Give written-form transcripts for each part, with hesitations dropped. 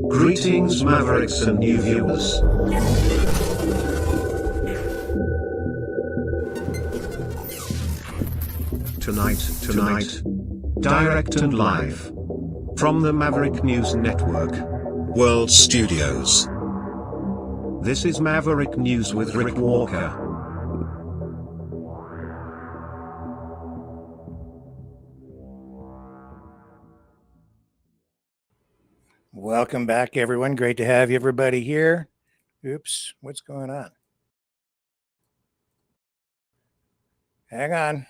Greetings, Mavericks and new viewers. Tonight, direct and live from the Maverick News Network World Studios. This is Maverick News with Rick Walker. Welcome back, everyone. Great to have everybody here. Oops, what's going on? Hang on.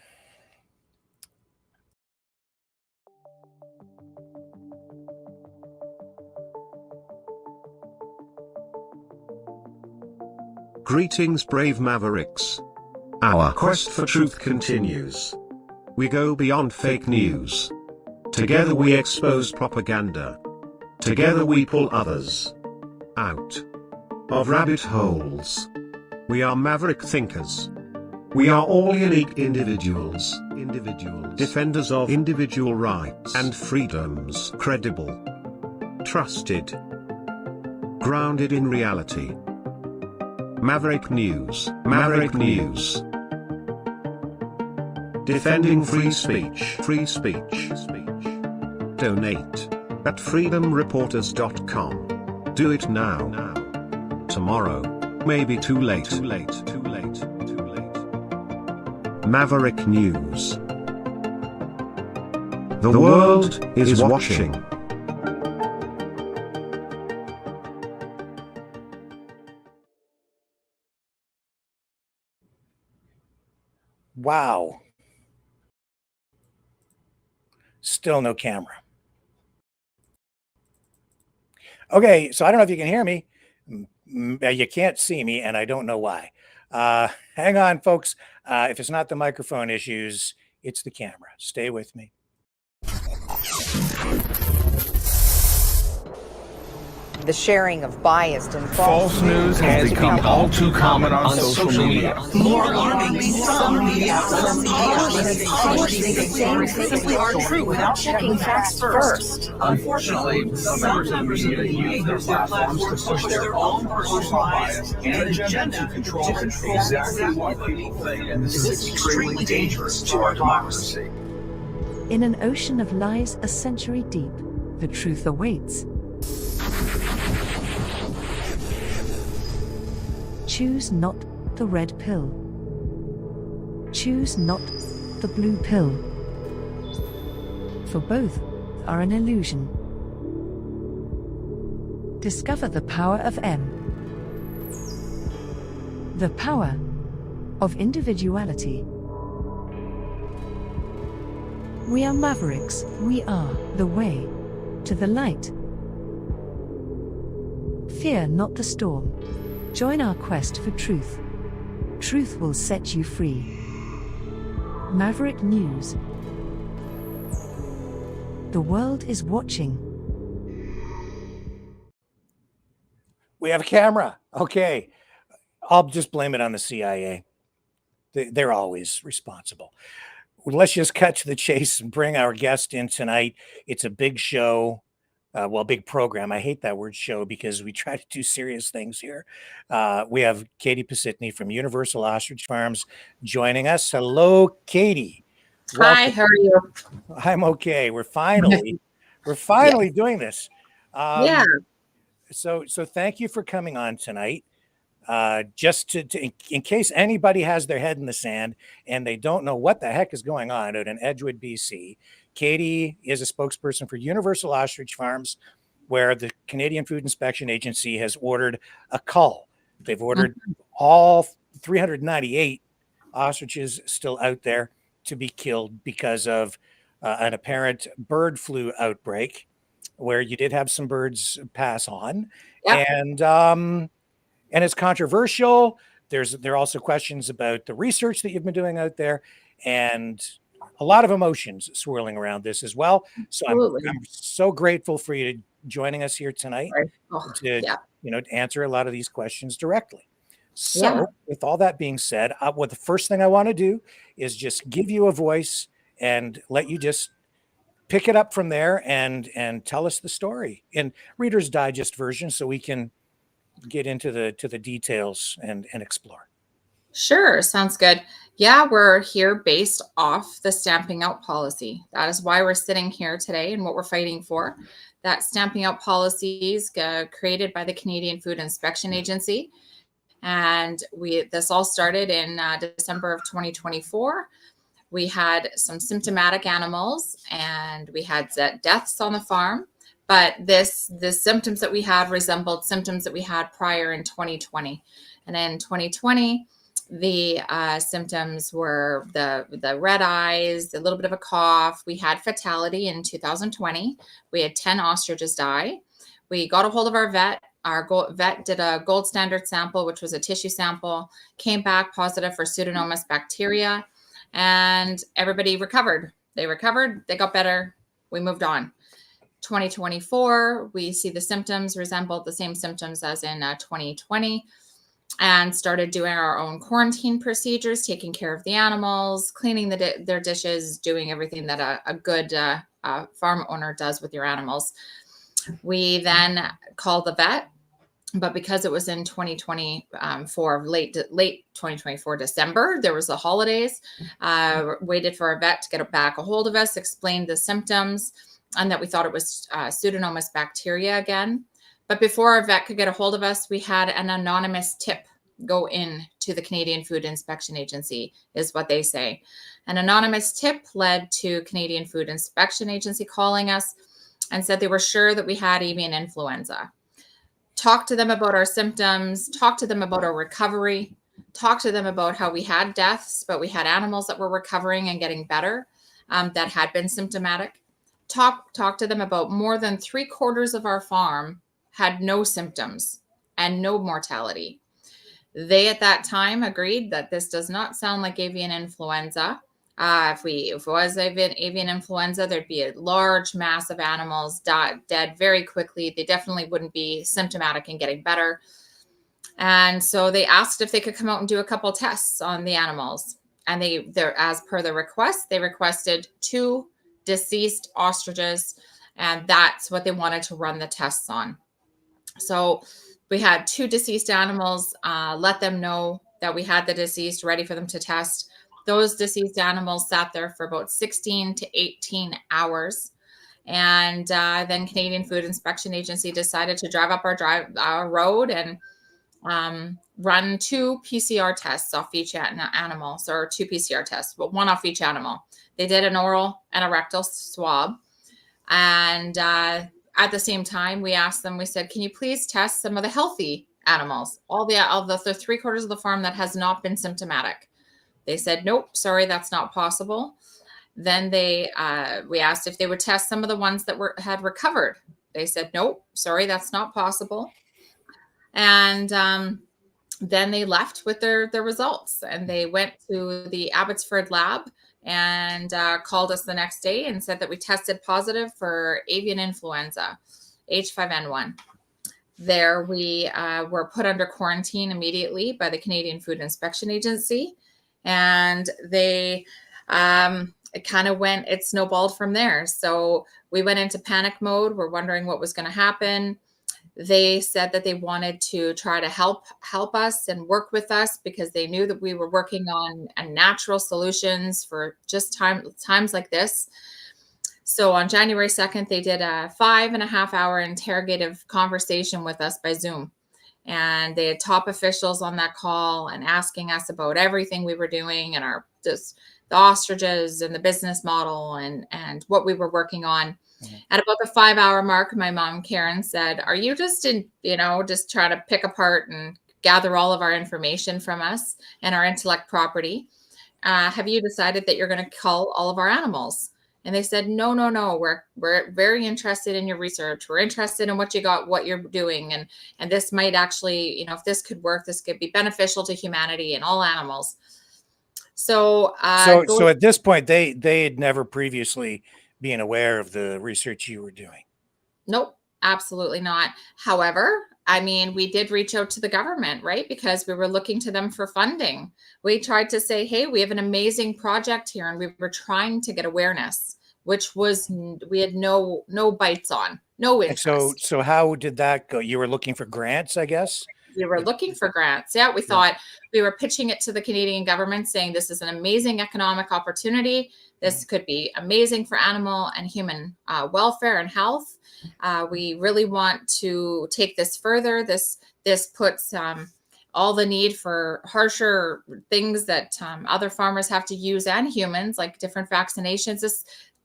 Greetings, brave Mavericks. Our quest for truth continues. We go beyond fake news. Together we expose propaganda. Together we pull others out of rabbit holes. We are maverick thinkers. We are all unique individuals, defenders of individual rights and freedoms, credible, trusted, grounded in reality. Maverick News, defending free speech, Donate at freedomreporters.com. Do it now. Tomorrow may be too late. Maverick News. The world is watching. Wow. Still no camera. Okay, so I don't know if you can hear me. You can't see me, and I don't know why. Hang on, folks. If it's not the microphone issues, it's the camera. Stay with me. The sharing of biased and false news has become all too common on social media. More alarmingly, some media simply aren't true without checking facts first. Unfortunately, some members of the media use their platforms to push their own personal bias and agenda to control exactly what people think, and this is extremely dangerous to our democracy. In an ocean of lies a century deep, the truth awaits. Choose not the red pill. Choose not the blue pill. For both are an illusion. Discover the power of M. The power of individuality. We are mavericks. We are the way to the light. Fear not the storm. Join our quest for truth. Truth will set you free. Maverick News. The world is watching. We have a camera. Okay. I'll just blame it on the CIA. They're always responsible. Let's just cut to the chase and bring our guest in tonight. It's a big show. Big program. I hate that word show because we try to do serious things here. We have Katey Pasitney from Universal Ostrich Farms joining us. Hello, Katie. Welcome. Hi, how are you? I'm okay. We're finally doing this. Yeah. So thank you for coming on tonight. Just to in case anybody has their head in the sand and they don't know what the heck is going on out in Edgewood, BC. Katie is a spokesperson for Universal Ostrich Farms, where the Canadian Food Inspection Agency has ordered a cull. They've ordered all 398 ostriches still out there to be killed because of an apparent bird flu outbreak, where you did have some birds pass on. Yep. And it's controversial. There are also questions about the research that you've been doing out there, and a lot of emotions swirling around this as well. So I'm so grateful for you joining us here tonight to answer a lot of these questions directly. So with all that being said, the first thing I want to do is just give you a voice and let you just pick it up from there and tell us the story in Reader's Digest version, so we can get into the details and explore. Sure, sounds good. Yeah, we're here based off the stamping out policy. That is why we're sitting here today and what we're fighting for. That stamping out policies created by the Canadian Food Inspection Agency. And this all started in December of 2024. We had some symptomatic animals and we had deaths on the farm, but the symptoms that we had resembled symptoms that we had prior in 2020. And in 2020, the symptoms were the red eyes, a little bit of a cough. We had fatality in 2020. We had 10 ostriches die. We got a hold of our vet. Our vet did a gold standard sample, which was a tissue sample, came back positive for Pseudomonas bacteria, and everybody recovered. They recovered, they got better, we moved on. 2024, we see the symptoms resembled the same symptoms as in 2020, and started doing our own quarantine procedures, taking care of the animals, cleaning their dishes, doing everything that a good farm owner does with your animals. We then called the vet, but because it was in 2024, late 2024 December, there was the holidays, waited for our vet to get back a hold of us, explained the symptoms, and that we thought it was Pseudomonas bacteria again. But before our vet could get a hold of us, we had an anonymous tip go in to the Canadian Food Inspection Agency, is what they say. An anonymous tip led to Canadian Food Inspection Agency calling us and said they were sure that we had avian influenza. Talked to them about our symptoms, talked to them about our recovery, talked to them about how we had deaths, but we had animals that were recovering and getting better, that had been symptomatic. Talked to them about more than 3/4 of our farm had no symptoms and no mortality. They at that time agreed that this does not sound like avian influenza. If it was avian influenza, there'd be a large mass of animals dead very quickly. They definitely wouldn't be symptomatic and getting better. And so they asked if they could come out and do a couple tests on the animals. And they're as per the request, they requested 2 deceased ostriches, and that's what they wanted to run the tests on. So we had 2 deceased animals, let them know that we had the deceased ready for them to test. Those deceased animals sat there for about 16 to 18 hours. And then Canadian Food Inspection Agency decided to drive up our road and run 2 PCR tests off each animal. So 2 PCR tests, but 1 off each animal. They did an oral and a rectal swab. And at the same time, we asked them, we said, can you please test some of the healthy animals, all the 3/4 of the farm that has not been symptomatic? They said, nope, sorry, that's not possible. Then we asked if they would test some of the ones that had recovered. They said, nope, sorry, that's not possible. And then they left with their results, and they went to the Abbotsford lab and called us the next day and said that we tested positive for avian influenza, H5N1. There we were put under quarantine immediately by the Canadian Food Inspection Agency, and they it snowballed from there. So we went into panic mode. We're wondering what was going to happen. They said that they wanted to try to help us and work with us because they knew that we were working on natural solutions for just times like this. So on January 2nd, they did a 5.5-hour interrogative conversation with us by Zoom. And they had top officials on that call and asking us about everything we were doing and the ostriches and the business model and what we were working on. Mm-hmm. At about the 5-hour mark, my mom, Karen, said, are you just just trying to pick apart and gather all of our information from us and our intellect property? Have you decided that you're going to cull all of our animals? And they said, no, we're very interested in your research. We're interested in what you're doing. And this might actually, if this could work, this could be beneficial to humanity and all animals. So at this point, they had never previously been aware of the research you were doing. Nope, absolutely not. However, we did reach out to the government, right? Because we were looking to them for funding. We tried to say, hey, we have an amazing project here, and we were trying to get awareness. which was we had no bites on, no And interest. so how did that go? You were looking for grants, I guess? We were looking for grants. Yeah, we thought we were pitching it to the Canadian government saying this is an amazing economic opportunity. This could be amazing for animal and human welfare and health. We really want to take this further. This puts all the need for harsher things that other farmers have to use, and humans, like different vaccinations.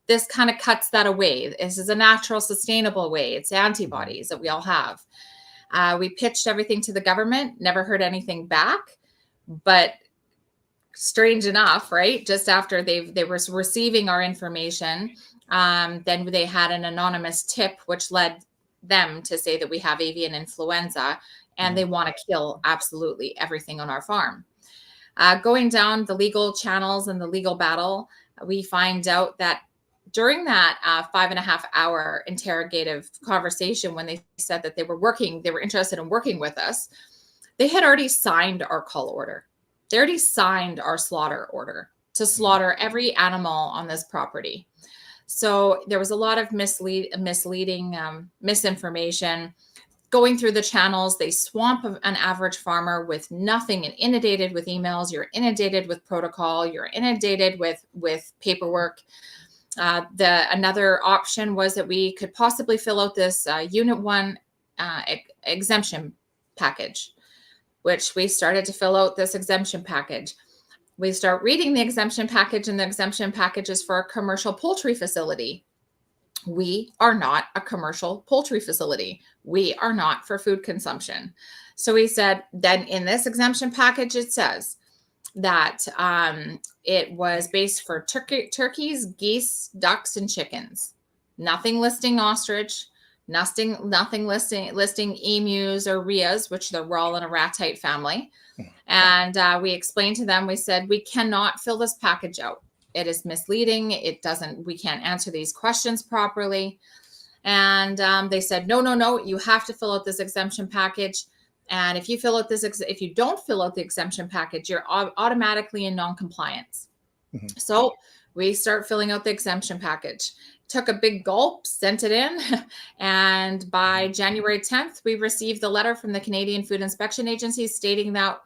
This kind of cuts that away. This is a natural, sustainable way. It's antibodies that we all have. We pitched everything to the government, never heard anything back, but strange enough, right? Just after they were receiving our information, then they had an anonymous tip, which led them to say that we have avian influenza and they want to kill absolutely everything on our farm. Going down the legal channels and the legal battle, we find out that during that 5.5 hour interrogative conversation, when they said that they were interested in working with us, they had already signed our cull order. They already signed our slaughter order to slaughter every animal on this property. So there was a lot of misleading misinformation going through the channels. They swamp an average farmer with nothing and inundated with emails. You're inundated with protocol. You're inundated with paperwork. Another option was that we could possibly fill out this Unit 1 exemption package, which we started to fill out this exemption package. We start reading the exemption package, and the exemption package is for a commercial poultry facility. We are not a commercial poultry facility. We are not for food consumption. So we said, then in this exemption package, it says that it was based for turkeys, geese, ducks, and chickens. Nothing listing ostrich, nothing listing emus or rheas, which we're all in a ratite family. And we explained to them, we said, we cannot fill this package out. It is misleading. We can't answer these questions properly. And they said, no, you have to fill out this exemption package. And if you don't fill out the exemption package, you're automatically in non-compliance. So we start filling out the exemption package. Took a big gulp, sent it in. And by January 10th, we received the letter from the Canadian Food Inspection Agency stating that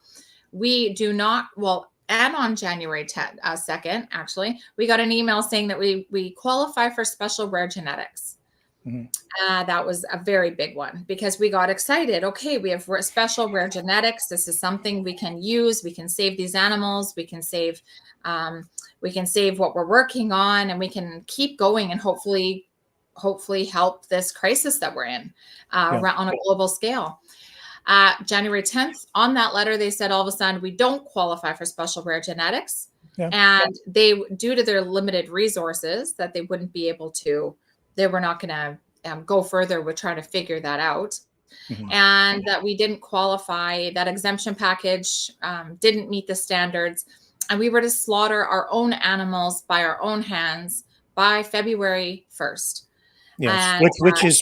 we do not, and on January 2nd, actually, we got an email saying that we qualify for special rare genetics. That was a very big one because we got excited. Okay, we have special rare genetics. This is something we can use. We can save these animals. We can save what we're working on, and we can keep going and hopefully help this crisis that we're in on a global scale. January 10th, on that letter, they said all of a sudden we don't qualify for special rare genetics, and they, due to their limited resources, that they wouldn't be able to. They were not going to go further with trying to figure that out. And that we didn't qualify, that exemption package didn't meet the standards. And we were to slaughter our own animals by our own hands by February 1st. Yes,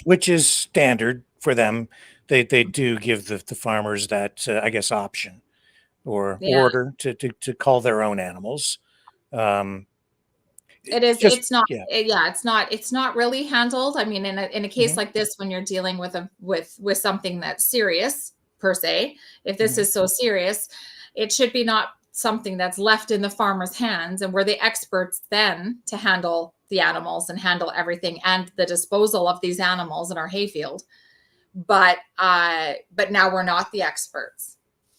which is standard for them. They do give the farmers that, I guess, option or order to cull their own animals. It is. It's not really handled. I mean, in a case like this, when you're dealing with something that's serious per se, if this is so serious, it should be not something that's left in the farmer's hands, and we're the experts then to handle the animals and handle everything and the disposal of these animals in our hayfield. But now we're not the experts.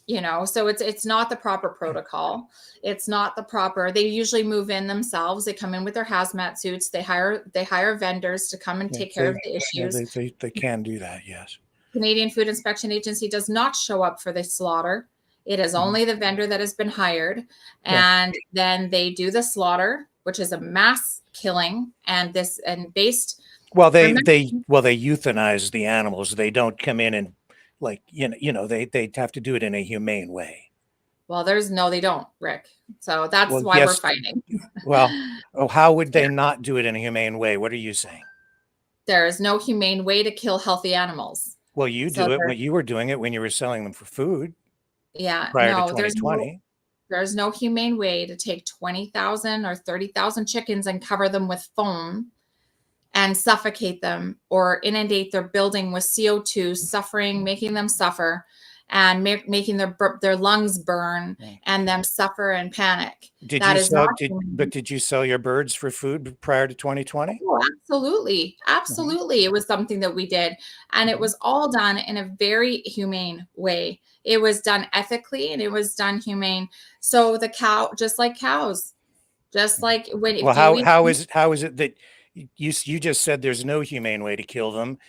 So it's not the proper protocol. It's not the proper, they usually move in themselves. They come in with their hazmat suits. They hire vendors to come and take care of the issues. They can do that. Yes. Canadian Food Inspection Agency does not show up for the slaughter. It is only the vendor that has been hired. And then they do the slaughter, which is a mass killing they euthanize the animals. They don't come in and they have to do it in a humane way. Well, they don't, Rick. So that's why we're fighting. How would they not do it in a humane way? What are you saying? There is no humane way to kill healthy animals. Well, you do it, but you were doing it when you were selling them for food. Yeah. Prior to 2020. There's no humane way to take 20,000 or 30,000 chickens and cover them with foam and suffocate them or inundate their building with CO2, suffering, making them suffer, and making their lungs burn and them suffer and panic. Did you sell your birds for food prior to 2020? Oh, absolutely. Absolutely. It was something that we did. And it was all done in a very humane way. It was done ethically and it was done humane. So the cow, just like cows, just like when. Well, how is it that you just said there's no humane way to kill them,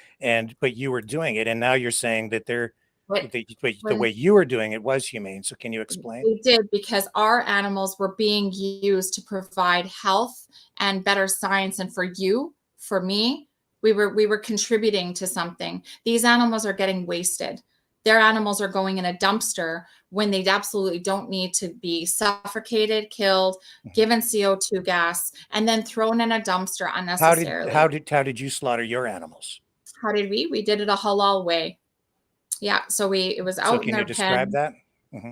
but you were doing it, and now you're saying that the way you were doing it was humane. So can you explain? We did, because our animals were being used to provide health and better science. And for you, for me, we were contributing to something. These animals are getting wasted. Their animals are going in a dumpster when they absolutely don't need to be suffocated, killed, given CO2 gas, and then thrown in a dumpster unnecessarily. How did you slaughter your animals? How did we? We did it a halal way. Yeah, so it was out in their pen. Can you describe that? Mm-hmm.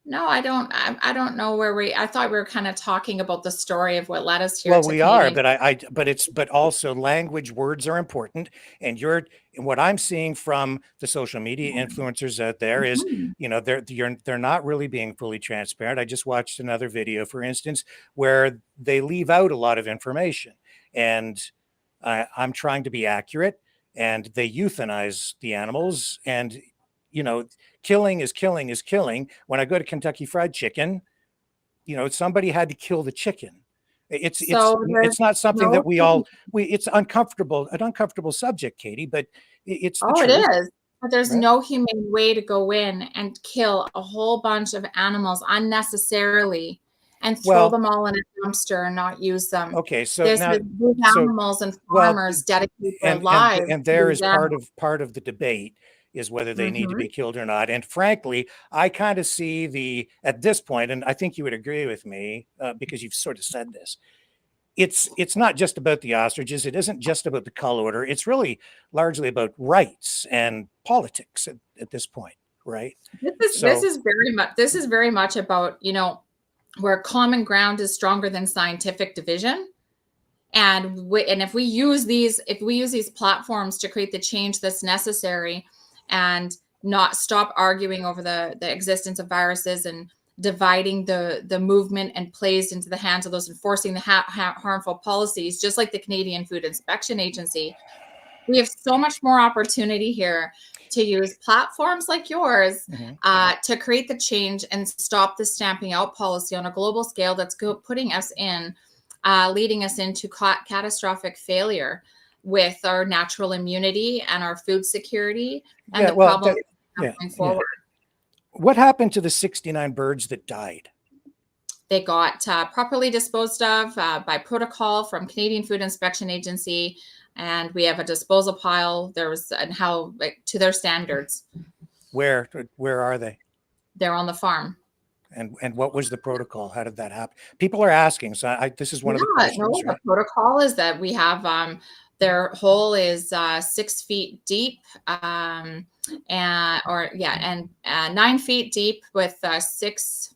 No, I don't. I don't know where I thought we were kind of talking about the story of what led us here. Well, we are, but also language, words are important. And what I'm seeing from the social media influencers out there is, they're not really being fully transparent. I just watched another video, for instance, where they leave out a lot of information, and I'm trying to be accurate, and they euthanize the animals, and killing is killing is killing. When I go to Kentucky Fried Chicken, somebody had to kill the chicken. It's not something that it's an uncomfortable subject, Katie, but it's the truth. It is. But there's no humane way to go in and kill a whole bunch of animals unnecessarily and throw them all in a dumpster and not use them. Okay, so these animals and farmers dedicate their lives. And there is part of the debate is whether they need to be killed or not. And frankly, I kind of see at this point, and I think you would agree with me because you've sort of said this, it's not just about the ostriches. It isn't just about the Cull Order. It's really largely about rights and politics at this point, right? This is very much about, where common ground is stronger than scientific division. And if we use these platforms to create the change that's necessary, and not stop arguing over the existence of viruses and dividing the movement and plays into the hands of those enforcing the harmful policies, just like the Canadian Food Inspection Agency, we have so much more opportunity here to use platforms like yours to create the change and stop the stamping out policy on a global scale that's putting us leading us into catastrophic failure with our natural immunity and our food security and problem going forward. What happened to the 69 birds that died? They got properly disposed of by protocol from Canadian Food Inspection Agency, and we have a disposal pile. To their standards. Where are they? They're on the farm. And what was the protocol? How did that happen? People are asking. So this is one of the questions. The protocol is that we have their hole is 6 feet deep, and 9 feet deep with 6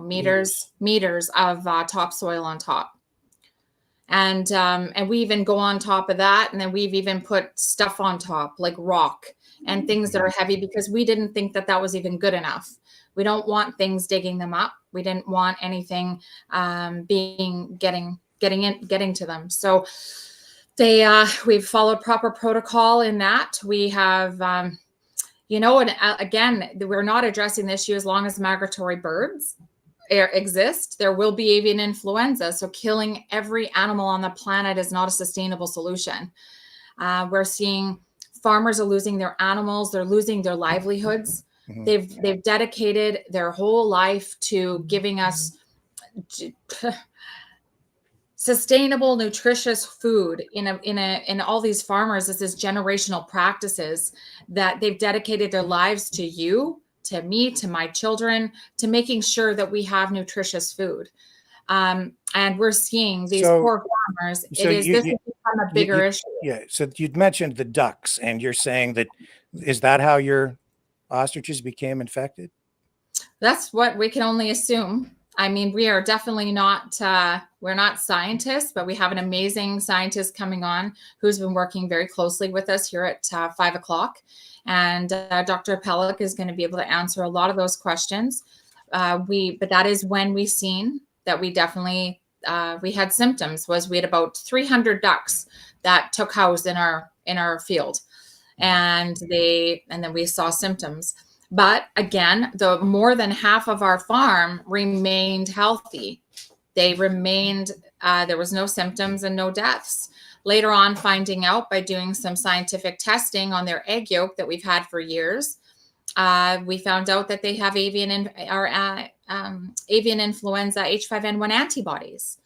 meters of topsoil on top. And we even go on top of that, and then we've even put stuff on top like rock and things that are heavy because we didn't think that was even good enough. We don't want things digging them up. We didn't want anything getting to them. So we've followed proper protocol in that. We have, and again, we're not addressing the issue as long as migratory birds exist. There will be avian influenza. So killing every animal on the planet is not a sustainable solution. We're seeing farmers are losing their animals. They're losing their livelihoods. They've dedicated their whole life to giving us sustainable, nutritious food in all these farmers. This is generational practices that they've dedicated their lives to you, to me, to my children, to making sure that we have nutritious food. And we're seeing these poor farmers. This has become a bigger issue. Yeah. So you'd mentioned the ducks, and you're saying is that how your ostriches became infected? That's what we can only assume. I mean, we are definitely not, we're not scientists, but we have an amazing scientist coming on who's been working very closely with us here at 5 o'clock. And Dr. Pelic is going to be able to answer a lot of those questions. But that is when we seen that we definitely, we had symptoms. We had about 300 ducks that took house in our field. And then we saw symptoms. But again, the more than half of our farm remained healthy. They remained, there was no symptoms and no deaths. Later on, finding out by doing some scientific testing on their egg yolk that we've had for years, we found out that they have avian influenza H5N1 antibodies.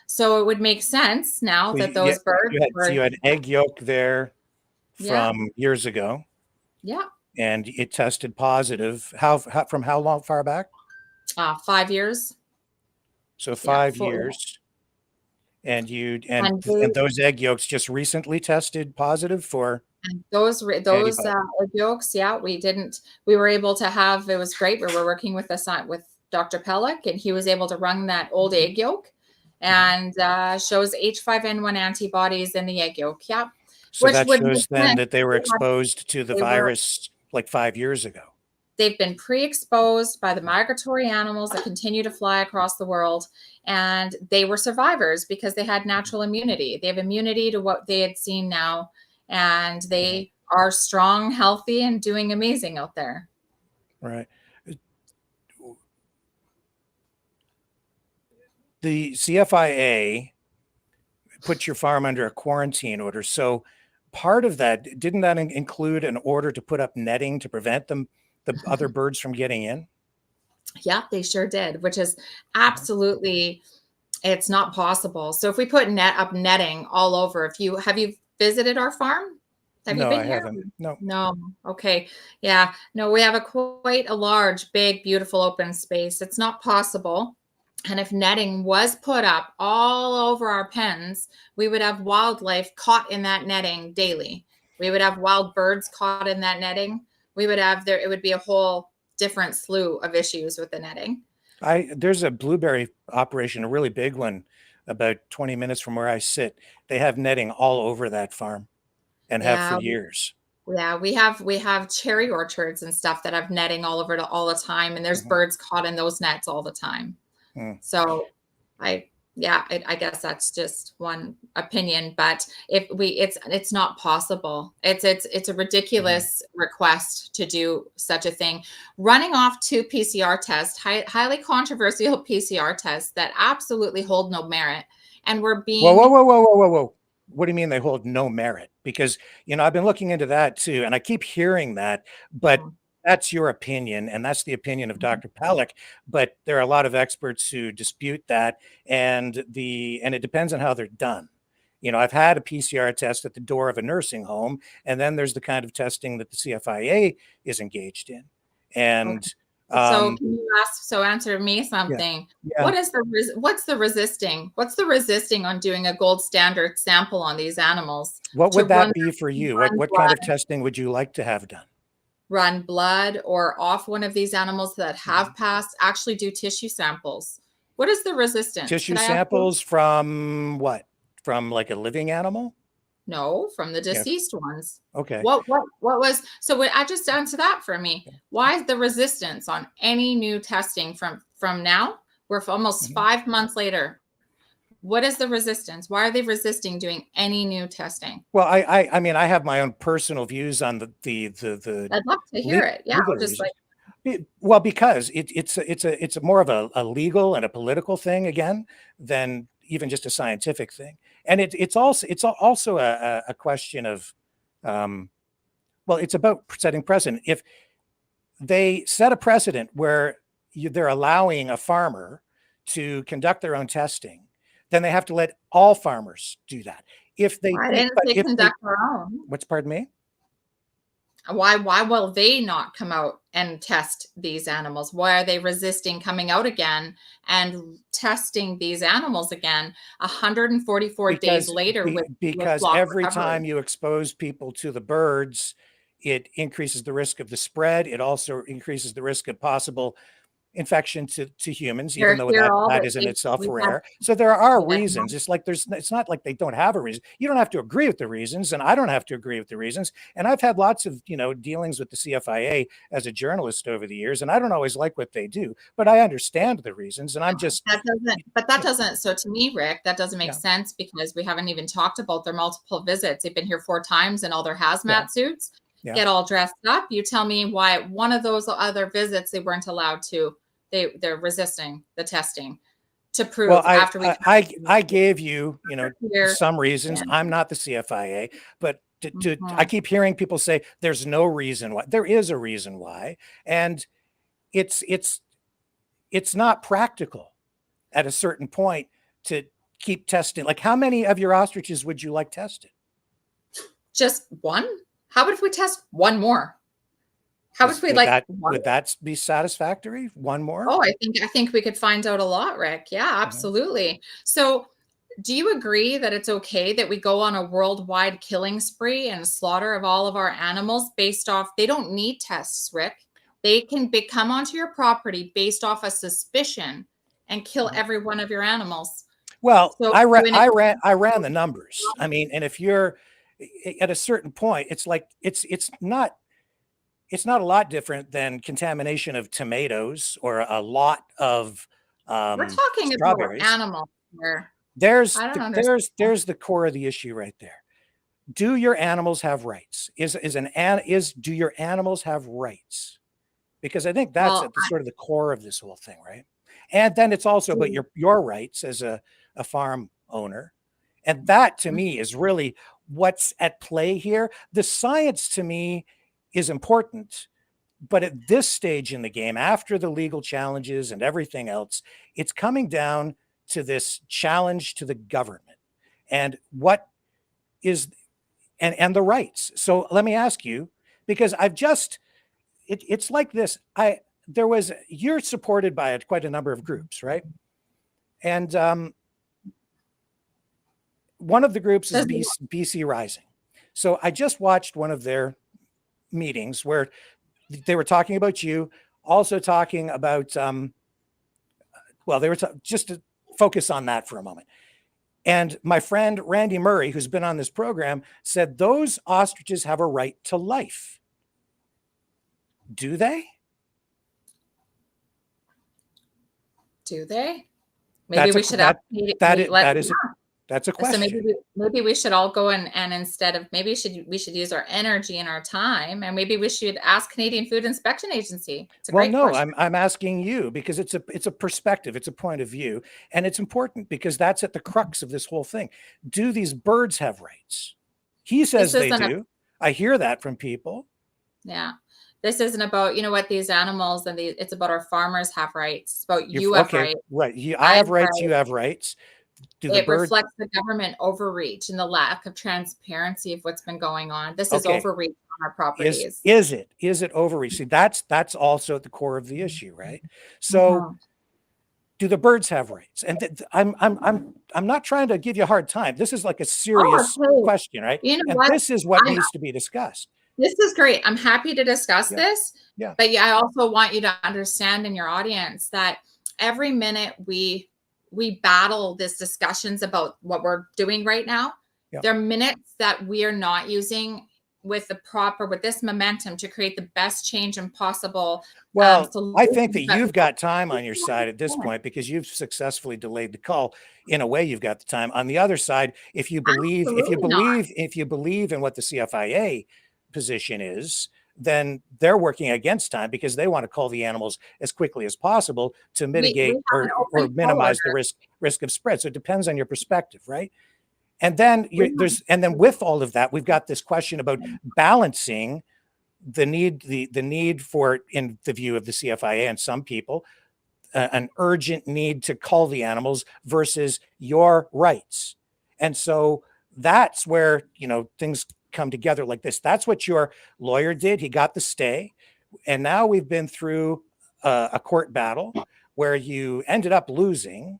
So it would make sense now that those birds you had egg yolk there from years ago. Yeah. And it tested positive. From how long far back? 5 years. So 5 years. And those egg yolks just recently tested positive for those egg yolks. Yeah, we were able to have, it was great. We were working with Dr. Pelic, and he was able to run that old egg yolk and shows H5N1 antibodies in the egg yolk. Yeah. So that shows then that they were exposed to the virus like 5 years ago. They've been pre-exposed by the migratory animals that continue to fly across the world. And they were survivors because they had natural immunity. They have immunity to what they had seen now. And they are strong, healthy, and doing amazing out there. Right. The CFIA put your farm under a quarantine order. So part of that, didn't that include an order to put up netting to prevent the other birds from getting in? Yeah, they sure did, which is absolutely, it's not possible. So if we put netting all over, have you visited our farm? Have you been here? Haven't. No. No. Okay. Yeah. No, we have quite a large, big, beautiful open space. It's not possible. And if netting was put up all over our pens, we would have wildlife caught in that netting daily. We would have wild birds caught in that netting. We would have it would be a whole different slew of issues with the netting. There's a blueberry operation, a really big one, about 20 minutes from where I sit. They have netting all over that farm and have for years. Yeah, we have cherry orchards and stuff that have netting all over all the time. And there's birds caught in those nets all the time. So I guess that's just one opinion, but it's not possible. It's a ridiculous request to do such a thing. Running off 2 PCR tests, highly controversial PCR tests that absolutely hold no merit. And we're being whoa. What do you mean they hold no merit? Because, I've been looking into that too, and I keep hearing that, but that's your opinion, and that's the opinion of Dr. Pelic. But there are a lot of experts who dispute that, and it depends on how they're done. I've had a PCR test at the door of a nursing home, and then there's the kind of testing that the CFIA is engaged in. And so can you answer me something? Yeah. What's the resisting on doing a gold standard sample on these animals? What would that be for you? What kind of testing would you like to have done? Run blood or off one of these animals that have passed, actually do tissue samples. What is the resistance? Tissue samples from what? From like a living animal? No, from the deceased ones. Okay. What was, so I just answer that for me. Why is the resistance on any new testing from now? We're almost 5 months later. What is the resistance? Why are they resisting doing any new testing? Well, I mean, I have my own personal views on the I'd love to hear it. Yeah, just well, because it's more of a legal and a political thing again than even just a scientific thing, and it's also a question of, it's about setting precedent. If they set a precedent where they're allowing a farmer to conduct their own testing, then they have to let all farmers do that. If they conduct their own. Pardon me? Why will they not come out and test these animals? Why are they resisting coming out again and testing these animals again 144 days later? Because every time you expose people to the birds, it increases the risk of the spread. It also increases the risk of possible infection to humans, They're even though here all that the is in we- itself we have- rare. So there are Yeah. reasons. It's like it's not like they don't have a reason. You don't have to agree with the reasons, and I don't have to agree with the reasons. And I've had lots of, dealings with the CFIA as a journalist over the years, and I don't always like what they do, but I understand the reasons. And I'm just that doesn't. So to me, Rick, that doesn't make Yeah. sense because we haven't even talked about their multiple visits. They've been here 4 times in all their hazmat Yeah. suits, Yeah. get all dressed up. You tell me why one of those other visits they weren't allowed to. They're resisting the testing to prove well, after we. I gave you, Here. some reasons. Yeah. I'm not the CFIA, but Mhm. I keep hearing people say there's no reason why. There is a reason why, and it's not practical at a certain point to keep testing. Like, how many of your ostriches would you like tested? Just one? How about if we test one more? How about if we one? Would that be satisfactory? One more? Oh, I think we could find out a lot, Rick. Yeah, absolutely. So do you agree that it's okay that we go on a worldwide killing spree and slaughter of all of our animals based off, they don't need tests, Rick. They can come onto your property based off a suspicion and kill every one of your animals. Well, So I ran the numbers. I mean, and if you're at a certain point, it's like it's not a lot different than contamination of tomatoes or a lot of we're talking strawberries. about animals here. There's I don't understand. there's the core of the issue right there. Do your animals have rights? Do your animals have rights? Because I think that's at the sort of the core of this whole thing, right? And then it's also about your rights as a farm owner. And that to me is really what's at play here. The science to me is important, but at this stage in the game, after the legal challenges and everything else, it's coming down to this challenge to the government and what is and the rights. So let me ask you, because it's like this. You're supported by quite a number of groups, right? And one of the groups is BC Rising. So I just watched one of their meetings where they were talking about you, also talking about, just to focus on that for a moment. And my friend Randy Murray, who's been on this program, said those ostriches have a right to life. Do they? Do they? Maybe we should that's a question. So maybe we should all go and instead of we should use our energy and our time, and maybe we should ask Canadian Food Inspection Agency. It's a great question. I'm asking you because it's a perspective, it's a point of view, and it's important because that's at the crux of this whole thing. Do these birds have rights? He says they do. I hear that from people. Yeah. This isn't about, these animals and it's about our farmers have rights. It's about you have rights. Right. I have rights. You have rights. It reflects the government overreach and the lack of transparency of what's been going on. This is overreach on our properties. Is it overreach? See, that's also at the core of the issue, right? So do the birds have rights? And I'm not trying to give you a hard time. This is like a serious question, right? This is what needs to be discussed. This is great. I'm happy to discuss this. Yeah. But I also want you to understand in your audience that every minute we battle these discussions about what we're doing right now. Yeah. There are minutes that we are not using with this momentum to create the best change possible. Well, I think that you've got time on your side at this point because you've successfully delayed the call. In a way, you've got the time. On the other side, if you believe in what the CFIA position is, then they're working against time because they want to cull the animals as quickly as possible to mitigate or minimize the risk of spread. So it depends on your perspective, right? And then with all of that, we've got this question about balancing the need for, in the view of the CFIA and some people, an urgent need to cull the animals versus your rights. And so that's where, things come together like this. That's what your lawyer did. He got the stay. And now we've been through a court battle where you ended up losing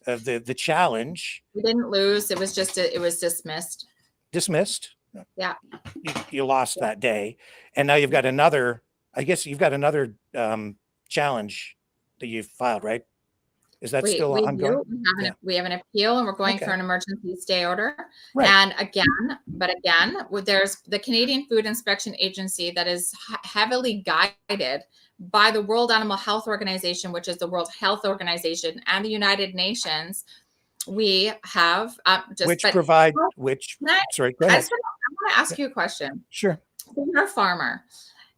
the challenge. We didn't lose. It was just, it was dismissed. Dismissed? Yeah. You lost that day. And now you've got another challenge that you've filed, right? Is that We still we ongoing? do. We have an appeal, and we're going for Okay. an emergency stay order. Right. And again, there's the Canadian Food Inspection Agency that is heavily guided by the World Animal Health Organization, which is the World Health Organization, and the United Nations. We have Sorry, go I ahead. want to ask you a question. Sure. You're a farmer.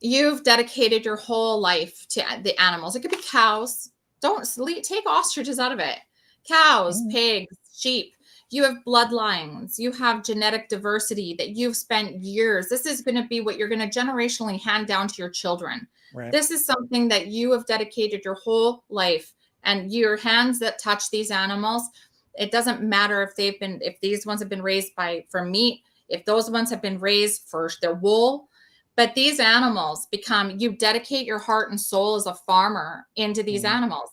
You've dedicated your whole life to the animals. It could be cows. Don't take ostriches out of it. Cows, pigs, sheep. You have bloodlines. You have genetic diversity that you've spent years. This is going to be what you're going to generationally hand down to your children. Right. This is something that you have dedicated your whole life, and your hands that touch these animals. It doesn't matter if these ones have been raised for meat, if those ones have been raised for their wool, but these animals you dedicate your heart and soul as a farmer into these animals.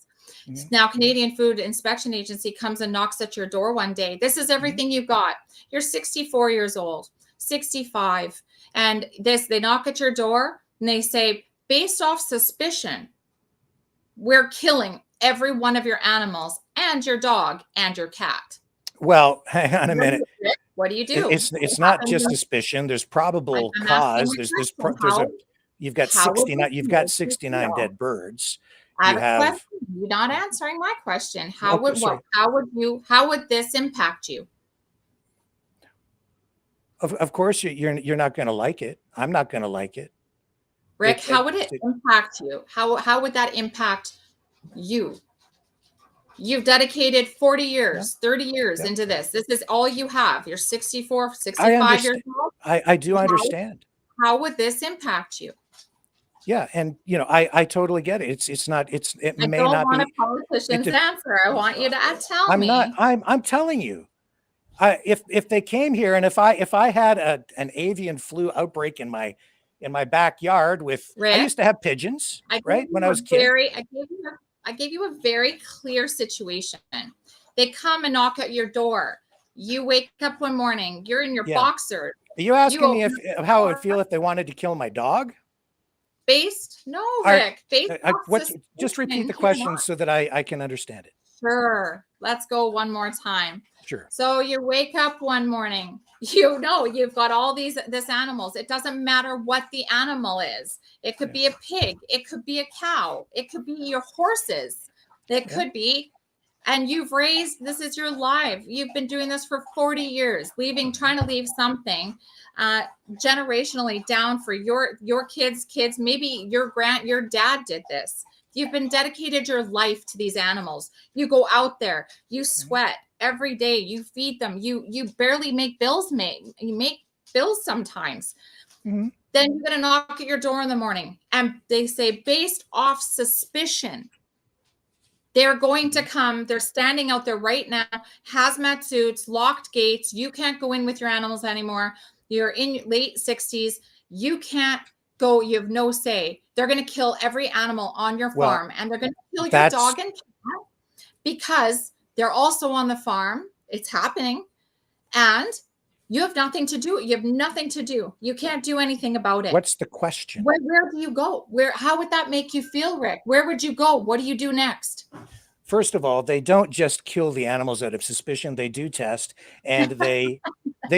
Now, Canadian Food Inspection Agency comes and knocks at your door one day. This is everything you've got. You're 64 years old, 65. And they knock at your door and they say, based off suspicion, we're killing every one of your animals and your dog and your cat. Well, hang on a minute. What do you do? It's not just suspicion. There's probable cause. You've got 69 dead birds. You're not answering my question. How would this impact you? Of course, you're not going to like it. I'm not going to like it. Rick, how would it impact you? How would that impact you? You've dedicated 40 years, 30 years into this. This is all you have. You're 64, 65 years old. I do understand. How would this impact you? Yeah, and I totally get it. It may not be. I don't want a politician's answer. I want you to tell me. I'm telling you. If they came here and if I had an avian flu outbreak in my backyard I used to have pigeons, right? When I was a kid. I gave you a very clear situation. They come and knock at your door. You wake up one morning. You're in your boxers. Are you asking me how I would feel if they wanted to kill my dog? Rick. Just repeat the question so that I can understand it. Sure. Let's go one more time. Sure. So you wake up one morning. You've got all these animals. It doesn't matter what the animal is. It could be a pig. It could be a cow. It could be your horses. It could be. And this is your life. You've been doing this for 40 years, trying to leave something generationally down for your kids, maybe your dad did this. You've been dedicated your life to these animals. You go out there, you sweat every day, you feed them, you barely make bills. You make bills sometimes. Then you're going to knock at your door in the morning and they say, based off suspicion, they're going to come. They're standing out there right now, hazmat suits, locked gates. You can't go in with your animals anymore. You're in your late 60s. You can't go. You have no say. They're going to kill every animal on your farm, and they're going to kill your dog and cat because they're also on the farm. It's happening. And you have nothing to do. You have nothing to do. You can't do anything about it. What's the question? Where do you go? How would that make you feel, Rick? Where would you go? What do you do next? First of all, they don't just kill the animals out of suspicion. They do test, and they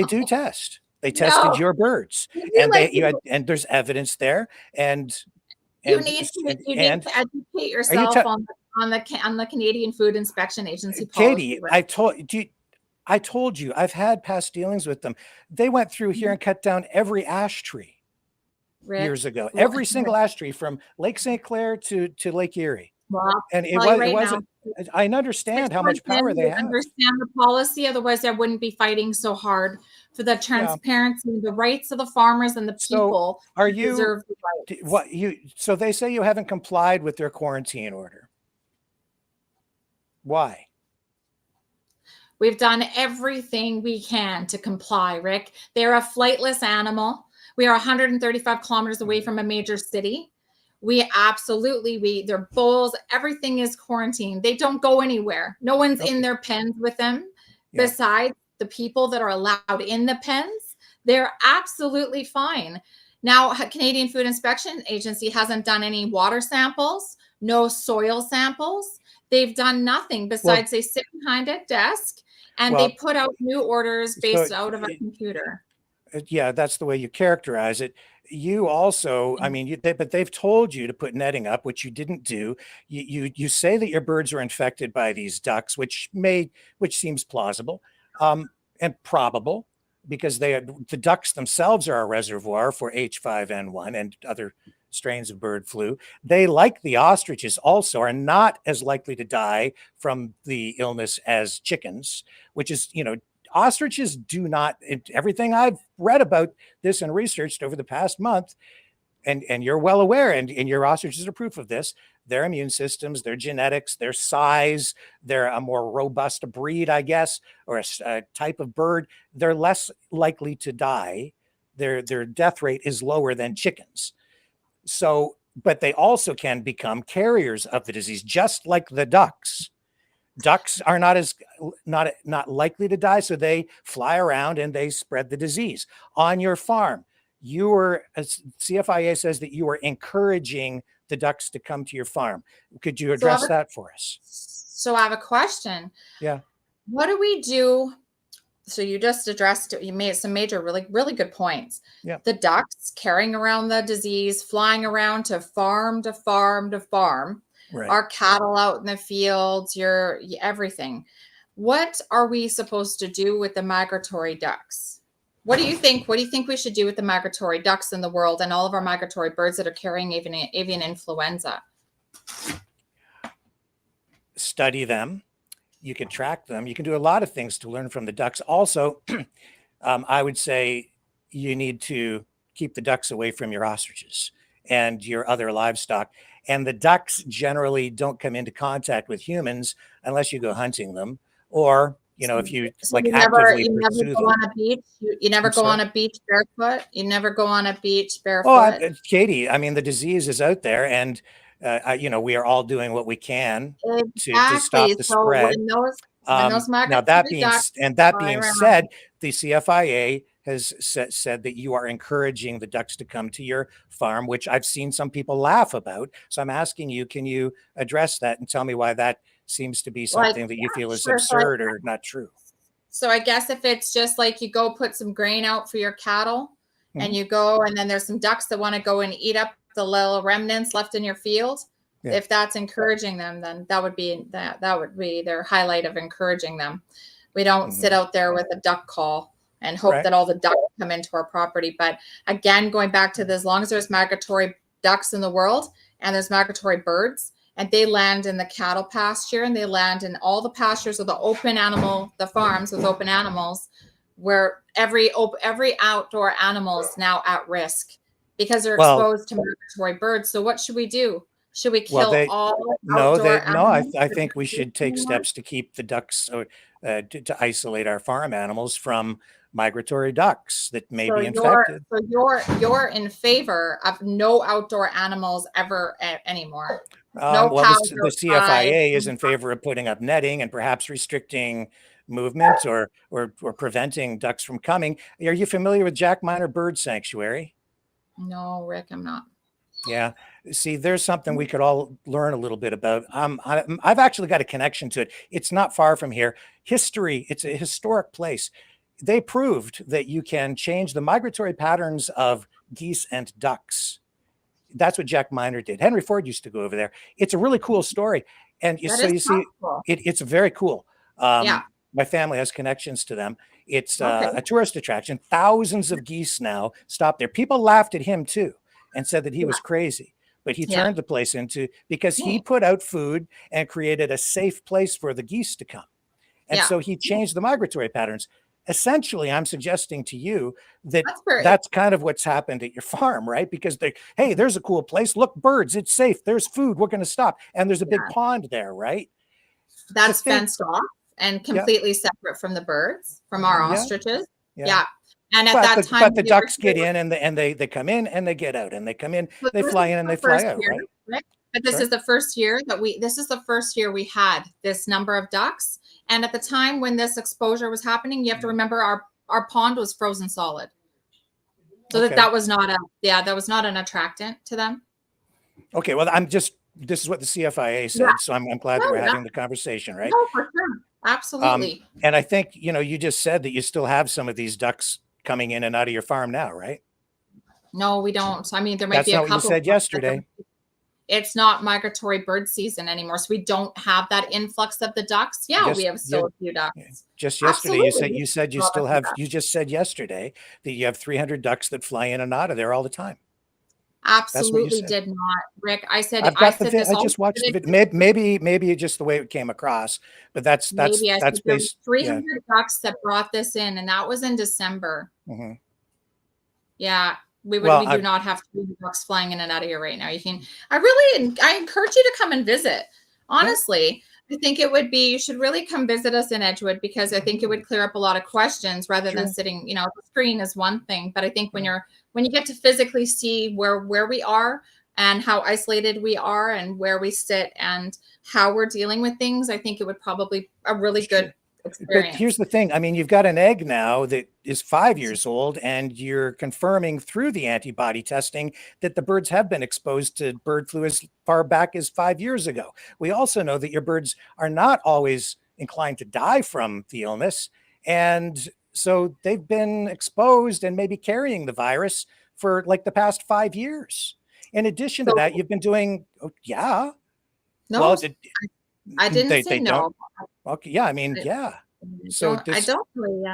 do test. They tested your birds, and there's evidence there. And you need to educate yourself on the Canadian Food Inspection Agency policy. Katie, I told you I've had past dealings with them. They went through here and cut down every ash tree years ago. Every single ash tree from Lake St. Clair to Lake Erie. Well, and it wasn't. I understand how much power they have. Understand the policy, otherwise I wouldn't be fighting so hard for the transparency and the rights of the farmers and the people. So are you? Deserve the rights. So they say you haven't complied with their quarantine order. Why? We've done everything we can to comply, Rick. They're a flightless animal. We are 135 kilometers away from a major city. They're bulls. Everything is quarantined. They don't go anywhere. No one's in their pens with them. Yeah. Besides the people that are allowed in the pens, they're absolutely fine. Now, Canadian Food Inspection Agency hasn't done any water samples no soil samples. They've done nothing besides they sit behind a desk and they put out new orders based out of a computer. Yeah, that's the way you characterize it. You also, I mean, but they've told you to put netting up, which you didn't do. You say that your birds are infected by these ducks, which seems plausible and probable, because the ducks themselves are a reservoir for H5N1 and other strains of bird flu. They, like the ostriches, also are not as likely to die from the illness as chickens, which is, ostriches do not, everything I've read about this and researched over the past month, and you're well aware, and your ostriches are proof of this, their immune systems, their genetics, their size, they're a more robust breed, I guess, or a type of bird, they're less likely to die. Their death rate is lower than chickens. So, but they also can become carriers of the disease, just like the ducks. Ducks are not likely to die, so they fly around and they spread the disease. On your farm, CFIA says that you are encouraging the ducks to come to your farm. Could you address that for us? So I have a question. Yeah. What do we do? So you just addressed it. You made some major, really, really good points. Yeah. The ducks carrying around the disease, flying around to farm to farm to farm. Right. Our cattle out in the fields, everything. What are we supposed to do with the migratory ducks? What do you think? What do you think we should do with the migratory ducks in the world and all of our migratory birds that are carrying avian influenza? Study them. You can track them. You can do a lot of things to learn from the ducks. Also, I would say you need to keep the ducks away from your ostriches and your other livestock. And the ducks generally don't come into contact with humans unless you go hunting them, or if you actively pursue them. On a beach. You never go on a beach barefoot. You never go on a beach barefoot. Oh, Katie, I mean, the disease is out there, and we are all doing what we can to stop the spread. Now that being said, the CFIA has said that you are encouraging the ducks to come to your farm, which I've seen some people laugh about. So I'm asking you, can you address that and tell me why that seems to be something that you feel is absurd or not true? So I guess if it's just like you go put some grain out for your cattle and you go, and then there's some ducks that want to go and eat up the little remnants left in your field. Yeah. If that's encouraging them, then that would be their highlight of encouraging them. We don't sit out there with a duck call and hope that all the ducks come into our property. But again, going back to this, as long as there's migratory ducks in the world and there's migratory birds, and they land in the cattle pasture and they land in all the pastures of the farms with open animals, where every outdoor animal is now at risk because they're exposed to migratory birds. So what should we do? Should we kill all outdoor animals? I think we should take steps to keep the ducks, to isolate our farm animals from migratory ducks that may be infected. So you're in favor of no outdoor animals ever anymore. The CFIA is in favor of putting up netting and perhaps restricting movement or preventing ducks from coming. Are you familiar with Jack Miner Bird Sanctuary? No, Rick, I'm not. Yeah. See, there's something we could all learn a little bit about. I've actually got a connection to it. It's not far from here. It's a historic place. They proved that you can change the migratory patterns of geese and ducks. That's what Jack Miner did. Henry Ford used to go over there. It's a really cool story. And it's very cool. My family has connections to them. It's a tourist attraction. Thousands of geese now stop there. People laughed at him too and said that he was crazy, but he turned the place because he put out food and created a safe place for the geese to come. And so he changed the migratory patterns. Essentially, I'm suggesting to you that that's kind of what's happened at your farm, right? Because there's a cool place. Look, birds, it's safe. There's food. We're going to stop. And there's a big pond there, right? That's fenced off and completely separate from the birds, from our ostriches. Yeah. And at that time, but the ducks get in and they come in and they get out, and they come in, they fly in and they fly out, right? But this is the first year we had this number of ducks. And at the time when this exposure was happening, you have to remember our pond was frozen solid. So that was not an attractant to them. Okay, well, I'm just this is what the CFIA said. Yeah. So I'm glad that No, we're yeah. having the conversation, right? No, for sure. Absolutely. And I think, you just said that you still have some of these ducks coming in and out of your farm now, right? No, we don't. I mean, there might That's be a not what you couple. said yesterday. It's not migratory bird season anymore, so we don't have that influx of the ducks. Yeah, we have still a few ducks. Just yesterday, Absolutely. you said you still have. You just said yesterday that you have 300 ducks that fly in and out of there all the time. Absolutely did not, Rick. I said I've got the vid. I just watched the video. Maybe it's just the way it came across, but that's based. 300 ducks that brought this in, and that was in December. Mm-hmm. Yeah. We do not have 300 ducks flying in and out of here right now. I encourage you to come and visit. Honestly, I think you should really come visit us in Edgewood, because I think it would clear up a lot of questions rather than sitting, the screen is one thing. But I think when you get to physically see where we are and how isolated we are and where we sit and how we're dealing with things, I think it would probably a really good experience. But here's the thing. I mean, you've got an egg now that is 5 years old, and you're confirming through the antibody testing that the birds have been exposed to bird flu as far back as 5 years ago. We also know that your birds are not always inclined to die from the illness. And so they've been exposed and maybe carrying the virus for like the past 5 years. In addition to that, you've been doing, No, well, I didn't say no. Okay. Yeah. I mean, yeah. So I don't really,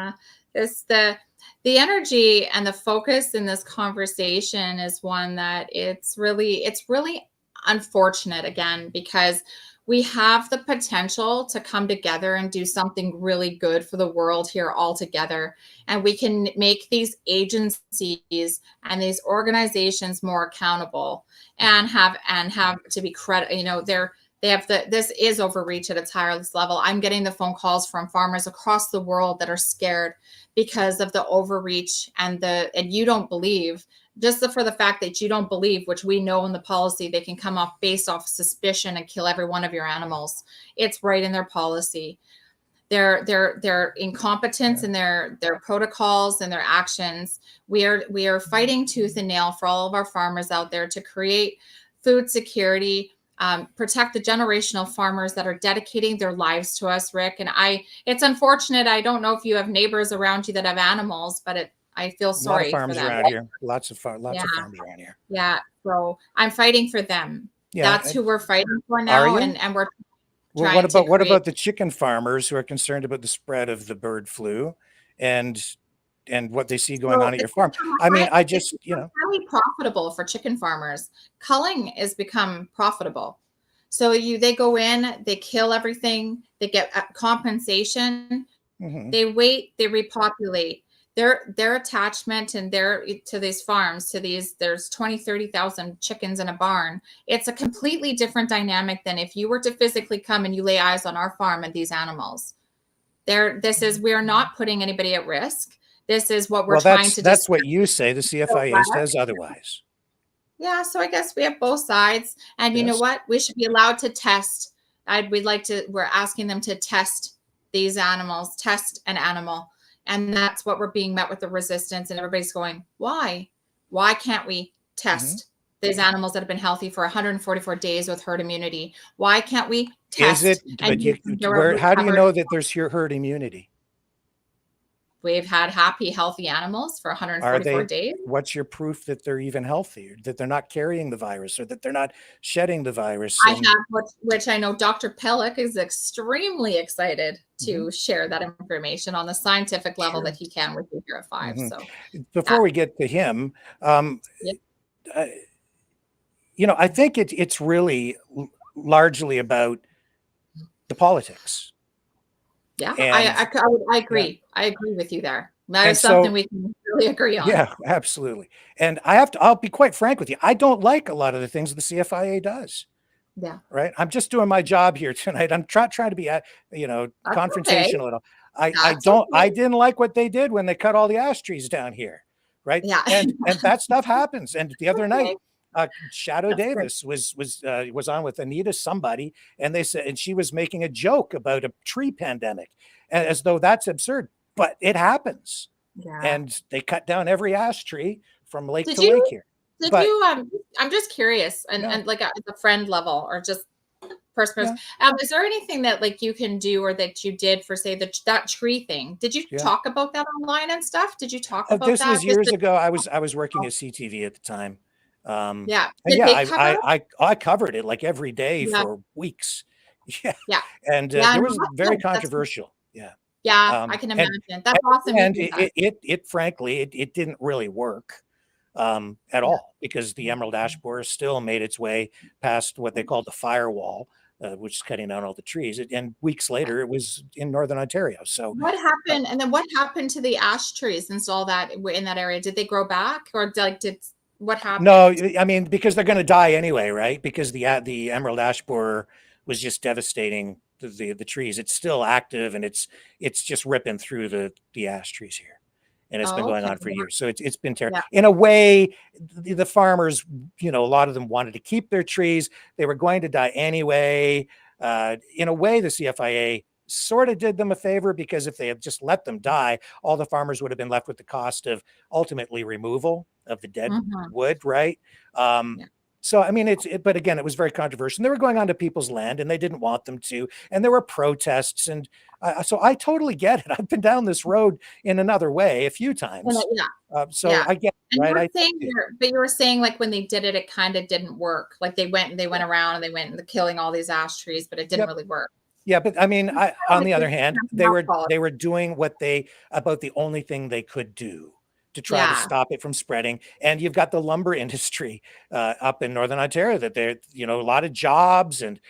it's the energy and the focus in this conversation is one that it's really unfortunate, again, because we have the potential to come together and do something really good for the world here all together. And we can make these agencies and these organizations more accountable and have to be this is overreach at its highest level. I'm getting the phone calls from farmers across the world that are scared because of the overreach and you don't believe, for the fact that you don't believe, which we know in the policy, they can come off based off suspicion and kill every one of your animals. It's right in their policy. Their incompetence and their protocols and their actions. We are fighting tooth and nail for all of our farmers out there to create food security, protect the generational farmers that are dedicating their lives to us, Rick. And it's unfortunate. I don't know if you have neighbors around you that have animals, but I feel sorry for them. Lots of farms around here. Lots of farms around here. Yeah. So I'm fighting for them. Yeah, that's who we're fighting for now. And we're what about the chicken farmers who are concerned about the spread of the bird flu and what they see going on at your farm? I mean, it's really profitable for chicken farmers. Culling has become profitable. So they go in, they kill everything, they get compensation, they wait, they repopulate. Their attachment and to these farms, there's 20, 30,000 chickens in a barn. It's a completely different dynamic than if you were to physically come and you lay eyes on our farm and these animals. We are not putting anybody at risk. This is what we're trying to do. That's what you say. The CFIA says otherwise. Yeah. So I guess we have both sides. And you know what? We should be allowed to test. We're asking them to test these animals, test an animal. And that's what we're being met with, the resistance. And everybody's going, why? Why can't we test these animals that have been healthy for 144 days with herd immunity? Why can't we test? Is it? But how do you know that there's your herd immunity? We've had happy, healthy animals for 144 days. What's your proof that they're even healthy, that they're not carrying the virus, or that they're not shedding the virus? I have, which I know Dr. Pelic is extremely excited to share that information on the scientific level that he can with you here at 5. So before we get to him, I think it's really largely about the politics. Yeah, I agree. Yeah. I agree with you there. That is something we can really agree on. Yeah, absolutely. And I'll be quite frank with you. I don't like a lot of the things the CFIA does. Yeah. Right. I'm just doing my job here tonight. I'm trying to be, confrontational at all. I didn't like what they did when they cut all the ash trees down here. Right. Yeah. And that stuff happens. And the other night, Shadow Davis was on with Anita somebody, and they said, and she was making a joke about a tree pandemic, as though that's absurd, but it happens. Yeah. And they cut down every ash tree from lake to lake here. did but you, I'm just curious and, yeah, and like at the friend level or just first person, yeah, is there anything that like you can do or that you did for say that tree thing? Did you yeah. talk about that online and stuff? Did you talk Oh, about this that? was years ago. I was working at CTV at the time. Yeah. And Did yeah, they cover it? I covered it like every day Yeah. for weeks. Yeah. Yeah. And Yeah. there No, was that's very good. That's good. controversial. Yeah. Yeah, I Um, can and imagine. That's awesome you and did that. it frankly, it didn't really work at Yeah. all because the emerald ash borer still made its way past what they called the firewall, which is cutting down all the trees. And weeks later, it was in northern Ontario. So What happened? And then what happened to the ash trees and all that were in that area? Did they grow back or like did what no, happened? I mean because they're going to die anyway, right? Because the emerald ash borer was just devastating the trees. It's still active and it's just ripping through the ash trees here, and it's been Oh, going okay. on for years. So it's been terrible. Yeah. In a way, the farmers, a lot of them wanted to keep their trees. They were going to die anyway. In a way, the CFIA sort of did them a favor because if they had just let them die, all the farmers would have been left with the cost of ultimately removal of the dead Mhm. wood, right? Um, Yeah. so I mean, but again, it was very controversial. They were going onto people's land, and they didn't want them to, and there were protests, and so I totally get it. I've been down this road in another way a few times, Yeah. so Yeah. I get it, And you right. were saying but you were saying like when they did it, it kind of didn't work. Like they went around and they went and killing all these ash trees, but it didn't Yep. really work. Yeah, but I mean, on the other hand, they were Yeah. doing about the only thing they could do to try to Yeah. stop it from spreading. And you've got the lumber industry up in northern Ontario that they're a lot of jobs and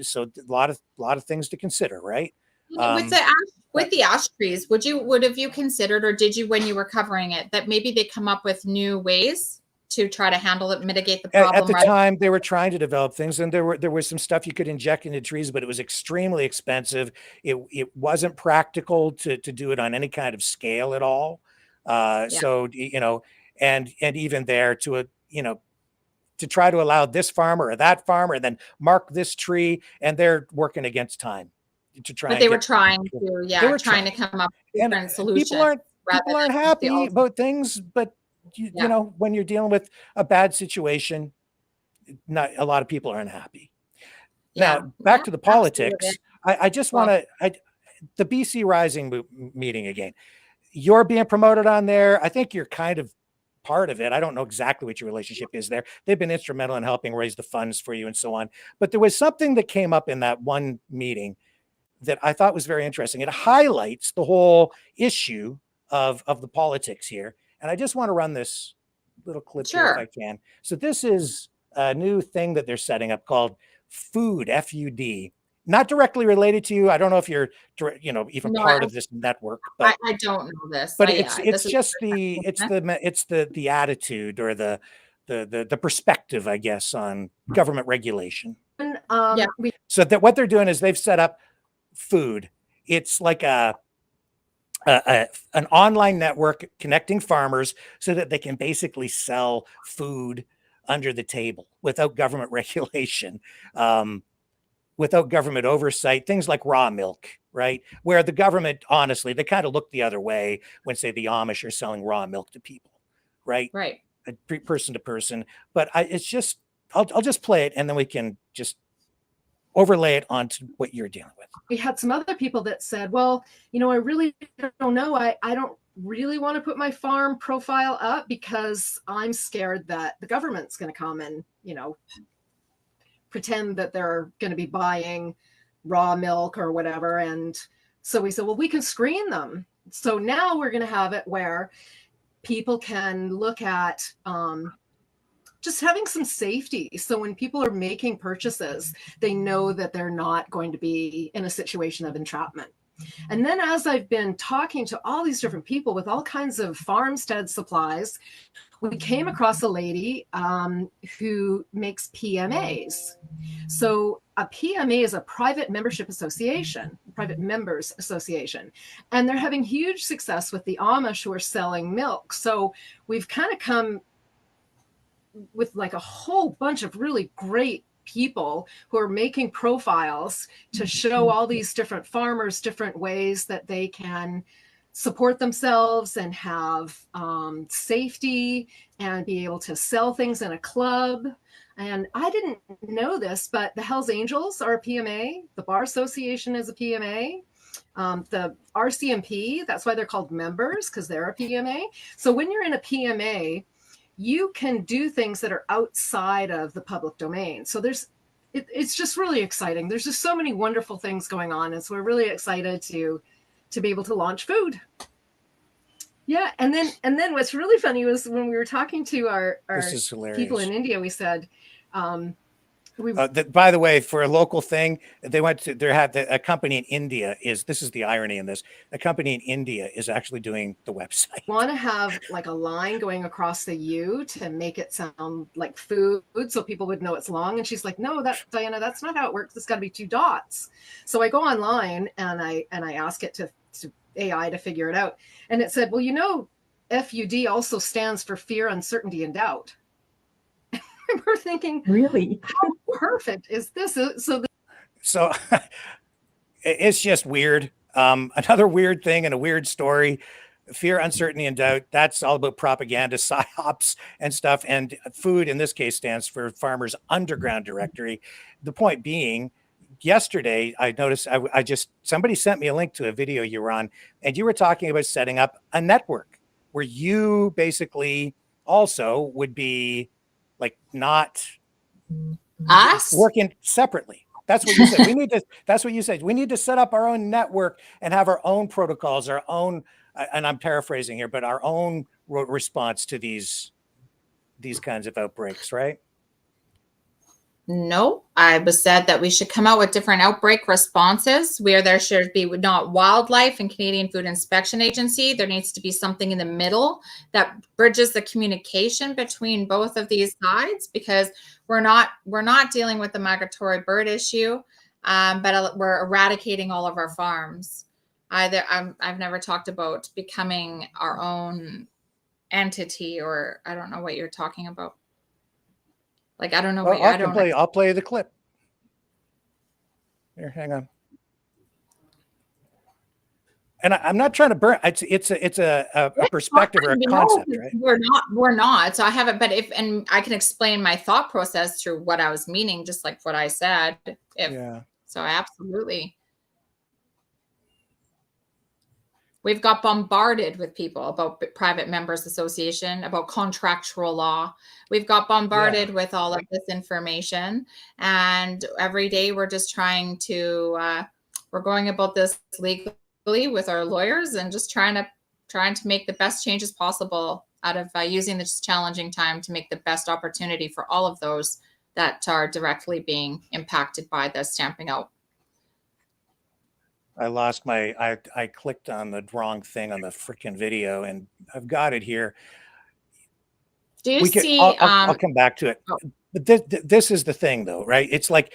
so a lot of things to consider, right? With Um, the ash but with the ash trees, would have you considered or did you when you were covering it that maybe they come up with new ways to try to handle it, mitigate the at problem the rather time they were trying to develop things, and there was some stuff you could inject into trees, but it was extremely expensive. It wasn't practical to do it on any kind of scale at all. yeah. So and even there to try to allow this farmer or that farmer and then mark this tree, and they're working against time to try But and they were get. trying They to were trying to trying, come up with and different people solutions aren't rather people aren't than the happy ultimate. about things, but Yeah. when you're dealing with a bad situation, not a lot of people are unhappy. Yeah. Now, back Yeah, to the absolutely. politics. I just want Well, to, the BC Rising meeting again. You're being promoted on there. I think you're kind of part of it. I don't know exactly what your relationship is there. They've been instrumental in helping raise the funds for you and so on. But there was something that came up in that one meeting that I thought was very interesting. It highlights the whole issue of the politics here. And I just want to run this little clip here if I sure. can. So this is a new thing that they're setting up called Food, FUD. Not directly related to you. I don't know if you're even No, part of this network, but I don't know this. but Yeah, it's this is just the attitude or the perspective, I guess, on government regulation. yeah. So that what they're doing is they've set up food. It's like an online network connecting farmers so that they can basically sell food under the table without government regulation, without government oversight. Things like raw milk, right? Where the government, honestly, they kind of look the other way when, say, the Amish are selling raw milk to people, right? Right. Person to person. But it's just, I'll just play it and then we can just overlay it onto what you're dealing with. We had some other people that said, well, I really don't know. I don't really want to put my farm profile up because I'm scared that the government's going to come and, pretend that they're going to be buying raw milk or whatever. And so we said, well, we can screen them. So now we're going to have it where people can look at just having some safety. So when people are making purchases, they know that they're not going to be in a situation of entrapment. And then as I've been talking to all these different people with all kinds of farmstead supplies, we came across a lady who makes PMAs. So a PMA is a private membership association, private members association. And they're having huge success with the Amish who are selling milk. So we've kind of come with like a whole bunch of really great people who are making profiles to show all these different farmers different ways that they can support themselves and have safety and be able to sell things in a club. And I didn't know this, but the Hells Angels are a PMA. The Bar Association is a PMA. The RCMP, that's why they're called members, because they're a PMA. So when you're in a PMA, you can do things that are outside of the public domain. So it's just really exciting. There's just so many wonderful things going on. And so we're really excited to be able to launch food. Yeah. And then what's really funny was when we were talking to our people in India, we said, by the way, for a local thing, they had a company in India this is the irony in this. A company in India is actually doing the website. Want to have like a line going across the U to make it sound like food so people would know it's long. And she's like, no, Diana, that's not how it works. It's got to be 2 dots. So I go online and I ask it to AI to figure it out. And it said, well, FUD also stands for fear, uncertainty, and doubt. We're thinking, really, how perfect is this? So it's just weird. Another weird thing and a weird story. Fear, uncertainty, and doubt. That's all about propaganda, psyops, and stuff. And food, in this case, stands for Farmers Underground Directory. The point being, yesterday I noticed somebody sent me a link to a video you were on, and you were talking about setting up a network where you basically also would be like not us working separately. That's what you said. That's what you said. We need to set up our own network and have our own protocols, our own, and I'm paraphrasing here, but our own response to these kinds of outbreaks, right? No, I was said that we should come out with different outbreak responses where there should be not wildlife and Canadian Food Inspection Agency. There needs to be something in the middle that bridges the communication between both of these sides, because we're not dealing with the migratory bird issue, but we're eradicating all of our farms. I've never talked about becoming our own entity, or I don't know what you're talking about. Like, I don't know. I'll play the clip. Here, hang on. And I'm not trying to burn. It's a perspective or a concept, right? We're not. So I haven't. But and I can explain my thought process through what I was meaning, just like what I said. Yeah. So absolutely. We've got bombarded with people about private members association, about contractual law. We've got bombarded with all of this information. And every day we're just trying to, we're going about this legally with our lawyers and just trying to make the best changes possible out of using this challenging time to make the best opportunity for all of those that are directly being impacted by the stamping out. I lost I clicked on the wrong thing on the freaking video, and I've got it here. Do you see? I'll come back to it. Oh. But this is the thing, though, right? It's like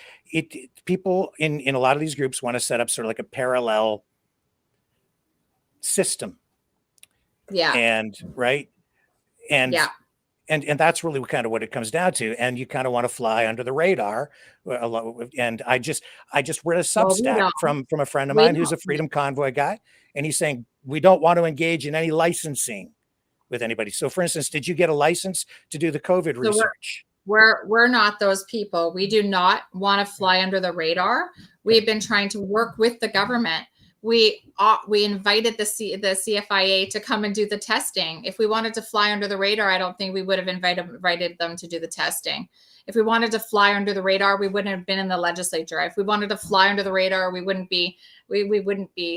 people in a lot of these groups want to set up sort of like a parallel system. Yeah. And right. And yeah. And that's really kind of what it comes down to. And you kind of want to fly under the radar. And I just read a Substack from a friend of mine who's a Freedom Convoy guy. And he's saying, we don't want to engage in any licensing with anybody. So for instance, did you get a license to do the COVID research? We're not those people. We do not want to fly under the radar. We've been trying to work with the government. We invited the CFIA to come and do the testing. If we wanted to fly under the radar, I don't think we would have invited them to do the testing. If we wanted to fly under the radar, we wouldn't have been in the legislature. If we wanted to fly under the radar, we wouldn't be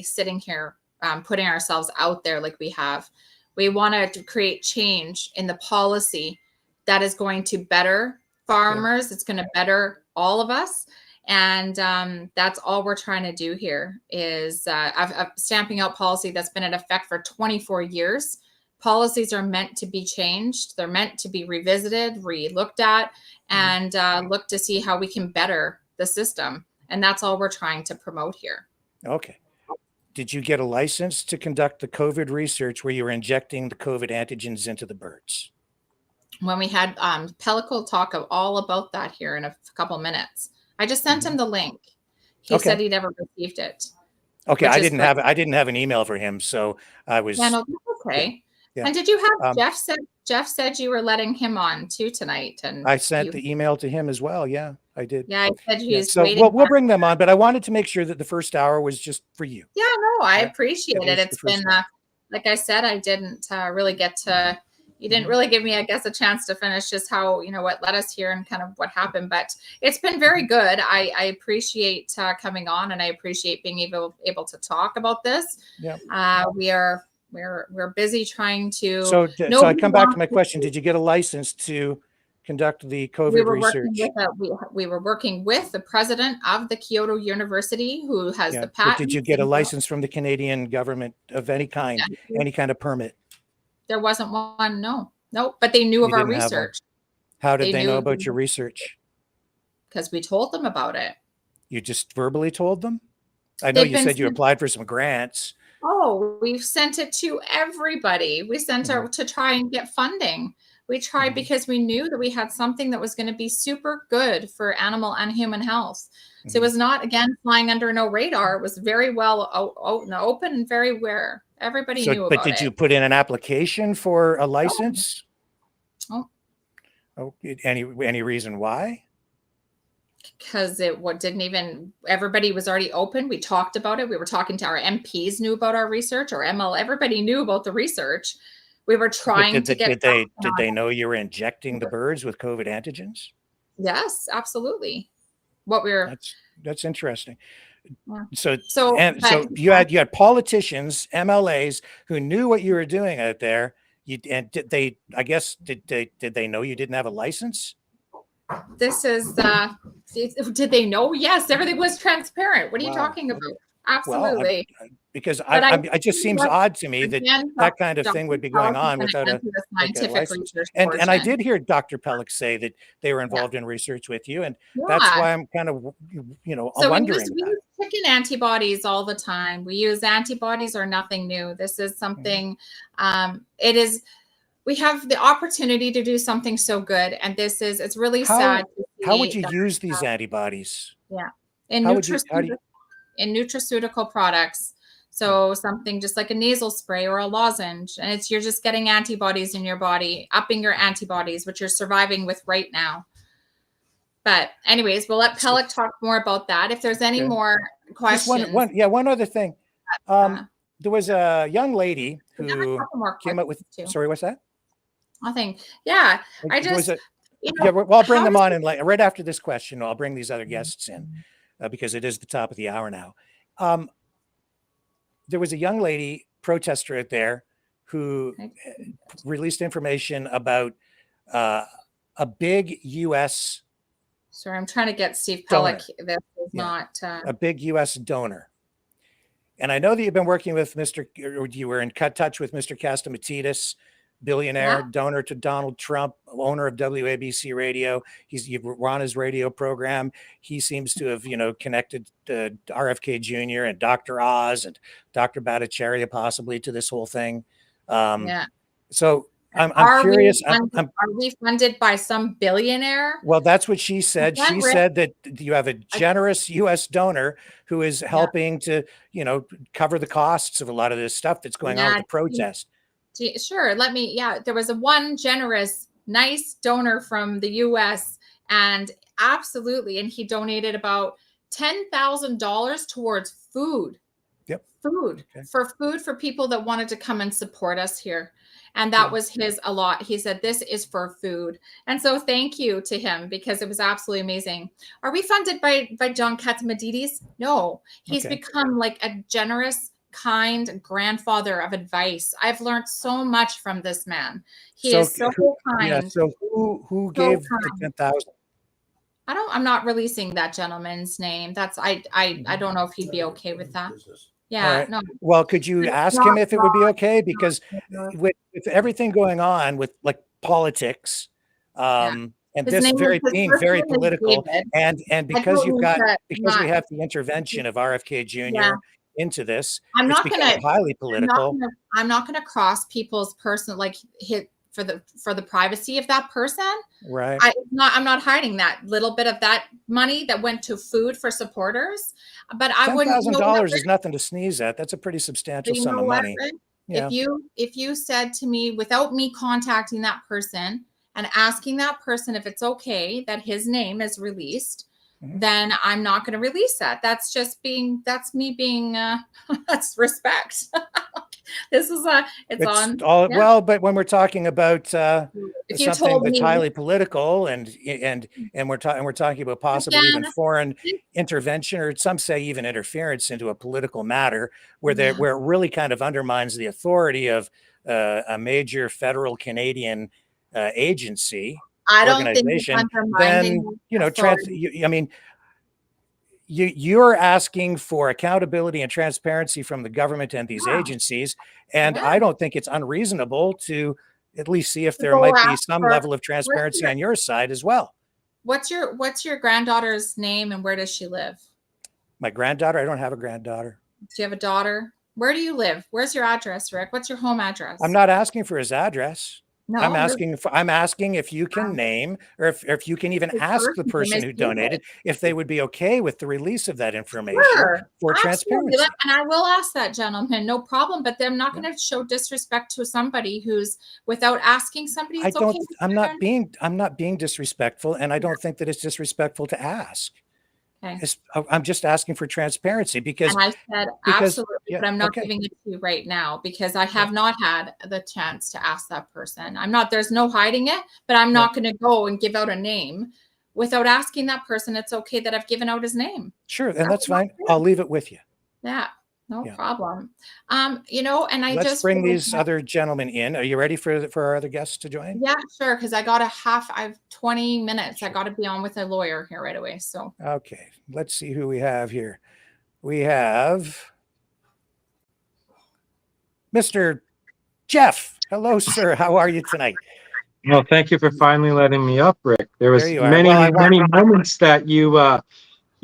sitting here putting ourselves out there like we have. We want to create change in the policy that is going to better farmers. It's going to better all of us. And that's all we're trying to do here is a stamping out policy that's been in effect for 24 years. Policies are meant to be changed. They're meant to be revisited, re-looked at, and look to see how we can better the system. And that's all we're trying to promote here. Okay. Did you get a license to conduct the COVID research where you were injecting the COVID antigens into the birds? When we had Pelic will talk all about that here in a couple minutes. I just sent him the link. He said he never received it. Okay, which I is didn't great. have an email for him, so I was. Yeah, no, that's okay. Yeah. And did you have Um, Jeff said you were letting him on too tonight, and I sent the email to him as well. Yeah, I did. yeah, I said Yeah, he's so waiting. we'll bring them on, but I wanted to make sure that the first hour was just for you. Yeah, no, I Yeah, appreciate it. was the It's first been, hour. like I said, I didn't really get to. You didn't really give me, I guess, a chance to finish just how, what led us here and kind of what happened. But it's been very good. I appreciate coming on, and I appreciate being able to talk about this. Yeah. We're busy trying to. So I come back to my question: did you get a license to conduct the COVID research? We were working with the president of the Kyoto University, who has the But patent. did you get a license from the Canadian government of any kind, any kind of permit? There wasn't one. No, but they knew of our research. How did they know about your research? Because we told them about it. You just verbally told them? I know you said you applied for some grants. Oh, we've sent it to everybody. We sent it to try and get funding. We tried because we knew that we had something that was going to be super good for animal and human health. So it was not, again, flying under no radar. It was very well open and very aware. Everybody knew about it. But did you put in an application for a license? Oh. Any reason why? Because everybody was already open. We talked about it. We were talking to our MPs, knew about our research, or ML, everybody knew about the research. We were trying to get. Did they know you were injecting the birds with COVID antigens? Yes, absolutely. That's interesting. Yeah. So you had politicians, MLAs who knew what you were doing out there. Did they know you didn't have a license? This is did they know? Yes, everything was transparent. What are you talking about? Absolutely. Well, because it just seems odd to me that kind of thing would be going on without a scientific research. And I did hear Dr. Pelic say that they were involved in research with you, and that's why I'm kind of wondering. We use chicken antibodies all the time. We use antibodies are nothing new. This is something. We have the opportunity to do something so good, and it's really sad. How would you use these antibodies? Yeah, in nutraceutical products. So something just like a nasal spray or a lozenge, and you're just getting antibodies in your body, upping your antibodies, which you're surviving with right now. But anyways, we'll let Pelic talk more about that. If there's any more questions. One other thing. There was a young lady who came up with. Sorry, what's that? Nothing. Yeah, I'll bring them on, and right after this question, I'll bring these other guests in because it is the top of the hour now. There was a young lady protester out there who released information about a big U.S. Sorry, I'm trying to get Steve Pelic. This is not a big U.S. donor. And I know that you've been working with you were in touch with Mr. Castamatidis, billionaire, donor to Donald Trump, owner of WABC Radio. You were on his radio program. He seems to have, connected to RFK Jr. and Dr. Oz and Dr. Bhattacharya possibly to this whole thing. So I'm curious. Are we funded by some billionaire? Well, that's what she said. She said that you have a generous U.S. donor who is helping to, cover the costs of a lot of this stuff that's going on with the protest. Sure. There was one generous, nice donor from the U.S. and absolutely. And he donated about $10,000 towards food. Yep. Food for people that wanted to come and support us here. And that was a lot. He said, this is for food. And so thank you to him because it was absolutely amazing. Are we funded by John Catsimatidis? No, he's become like a generous, kind grandfather of advice. I've learned so much from this man. He is so kind. Yeah, so who gave the 10,000? I'm not releasing that gentleman's name. I don't know if he'd be okay with that. Yeah. Right. No. Well, could you ask him if it would be okay? Because with everything going on with politics, and this being very political, and because we have the intervention of RFK Jr. into this, I'm not going to highly political. I'm not going to cross people's personal for the privacy of that person. Right. I'm not hiding that little bit of that money that went to food for supporters, but I wouldn't. $10,000 is nothing to sneeze at. That's a pretty substantial sum of money. Yeah. If you said to me, without me contacting that person and asking that person if it's okay that his name is released, then I'm not going to release that. That's me being, that's respect. This is well, but when we're talking about if you something told that's me, highly political and we're talking about possibly even foreign intervention, or some say even interference into a political matter where it really kind of undermines the authority of a major federal Canadian agency, I don't organization, think then you're asking for accountability and transparency from the government and these agencies, and I don't think it's unreasonable to at least see if there might be some level of transparency on your side as well. What's your granddaughter's name and where does she live? My granddaughter? I don't have a granddaughter. Do you have a daughter? Where do you live? Where's your address, Rick? What's your home address? I'm not asking for his address. No, I'm asking if you can name, or if you can even ask the person who donated if they would be okay with the release of that information for transparency. And I will ask that gentleman, no problem. But I'm not going to show disrespect to somebody who's without asking somebody. I'm not being disrespectful, and I don't think that it's disrespectful to ask. Okay. I'm just asking for transparency because I said absolutely, but I'm not giving it to you right now because I have not had the chance to ask that person. There's no hiding it, but I'm not going to go and give out a name without asking that person. It's okay that I've given out his name. Sure. And that's fine. I'll leave it with you. Yeah. No problem. Let's bring these other gentlemen in. Are you ready for our other guests to join? Yeah, sure. Because I have 20 minutes. I got to be on with a lawyer here right away. So okay, let's see who we have here. We have Mr. Jeff. Hello, sir. How are you tonight? Well, thank you for finally letting me up, Rick. There was many moments that you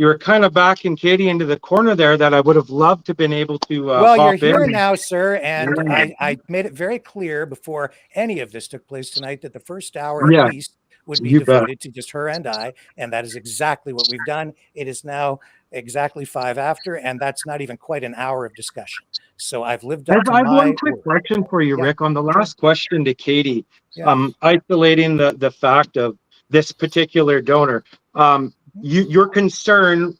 were kind of backing Katie into the corner there that I would have loved to have been able to well, you're here now, sir, and I made it very clear before any of this took place tonight that the first hour at least would be devoted to just her and I, and that is exactly what we've done. It is now exactly 5 after, and that's not even quite an hour of discussion. So I've lived up to my one quick question for you, Rick. On the last question to Katie, isolating the fact of this particular donor, your concern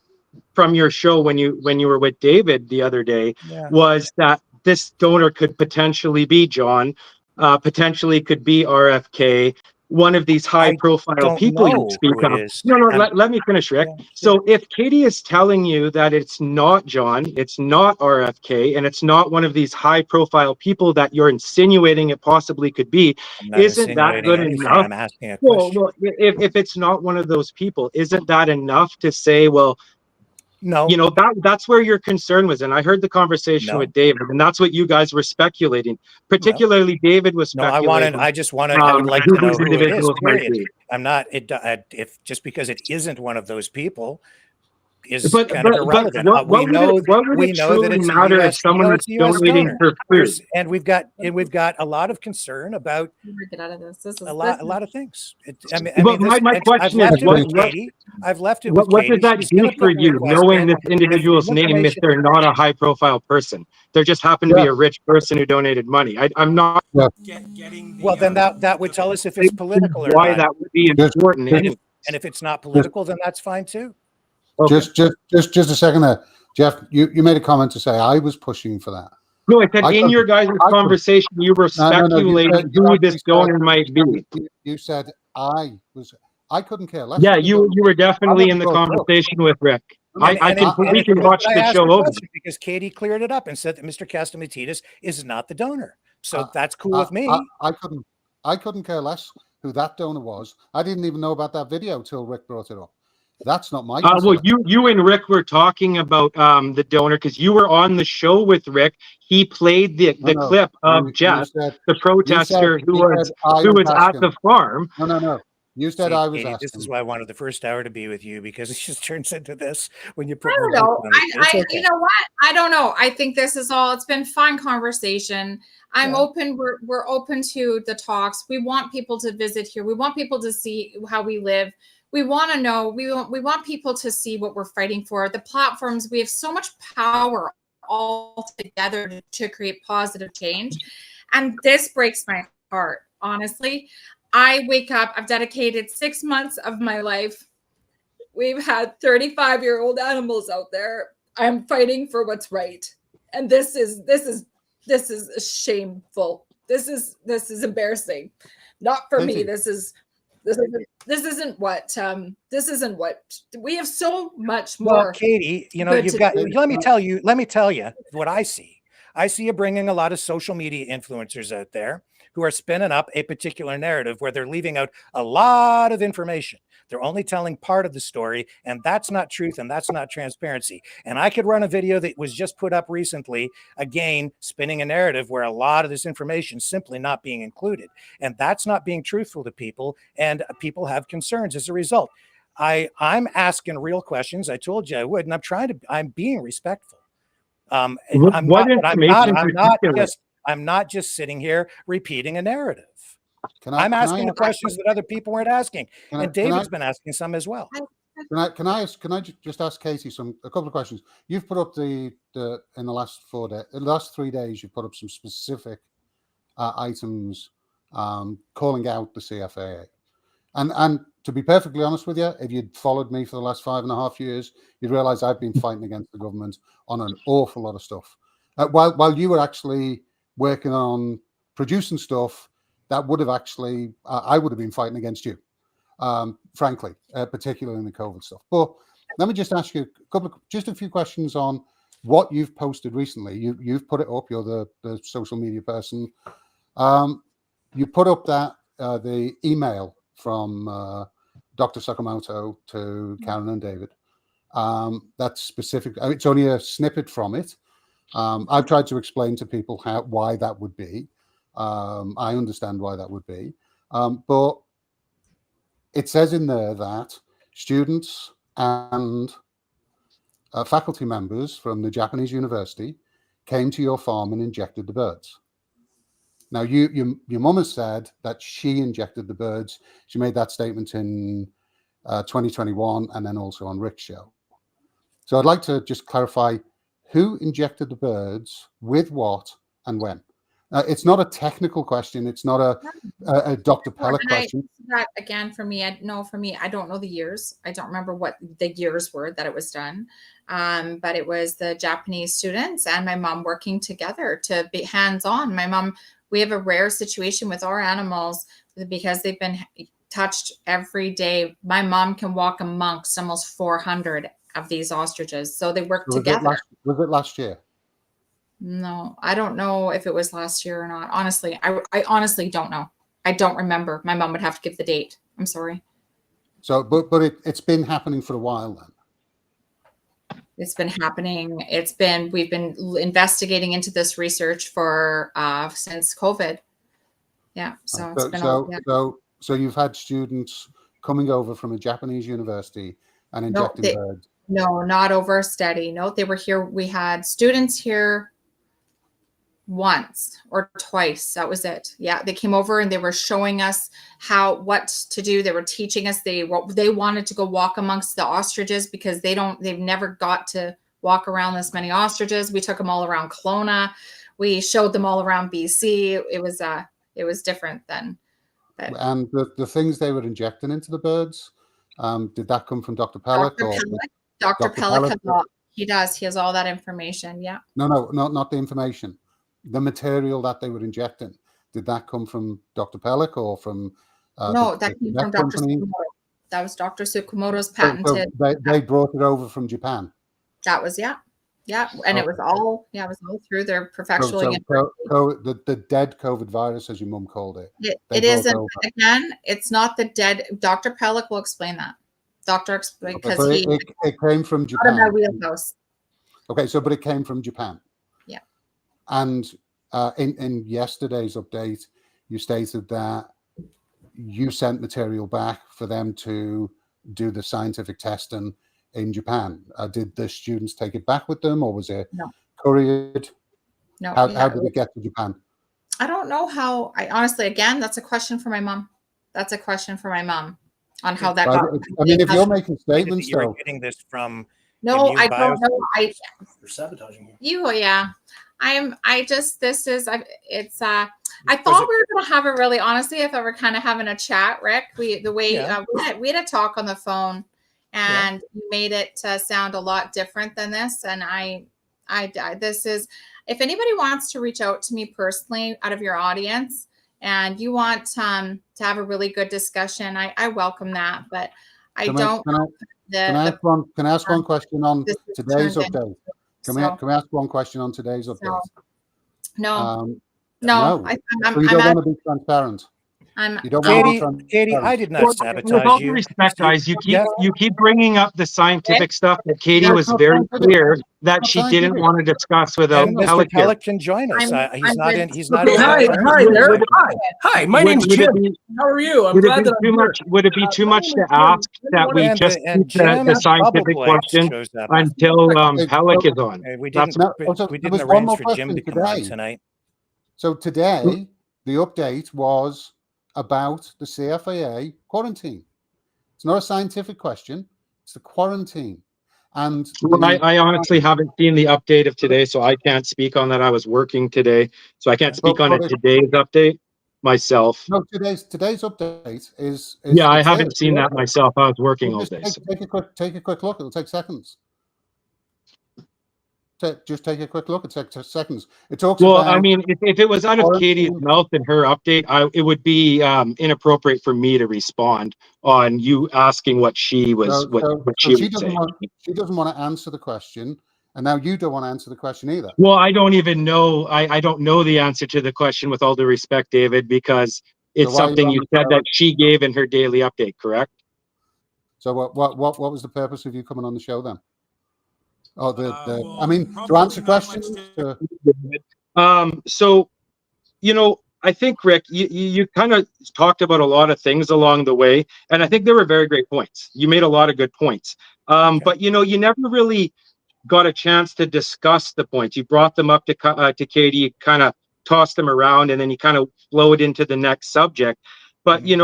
from your show when you were with David the other day was that this donor could potentially be John, potentially could be RFK, one of these high-profile people you speak of. Let me finish, Rick. Yeah, so if Katie is telling you that it's not John, it's not RFK, and it's not one of these high-profile people that you're insinuating it possibly could be, isn't that good enough? I'm asking a question. Well, if it's not one of those people, isn't that enough to say, well, no, that's where your concern was. And I heard the conversation with David, and that's what you guys were speculating. Particularly David was speculating. I would like to know who it is, period. I'm not, if just because it isn't one of those people is kind of irrelevant. We know that it's matter if someone is donating for food. And we've got a lot of concern about a lot of things. My question is, I've left it with what Katie. does that do for you, knowing this individual's name if they're not a high-profile person? They just happen to be a rich person who donated money. I'm not getting. Well, then that would tell us if it's political or why not. that would be important. And if it's not political, then that's fine too. Okay. Just a second there, Jeff. You made a comment to say I was pushing for that. No, I said in your guys' conversation, you were speculating who this donor might be. You said I couldn't care less. Yeah, you were definitely in the conversation with Rick. We can watch the show over because Katie cleared it up and said that Mr. Castamatidis is not the donor. So that's cool with me. I couldn't care less who that donor was. I didn't even know about that video till Rick brought it up. That's not my well, you and Rick were talking about the donor because you were on the show with Rick. He played the clip of Jeff, the protester who was at the farm. No. You said See, I was Katie, asking. this is why I wanted the first hour to be with you, because it just turns into this when you I put don't more know. people in it. It's okay. You know what? I don't know. I think this is all. It's been fun conversation. I'm Yeah. open. We're open to the talks. We want people to visit here. We want people to see how we live. We want to know. We want people to see what we're fighting for. The platforms. We have so much power all together to create positive change, and this breaks my heart. Honestly, I wake up. I've dedicated 6 months of my life. We've had 35-year-old animals out there. I'm fighting for what's right. And this is shameful. This is embarrassing. Not for me. This isn't what we have so much more. Well, Katie, you know, you've got, let me tell you what I see. I see you bringing a lot of social media influencers out there who are spinning up a particular narrative where they're leaving out a lot of information. They're only telling part of the story, and that's not truth, and that's not transparency. And I could run a video that was just put up recently, again, spinning a narrative where a lot of this information is simply not being included. And that's not being truthful to people, and people have concerns as a result. I'm asking real questions. I told you I would, and I'm being respectful. I'm not just sitting here repeating a narrative. I'm asking the questions that other people weren't asking, and David's been asking some as well. Can I just ask Katie a couple of questions? You've put up in the last 3 days, you've put up some specific items calling out the CFA. And to be perfectly honest with you, if you'd followed me for the last 5.5 years, you'd realize I've been fighting against the government on an awful lot of stuff. While you were actually working on producing stuff that would have actually, I would have been fighting against you, frankly, particularly in the COVID stuff. But let me just ask you a few questions on what you've posted recently. You've put it up. You're the social media person. You put up that the email from Dr. Sakamoto to Karen and David. That's specific. It's only a snippet from it. I've tried to explain to people why that would be. I understand why that would be. But it says in there that students and faculty members from the Japanese university came to your farm and injected the birds. Now, your mum has said that she injected the birds. She made that statement in 2021 and then also on Rick's show. So I'd like to just clarify who injected the birds, with what, and when. It's not a technical question. It's not a Dr. Pelic question. That again, for me, I don't know the years. I don't remember what the years were that it was done. But it was the Japanese students and my mom working together to be hands-on. My mom, we have a rare situation with our animals because they've been touched every day. My mom can walk amongst almost 400 of these ostriches. So they work together. Was it last year? No, I don't know if it was last year or not. Honestly, I honestly don't know. I don't remember. My mom would have to give the date. I'm sorry. So, but it's been happening for a while then. It's been happening. We've been investigating into this research for since COVID. Yeah. So it's been so you've had students coming over from a Japanese university and injecting birds. No, not over a study. No, they were here. We had students here once or twice. That was it. Yeah, they came over and they were showing us what to do. They were teaching us. They wanted to go walk amongst the ostriches because they've never got to walk around this many ostriches. We took them all around Kelowna. We showed them all around BC. It was different then. And the things they were injecting into the birds, did that come from Dr. Pelic? Dr. Pelic, he does. He has all that information. Yeah. No, not the information. The material that they were injecting, did that come from Dr. Pelic or from? No, that came from Dr. Tsukamoto. That was Dr. Tsukamoto's patented. So they brought it over from Japan. That was yeah, and it was all through their professionally. The dead COVID virus, as your mum called it. It isn't again. It's not the dead. Dr. Pelic will explain that. Because it came from Japan. Out of my wheelhouse. Okay, but it came from Japan. Yeah. And in yesterday's update, you stated that you sent material back for them to do the scientific testing in Japan. Did the students take it back with them, or was it couriered? No. How did it get to Japan? I don't know how. I honestly, again, that's a question for my mom. That's a question for my mom on how that got. I mean, if you're making statements, you were getting this from. No, I don't know. You're sabotaging you. Yeah. I thought we were going to have a really, honestly, I thought we were kind of having a chat, Rick. We had a talk on the phone, and you made it sound a lot different than this. And this is, if anybody wants to reach out to me personally out of your audience and you want to have a really good discussion, I welcome that. But Can I ask one question on today's update? Can we ask one question on today's update? No. So you don't want to be transparent. Katie, I did not sabotage with all you. due respect, guys, you keep bringing up the scientific stuff that Katie was very clear that she didn't want to discuss without Mr. Pelic can join us. He's not in. Hi there. Hi, my name's Jim. How are you? I'm glad that I'm here. Would it be too much to ask that we just keep the scientific question until Pelic is on? We didn't arrange for Jim to come on tonight. So today, the update was about the CFIA quarantine. It's not a scientific question, it's the quarantine. And I honestly haven't seen the update of today, so I can't speak on that. I was working today, so I can't speak on today's update myself. No, today's update is I haven't seen that myself. I was working all day. Take a quick look. It'll take seconds. Just take a quick look. It takes seconds. It talks about. I mean, if it was out of Katie's mouth in her update, it would be inappropriate for me to respond on you asking what she was. She doesn't want to answer the question, and now you don't want to answer the question either. Well, I don't even know. I don't know the answer to the question. With all due respect, David, because it's something you said that she gave in her daily update. Correct. So what was the purpose of you coming on the show then? Oh, I mean, to answer questions. So, I think, Rick, you kind of talked about a lot of things along the way, and I think they were very great points. You made a lot of good points. But, you never really got a chance to discuss the points. You brought them up to Katie, kind of tossed them around, and then you kind of flowed into the next subject. But, you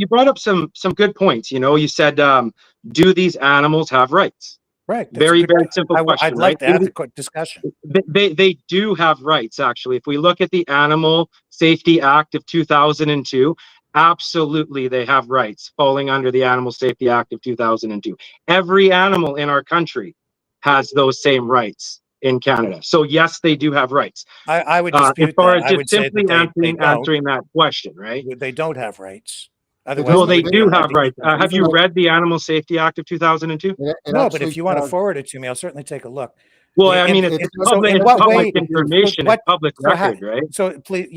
brought up some good points. You said, do these animals have rights? Right. Very simple question. I'd like to have a quick discussion. They do have rights, actually. If we look at the Animal Safety Act of 2002, absolutely they have rights falling under the Animal Safety Act of 2002. Every animal in our country has those same rights in Canada. So yes, they do have rights. I would dispute as far that. as just simply answering that question, right? They don't have rights. Well, they do have rights. Have you read the Animal Safety Act of 2002? No, but if you want to forward it to me, I'll certainly take a look. Well, I mean, it's public information, it's public record, right? So please,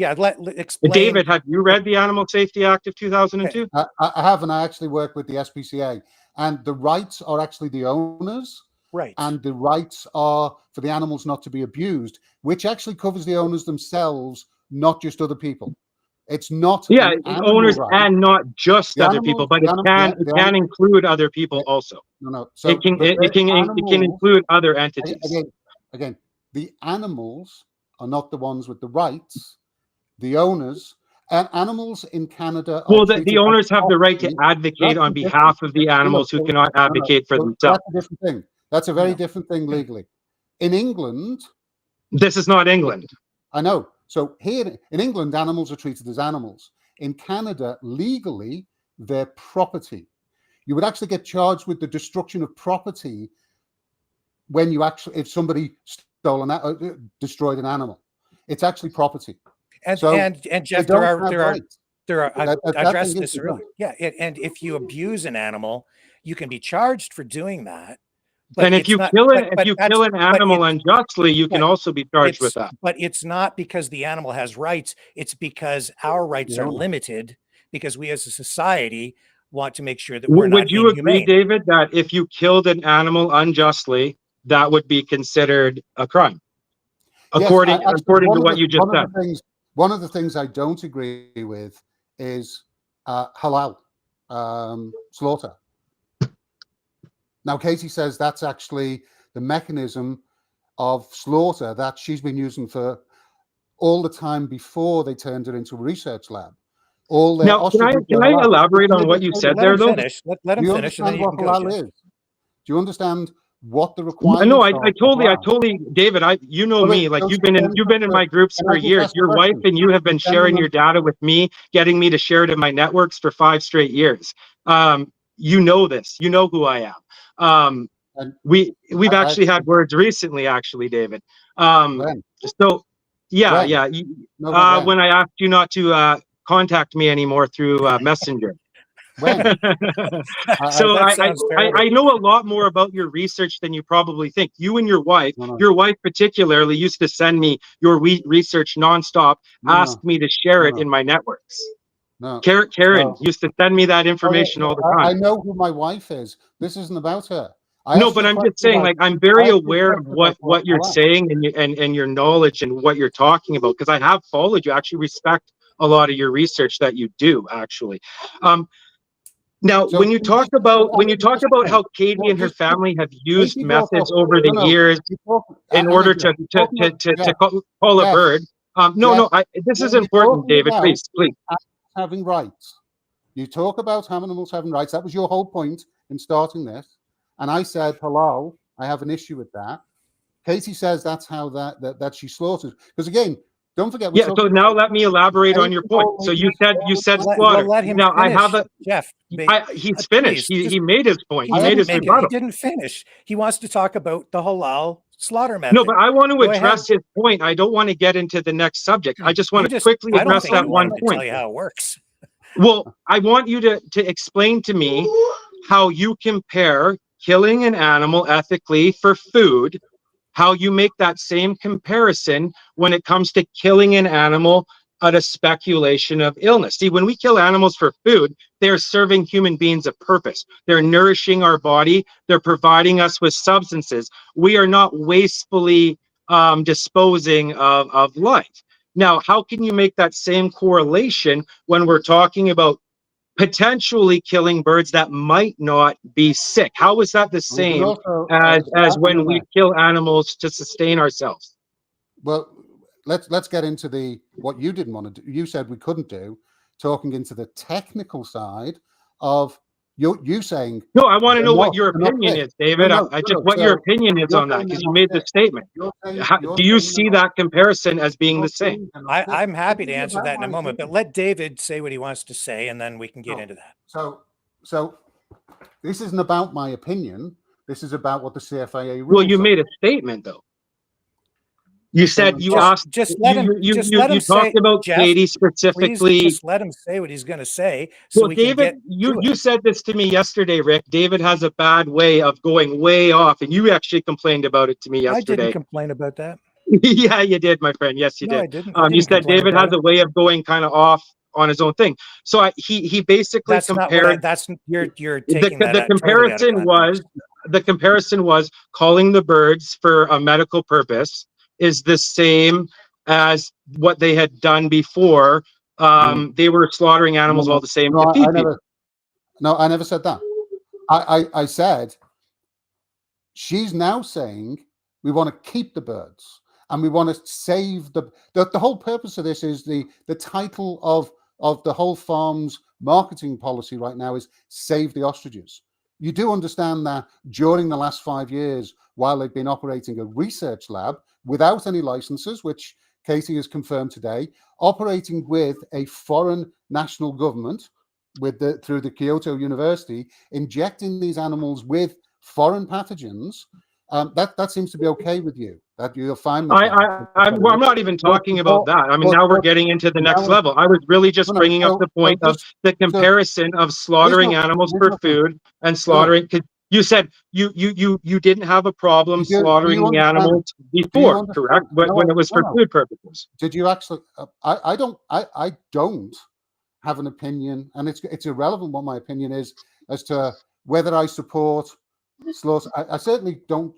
explain. David, have you read the Animal Safety Act of 2002? I have, and I actually work with the SPCA, and the rights are actually the owners, right? And the rights are for the animals not to be abused, which actually covers the owners themselves, not just other people. It's not owners right. And not just other people, but it can include other people also. No. So it can include other entities. Again, the animals are not the ones with the rights. The owners and animals in Canada. Well, the owners have the right to advocate on behalf of the animals who cannot advocate for themselves. That's a different thing. That's a very different thing legally. In England, this is not England. I know. So here in England, animals are treated as animals. In Canada, legally, they're property. You would actually get charged with the destruction of property when if somebody destroyed an animal. It's actually property. And Jeff, there are. I addressed this earlier. Yeah, and if you abuse an animal, you can be charged for doing that. And if you kill an animal unjustly, you can also be charged with that. But it's not because the animal has rights. It's because our rights are limited because we as a society want to make sure that we're not Would you agree, David, that if you killed an animal unjustly, that would be considered a crime? According to what you just said. One of the things I don't agree with is halal slaughter. Now, Katey says that's actually the mechanism of slaughter that she's been using for all the time before they turned it into a research lab. All their now, can I elaborate on what you said there, though? Let him finish, and then you can go, Jeff. Do you understand what the requirements No, are? I totally, David. You know me. Like you've been in my groups for years. Your wife and you have been sharing your data with me, getting me to share it in my networks for 5 straight years. You know this. You know who I am. We've actually had words recently, actually, David. So yeah. When I asked you not to contact me anymore through Messenger. So I know a lot more about your research than you probably think. You and your wife, your wife particularly, used to send me your research nonstop, ask me to share it in my networks. Karen used to send me that information all the time. I know who my wife is. This isn't about her. No, but I'm just saying, like, I'm very aware of what you're saying and your knowledge and what you're talking about, because I have followed you. I actually respect a lot of your research that you do, actually. Now, when you talk about how Katie and her family have used methods over the years in order to call a bird, this is important, David. Please. Having rights. You talk about animals having rights. That was your whole point in starting this. And I said, hello, I have an issue with that. Katey says that's how that she slaughters. Because again, don't forget. So now let me elaborate on your point. So you said slaughter. Now I have a Jeff. He's finished. He made his point. He made his rebuttal. He didn't finish. He wants to talk about the halal slaughter method. No, but I want to address his point. I don't want to get into the next subject. I just want to quickly address that one point. Tell you how it works. Well, I want you to explain to me how you compare killing an animal ethically for food, how you make that same comparison when it comes to killing an animal out of speculation of illness. See, when we kill animals for food, they're serving human beings a purpose. They're nourishing our body. They're providing us with substances. We are not wastefully disposing of life. Now, how can you make that same correlation when we're talking about potentially killing birds that might not be sick? How is that the same as when we kill animals to sustain ourselves? Well, let's get into what you didn't want to do. You said we couldn't do, talking into the technical side of you saying. No, I want to know what your opinion is, David. What your opinion is on that, because you made the statement. Do you see that comparison as being the same? I'm happy to answer that in a moment, but let David say what he wants to say, and then we can get into that. So this isn't about my opinion. This is about what the CFIA rules. Well, you made a statement, though. You said you asked. Just let him. You talked about Katie specifically. Just let him say what he's going to say. So David, you said this to me yesterday, Rick. David has a bad way of going way off, and you actually complained about it to me yesterday. I didn't complain about that. Yeah, you did, my friend. Yes, you did. I didn't. You said David has a way of going kind of off on his own thing. So he basically compared. You're taking that. The comparison was calling the birds for a medical purpose is the same as what they had done before. They were slaughtering animals all the same. No, I never said that. I said she's now saying we want to keep the birds and we want to save the whole purpose of this is the title of the whole farm's marketing policy right now is save the ostriches. You do understand that during the last 5 years, while they've been operating a research lab without any licenses, which Katey has confirmed today, operating with a foreign national government through the Kyoto University, injecting these animals with foreign pathogens, that seems to be okay with you. That you're fine with I'm not even talking about that. I mean, now we're getting into the next level. I was really just bringing up the point of the comparison of slaughtering animals for food and slaughtering. You said you didn't have a problem slaughtering the animals before, correct? But when it was for food purposes. Did you actually? I don't have an opinion, and it's irrelevant what my opinion is as to whether I support slaughter. I certainly don't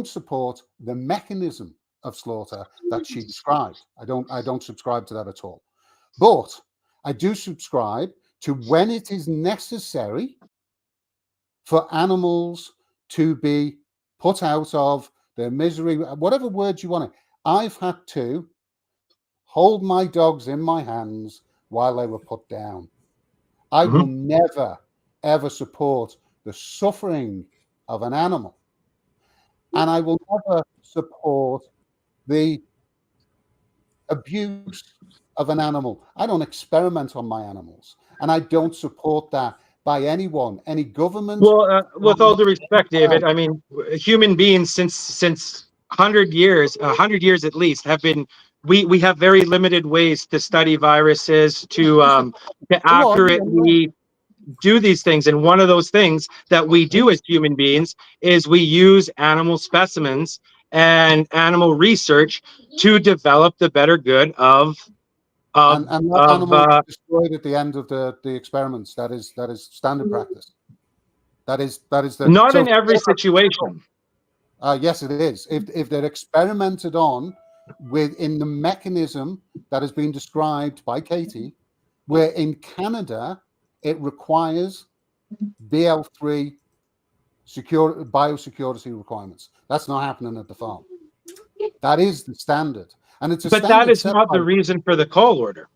support the mechanism of slaughter that she described. I don't subscribe to that at all. But I do subscribe to when it is necessary for animals to be put out of their misery, whatever words you want to. I've had to hold my dogs in my hands while they were put down. I will never, ever support the suffering of an animal. And I will never support the abuse of an animal. I don't experiment on my animals. And I don't support that by anyone, any government. Well, with all due respect, David, I mean, human beings since 100 years at least have been, we have very limited ways to study viruses, to accurately do these things. And one of those things that we do as human beings is we use animal specimens and animal research to develop the better good of and that animal was destroyed at the end of the experiments. That is standard practice. That is the not in every situation. Yes, it is. If they're experimented on within the mechanism that has been described by Katie, where in Canada it requires BL3 biosecurity requirements. That's not happening at the farm. That is the standard. And it's but that is not the reason for the Cull Order.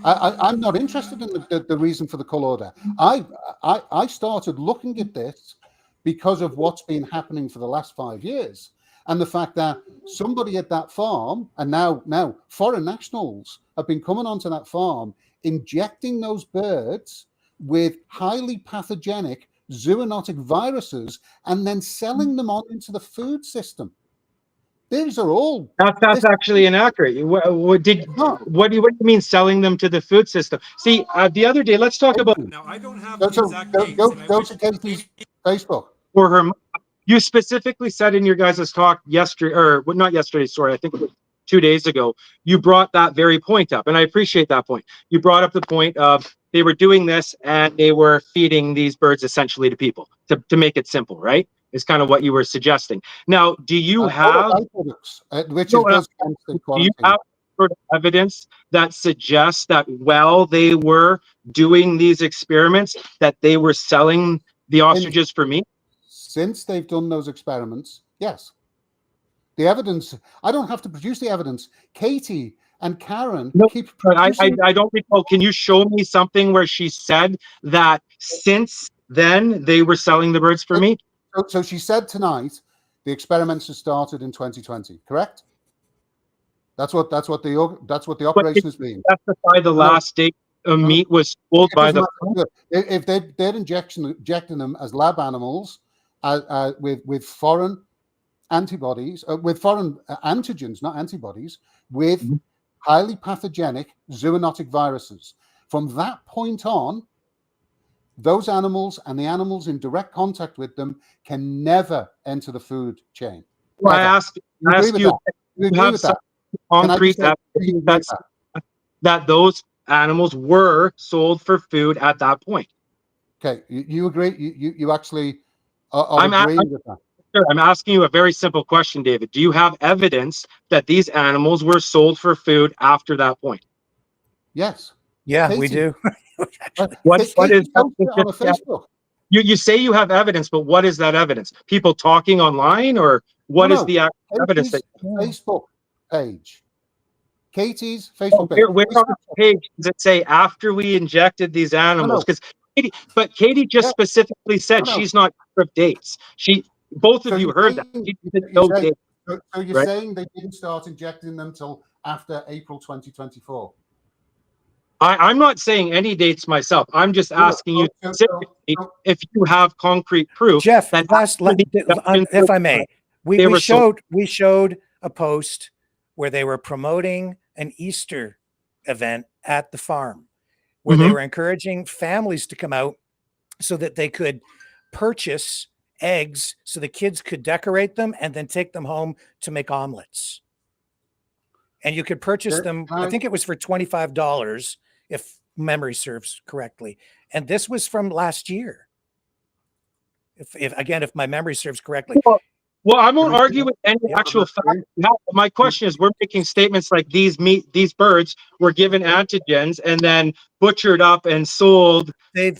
I'm not interested in the reason for the Cull Order. I started looking at this because of what's been happening for the last 5 years, and the fact that somebody at that farm, and now foreign nationals have been coming onto that farm, injecting those birds with highly pathogenic zoonotic viruses, and then selling them on into the food system. These are all. That's actually inaccurate. What do you mean selling them to the food system? See, the other day, let's talk about. Now I don't have go to Katie's Facebook. For her, you specifically said in your guys' talk yesterday, or not yesterday, sorry, I think it was 2 days ago. You brought that very point up, and I appreciate that point. You brought up the point of they were doing this and they were feeding these birds essentially to people to make it simple, right? Is kind of what you were suggesting. Now, do you have do you have sort of evidence that suggests that while they were doing these experiments, that they were selling the ostriches for meat? Since they've done those experiments, yes. The evidence, I don't have to produce the evidence. Katie and Karen keep producing. I don't recall. Can you show me something where she said that since then they were selling the birds for meat? So she said tonight the experiments have started in 2020, correct? That's what the operation has been. Specify the last date meat was sold by the. If they're injecting them as lab animals, with foreign antibodies, with foreign antigens, not antibodies, with highly pathogenic zoonotic viruses. From that point on, those animals and the animals in direct contact with them can never enter the food chain. Well, I ask you, you have some concrete evidence that those animals were sold for food at that point. Okay, you agree? You actually are agreeing with that? Sure. I'm asking you a very simple question, David. Do you have evidence that these animals were sold for food after that point? Yes. Yeah, Katie, we do. What is on Facebook? You say you have evidence, but what is that evidence? People talking online, or what is the actual evidence? Facebook page. Katie's Facebook page. Where on the page does it say after we injected these animals? Because Katie just specifically said she's not sure of dates. Both of you heard that. So you're saying they didn't start injecting them till after April 2024? I'm not saying any dates myself. I'm just asking you specifically if you have concrete proof. Jeff, if I may, we showed a post where they were promoting an Easter event at the farm, where they were encouraging families to come out so that they could purchase eggs so the kids could decorate them and then take them home to make omelets. And you could purchase them, I think it was for $25, if memory serves correctly. And this was from last year. If my memory serves correctly. Well, I won't argue with any actual fact. My question is, we're making statements like these birds were given antigens and then butchered up and sold. They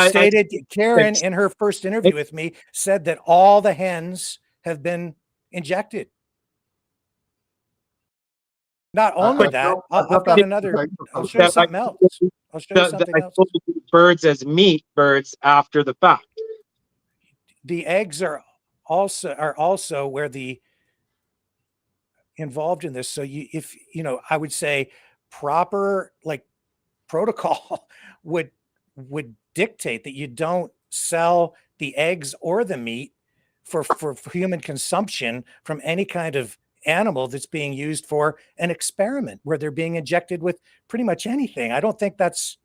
stated, Karen, in her first interview with me, said that all the hens have been injected. Not only that, I've got another. I'll show you something else. I'll show you something else. Birds as meat birds after the fact. The eggs are also where the involved in this. So I would say proper protocol would dictate that you don't sell the eggs or the meat for human consumption from any kind of animal that's being used for an experiment where they're being injected with pretty much anything. I think that's,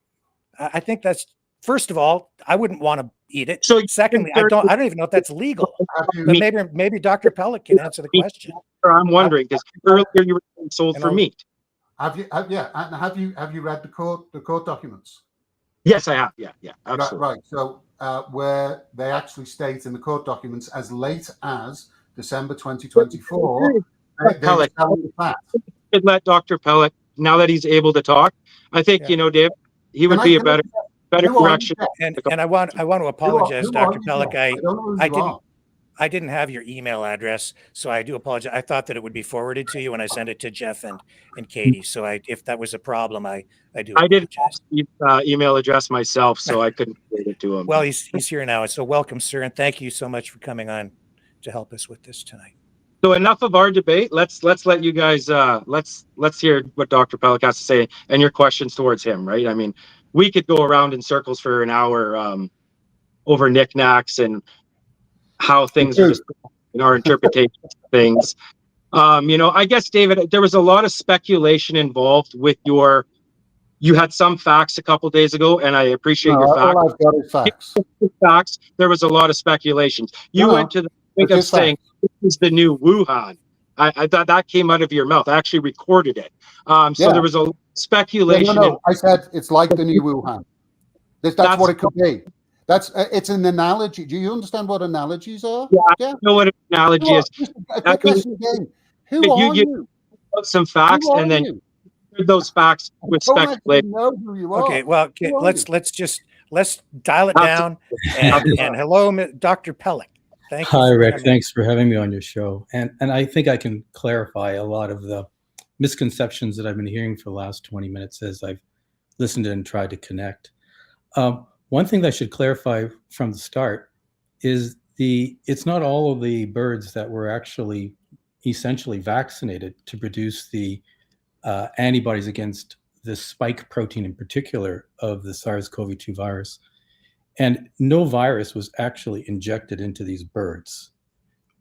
first of all, I wouldn't want to eat it. So secondly, I don't even know if that's legal. But maybe Dr. Pelic can answer the question. I'm wondering, because earlier you were sold for meat. Have you read the court documents? Yes, I have. Yeah, absolutely. Right. So where they actually state in the court documents as late as December 2024, Pelic, let Dr. Pelic, now that he's able to talk, I think Dave, he would be a better direction. And I want to apologize, Dr. Pelic. I didn't have your email address, so I do apologize. I thought that it would be forwarded to you when I sent it to Jeff and Katie. So if that was a problem, I do apologize. I didn't have email address myself, so I couldn't get it to him. Well, he's here now. So welcome, sir, and thank you so much for coming on to help us with this tonight. So enough of our debate. Let's let you guys let's hear what Dr. Pelic has to say and your questions towards him, right? I mean, we could go around in circles for an hour over knickknacks and how things are just in our interpretation of things. I guess, David, there was a lot of speculation involved with you had some facts a couple days ago, and I appreciate your facts. All I've got is facts. There was a lot of speculations. You went to the point of saying this is the new Wuhan. I thought that came out of your mouth. I actually recorded it. So there was a speculation. No. I said it's like the new Wuhan. That's what it could be. It's an analogy. Do you understand what analogies are? Yeah. I know what an analogy is. Who are you? Some facts and then those facts with speculation. Okay, well, let's dial it down. And hello, Dr. Pelic. Thank you. Hi, Rick. Thanks for having me on your show. And I think I can clarify a lot of the misconceptions that I've been hearing for the last 20 minutes as I've listened and tried to connect. One thing that I should clarify from the start is it's not all of the birds that were actually essentially vaccinated to produce the antibodies against the spike protein in particular of the SARS-CoV-2 virus. And no virus was actually injected into these birds.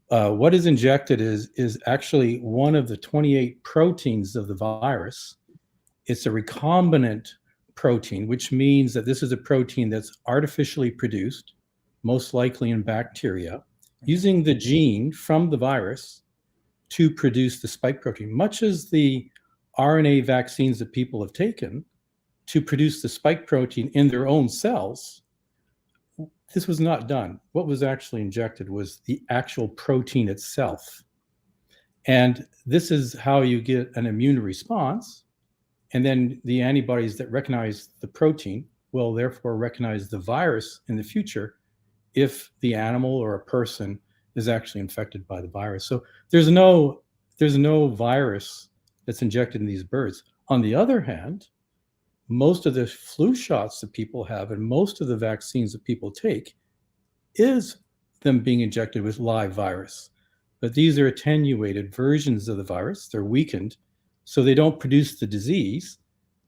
What is injected is actually one of the 28 proteins of the virus. It's a recombinant protein, which means that this is a protein that's artificially produced, most likely in bacteria, using the gene from the virus to produce the spike protein, much as the RNA vaccines that people have taken to produce the spike protein in their own cells. This was not done. What was actually injected was the actual protein itself. And this is how you get an immune response. And then the antibodies that recognize the protein will therefore recognize the virus in the future if the animal or a person is actually infected by the virus. So there's no virus that's injected in these birds. On the other hand, most of the flu shots that people have and most of the vaccines that people take is them being injected with live virus. But these are attenuated versions of the virus. They're weakened, so they don't produce the disease.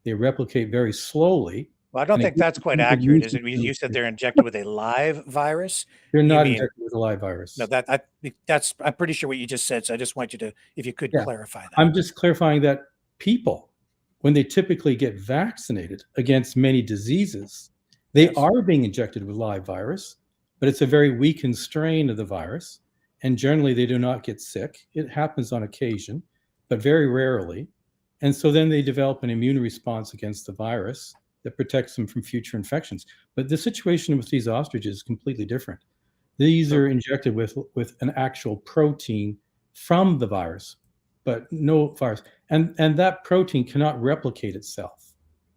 They replicate very slowly. Well, I don't think that's quite accurate, is it? You said they're injected with a live virus. They're not injected with a live virus. No, I'm pretty sure what you just said. So I just want you to, if you could clarify that. I'm just clarifying that people, when they typically get vaccinated against many diseases, they are being injected with live virus, but it's a very weakened strain of the virus. And generally they do not get sick. It happens on occasion, but very rarely. And so then they develop an immune response against the virus that protects them from future infections. But the situation with these ostriches is completely different. These are injected with an actual protein from the virus, but no virus. And that protein cannot replicate itself.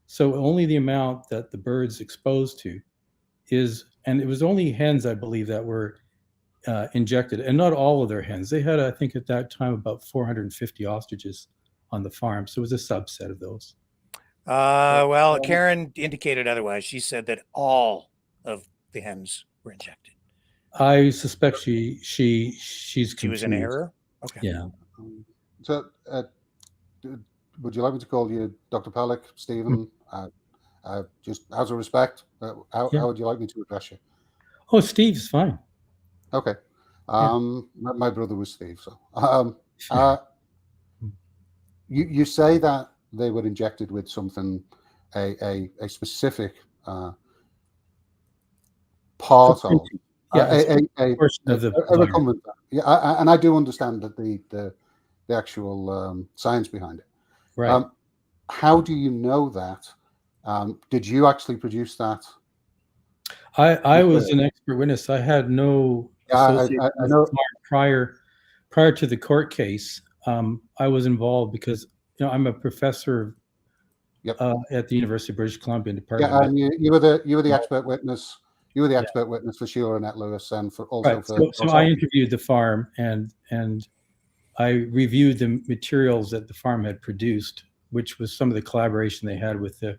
So only the amount that the bird's exposed to is, and it was only hens, I believe, that were injected, and not all of their hens. They had, I think at that time, about 450 ostriches on the farm. So it was a subset of those. Well, Karen indicated otherwise. She said that all of the hens were injected. I suspect she's confused. She was in error? Okay. Yeah. So, would you like me to call you Dr. Pelic, Stephen? Just as a respect, how would you like me to address you? Oh, Steve's fine. Okay. My brother was Steve. So, you say that they were injected with something, a specific part of. A recombinant. Yeah, and I do understand that the actual science behind it. Right. How do you know that? Did you actually produce that? I was an expert witness. I had no association I know. Prior to the court case. I was involved because I'm a professor at the University of British Columbia Department. Yeah, and you were the expert witness. You were the expert witness for Sheila and Lewis, and for also right. for. So I interviewed the farm, and I reviewed the materials that the farm had produced, which was some of the collaboration they had with the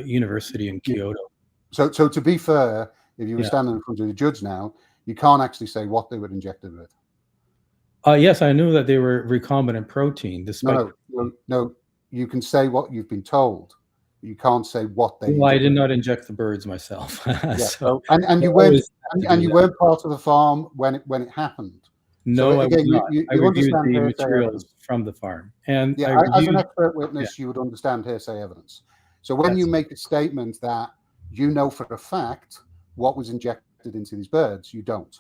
university in Kyoto. So to be fair, if you were standing in front of the judge now, you can't actually say what they were injected with. Yes, I knew that they were recombinant protein. Despite no, you can say what you've been told. You can't say what they. Well, I did not inject the birds myself. And you weren't part of the farm when it happened. No, so again, I was not. You I reviewed understand the hearsay materials evidence. from the farm, and as an expert witness, you would understand hearsay evidence. So when you make a statement that you know for a fact what was injected into these birds, you don't.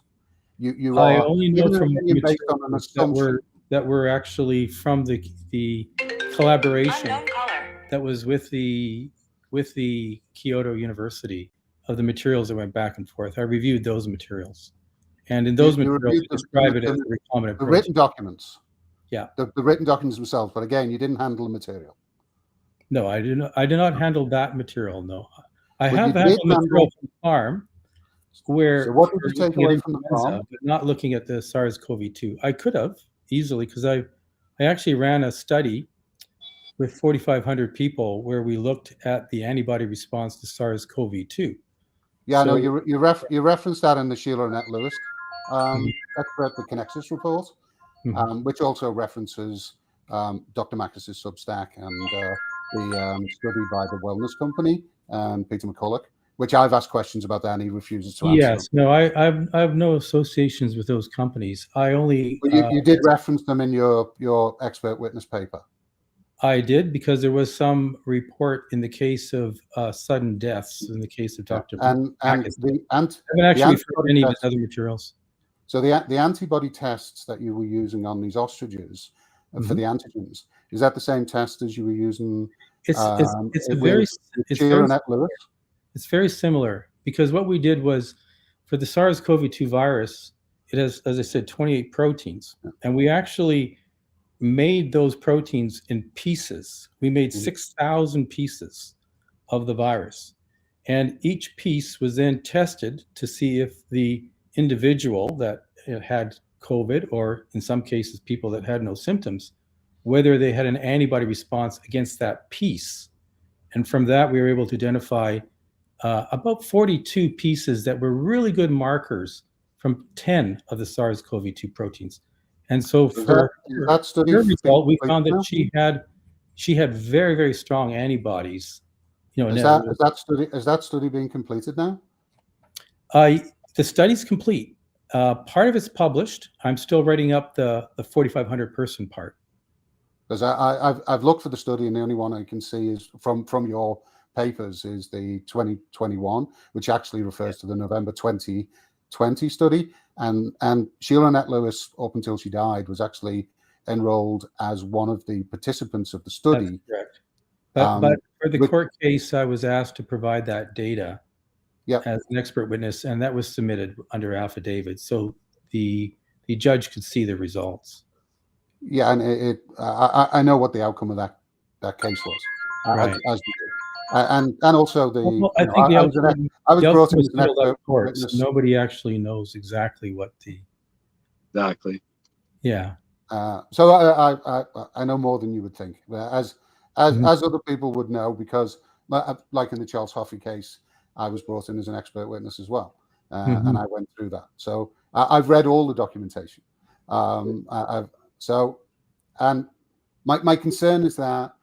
You I are only know from based on an assumption that were actually from the collaboration that was with the Kyoto University of the materials that went back and forth. I reviewed those materials, and in those materials, we describe it as a recombinant protein. Written documents. Yeah, the written documents themselves. But again, you didn't handle the material. No, I did not handle that material. No, I have handled material from the farm. Where so what did you take away from the farm? But not looking at the SARS-CoV-2. I could have easily, because I actually ran a study with 4,500 people where we looked at the antibody response to SARS-CoV-2. Yeah, so, no, you referenced that in the Sheila and Lewis expert the Connexus report, which also references Dr. Mackis's Substack and the study by the Wellness Company and Peter McCulloch, which I've asked questions about that and he refuses to answer. Yes, no, I have no associations with those companies. I only. You did reference them in your expert witness paper. I did, because there was some report in the case of sudden deaths in the case of Dr. And I haven't actually referred any of the other materials. So the antibody tests that you were using on these ostriches for the antigens, is that the same test as you were using? It's very similar, because what we did was, for the SARS-CoV-2 virus, it has, as I said, 28 proteins, and we actually made those proteins in pieces. We made 6,000 pieces of the virus, and each piece was then tested to see if the individual that had COVID, or in some cases people that had no symptoms, whether they had an antibody response against that piece. And from that, we were able to identify about 42 pieces that were really good markers from 10 of the SARS-CoV-2 proteins. And so for that study her result, we found that she had very, very strong antibodies. Is that study being completed now? The study's complete. Part of it's published. I'm still writing up the 4,500 person part. Because I've looked for the study, and the only one I can see is from your papers is the 2021, which actually refers to the November 2020 study. And Sheila Annette Lewis, up until she died, was actually enrolled as one of the participants of the study. That's correct. But for the court case, I was asked to provide that data. as an expert witness, and that was submitted under affidavit, so the judge could see the results. Yeah, and I know what the outcome of that case was, Right. as you do. And also the I think I was brought in as an expert witness. Nobody actually knows exactly what the exactly. Yeah. So I know more than you would think, as other people would know, because like in the Charles Hoffey case, I was brought in as an expert witness as well, and I went through that. So I've read all the documentation. And my concern is that,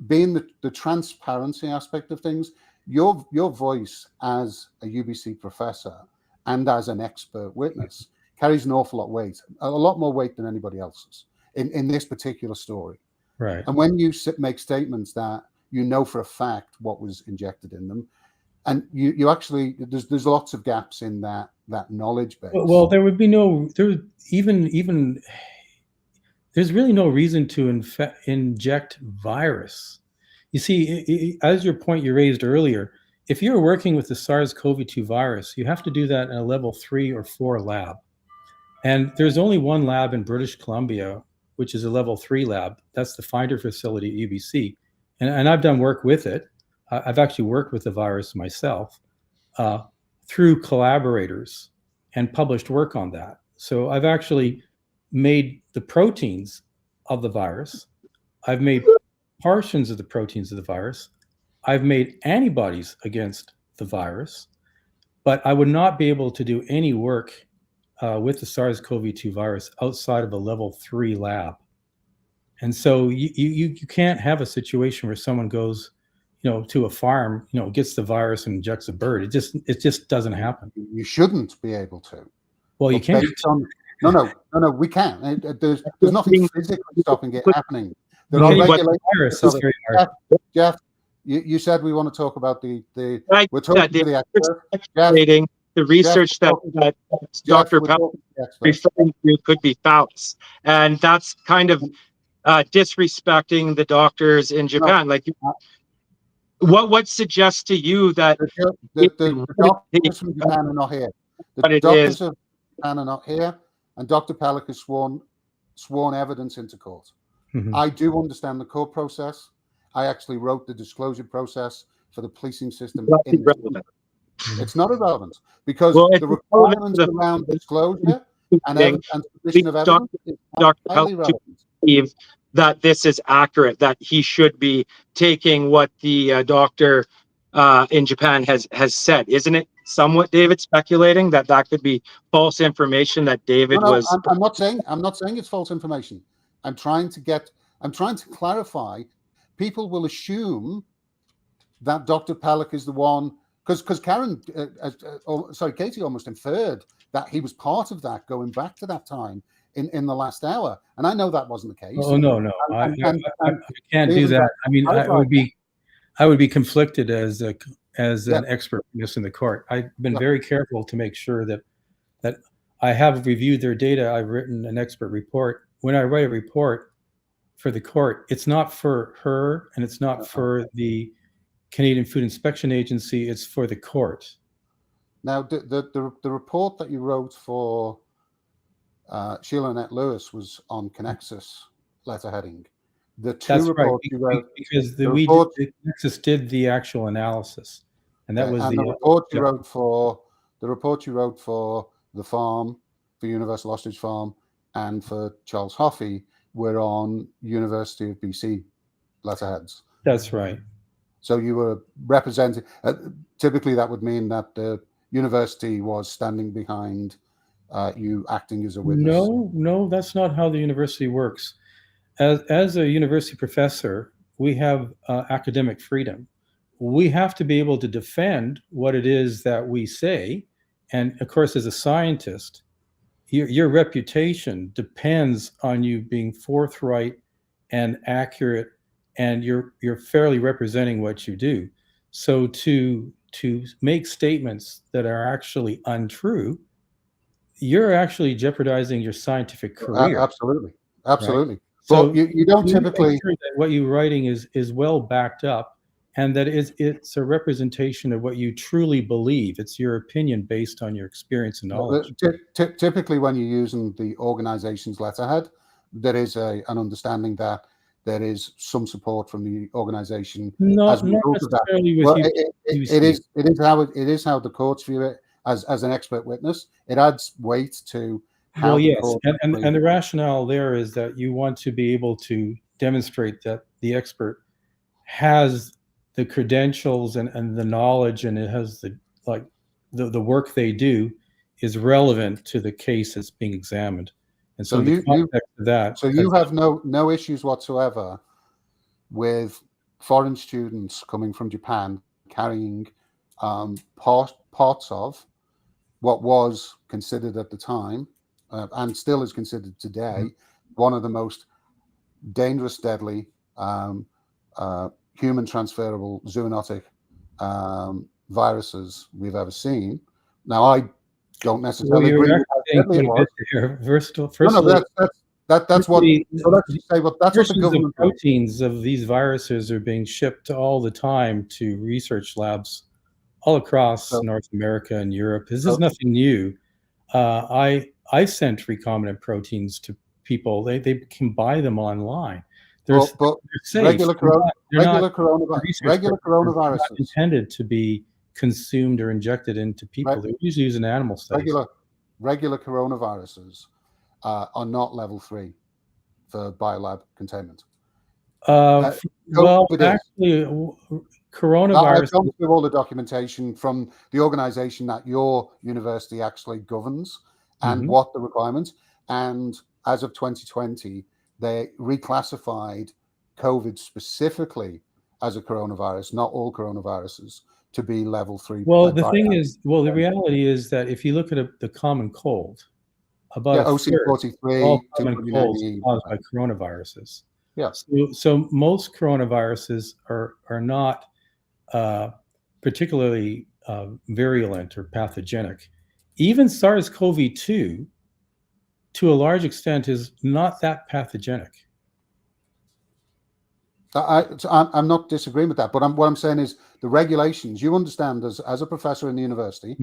being the transparency aspect of things, your voice as a UBC professor and as an expert witness carries an awful lot of weight, a lot more weight than anybody else's in this particular story. Right. And when you make statements that you know for a fact what was injected in them, and you actually, there's lots of gaps in that knowledge base. Well, there would be there's really no reason to inject virus. You see, as your point you raised earlier, if you're working with the SARS-CoV-2 virus, you have to do that in a level 3 or 4 lab. And there's only one lab in British Columbia, which is a level 3 lab. That's the Finder facility at UBC. And I've done work with it. I've actually worked with the virus myself through collaborators and published work on that. So I've actually made the proteins of the virus. I've made portions of the proteins of the virus. I've made antibodies against the virus, but I would not be able to do any work with the SARS-CoV-2 virus outside of a level 3 lab. And so you can't have a situation where someone goes, to a farm, gets the virus and injects a bird. It just doesn't happen. You shouldn't be able to. Well, you can't. No, we can't. There's nothing physically stopping it happening. There are regulations. Jeff, you said we want to talk about we're talking to the expert. The research that Dr. Pellech referring to could be false, and that's kind of disrespecting the doctors in Japan. No. Like, what suggests to you that the doctors from Japan are not here? The doctors of Japan are not here, and Dr. Pelic has sworn evidence into court. I do understand the court process. I actually wrote the disclosure process for the policing system. It's not irrelevant, because the requirements around disclosure and submission of evidence is highly relevant. That this is accurate, that he should be taking what the doctor in Japan has said. Isn't it somewhat, David, speculating that could be false information that David was? I'm not saying it's false information. I'm trying to clarify. People will assume that Dr. Pelic is the one, because Katie almost inferred that he was part of that going back to that time in the last hour, and I know that wasn't the case. Oh no, I can't do that. I mean, I would be conflicted as an expert witness in the court. I've been very careful to make sure that I have reviewed their data. I've written an expert report. When I write a report for the court, it's not for her and it's not for the Canadian Food Inspection Agency. It's for the court. Now, the report that you wrote for Sheila Annette Lewis was on Connexus letterheading. The two reports you wrote, because Connexus did the actual analysis, and that was the report you wrote for the farm, for Universal Ostrich Farm, and for Charles Hoffey were on University of BC letterheads. That's right. So you were representing. Typically, that would mean that the university was standing behind you acting as a witness. No, that's not how the university works. As a university professor, we have academic freedom. We have to be able to defend what it is that we say. And of course, as a scientist, your reputation depends on you being forthright and accurate, and you're fairly representing what you do. So to make statements that are actually untrue, you're actually jeopardizing your scientific career. Absolutely. Right? Well, you don't you typically. make sure that what you're writing is well backed up and that it's a representation of what you truly believe. It's your opinion based on your experience and knowledge. Typically, when you're using the organization's letterhead, there is an understanding that there is some support from the organization. Not necessarily with it is how the courts view it as an expert witness. It adds weight to how and the rationale there is that you want to be able to demonstrate that the expert has the credentials and the knowledge, and it has the work they do is relevant to the case that's being examined. And so you have no issues whatsoever with foreign students coming from Japan carrying parts of what was considered at the time and still is considered today one of the most dangerous, deadly, human transferable zoonotic viruses we've ever seen. Now, I don't necessarily agree with that's what the government. Proteins of these viruses are being shipped all the time to research labs all across North America and Europe. This is nothing new. I sent recombinant proteins to people. They can buy them online. Regular coronaviruses not intended to be consumed or injected into people. They're usually used in animal studies. Regular coronaviruses are not level 3 for biolab containment. Well, actually, coronavirus. I've gone through all the documentation from the organization that your university actually governs and what the requirements. And as of 2020, they reclassified COVID specifically as a coronavirus, not all coronaviruses, to be level 3. Well, the reality is that if you look at the common cold, about OC43, all common colds caused by coronaviruses. Yes. So most coronaviruses are not particularly virulent or pathogenic. Even SARS-CoV-2, to a large extent, is not that pathogenic. I'm not disagreeing with that, but what I'm saying is the regulations. You understand, as a professor in the university,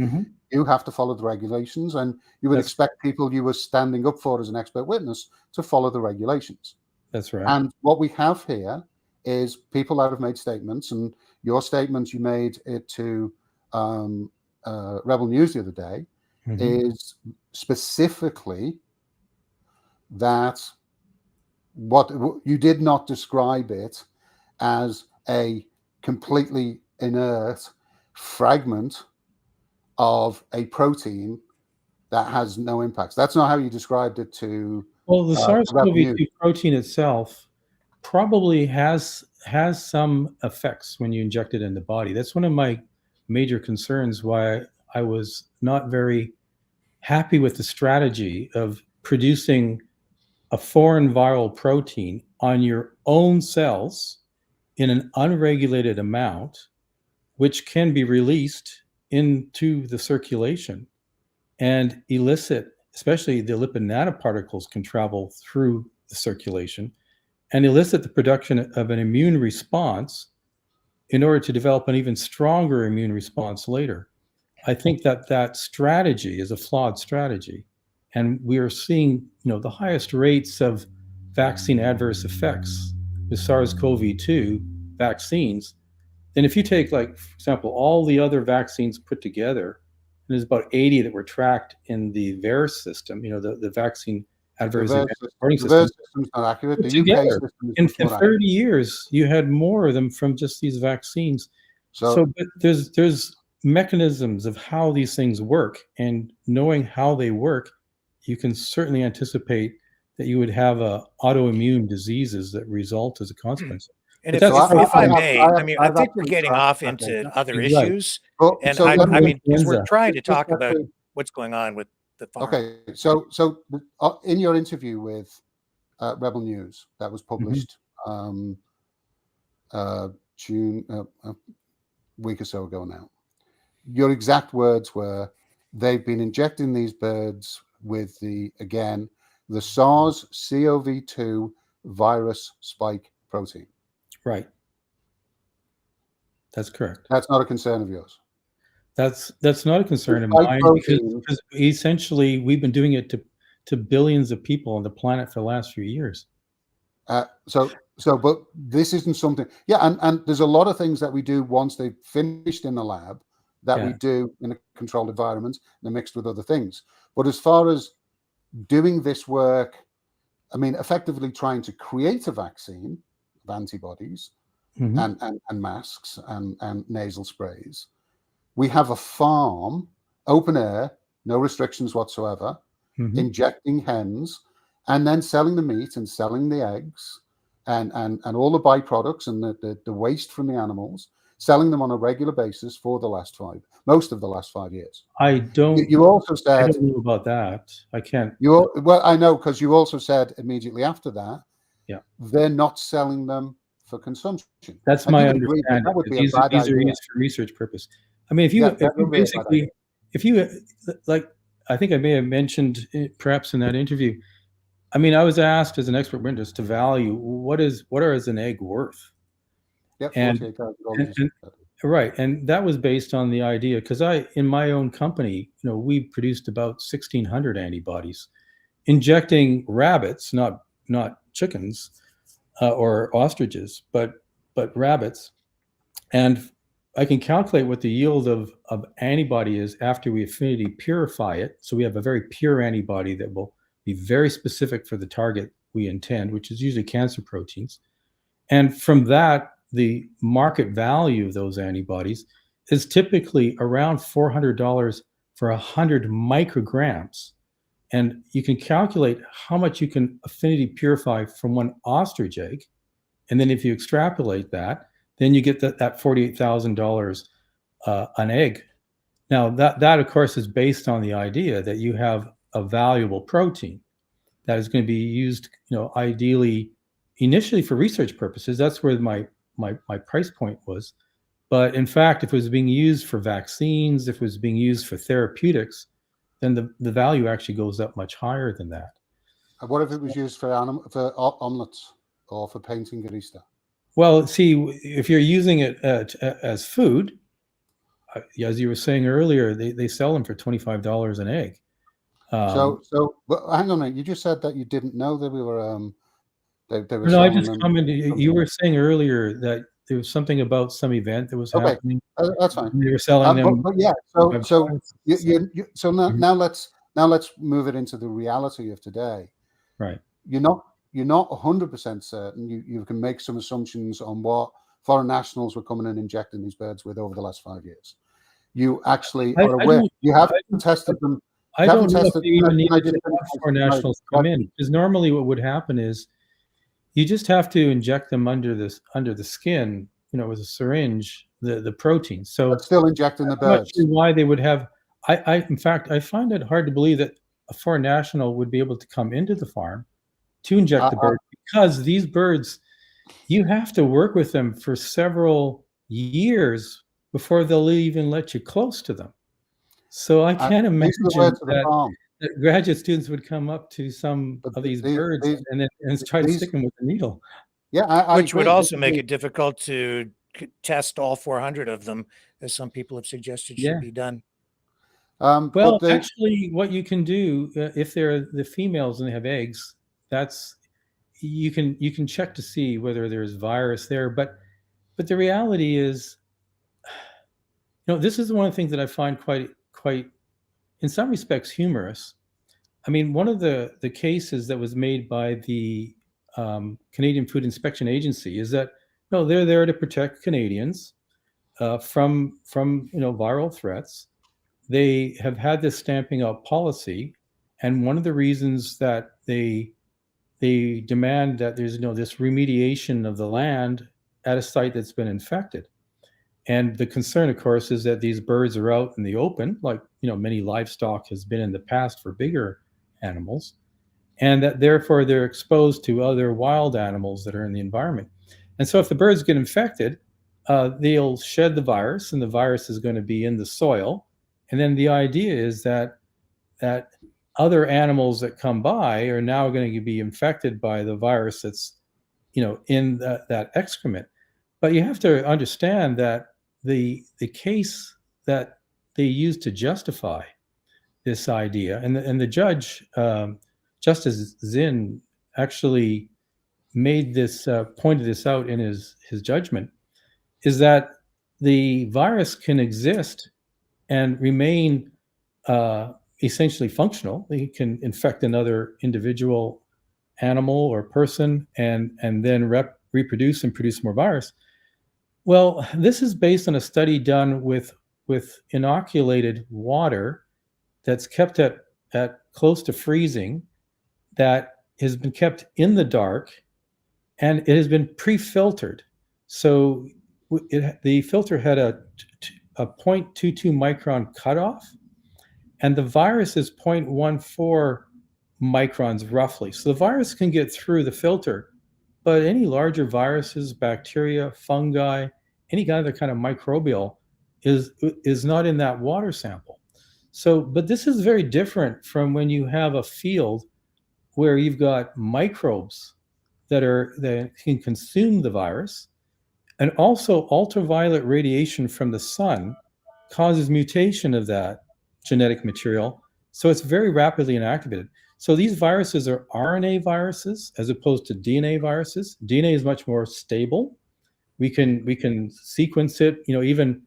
you have to follow the regulations, and you would expect people you were standing up for as an expert witness to follow the regulations. That's right. And what we have here is people that have made statements, and your statement you made it to Rebel News the other day is specifically that what you did not describe it as a completely inert fragment of a protein that has no impacts. That's not how you described it to. Well, the SARS-CoV-2 protein itself probably has some effects when you inject it in the body. That's one of my major concerns, why I was not very happy with the strategy of producing a foreign viral protein on your own cells in an unregulated amount, which can be released into the circulation and elicit, especially the lipid nanoparticles can travel through the circulation and elicit the production of an immune response in order to develop an even stronger immune response later. I think that strategy is a flawed strategy. And we are seeing, the highest rates of vaccine adverse effects with SARS-CoV-2 vaccines. And if you take, for example, all the other vaccines put together, and there's about 80 that were tracked in the VAERS system, the vaccine adverse event reporting system. The system's not accurate. The UK system is in 30 years, you had more of them from just these vaccines. But there's mechanisms of how these things work, and knowing how they work, you can certainly anticipate that you would have autoimmune diseases that result as a consequence. And if I may, I think we're getting off into other issues. Well, and because we're trying to talk about what's going on with the farm. Okay, so in your interview with Rebel News that was published June, a week or so ago now, your exact words were, they've been injecting these birds with the SARS-CoV-2 virus spike protein. Right. That's correct. That's not a concern of yours. That's not a concern of mine because essentially we've been doing it to billions of people on the planet for the last few years. But this isn't something. Yeah, and there's a lot of things that we do once they've finished in the lab that we do in a controlled environment. They're mixed with other things. But as far as doing this work, I mean, effectively trying to create a vaccine of antibodies and masks and nasal sprays. We have a farm, open air, no restrictions whatsoever, injecting hens, and then selling the meat and selling the eggs and all the byproducts and the waste from the animals, selling them on a regular basis for most of the last 5 years. I don't. You also said. I don't know about that. I can't. Well, I know, because you also said immediately after that. Yeah. They're not selling them for consumption. That's my understanding. That would be these are used for research purpose. I mean, if you like, I think I may have mentioned perhaps in that interview. I mean, I was asked as an expert witness to value what is an egg worth. Yep, and right, and that was based on the idea, because in my own company, we produced about 1,600 antibodies, injecting rabbits, not chickens or ostriches, but rabbits, and I can calculate what the yield of antibody is after we affinity purify it. So we have a very pure antibody that will be very specific for the target we intend, which is usually cancer proteins. And from that, the market value of those antibodies is typically around $400 for 100 micrograms. And you can calculate how much you can affinity purify from one ostrich egg. And then if you extrapolate that, then you get that $48,000 an egg. Now, that of course is based on the idea that you have a valuable protein that is going to be used, ideally, initially for research purposes. That's where my price point was. But in fact, if it was being used for vaccines, if it was being used for therapeutics, then the value actually goes up much higher than that. And what if it was used for omelets or for painting Garista? Well, see, if you're using it as food, as you were saying earlier, they sell them for $25 an egg. But hang on a minute. You just said that you didn't know that we were. They were no, I just commented. You were saying earlier that there was something about some event that was happening. That's fine. They were selling them. But yeah. So now let's move it into the reality of today. Right. You're not 100% certain. You can make some assumptions on what foreign nationals were coming and injecting these birds with over the last 5 years. You actually are aware. You haven't tested them. I don't know if you even need to have foreign nationals come in, because normally what would happen is you just have to inject them under the skin, with a syringe, the protein. So but still injecting the birds. I'm not sure why they would have. In fact, I find it hard to believe that a foreign national would be able to come into the farm to inject the bird, because these birds, you have to work with them for several years before they'll even let you close to them. So I can't imagine that graduate students would come up to some of these birds and try to stick them with a needle. Yeah, which would also make it difficult to test all 400 of them, as some people have suggested should be done. Well, actually, what you can do if they're the females and they have eggs, that's you can check to see whether there's virus there. But the reality is, this is one of the things that I find quite, in some respects, humorous. I mean, one of the cases that was made by the Canadian Food Inspection Agency is that they're there to protect Canadians from viral threats. They have had this stamping out policy, and one of the reasons that they demand that there's this remediation of the land at a site that's been infected. And the concern, of course, is that these birds are out in the open, like many livestock has been in the past for bigger animals, and that therefore they're exposed to other wild animals that are in the environment. And so if the birds get infected, they'll shed the virus, and the virus is going to be in the soil. And then the idea is that other animals that come by are now going to be infected by the virus that's in that excrement. But you have to understand that the case that they used to justify this idea, and the judge, Justice Zinn, actually made this pointed this out in his judgment, is that the virus can exist and remain essentially functional. It can infect another individual, animal, or person, and then reproduce and produce more virus. Well, this is based on a study done with inoculated water that's kept at close to freezing, that has been kept in the dark, and it has been pre-filtered. So the filter had a 0.22 micron cutoff, and the virus is 0.14 microns roughly. So the virus can get through the filter, but any larger viruses, bacteria, fungi, any other kind of microbial is not in that water sample. So, but this is very different from when you have a field where you've got microbes that can consume the virus, and also ultraviolet radiation from the sun causes mutation of that genetic material. So it's very rapidly inactivated. So these viruses are RNA viruses as opposed to DNA viruses. DNA is much more stable. We can sequence it, even.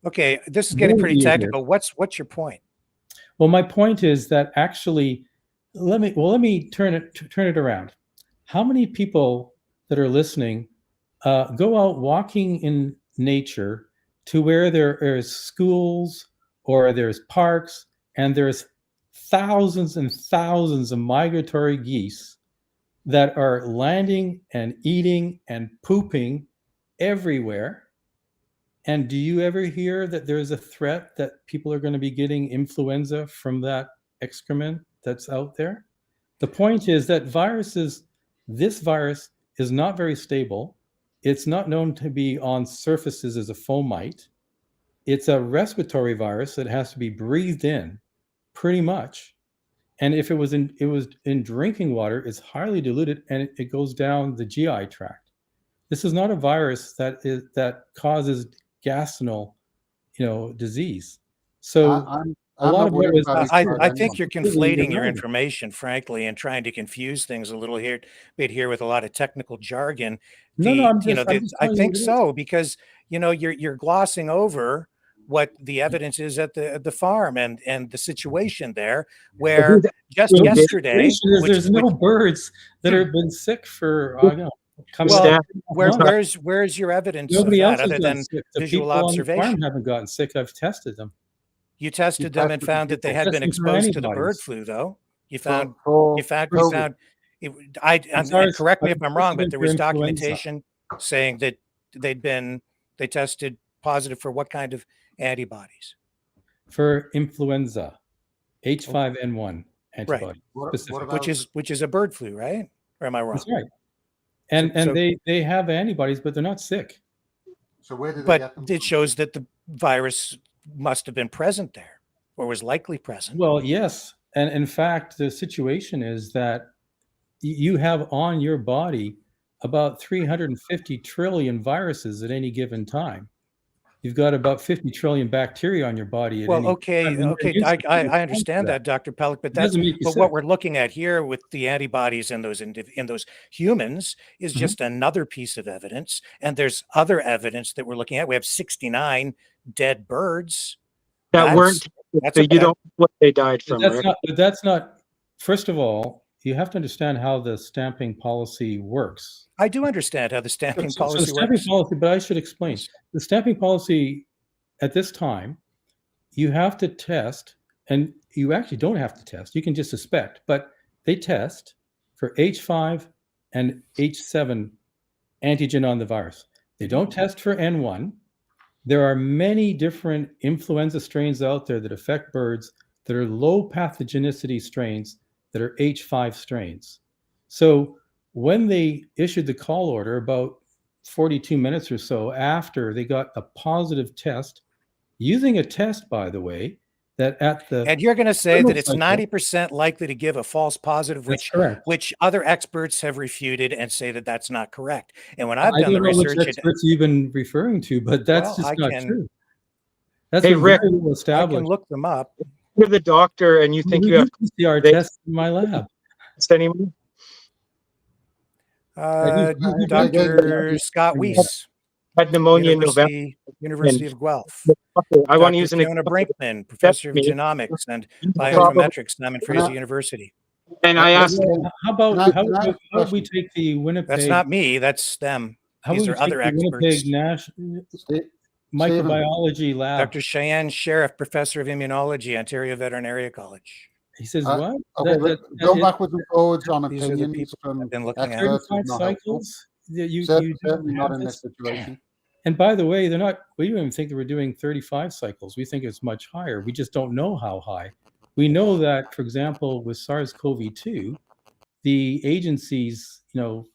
Okay, this is getting pretty technical. What's your point? Well, my point is that actually, let me turn it around. How many people that are listening go out walking in nature to where there is schools or there's parks, and there's thousands and thousands of migratory geese that are landing and eating and pooping everywhere? And do you ever hear that there's a threat that people are going to be getting influenza from that excrement that's out there? The point is that this virus is not very stable. It's not known to be on surfaces as a fomite. It's a respiratory virus that has to be breathed in, pretty much. And if it was in drinking water, it's highly diluted, and it goes down the GI tract. This is not a virus that causes gastrointestinal, disease. So I think you're conflating your information, frankly, and trying to confuse things a little bit here with a lot of technical jargon. I think so, because you're glossing over what the evidence is at the farm and the situation there, where just yesterday there's no birds that have been sick for where's your evidence Nobody of else that other than visual observation? On the farm haven't gotten sick. I've tested them. You tested them and found that they had been exposed to the bird flu, though. Correct me if I'm wrong, but there was documentation saying that they tested positive for what kind of antibodies? For influenza, H5N1 antibody, which is a bird flu, right? Or am I wrong? That's right. And they have antibodies, but they're not sick. So where did it shows that the virus must have been present there, or was likely present. Well, yes. And in fact, the situation is that you have on your body about 350 trillion viruses at any given time. You've got about 50 trillion bacteria on your body. Okay. I understand that, Dr. Pelic, but what we're looking at here with the antibodies in those humans is just another piece of evidence. And there's other evidence that we're looking at. We have 69 dead birds that weren't. So you don't know what they died from. That's not. First of all, you have to understand how the stamping policy works. I do understand how the stamping policy works. But I should explain. The stamping policy at this time, you have to test, and you actually don't have to test. You can just suspect, but they test for H5 and H7 antigen on the virus. They don't test for N1. There are many different influenza strains out there that affect birds that are low pathogenicity strains that are H5 strains. So when they issued the Cull Order about 42 minutes or so after they got a positive test, using a test, by the way, that at the and you're going to say that it's cycle, 90% likely to give a false positive, which other experts have refuted and say that that's not correct. And when I've done the research, which experts you've been referring to, but that's just not true. That's Rick, very well established. I can look them up. You're the doctor, and you think you have PCR tests in my lab. Anymore? Dr. Scott Weiss. Had pneumonia in November. University of Guelph. I want to use an Fiona Brinkman, professor of genomics and bioinformatics, Simon Fraser University. And I asked, how about we take the Winnipeg? That's not me. That's them. These are other experts. Microbiology lab. Dr. Cheyenne Sheriff, professor of immunology, Ontario Veterinary College. He says what? Okay, go backwards and forwards on These are the opinions people from I've been looking at. experts. 35 cycles. You Certainly not in this situation. And by the way, we don't even think that we're doing 35 cycles. We think it's much higher. We just don't know how high. We know that, for example, with SARS-CoV-2, the agencies, the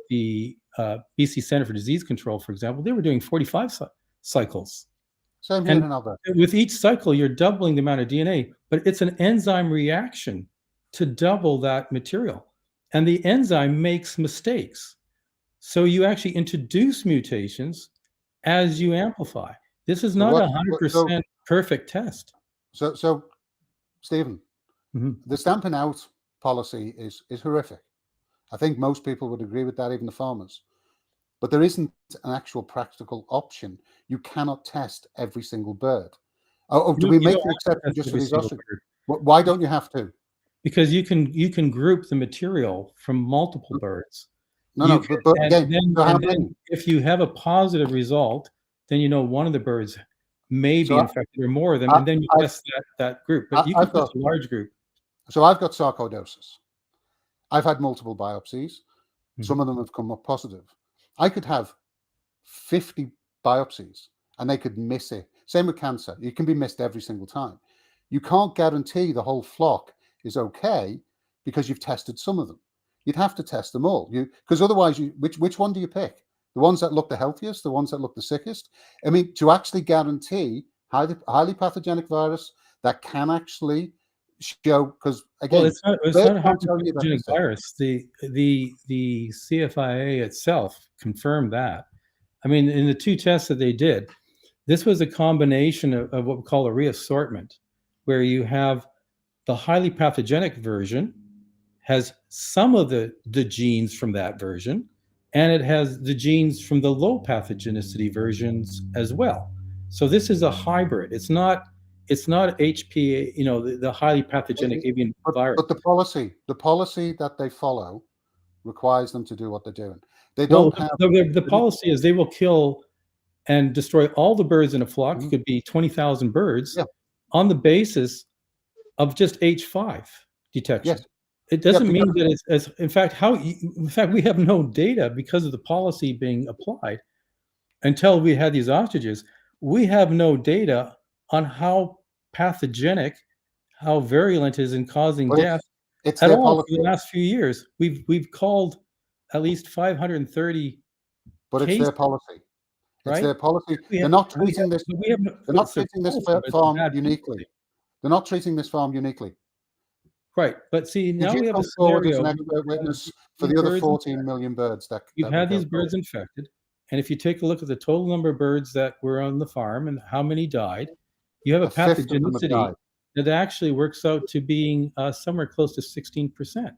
BC Center for Disease Control, for example, they were doing 45 cycles. Same here in Alberta. With each cycle, you're doubling the amount of DNA, but it's an enzyme reaction to double that material. And the enzyme makes mistakes. So you actually introduce mutations as you amplify. This is not a 100% perfect test. So Stephen, the stamping out policy is horrific. I think most people would agree with that, even the farmers. But there isn't an actual practical option. You cannot test every single bird. Do we make the exception just for these ostriches? Why don't you have to? Because you can group the material from multiple birds. But if you have a positive result, then one of the birds may be infected or more of them, and then you test that group. But you can test a large group. So I've got sarcoidosis. I've had multiple biopsies. Some of them have come up positive. I could have 50 biopsies and they could miss it. Same with cancer. It can be missed every single time. You can't guarantee the whole flock is okay because you've tested some of them. You'd have to test them all. Because otherwise, which one do you pick? The ones that look the healthiest, the ones that look the sickest? I mean, to actually guarantee highly pathogenic virus that can actually show, because again, it's not a highly pathogenic virus. The cfia itself confirmed that. I mean, in the two tests that they did, this was a combination of what we call a reassortment, where you have the highly pathogenic version has some of the genes from that version, and it has the genes from the low pathogenicity versions as well. So this is a hybrid. It's not HPA, the highly pathogenic avian virus. But the policy that they follow requires them to do what they're doing. They don't have the policy is they will kill and destroy all the birds in a flock. It could be 20,000 birds on the basis of just H5 detection. Yes. It doesn't mean that it's as in fact we have no data because of the policy being applied until we had these ostriches. We have no data on how pathogenic, how virulent it is in causing death at all for the last few years. We've called at least 530. But it's their policy. It's their policy. They're not treating this. They're not treating this farm uniquely. They're not treating this farm uniquely. Right, but see, now we have a scenario. An expert witness for the other 14 million birds that you've had these birds infected, and if you take a look at the total number of birds that were on the farm and how many died, you have a pathogenicity that actually works out to being somewhere close to 16%.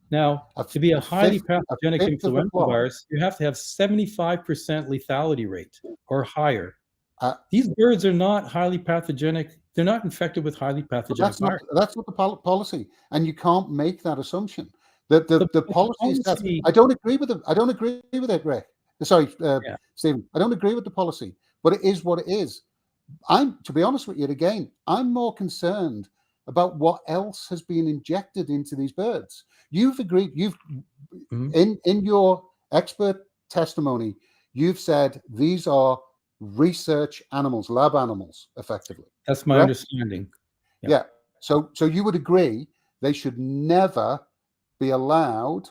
Now, to be a highly pathogenic influenza virus, you have to have 75% lethality rate or higher. These birds are not highly pathogenic. They're not infected with highly pathogenic virus. That's not the policy, and you can't make that assumption. The policy says, I don't agree with it. I don't agree with it, Greg. Sorry, Stephen. I don't agree with the policy, but it is what it is. To be honest with you, again, I'm more concerned about what else has been injected into these birds. You've agreed. In your expert testimony, you've said these are research animals, lab animals, effectively. That's my understanding. Yeah. So you would agree they should never be allowed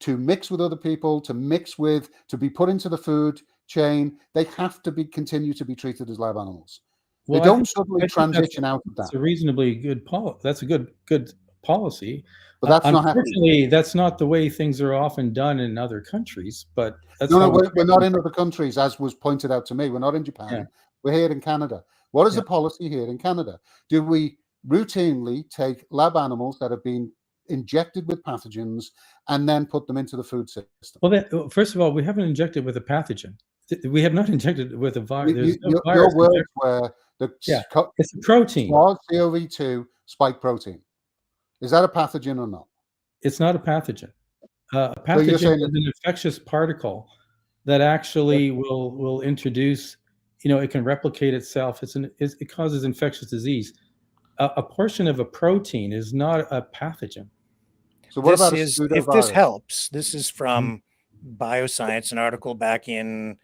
to mix with other people, to be put into the food chain. They have to continue to be treated as lab animals. They don't suddenly transition out of that. That's a reasonably good policy. That's a good policy. But that's not happening. Unfortunately, that's not the way things are often done in other countries. But that's no, we're not in other countries, as was pointed out to me. We're not in Japan. Yeah. We're here in Canada. What is the policy here in Canada? Do we routinely take lab animals that have been injected with pathogens and then put them into the food system? Well, first of all, we haven't injected with a pathogen. We have not injected with a virus. There's no your virus words were it's a protein. SARS-CoV-2 spike protein. Is that a pathogen or not? It's not a pathogen. A pathogen is an infectious particle that actually will introduce. It can replicate itself. It causes infectious disease. A portion of a protein is not a pathogen. So what about if this helps? This is from Bioscience, an article back in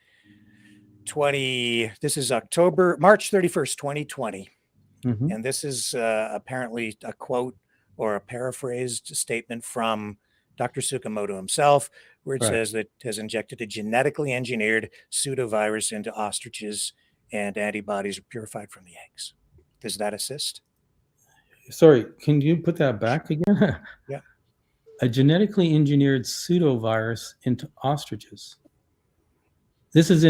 this is March 31st, 2020. And this is apparently a quote or a paraphrased statement from Dr. Tsukamoto himself, where it says that has injected a genetically engineered pseudovirus into ostriches and antibodies are purified from the eggs. Does that assist? Sorry, can you put that back again? Yeah. A genetically engineered pseudovirus into ostriches. This is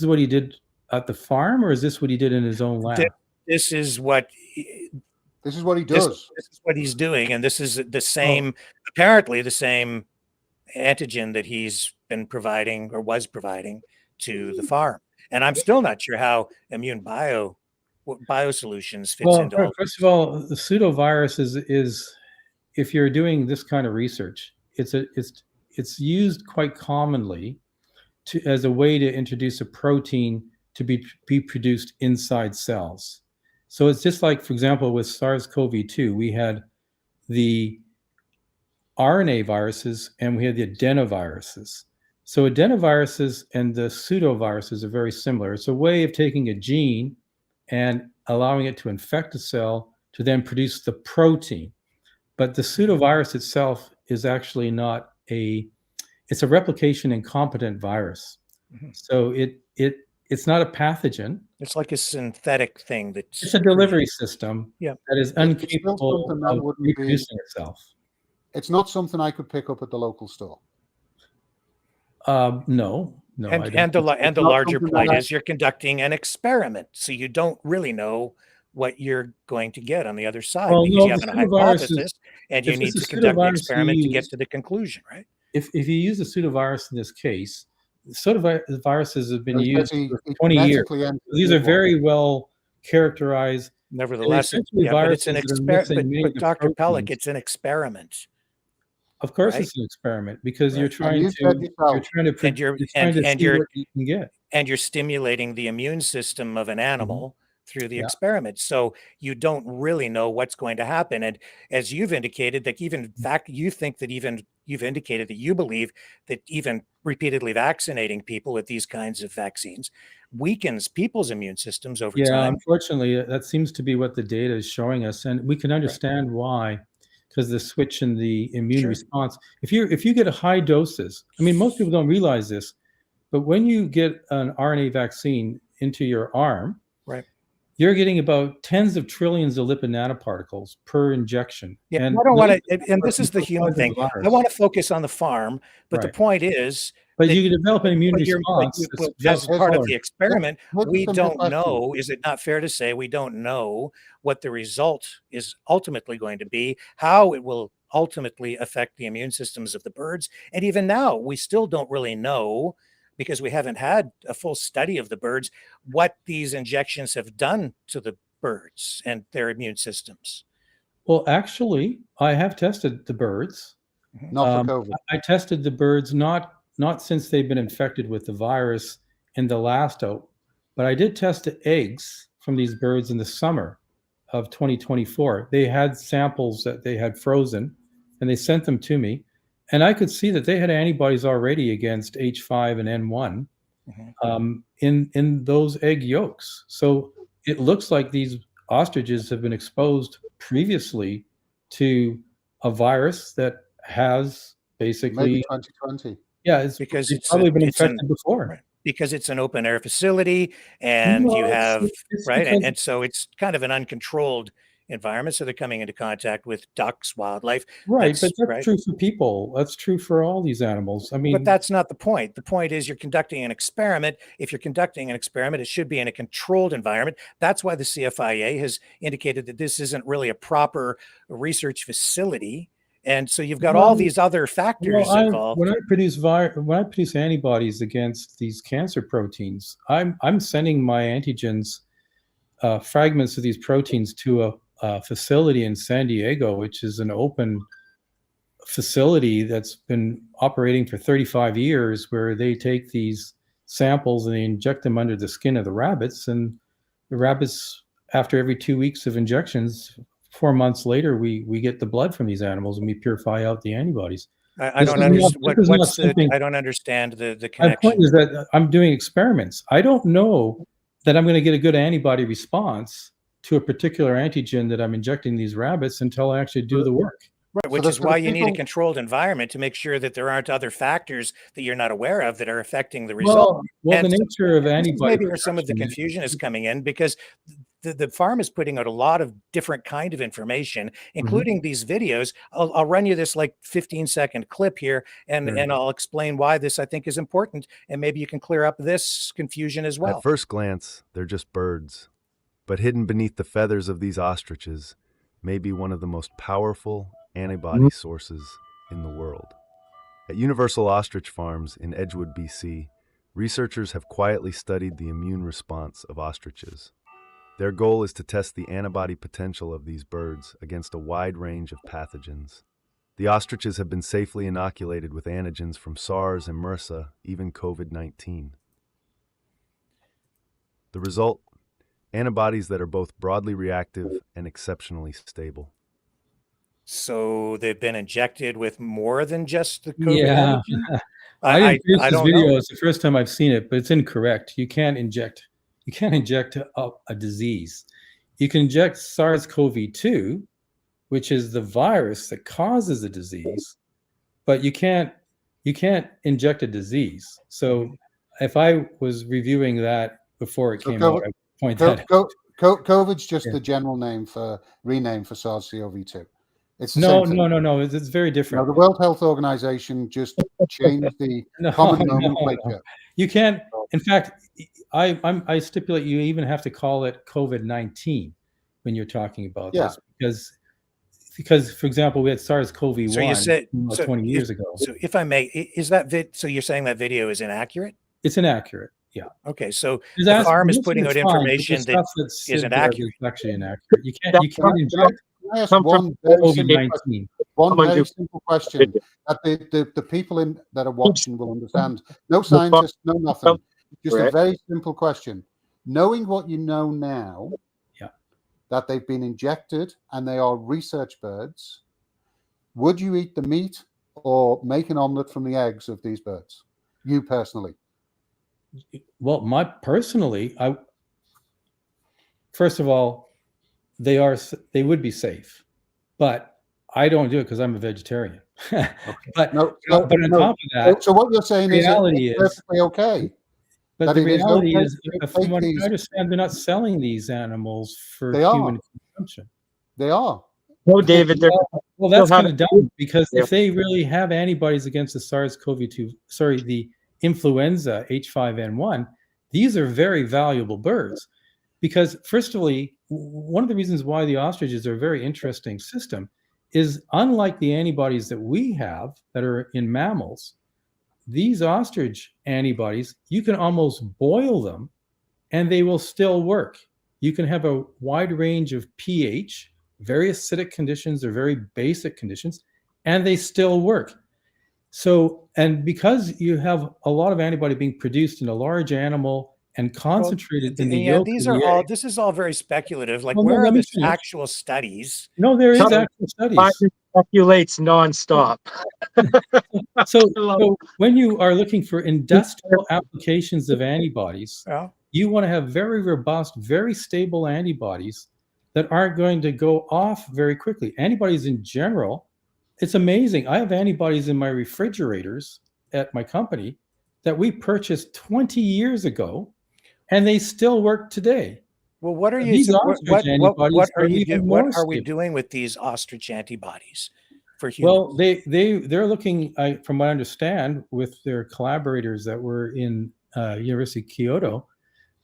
what he did at the farm, or is this what he did in his own lab? This is what he does. This is what he's doing, and this is the same, apparently the same antigen that he's been providing or was providing to the farm. And I'm still not sure how immune biosolutions fits into all. First of all, the pseudovirus is if you're doing this kind of research, it's used quite commonly as a way to introduce a protein to be produced inside cells. So it's just like, for example, with SARS-CoV-2, we had the RNA viruses and we had the adenoviruses. So adenoviruses and the pseudoviruses are very similar. It's a way of taking a gene and allowing it to infect a cell to then produce the protein. But the pseudovirus itself is actually not it's a replication incompetent virus. So it's not a pathogen. It's like a synthetic thing it's a delivery system that is incapable of reproducing itself. It's not something I could pick up at the local store. No. And the larger point is you're conducting an experiment, so you don't really know what you're going to get on the other side because you have a hypothesis and you need to conduct the experiment to get to the conclusion, right? If you use a pseudovirus in this case, pseudoviruses have been used for 20 years. These are very well characterized. Nevertheless, but it's an experiment. But Dr. Pelic, it's an experiment. Of course, it's an experiment because you're trying and you're stimulating the immune system of an animal through the experiment. So you don't really know what's going to happen. And as you've indicated, that even you've indicated that you believe that even repeatedly vaccinating people with these kinds of vaccines weakens people's immune systems over time. Yeah, unfortunately, that seems to be what the data is showing us. And we can understand why, because the switch in the immune response, if you get a high doses, I mean, most people don't realize this, but when you get an RNA vaccine into your arm, you're getting about tens of trillions of lipid nanoparticles per injection. Yeah, and I don't want to, and this is the human thing. I want to focus on the farm, but the point is, but you can develop an immune response as part of the experiment. We don't know. Is it not fair to say we don't know what the result is ultimately going to be, how it will ultimately affect the immune systems of the birds? And even now, we still don't really know, because we haven't had a full study of the birds, what these injections have done to the birds and their immune systems. Well, actually, I have tested the birds. Not for COVID. I tested the birds not since they've been infected with the virus in the last out, but I did test the eggs from these birds in the summer of 2024. They had samples that they had frozen, and they sent them to me. And I could see that they had antibodies already against H5 and N1 in those egg yolks. So it looks like these ostriches have been exposed previously to a virus that has basically maybe 2020. Yeah, it's probably been infected before. Right. because it's an open air facility and you have, right? And so it's kind of an uncontrolled environment. So they're coming into contact with ducks, wildlife. Right, but that's true for people. That's true for all these animals. I mean, but that's not the point. The point is you're conducting an experiment. If you're conducting an experiment, it should be in a controlled environment. That's why the CFIA has indicated that this isn't really a proper research facility. And so you've got all these other factors involved. When I produce antibodies against these cancer proteins, I'm sending my antigens, fragments of these proteins to a facility in San Diego, which is an open facility that's been operating for 35 years, where they take these samples and they inject them under the skin of the rabbits, and the rabbits, after every 2 weeks of injections, 4 months later, we get the blood from these animals and we purify out the antibodies. I don't understand. I don't understand the connection. My point is that I'm doing experiments. I don't know that I'm going to get a good antibody response to a particular antigen that I'm injecting these rabbits until I actually do the work. Right, which is why you need a controlled environment to make sure that there aren't other factors that you're not aware of that are affecting the result. Well, the nature of antibody, maybe where some of the confusion is coming in, because the farm is putting out a lot of different kind of information, including these videos. I'll run you this like 15-second clip here, and I'll explain why this I think is important, and maybe you can clear up this confusion as well. At first glance, they're just birds, but hidden beneath the feathers of these ostriches may be one of the most powerful antibody sources in the world. At Universal Ostrich Farms in Edgewood, BC, researchers have quietly studied the immune response of ostriches. Their goal is to test the antibody potential of these birds against a wide range of pathogens. The ostriches have been safely inoculated with antigens from SARS and MRSA, even COVID-19. The result? Antibodies that are both broadly reactive and exceptionally stable. So they've been injected with more than just the COVID antigen? I didn't produce this video. It's the first time I've seen it, but it's incorrect. You can't inject a disease. You can inject SARS-CoV-2, which is the virus that causes a disease, but you can't inject a disease. So if I was reviewing that before it came out, I'd point that out. COVID's just the general rename for SARS-CoV-2. It's no. It's very different. No, the World Health Organization just changed the common nomenclature. You can't. In fact, I stipulate you even have to call it COVID-19 when you're talking about this, because for example, we had SARS-CoV-1 so you said, 20 years ago. So if I may, is that so you're saying that video is inaccurate? It's inaccurate. Yeah. Okay. So the farm is putting out information that isn't accurate. It's actually inaccurate. You can't inject. One very simple question that the people that are watching will understand. No scientists, no nothing. Just a very simple question. Knowing what you know now, that they've been injected and they are research birds, would you eat the meat or make an omelet from the eggs of these birds? You personally? Well, first of all, they would be safe, but I don't do it because I'm a vegetarian. But on top of that, so what you're saying is it's perfectly okay. But the reality is, from what I understand, they're not selling these animals for human consumption. They are. No, David. Well, that's kind of dumb, because if they really have antibodies against the SARS-CoV-2, the influenza H5N1, these are very valuable birds. Because firstly, one of the reasons why the ostriches are a very interesting system is, unlike the antibodies that we have that are in mammals, these ostrich antibodies, you can almost boil them and they will still work. You can have a wide range of pH, very acidic conditions or very basic conditions, and they still work. So, and because you have a lot of antibody being produced in a large animal and concentrated in the yolk. This is all very speculative. Like, where are the actual studies? No, there is actual studies. Speculates nonstop. So when you are looking for industrial applications of antibodies, you want to have very robust, very stable antibodies that aren't going to go off very quickly. Antibodies in general, it's amazing. I have antibodies in my refrigerators at my company that we purchased 20 years ago, and they still work today. Well, what are you? These What ostrich antibodies what are are you? even What more are we stable. doing with these ostrich antibodies for humans? Well, they're looking, from what I understand, with their collaborators that were in University of Kyoto,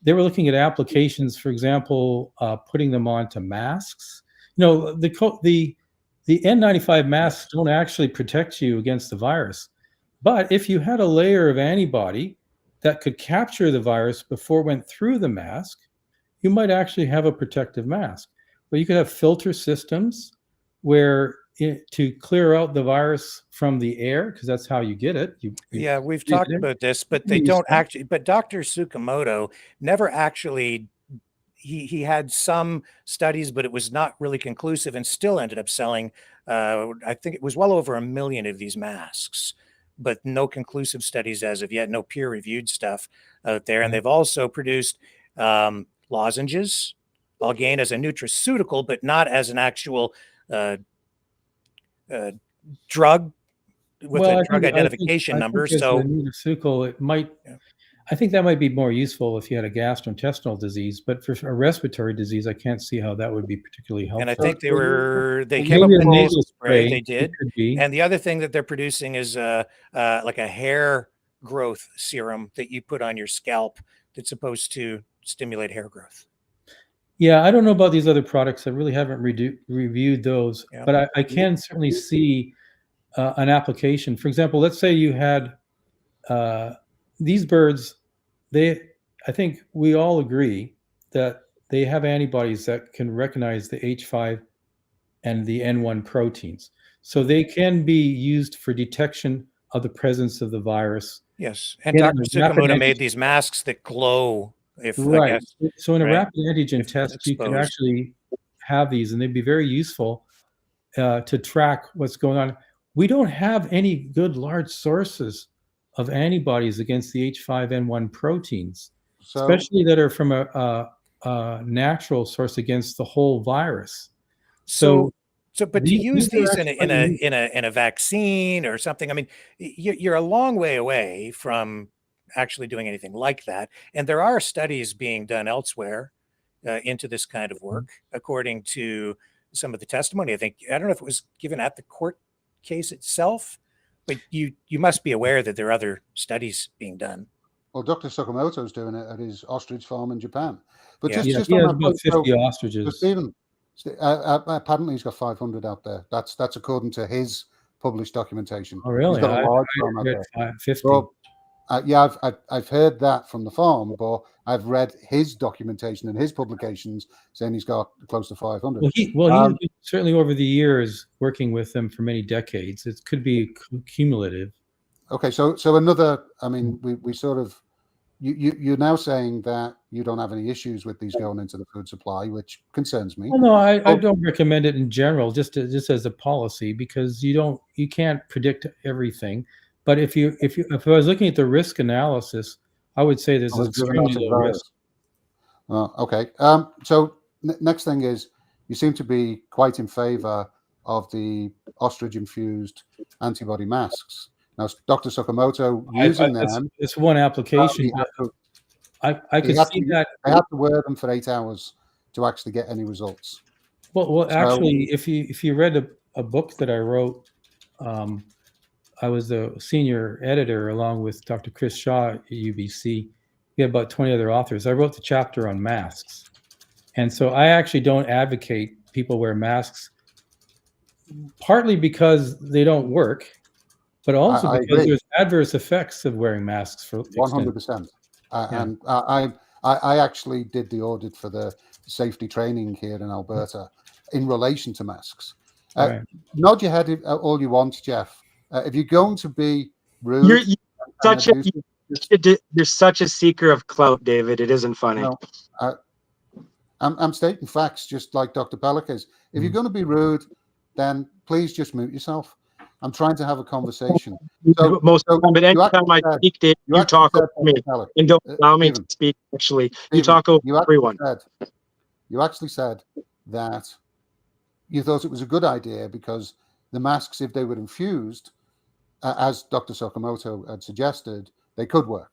they were looking at applications, for example, putting them onto masks. You know, the N95 masks don't actually protect you against the virus, but if you had a layer of antibody that could capture the virus before it went through the mask, you might actually have a protective mask. But you could have filter systems where to clear out the virus from the air, because that's how you get it. Yeah, we've talked about this, but they don't actually. But Dr. Tsukamoto never actually. He had some studies, but it was not really conclusive, and still ended up selling. I think it was well over 1 million of these masks, but no conclusive studies as of yet. No peer-reviewed stuff out there, and they've also produced lozenges, again as a nutraceutical, but not as an actual drug with a drug identification number. So a nutraceutical, it might. Yeah. I think that might be more useful if you had a gastrointestinal disease, but for a respiratory disease, I can't see how that would be particularly helpful. And I think they came up with a nasal spray. They did. And the other thing that they're producing is like a hair growth serum that you put on your scalp that's supposed to stimulate hair growth. Yeah, I don't know about these other products. I really haven't reviewed those, but I can certainly see an application. For example, let's say you had these birds. I think we all agree that they have antibodies that can recognize the H5 and the N1 proteins. So they can be used for detection of the presence of the virus. Yes, and Dr. Tsukamoto made these masks that glow. Right. So in a rapid antigen test, you can actually have these, and they'd be very useful to track what's going on. We don't have any good large sources of antibodies against the H5N1 proteins, especially that are from a natural source against the whole virus. But to use these in a vaccine or something, I mean, you're a long way away from actually doing anything like that. And there are studies being done elsewhere into this kind of work, according to some of the testimony. I don't know if it was given at the court case itself, but you must be aware that there are other studies being done. Well, Dr. Tsukamoto is doing it at his ostrich farm in Japan. But he has about 50 ostriches. Stephen, apparently he's got 500 out there. That's according to his published documentation. Oh, really? He's got a large farm out there. 50. So, yeah, I've heard that from the farm, but I've read his documentation and his publications saying he's got close to 500. He's certainly over the years working with them for many decades. It could be cumulative. Okay, so another. I mean, we sort of. You're now saying that you don't have any issues with these going into the food supply, which concerns me. Well, no, I don't recommend it in general, just as a policy, because you can't predict everything. But if I was looking at the risk analysis, I would say there's extremely low risk. Okay. So next thing is, you seem to be quite in favor of the ostrich-infused antibody masks. Now, Dr. Tsukamoto using them. It's one application. I could see that. I have to wear them for 8 hours to actually get any results. Well, actually, if you read a book that I wrote, I was the senior editor along with Dr. Chris Shaw at UBC. We had about 20 other authors. I wrote the chapter on masks. And so I actually don't advocate people wear masks, partly because they don't work, but also because there's adverse effects of wearing masks for 100%. And I actually did the audit for the safety training here in Alberta in relation to masks. Nod your head all you want, Jeff. If you're going to be rude, you're such a seeker of clout, David. It isn't funny. No, I'm stating facts, just like Dr. Pelic is. If you're going to be rude, then please just mute yourself. I'm trying to have a conversation. But anytime I speak, Dave, you talk over me and don't allow me to speak. Actually, you talk over everyone. You actually said that you thought it was a good idea because the masks, if they were infused, as Dr. Tsukamoto had suggested, they could work.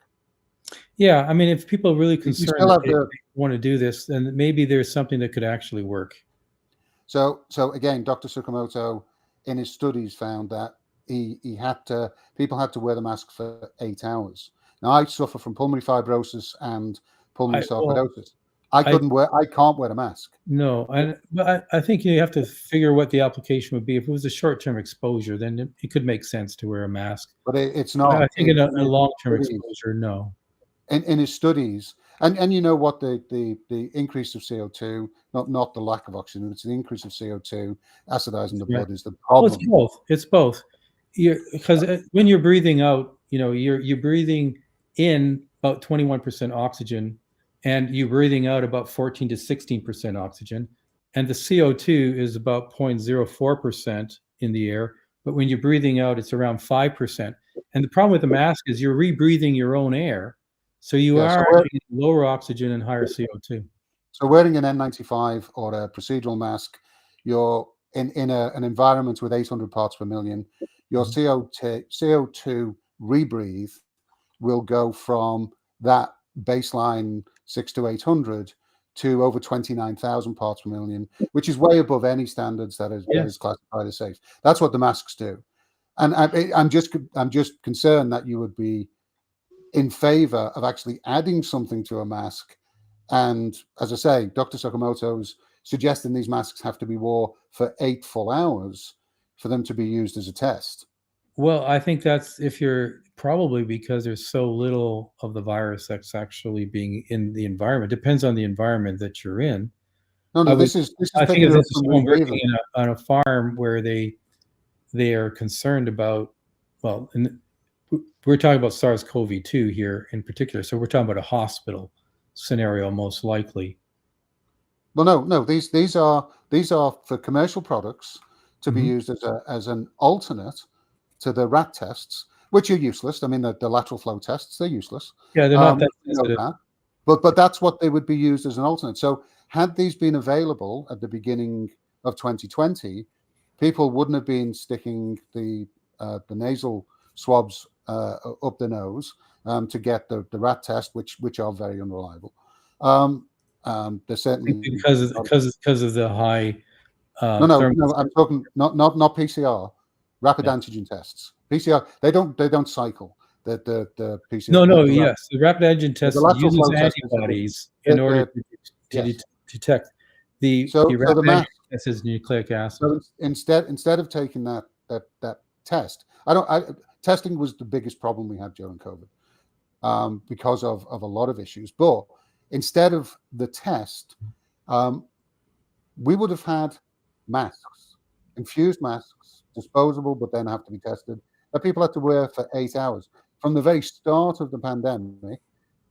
Yeah, I mean, if people are really concerned still that have the- they want to do this, then maybe there's something that could actually work. So again, Dr. Tsukamoto in his studies found that people had to wear the mask for 8 hours. Now, I suffer from pulmonary fibrosis and pulmonary sarcoidosis. I can't wear a mask. No, but I think you have to figure what the application would be. If it was a short-term exposure, then it could make sense to wear a mask. But it's not. I think in a long-term exposure, no. In his studies, and you know what, the increase of CO2, not the lack of oxygen, it's the increase of CO2 acidizing the blood is the problem. Well, it's both. Because when you're breathing out, you're breathing in about 21% oxygen, and you're breathing out about 14 to 16% oxygen, and the CO2 is about 0.04% in the air. But when you're breathing out, it's around 5%. And the problem with the mask is you're rebreathing your own air. So you are getting lower oxygen and higher CO2. So wearing an N95 or a procedural mask, you're in an environment with 800 parts per million, your CO2 rebreathe will go from that baseline 600 to 800 to over 29,000 parts per million, which is way above any standards that is classified as safe. That's what the masks do. And I'm just concerned that you would be in favor of actually adding something to a mask. And as I say, Dr. Sakamoto's suggesting these masks have to be worn for 8 full hours for them to be used as a test. Well, I think that's probably because there's so little of the virus that's actually being in the environment. Depends on the environment that you're in. No, this is I think if it's someone working on a farm where they are concerned about, we're talking about SARS-CoV-2 here in particular. So we're talking about a hospital scenario, most likely. Well, no, these are for commercial products to be used as an alternate to the rat tests, which are useless. I mean, the lateral flow tests, they're useless. Yeah, they're not that sensitive. But that's what they would be used as an alternate. So had these been available at the beginning of 2020, people wouldn't have been sticking the nasal swabs up the nose to get the rat test, which are very unreliable. They're certainly because of the high. No, I'm talking not PCR, rapid antigen tests. PCR, they don't cycle the PCR. No, yes, the rapid antigen test uses antibodies in order to detect the rapid antigen test is nucleic acid. So instead of taking that test, testing was the biggest problem we had during COVID because of a lot of issues. But instead of the test, we would have had masks, infused masks, disposable, but then have to be tested, that people had to wear for 8 hours. From the very start of the pandemic,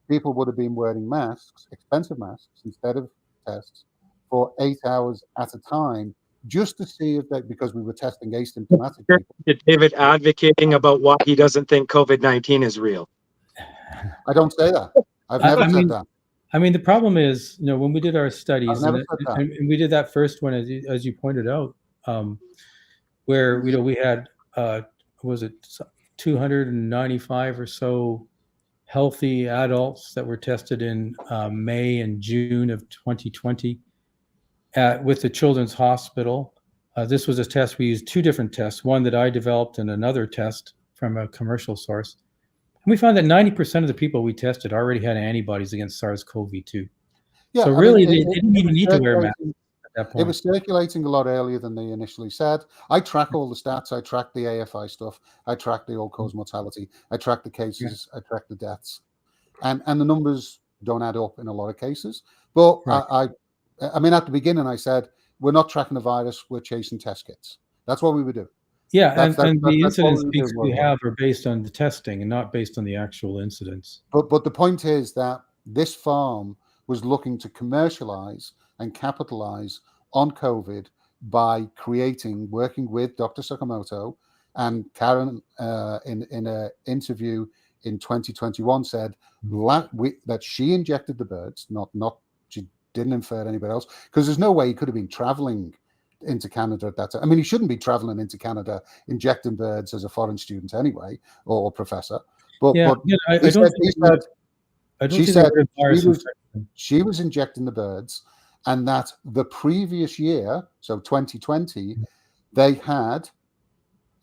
people would have been wearing masks, expensive masks, instead of tests, for 8 hours at a time, just to see if because we were testing asymptomatic people. David advocating about why he doesn't think COVID-19 is real. I don't say that. I've never said that. I mean, the problem is, when we did our studies, and we did that first one, as you pointed out, where we had 295 or so healthy adults that were tested in May and June of 2020 with the Children's Hospital. This was a test. We used 2 different tests, one that I developed and another test from a commercial source. And we found that 90% of the people we tested already had antibodies against SARS-CoV-2. Yeah, so really, they didn't even need to wear masks at that point. It was circulating a lot earlier than they initially said. I track all the stats. I track the AFI stuff. I track the all-cause mortality. I track the cases. I track the deaths. And the numbers don't add up in a lot of cases. But I mean, at the beginning, I said, we're not tracking the virus. We're chasing test kits. That's what we would do. Yeah, and the incidence peaks we have are based on the testing and not based on the actual incidence. But the point is that this farm was looking to commercialize and capitalize on COVID by working with Dr. Sakamoto, and Karen in an interview in 2021 said that she injected the birds, not she didn't infer anybody else, because there's no way he could have been traveling into Canada at that time. I mean, he shouldn't be traveling into Canada injecting birds as a foreign student anyway, or professor. But Yeah, but yeah, I he don't said, think he they would- said I don't she think they said would have virus infection. she was injecting the birds, and that the previous year, so 2020, they had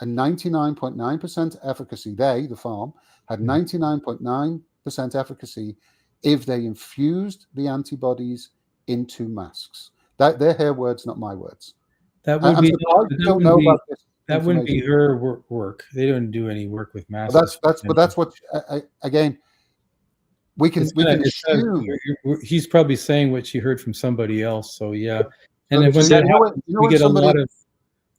a 99.9% efficacy. They, the farm, had 99.9% efficacy if they infused the antibodies into masks. They're her words, not my words. That would I'm be surprised you don't know about this that wouldn't be information. her work. They don't do any work with But masses. that's what again. We can It's assume. he's probably saying what she heard from somebody else. So yeah, and So, then when so that you know happens, we when get a somebody,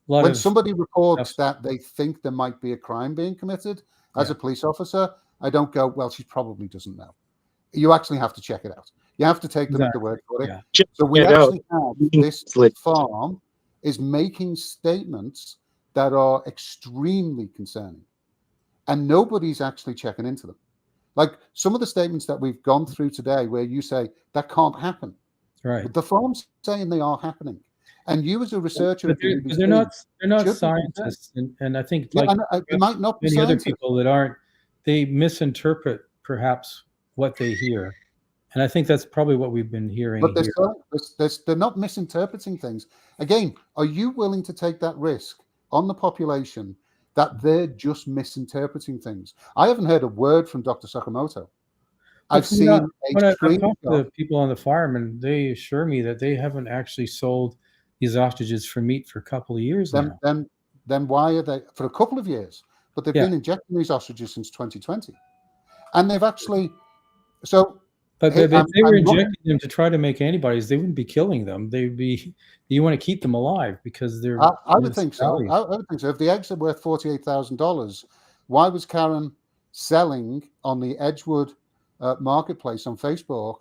lot when of somebody reports stuff. that they think there might be a crime being committed as Yeah. a police officer, I don't go, well, she probably doesn't know. You actually have to check it out. You have to take them at the word for it. Yeah. So we actually have this farm is making statements that are extremely concerning, and nobody's actually checking into them. Like some of the statements that we've gone through today, where you say that can't happen, Right? but the farm's saying they are happening, and you as a researcher at the BBC, they're not should be scientists, and I think Yeah, like and they might not be many other scientists. people that aren't, they misinterpret perhaps what they hear, and I think that's probably what we've been hearing But here. they're not misinterpreting things. Again, are you willing to take that risk on the population that they're just misinterpreting things? I haven't heard a word from Dr. Sakamoto. I've seen a When I've talked to screenshot. the people on the farm, and they assure me that they haven't actually sold these ostriches for meat for a couple of years now. Then why are they for a couple of years? But they've Yeah. been injecting these ostriches since 2020, and they've actually so. But Hey, if they I'm were looking- injecting them to try to make antibodies, they wouldn't be killing them. They'd be, you want to keep them alive because they're. I would think so. valued. I would think so. If the eggs are worth $48,000, why was Karen selling on the Edgewood marketplace on Facebook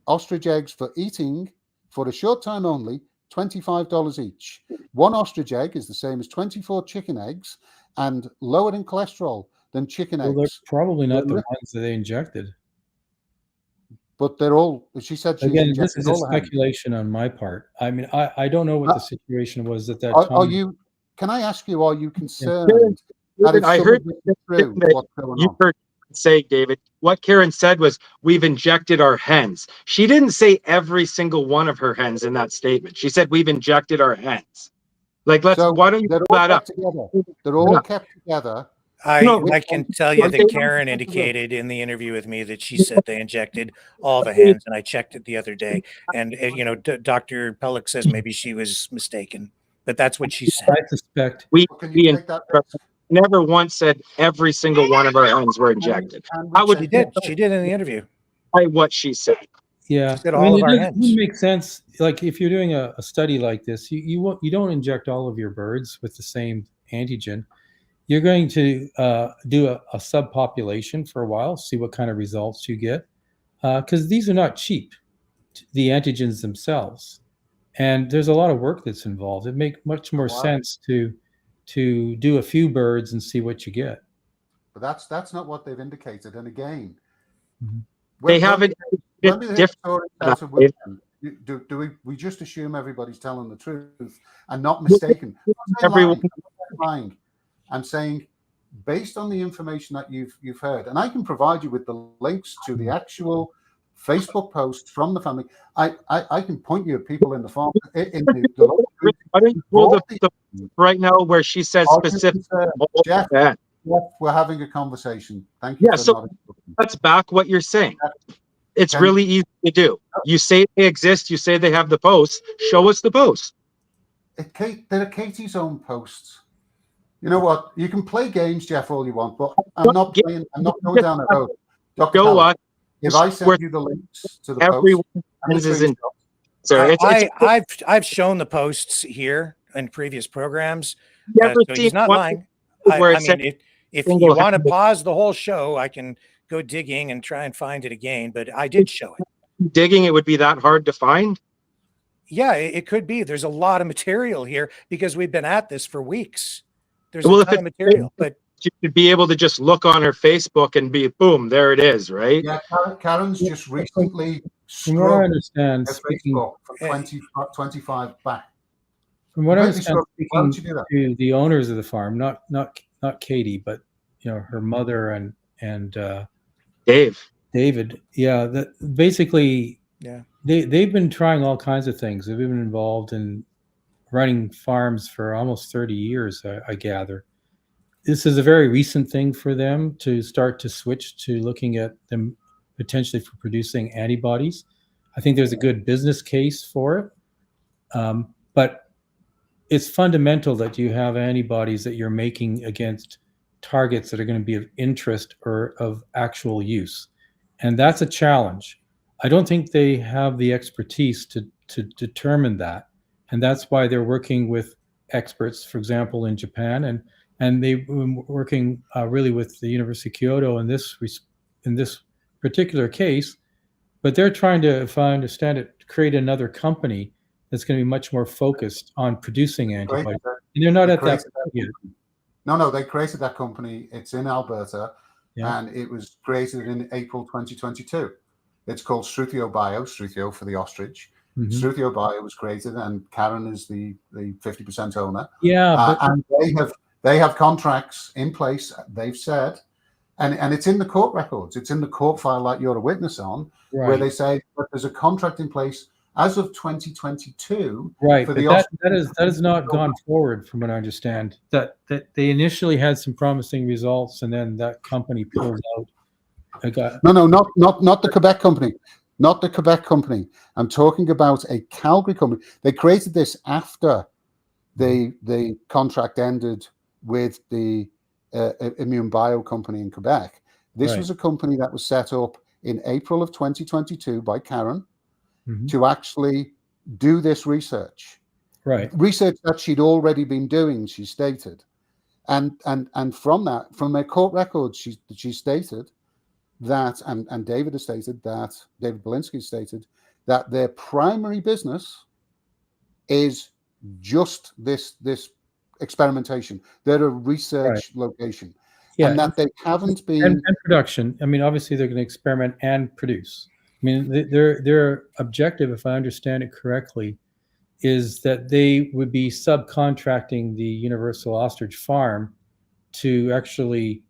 ostrich eggs for eating for a short time only, $25 each? One ostrich egg is the same as 24 chicken eggs and lower in cholesterol than chicken Well, they're eggs. probably not the ones that they injected. But they're all. She said she's Again, this injected is a all the hens. speculation on my part. I mean, I don't know what the situation was at that Are time. you? Can I ask you? Are you concerned that if I some heard of this is true, that what's going you on? heard say, David, what Karen said was, we've injected our hens. She didn't say every single one of her hens in that statement. She said, we've injected our hens. Like, why don't you they're pull all that up? kept together. They're all kept together. I can tell you that Karen indicated in the interview with me that she said they injected all the hens, and I checked it the other day. And you know, Dr. Pelic says maybe she was mistaken, but that's what she said. I suspect we never once said every single one of our hens were injected. She did in the interview. By what she said. Yeah, She said all of our it hens. doesn't make sense. Like if you're doing a study like this, you don't inject all of your birds with the same antigen. You're going to do a subpopulation for a while, see what kind of results you get, because these are not cheap, the antigens themselves, and there's a lot of work that's involved. It makes much more sense to do a few birds and see what you get. But that's not what they've indicated. And again, They haven't. When we hear stories out of Wigan, do we just assume everybody's telling the truth and not mistaken? Everyone. Lying. I'm saying, based on the information that you've heard, and I can provide you with the links to the actual Facebook posts from the family. I can point you at people in the farm. In the I think right now where she says specific. Jeff, we're having a conversation. Thank you. Yeah, so let's back what you're saying. It's really easy to do. You say they exist. You say they have the posts. Show us the posts. They're Katie's own posts. You know what? You can play games, Jeff, all you want, but I'm not playing. I'm not going down that road. Dr. Go on. If I send you the links to the posts, I've shown the posts here in previous programs. So he's not lying. I mean, if you want to pause the whole show, I can go digging and try and find it again. But I did show it. Digging, it would be that hard to find? Yeah, it could be. There's a lot of material here because we've been at this for weeks. There's a ton of material, but you should be able to just look on her Facebook and be boom, there it is, right? Yeah, Karen's just recently from what I understand, Facebook from 2025 back. From what I understand, speaking to the owners of the farm, not Katie, but her mother and David. Yeah, that basically, yeah, they've been trying all kinds of things. They've been involved in running farms for almost 30 years, I gather. This is a very recent thing for them to start to switch to looking at them potentially for producing antibodies. I think there's a good business case for it, but it's fundamental that you have antibodies that you're making against targets that are going to be of interest or of actual use. And that's a challenge. I don't think they have the expertise to determine that. And that's why they're working with experts, for example, in Japan, and they've been working really with the University of Kyoto in this particular case. But they're trying to, if I understand it, create another company that's going to be much more focused on producing antibodies. And they're not at that point yet. No, they created that company. It's in Alberta, Yeah. and it was created in April 2022. It's called Struthio Bio, Struthio for the ostrich. Mhm. Struthio Bio was created, and Karen is the 50% owner. Yeah, and they have contracts in place. They've said, and it's in the court records. It's in the court file that you're a witness on, where Right. they say that there's a contract in place as of 2022. Right, for but the that has not gone forward, from what I understand. That they initially had some promising results, and then that company pulled out. No, not the Quebec company, not the Quebec company. I'm talking about a Calgary company. They created this after the contract ended with the Immune Bio company in Quebec. This Right. was a company that was set up in April of 2022 by Karen Mhm. to actually do this research. Right. Research that she'd already been doing, she stated. And from that, from their court records, she stated that, and David has stated that, David Belinsky stated that their primary business is just this experimentation. They're a research location. Yeah, And that they haven't been and production. I mean, obviously they're going to experiment and produce. I mean, their objective, if I understand it correctly, is that they would be subcontracting the Universal Ostrich Farm to actually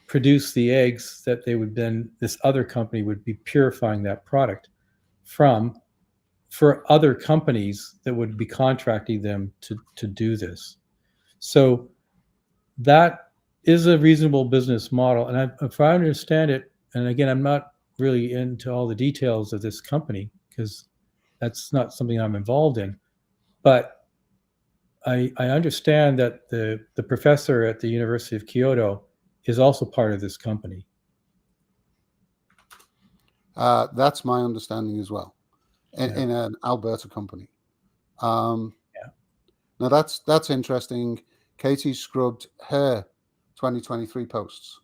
produce the eggs that they would then, this other company would be purifying that product from, for other companies that would be contracting them to do this. So that is a reasonable business model. And if I understand it, and again, I'm not really into all the details of this company because that's not something I'm involved in, but I understand that the professor at the University of Kyoto is also part of this company. That's my understanding as well, in an Alberta company. Now that's interesting. Katie scrubbed her 2023 posts.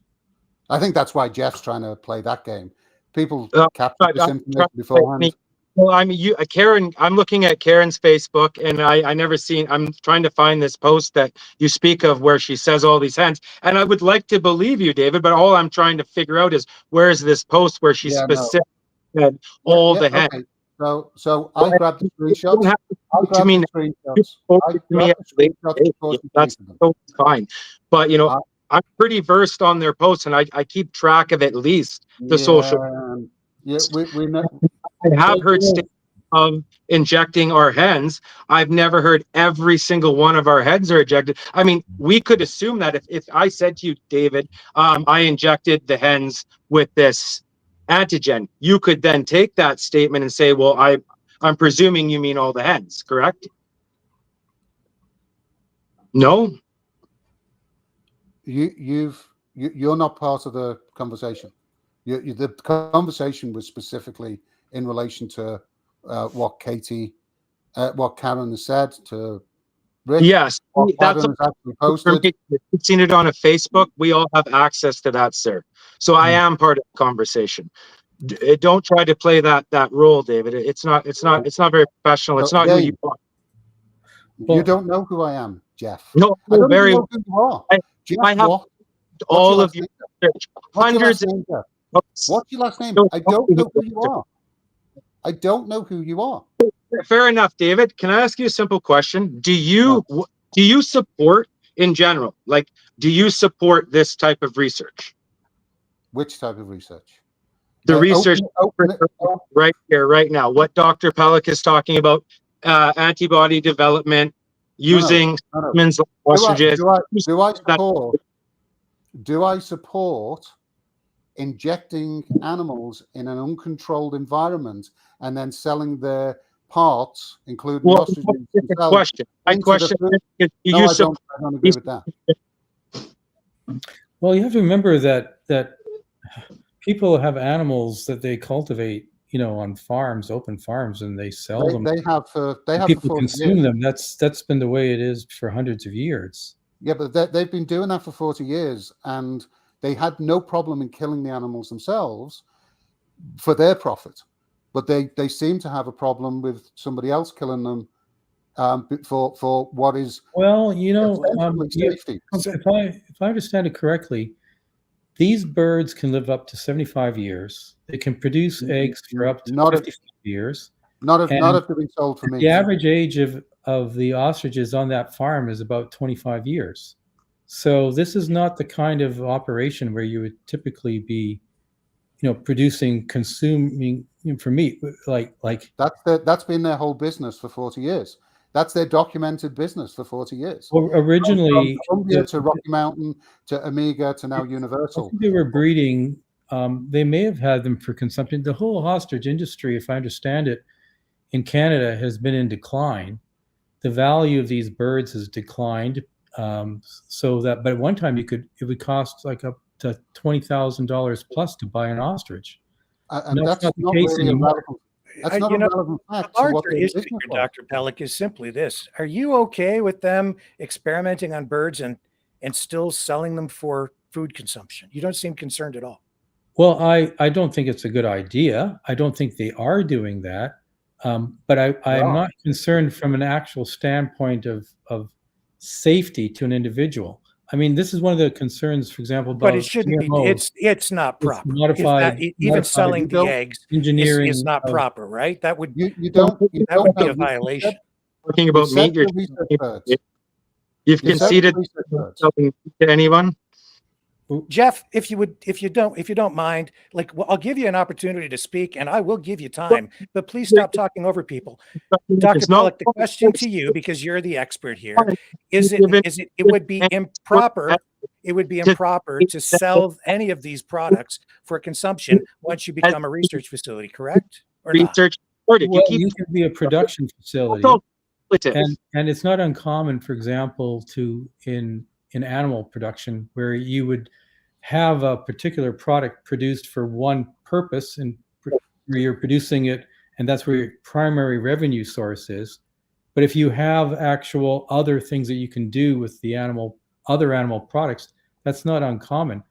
I think that's why Jeff's trying to play that game. People capture this information beforehand. Well, I mean, Karen, I'm looking at Karen's Facebook, and I never seen. I'm trying to find this post that you speak of where she says all these hens, and I would like to believe you, David, but all I'm trying to figure out is where is this post where she specifically said all the hens. Okay. So I grabbed the screenshots. That's totally fine, but I'm pretty versed on their posts, and I keep track of at least the social. Yeah, we know. I have heard statements of injecting our hens. I've never heard every single one of our hens are injected. I mean, we could assume that if I said to you, David, I injected the hens with this antigen, you could then take that statement and say, well, I'm presuming you mean all the hens, correct? No? You're not part of the conversation. The conversation was specifically in relation to what Karen has said to Rick. Yes, that's actually posted. You've seen it on a Facebook. We all have access to that, sir. So I am part of the conversation. Don't try to play that role, David. It's not very professional. It's not who you are. You don't know who I am, Jeff. No, I don't very know who you are. Jeff, I have all of you. Hundreds. What's your last name? I don't know who you are. I don't know who you are. Fair enough, David. Can I ask you a simple question? Do you support in general? Like, do you support this type of research? Which type of research? The research right here, right now. What Dr. Pelic is talking about, antibody development using humans like ostriches. Do I support injecting animals in an uncontrolled environment and then selling their parts, including the ostriches themselves? Question. My question is, no, I don't agree with that. Well, you have to remember that people have animals that they cultivate, on farms, open farms, and they sell them. They have people consume them. That's been the way it is for hundreds of years. Yeah, but they've been doing that for 40 years, and they had no problem in killing the animals themselves for their profit. But they seem to have a problem with somebody else killing them for what is safety. If I understand it correctly, these birds can live up to 75 years. They can produce eggs for up to 55 years. Not if they've been sold for meat. The average age of the ostriches on that farm is about 25 years. So this is not the kind of operation where you would typically be, consuming for meat. Like that's been their whole business for 40 years. That's their documented business for 40 years. Well, originally, from Columbia to Rocky Mountain to Omega to now Universal. I think they were breeding. They may have had them for consumption. The whole ostrich industry, if I understand it, in Canada has been in decline. The value of these birds has declined, so that. But at one time, it would cost like up to $20,000 plus to buy an ostrich. And that's not the case really anymore. That's not a relevant fact. The larger issue here, Dr. Pelic, is simply this. Are you okay with them experimenting on birds and still selling them for food consumption? You don't seem concerned at all. Well, I don't think it's a good idea. I don't think they are doing that. But I'm not concerned from an actual standpoint of safety to an individual. I mean, this is one of the concerns, for example, about but it shouldn't GMOs. be. It's not proper. Even selling the eggs is not proper, right? That would be a violation. Talking about meat, you've conceded selling to anyone. Jeff, if you don't mind, I'll give you an opportunity to speak, and I will give you time, but please stop talking over people. Dr. Pelic, the question to you, because you're the expert here, it would be improper to sell any of these products for consumption once you become a research facility, correct? Or research. Well, you can be a production facility, and it's not uncommon, for example, in animal production, where you would have a particular product produced for one purpose, and where you're producing it, and that's where your primary revenue source is. But if you have actual other things that you can do with the other animal products, that's not uncommon.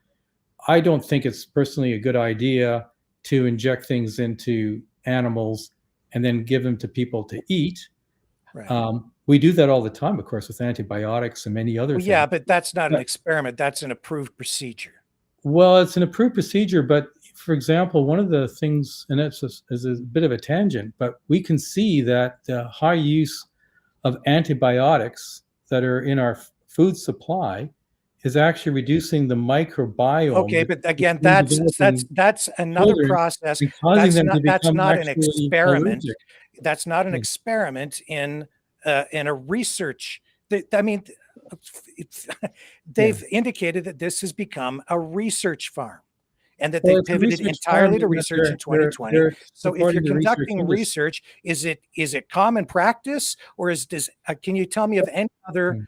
I don't think it's personally a good idea to inject things into animals and then give them to people to eat. Right. We do that all the time, of course, with antibiotics and many other things. Yeah, but that's not an experiment. That's an approved procedure. Well, it's an approved procedure, but for example, one of the things, and it's is a bit of a tangent, but we can see that the high use of antibiotics that are in our food supply is actually reducing the microbiome. Okay, but again, that's another process. That's not an experiment. That's not an experiment in a research. I mean, they've indicated that this has become a research farm, and that they pivoted entirely to research in 2020. So, if you're conducting research, is it common practice, or can you tell me of any other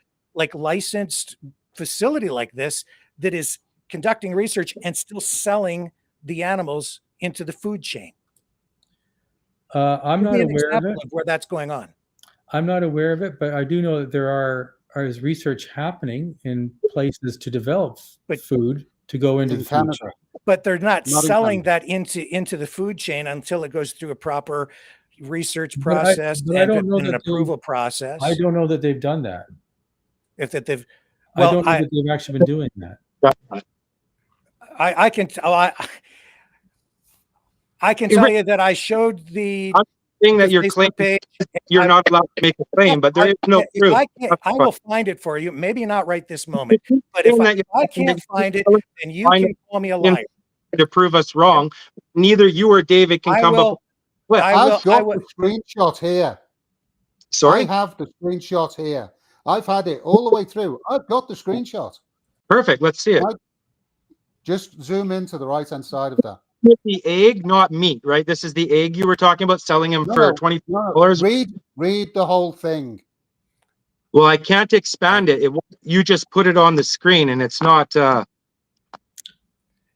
licensed facility like this that is conducting research and still selling the animals into the food chain? I'm not aware of it. Where that's going on. I'm not aware of it, but I do know that there is research happening in places to develop food to go into the food chain. But they're not selling that into the food chain until it goes through a proper research process and an approval process. I don't know that they've done that. I don't know that they've actually been doing that. I can tell you that I showed the saying that you're claiming page. you're not allowed to make a claim, but there is no proof. I will find it for you. Maybe not right this moment, but if I can't find it, then you can call me a liar. To prove us wrong, neither you or David can come up with. I've got the screenshot here. Sorry? I have the screenshot here. I've had it all the way through. I've got the screenshot. Perfect. Let's see it. Just zoom into the right-hand side of that. The egg, not meat, right? This is the egg you were talking about, selling them for $20. Read the whole thing. Well, I can't expand it. You just put it on the screen, and it's not.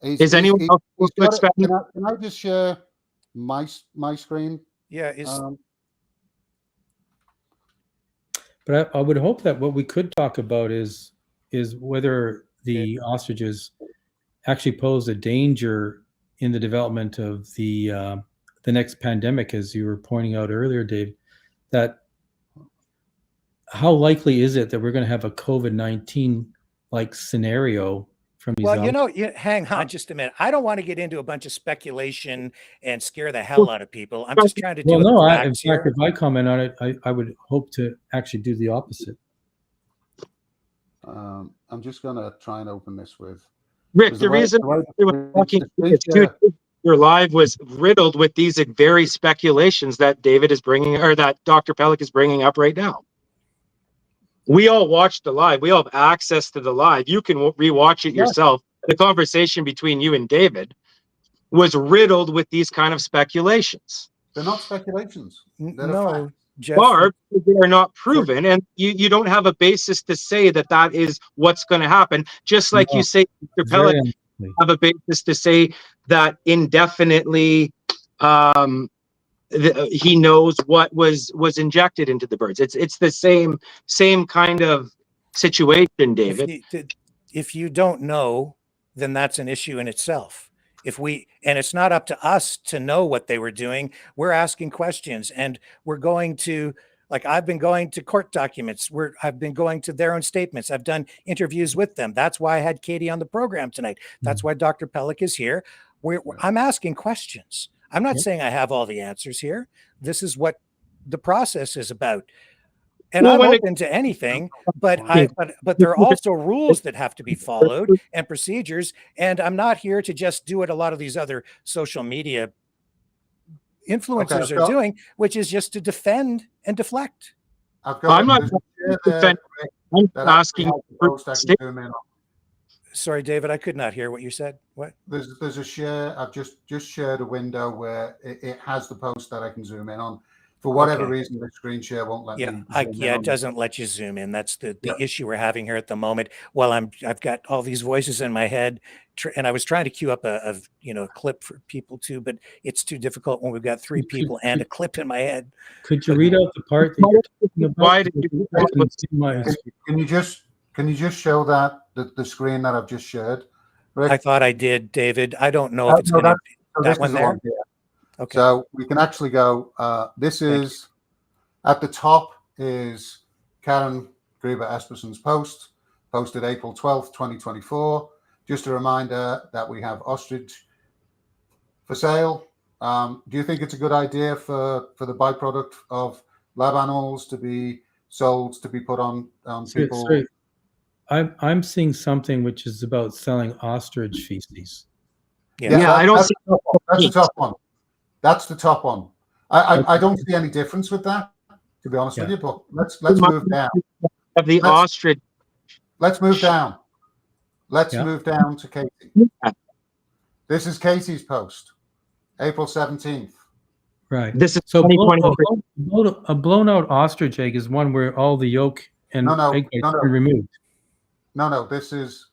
Is anyone else supposed to expand it? Can I just share my screen? Yeah. But I would hope that what we could talk about is whether the ostriches actually pose a danger in the development of the next pandemic, as you were pointing out earlier, Dave. That how likely is it that we're going to have a COVID-19 like scenario from these? Well, hang on just a minute. I don't want to get into a bunch of speculation and scare the hell out of people. I'm just trying to do. Well, no. In fact, if I comment on it, I would hope to actually do the opposite. I'm just going to try and open this with Rick. The reason we were talking your live was riddled with these very speculations that David is bringing, or that Dr. Pelic is bringing up right now. We all watched the live. We all have access to the live. You can rewatch it yourself. The conversation between you and David was riddled with these kind of speculations. They're not speculations. No, Jeff. They are not proven, and you don't have a basis to say that is what's going to happen. Just like you say, Mr. Pelic, have a basis to say that indefinitely he knows what was injected into the birds. It's the same kind of situation, David. If you don't know, then that's an issue in itself. And it's not up to us to know what they were doing. We're asking questions, and we're going to, like, I've been going to court documents. I've been going to their own statements. I've done interviews with them. That's why I had Katie on the program tonight. That's why Dr. Pelic is here. I'm asking questions. I'm not saying I have all the answers here. This is what the process is about. And I'm open to anything, but there are also rules that have to be followed and procedures. And I'm not here to just do what a lot of these other social media influencers are doing, which is just to defend and deflect. I'm not defending. I'm asking. Sorry, David, I could not hear what you said. What? There's a share. I've just shared a window where it has the post that I can zoom in on. For whatever reason, the screen share won't let me. It doesn't let you zoom in. That's the issue we're having here at the moment. Well, I've got all these voices in my head, and I was trying to queue up a clip for people too, but it's too difficult when we've got three people and a clip in my head. Could you read out the part that you're talking about? Can you just show that the screen that I've just shared? Rick? I thought I did, David. I don't know if it's going to be that one there. Okay. So we can actually go. This is at the top is Karen Gruber Esperson's post, posted April 12th, 2024. Just a reminder that we have ostrich for sale. Do you think it's a good idea for the byproduct of lab animals to be sold, to be put on people? Sorry. I'm seeing something which is about selling ostrich feces. I don't see that's the top one. That's the top one. I don't see any difference with that, to be honest with you. But let's move down. Of the ostrich. Let's move down. Let's move down to Katie. This is Katie's post, April 17th. Right. This is so a blown out ostrich egg is one where all the yolk and egg whites are removed. No, this is.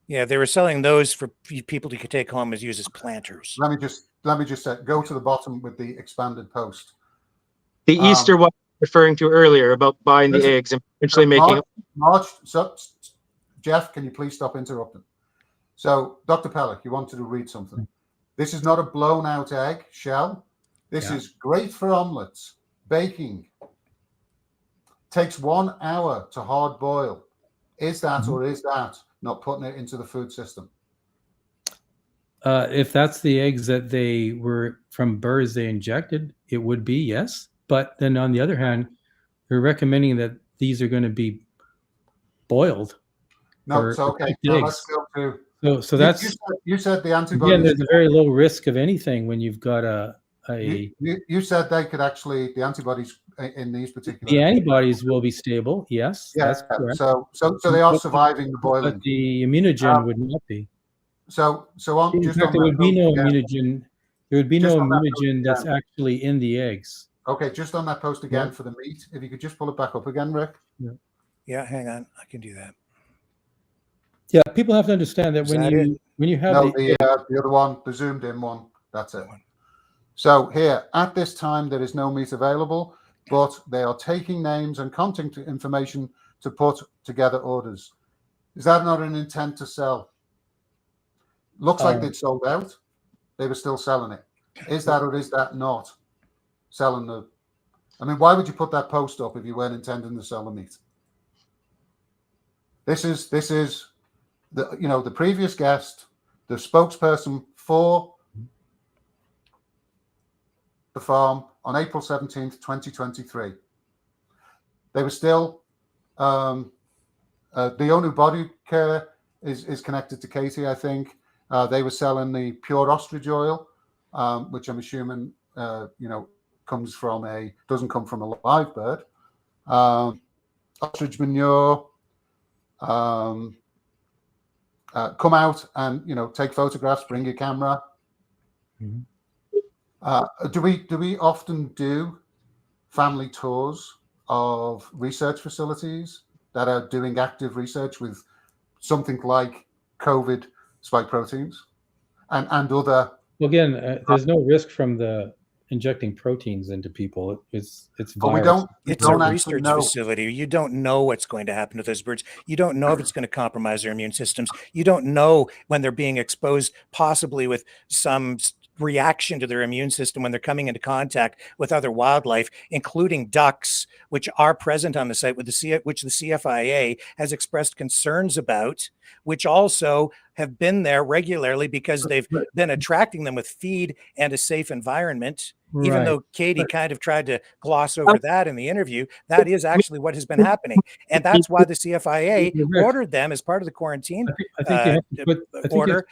Yeah, they were selling those for people to take home as use as planters. Let me just say, go to the bottom with the expanded post. The Easter one referring to earlier about buying the eggs and potentially making. Jeff, can you please stop interrupting? So, Dr. Pelic, you wanted to read something. This is not a blown out egg shell. This is great for omelets, baking. Takes 1 hour to hard boil. Is that or is that not putting it into the food system? If that's the eggs that they were from birds they injected, it would be, yes. But then on the other hand, they're recommending that these are going to be boiled. No, so okay. Now let's go to. So that's. You said the antibodies. Again, there's a very low risk of anything when you've got You said they could actually, the antibodies in these particular. The antibodies will be stable. Yes, yeah, that's correct. So they are surviving the boiling. But the immunogen would not be. So on. In fact, there would be no immunogen. There would be no immunogen that's actually in the eggs. Okay, just on that post again for the meat. If you could just pull it back up again, Rick. Yeah, hang on, I can do that. Yeah, people have to understand that when you have the other one, the zoomed in one, that's it. So here, at this time, there is no meat available, but they are taking names and contact information to put together orders. Is that not an intent to sell? Looks like they'd sold out. They were still selling it. Is that or is that not selling the? I mean, why would you put that post up if you weren't intending to sell the meat? This is the the previous guest, the spokesperson for the farm on April 17th, 2023. They were still the owner body care is connected to Katey, I think. They were selling the pure ostrich oil, which I'm assuming comes from doesn't come from a live bird. Ostrich manure. Come out and take photographs, bring your camera. Do we often do family tours of research facilities that are doing active research with something like COVID spike proteins and other? Well, again, there's no risk from the injecting proteins into people. It's virus. It's a research facility. You don't know what's going to happen to those birds. You don't know if it's going to compromise their immune systems. You don't know when they're being exposed possibly with some reaction to their immune system when they're coming into contact with other wildlife, including ducks, which are present on the site which the CFIA has expressed concerns about, which also have been there regularly because they've been attracting them with feed and a safe environment. Even though Katie kind of tried to gloss over that in the interview, that is actually what has been happening. And that's why the CFIA ordered them as part of the quarantine order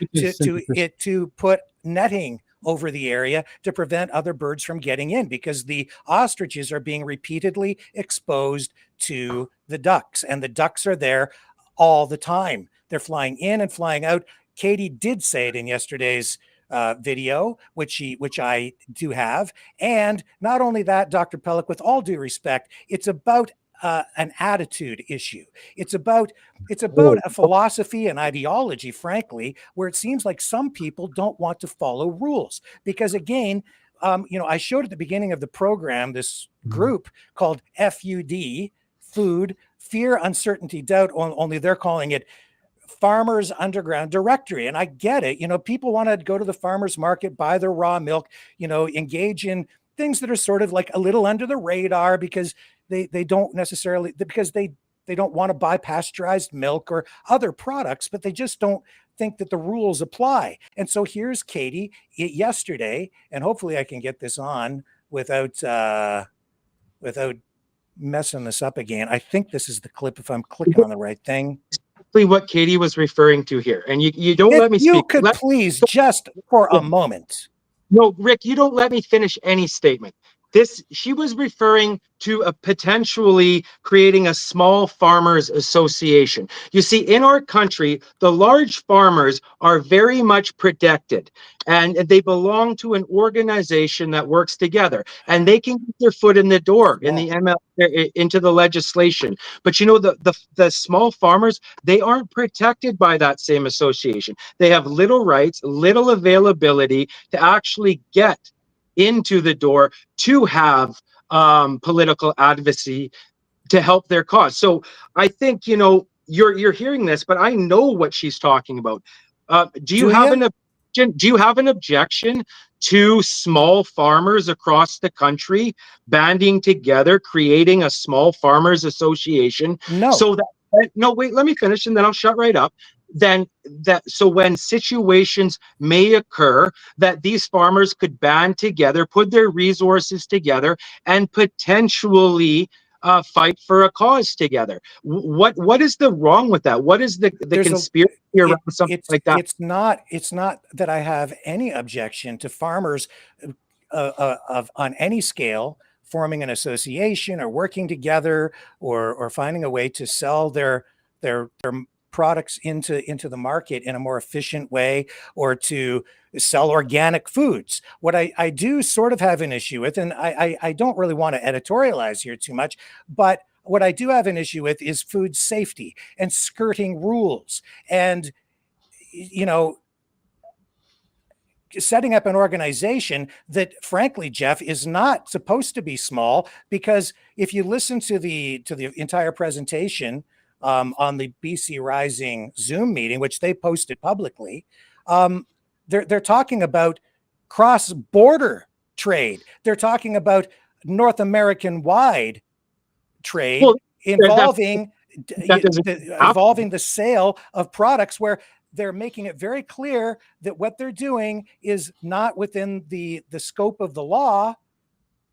to put netting over the area to prevent other birds from getting in, because the ostriches are being repeatedly exposed to the ducks, and the ducks are there all the time. They're flying in and flying out. Katie did say it in yesterday's video, which I do have. And not only that, Dr. Pelic, with all due respect, it's about an attitude issue. It's about a philosophy and ideology, frankly, where it seems like some people don't want to follow rules. Because again, I showed at the beginning of the program this group called FUD, Food, Fear, Uncertainty, Doubt, only they're calling it Farmers Underground Directory. And I get it. People want to go to the farmer's market, buy their raw milk, engage in things that are sort of like a little under the radar because they don't necessarily, because they don't want to buy pasteurized milk or other products, but they just don't think that the rules apply. And so here's Katie yesterday, and hopefully I can get this on without messing this up again. I think this is the clip if I'm clicking on the right thing. What Katie was referring to here, and you don't let me speak. You could please just for a moment. No, Rick, you don't let me finish any statement. She was referring to a potentially creating a small farmers association. You see, in our country, the large farmers are very much protected, and they belong to an organization that works together, and they can get their foot in the door in the into the legislation. But the small farmers, they aren't protected by that same association. They have little rights, little availability to actually get into the door to have political advocacy to help their cause. So I think you're hearing this, but I know what she's talking about. Do you have an objection to small farmers across the country banding together, creating a small farmers association? No. No, wait, let me finish and then I'll shut right up. then that, so when situations may occur, that these farmers could band together, put their resources together, and potentially fight for a cause together. What is the wrong with that? What is the conspiracy around something like that? It's not that I have any objection to farmers on any scale forming an association or working together or finding a way to sell their products into the market in a more efficient way, or to sell organic foods. What I do sort of have an issue with, and I don't really want to editorialize here too much, but what I do have an issue with is food safety and skirting rules, and setting up an organization that, frankly, Jeff, is not supposed to be small, because if you listen to the entire presentation on the BC Rising Zoom meeting, which they posted publicly, they're talking about cross-border trade. They're talking about North American-wide trade, involving the sale of products, where they're making it very clear that what they're doing is not within the scope of the law.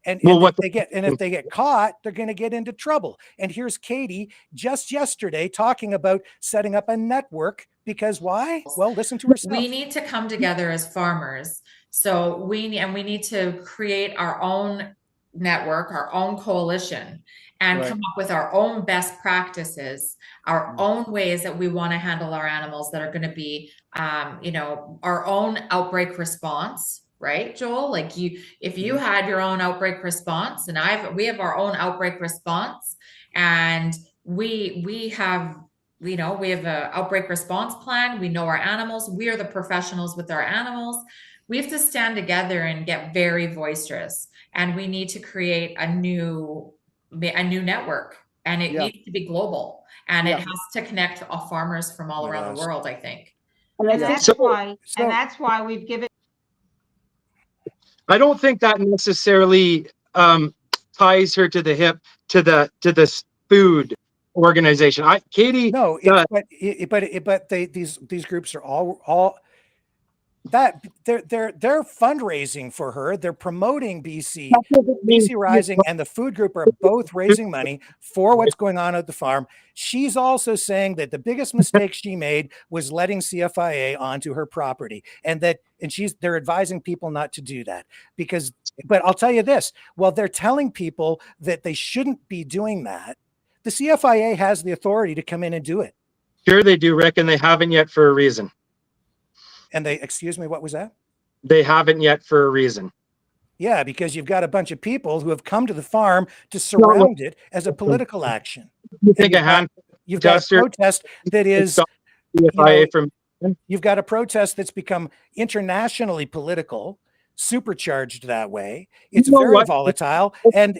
And if they get caught, they're going to get into trouble. And here's Katie just yesterday talking about setting up a network, because why? Well, listen to herself. We need to come together as farmers. So we need to create our own network, our own coalition, and come up with our own best practices, our own ways that we want to handle our animals that are going to be, our own outbreak response. Right, Joel? Like if you had your own outbreak response, and we have our own outbreak response, and we have an outbreak response plan. We know our animals. We are the professionals with our animals. We have to stand together and get very boisterous, and we need to create a new network, and it needs to be global, and it has to connect all farmers from all around the world, I think. And that's why we've given. I don't think that necessarily ties her to the hip to the food organization. Katie, no, but these groups are all that they're fundraising for her. They're promoting BC Rising, and the food group are both raising money for what's going on at the farm. She's also saying that the biggest mistake she made was letting CFIA onto her property, and they're advising people not to do that, but I'll tell you this, while they're telling people that they shouldn't be doing that, the CFIA has the authority to come in and do it. Sure they do, Rick, and they haven't yet for a reason. And excuse me, what was that? They haven't yet for a reason. Yeah, because you've got a bunch of people who have come to the farm to surround it as a political action. You've got a protest that is, you've got a protest that's become internationally political, supercharged that way. It's very volatile, and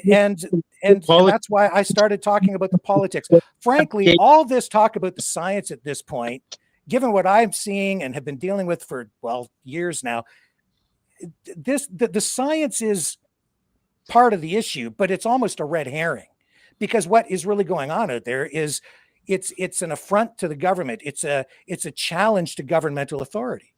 that's why I started talking about the politics. Frankly, all this talk about the science at this point, given what I'm seeing and have been dealing with for, years now, the science is part of the issue, but it's almost a red herring, because what is really going on out there is it's an affront to the government. It's a challenge to governmental authority.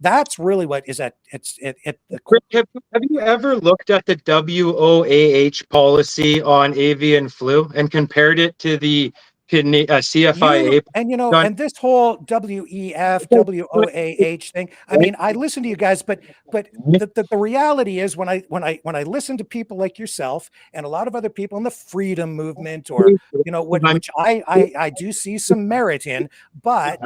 That's really what is at the core. Have you ever looked at the WOAH policy on avian flu and compared it to the CFIA? And this whole WEF, WOAH thing. I mean, I listen to you guys, but the reality is, when I listen to people like yourself and a lot of other people in the freedom movement, or which I do see some merit in, but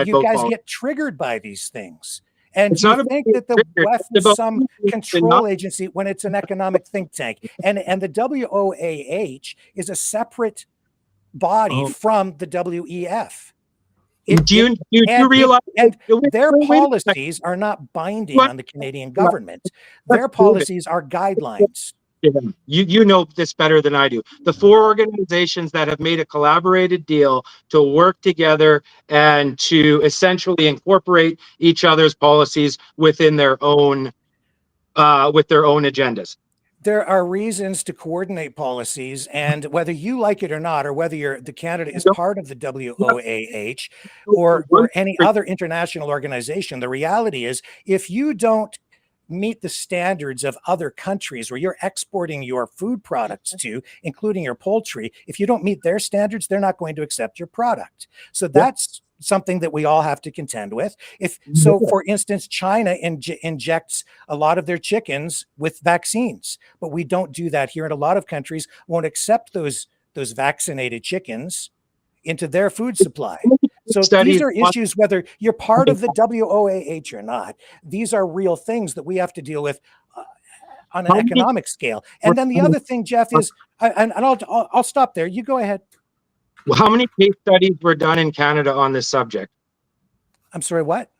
you guys get triggered by these things. And you think that the WEF is some control agency when it's an economic think tank. And the WOAH is a separate body from the WEF. Do you realize? And their policies are not binding on the Canadian government. Their policies are guidelines. You know this better than I do. The four organizations that have made a collaborated deal to work together and to essentially incorporate each other's policies within their own with their own agendas. there are reasons to coordinate policies, and whether you like it or not, or whether the Canada is part of the WOAH or any other international organization, the reality is if you don't meet the standards of other countries where you're exporting your food products to, including your poultry, if you don't meet their standards, they're not going to accept your product. So that's something that we all have to contend with. So, for instance, China injects a lot of their chickens with vaccines, but we don't do that here. And a lot of countries won't accept those vaccinated chickens into their food supply. So these are issues, whether you're part of the WOAH or not. These are real things that we have to deal with on an economic scale. And then the other thing, Jeff, is, and I'll stop there. You go ahead. Well, how many case studies were done in Canada on this subject? I'm sorry, what?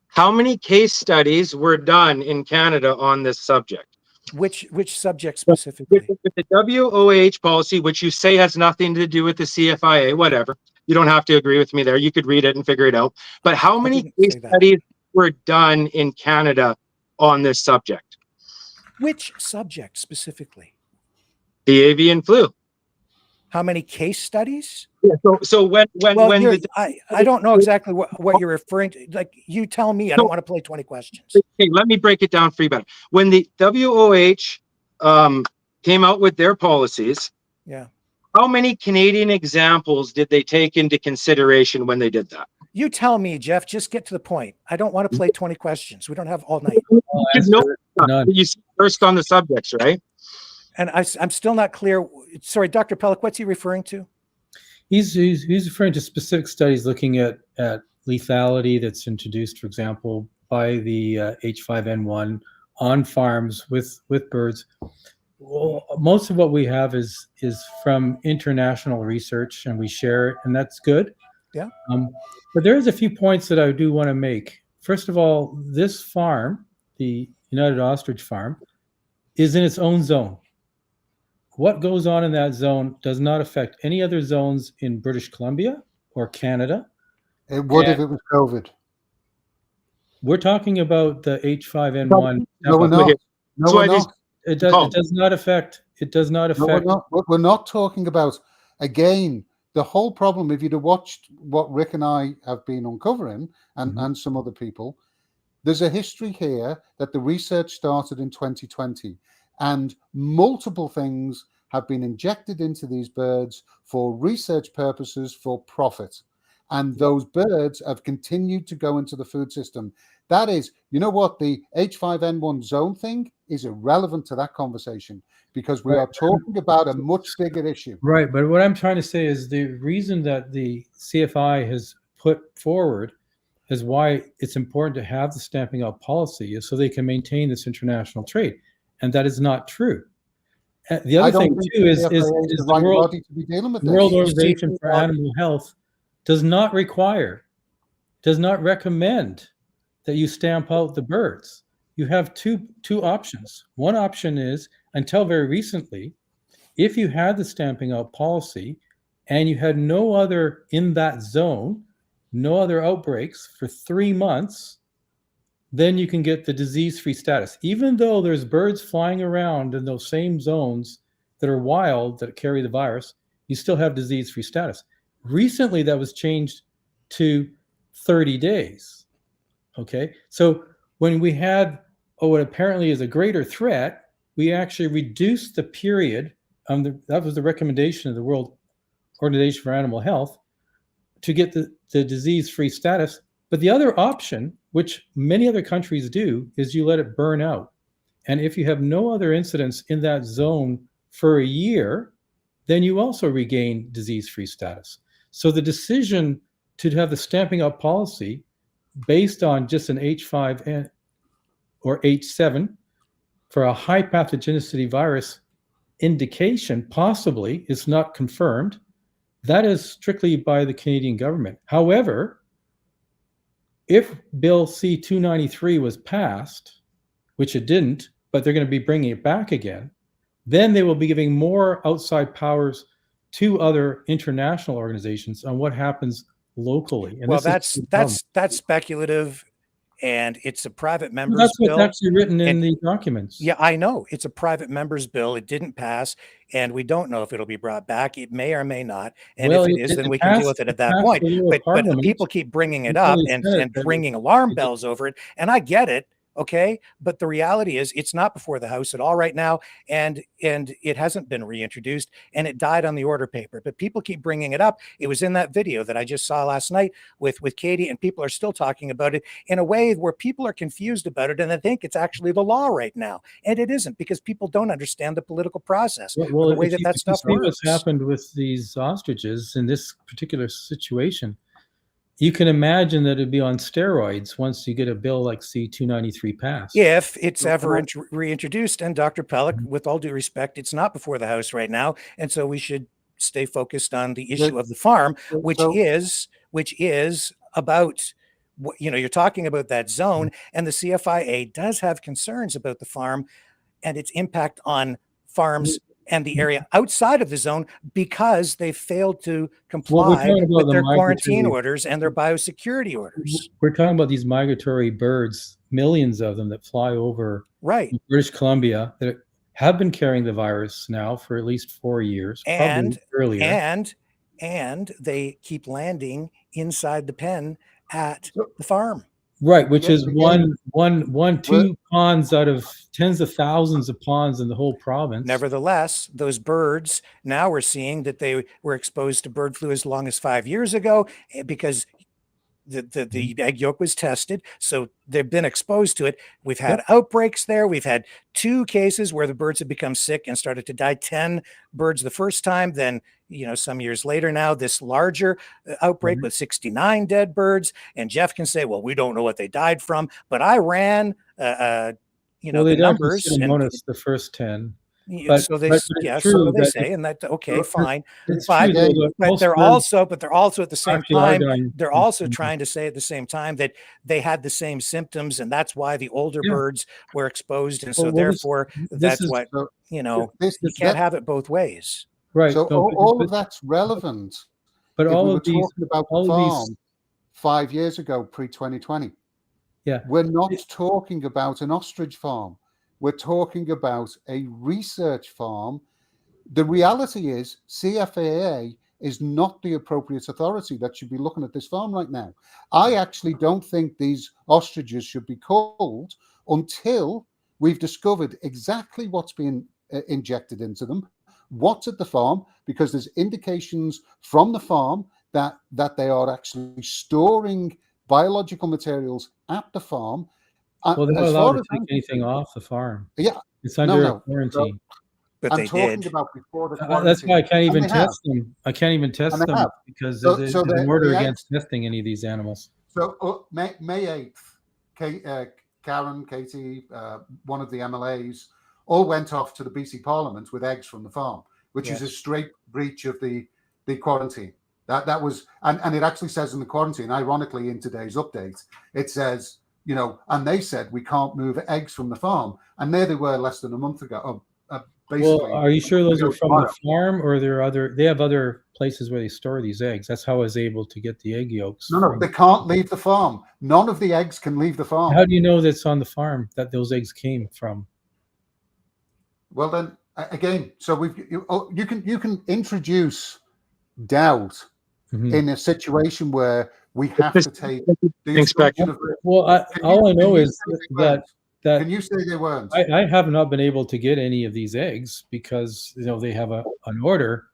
How many case studies were done in Canada on this subject? Which subject specifically? With the WOAH policy, which you say has nothing to do with the CFIA, whatever. You don't have to agree with me there. You could read it and figure it out. But how many case studies were done in Canada on this subject? Which subject specifically? The avian flu. How many case studies? Yeah, so I don't know exactly what you're referring to. Like, you tell me. I don't want to play 20 questions. Okay, let me break it down for you better. When the WOAH came out with their policies, how many Canadian examples did they take into consideration when they did that? You tell me, Jeff. Just get to the point. I don't want to play 20 questions. We don't have all night. You first on the subjects, right? And I'm still not clear. Sorry, Dr. Pelic, what's he referring to? He's referring to specific studies looking at lethality that's introduced, for example, by the H5N1 on farms with birds. Well, most of what we have is from international research, and we share it, and that's good. Yeah. But there's a few points that I do want to make. First of all, this farm, the United Ostrich Farm, is in its own zone. What goes on in that zone does not affect any other zones in British Columbia or Canada. It would if it was COVID. We're talking about the H5N1. No, we're not. No, we're not. It does not affect. It does not affect. No, we're not talking about, again, the whole problem. If you'd have watched what Rick and I have been uncovering, and some other people, there's a history here that the research started in 2020. And multiple things have been injected into these birds for research purposes, for profit. And those birds have continued to go into the food system. That is, you know what, the H5N1 zone thing is irrelevant to that conversation, because we are talking about a much bigger issue. Right. But what I'm trying to say is the reason that the CFI has put forward is why it's important to have the stamping out policy is so they can maintain this international trade. And that is not true. The other thing too is the World Organization for Animal Health does not recommend that you stamp out the birds. You have two options. One option is, until very recently, if you had the stamping out policy and you had no other in that zone, no other outbreaks for 3 months, then you can get the disease-free status. Even though there's birds flying around in those same zones that are wild that carry the virus, you still have disease-free status. Recently, that was changed to 30 days. Okay, so when we had what apparently is a greater threat, we actually reduced the period. That was the recommendation of the World Organization for Animal Health to get the disease-free status. But the other option, which many other countries do, is you let it burn out. And if you have no other incidents in that zone for a year, then you also regain disease-free status. So the decision to have the stamping out policy based on just an H5 or H7 for a high pathogenicity virus indication, possibly, is not confirmed. That is strictly by the Canadian government. However, if Bill C-293 was passed, which it didn't, but they're going to be bringing it back again, then they will be giving more outside powers to other international organizations on what happens locally. And well, that's speculative, and it's a private member's That's what's bill. actually written in And- the documents. Yeah, I know. It's a private member's bill. It didn't pass, and we don't know if it'll be brought back. It may or may not. And Well, if it is, it then we can deal with it at that passed point. the lower But parliament people keep bringing it until up the and Senate said ringing alarm bells over it. And I get it. Okay. But the reality is it's not before the House at all right now. And it hasn't been reintroduced, and it died on the order paper, but people keep bringing it up. It was in that video that I just saw last night with Katie, and people are still talking about it in a way where people are confused about it. And they think it's actually the law right now. And it isn't, because people don't understand the political process, Well, the way if that you, that if you stuff see works. what's happened with these ostriches in this particular situation, you can imagine that it'd be on steroids once you get a bill like C-293 passed. If it's ever reintroduced. And Dr. Pelic, with all due respect, it's not before the House right now. And so we should stay focused on the issue of the farm, which is about, you're talking about that zone, and the CFIA does have concerns about the farm and its impact on farms and the area outside of the zone, because they failed to comply with their quarantine orders and their biosecurity orders. We're talking about these migratory birds, millions of them that fly over British Columbia, that have been carrying the virus now for at least 4 years, And probably earlier. And they keep landing inside the pen at the farm. Right, which is two ponds out of tens of thousands of ponds in the whole province. Nevertheless, those birds, now we're seeing that they were exposed to bird flu as long as 5 years ago, because the egg yolk was tested. So they've been exposed to it. We've had outbreaks there. We've had 2 cases where the birds have become sick and started to die. 10 birds the first time, then some years later now, this larger outbreak with 69 dead birds. And Jeff can say, well, we don't know what they died from, but I ran the numbers. And notice the first 10. So they say, and that okay, fine. But they're also at the same time, they're also trying to say at the same time that they had the same symptoms, and that's why the older birds were exposed, and so therefore that's what you can't have it both ways. Right. So all of that's relevant. But all we of these talking about the farm 5 years ago, pre-2020. Yeah. We're not talking about an ostrich farm. We're talking about a research farm. The reality is CFAA is not the appropriate authority that should be looking at this farm right now. I actually don't think these ostriches should be culled until we've discovered exactly what's being injected into them, what's at the farm, because there's indications from the farm that they are actually storing biological materials at the farm. Well, they're not allowed to take anything off the farm. Yeah, it's under quarantine. But I'm talking about before the quarantine. That's why I can't even test them. I can't even test them because there's an order against testing any of these animals. So May 8th, Karen, Katie, one of the MLAs, all went off to the BC Parliament with eggs from the farm, which is a straight breach of the quarantine. That was, and it actually says in the quarantine, ironically, in today's update, it says, and they said we can't move eggs from the farm, and there they were less than a month ago. Basically, well, are you sure those are from the farm, or they have other places where they store these eggs? That's how I was able to get the egg yolks. No, they can't leave the farm. None of the eggs can leave the farm. How do you know that's on the farm that those eggs came from? Well, then again, so you can introduce doubt in a situation where we have to take the inspection. Well, all I know is that can you say they weren't? I have not been able to get any of these eggs because they have an order,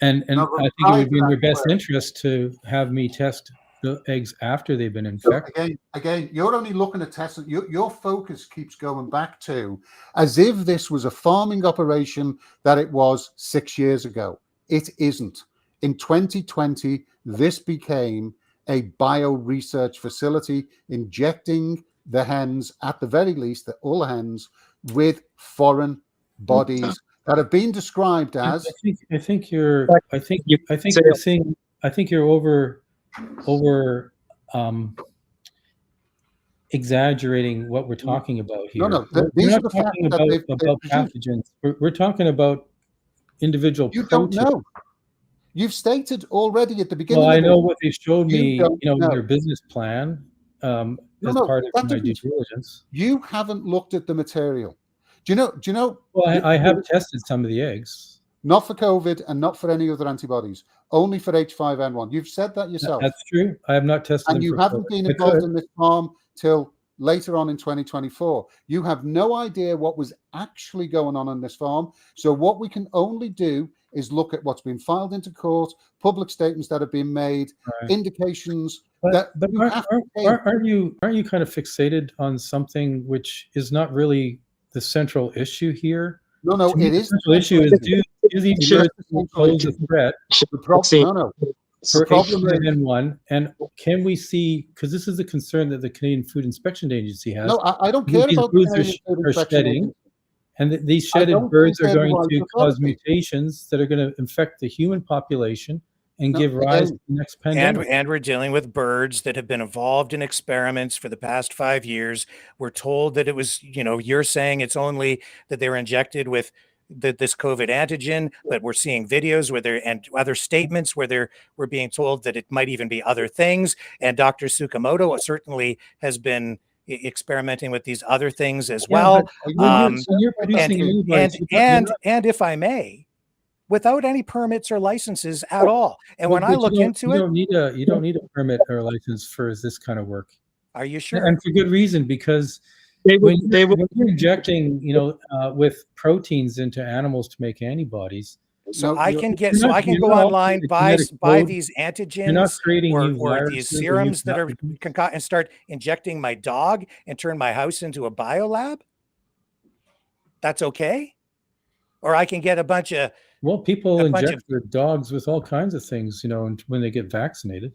and I think it would be in their best interest to have me test the eggs after they've been infected. So again, you're only looking at testing. Your focus keeps going back to as if this was a farming operation that it was 6 years ago. It isn't. In 2020, this became a bio research facility, injecting the hens, at the very least, all the hens, with foreign bodies that have been described as. I think you're over exaggerating what we're talking about here. No, we're not talking about pathogens. We're talking about individual proteins. You don't know. You've stated already at the beginning. Well, I know what they showed me, in their business plan. as part of my due diligence. You haven't looked at the material. Do you know? Well, I have tested some of the eggs. Not for COVID and not for any other antibodies, only for H5N1. You've said that yourself. That's true. I have not tested them. And you haven't been involved in this farm till later on in 2024. You have no idea what was actually going on this farm. So what we can only do is look at what's been filed into court, public statements that have been made, indications that. But aren't you kind of fixated on something which is not really the central issue here? No, it is. The central issue is do these birds pose a threat? The problem for H5N1, and can we see, because this is a concern that the Canadian Food Inspection Agency has. No, I don't care about the Canadian Food Inspection Agency. And these shedded birds are going to cause mutations that are going to infect the human population and give rise to the next pandemic. And we're dealing with birds that have been involved in experiments for the past 5 years. We're told that it was, you're saying it's only that they were injected with this COVID antigen, but we're seeing videos where and other statements where we're being told that it might even be other things. And Dr. Tsukamoto certainly has been experimenting with these other things as well. And if I may, without any permits or licenses at all. And when I look into it, you don't need a permit or a license for this kind of work. Are you sure? And for good reason, because when you're injecting, with proteins into animals to make antibodies. So I can go online, buy these antigens or these serums that are concocted and start injecting my dog and turn my house into a biolab. That's okay? Or I can get a bunch of people inject their dogs with all kinds of things, when they get vaccinated.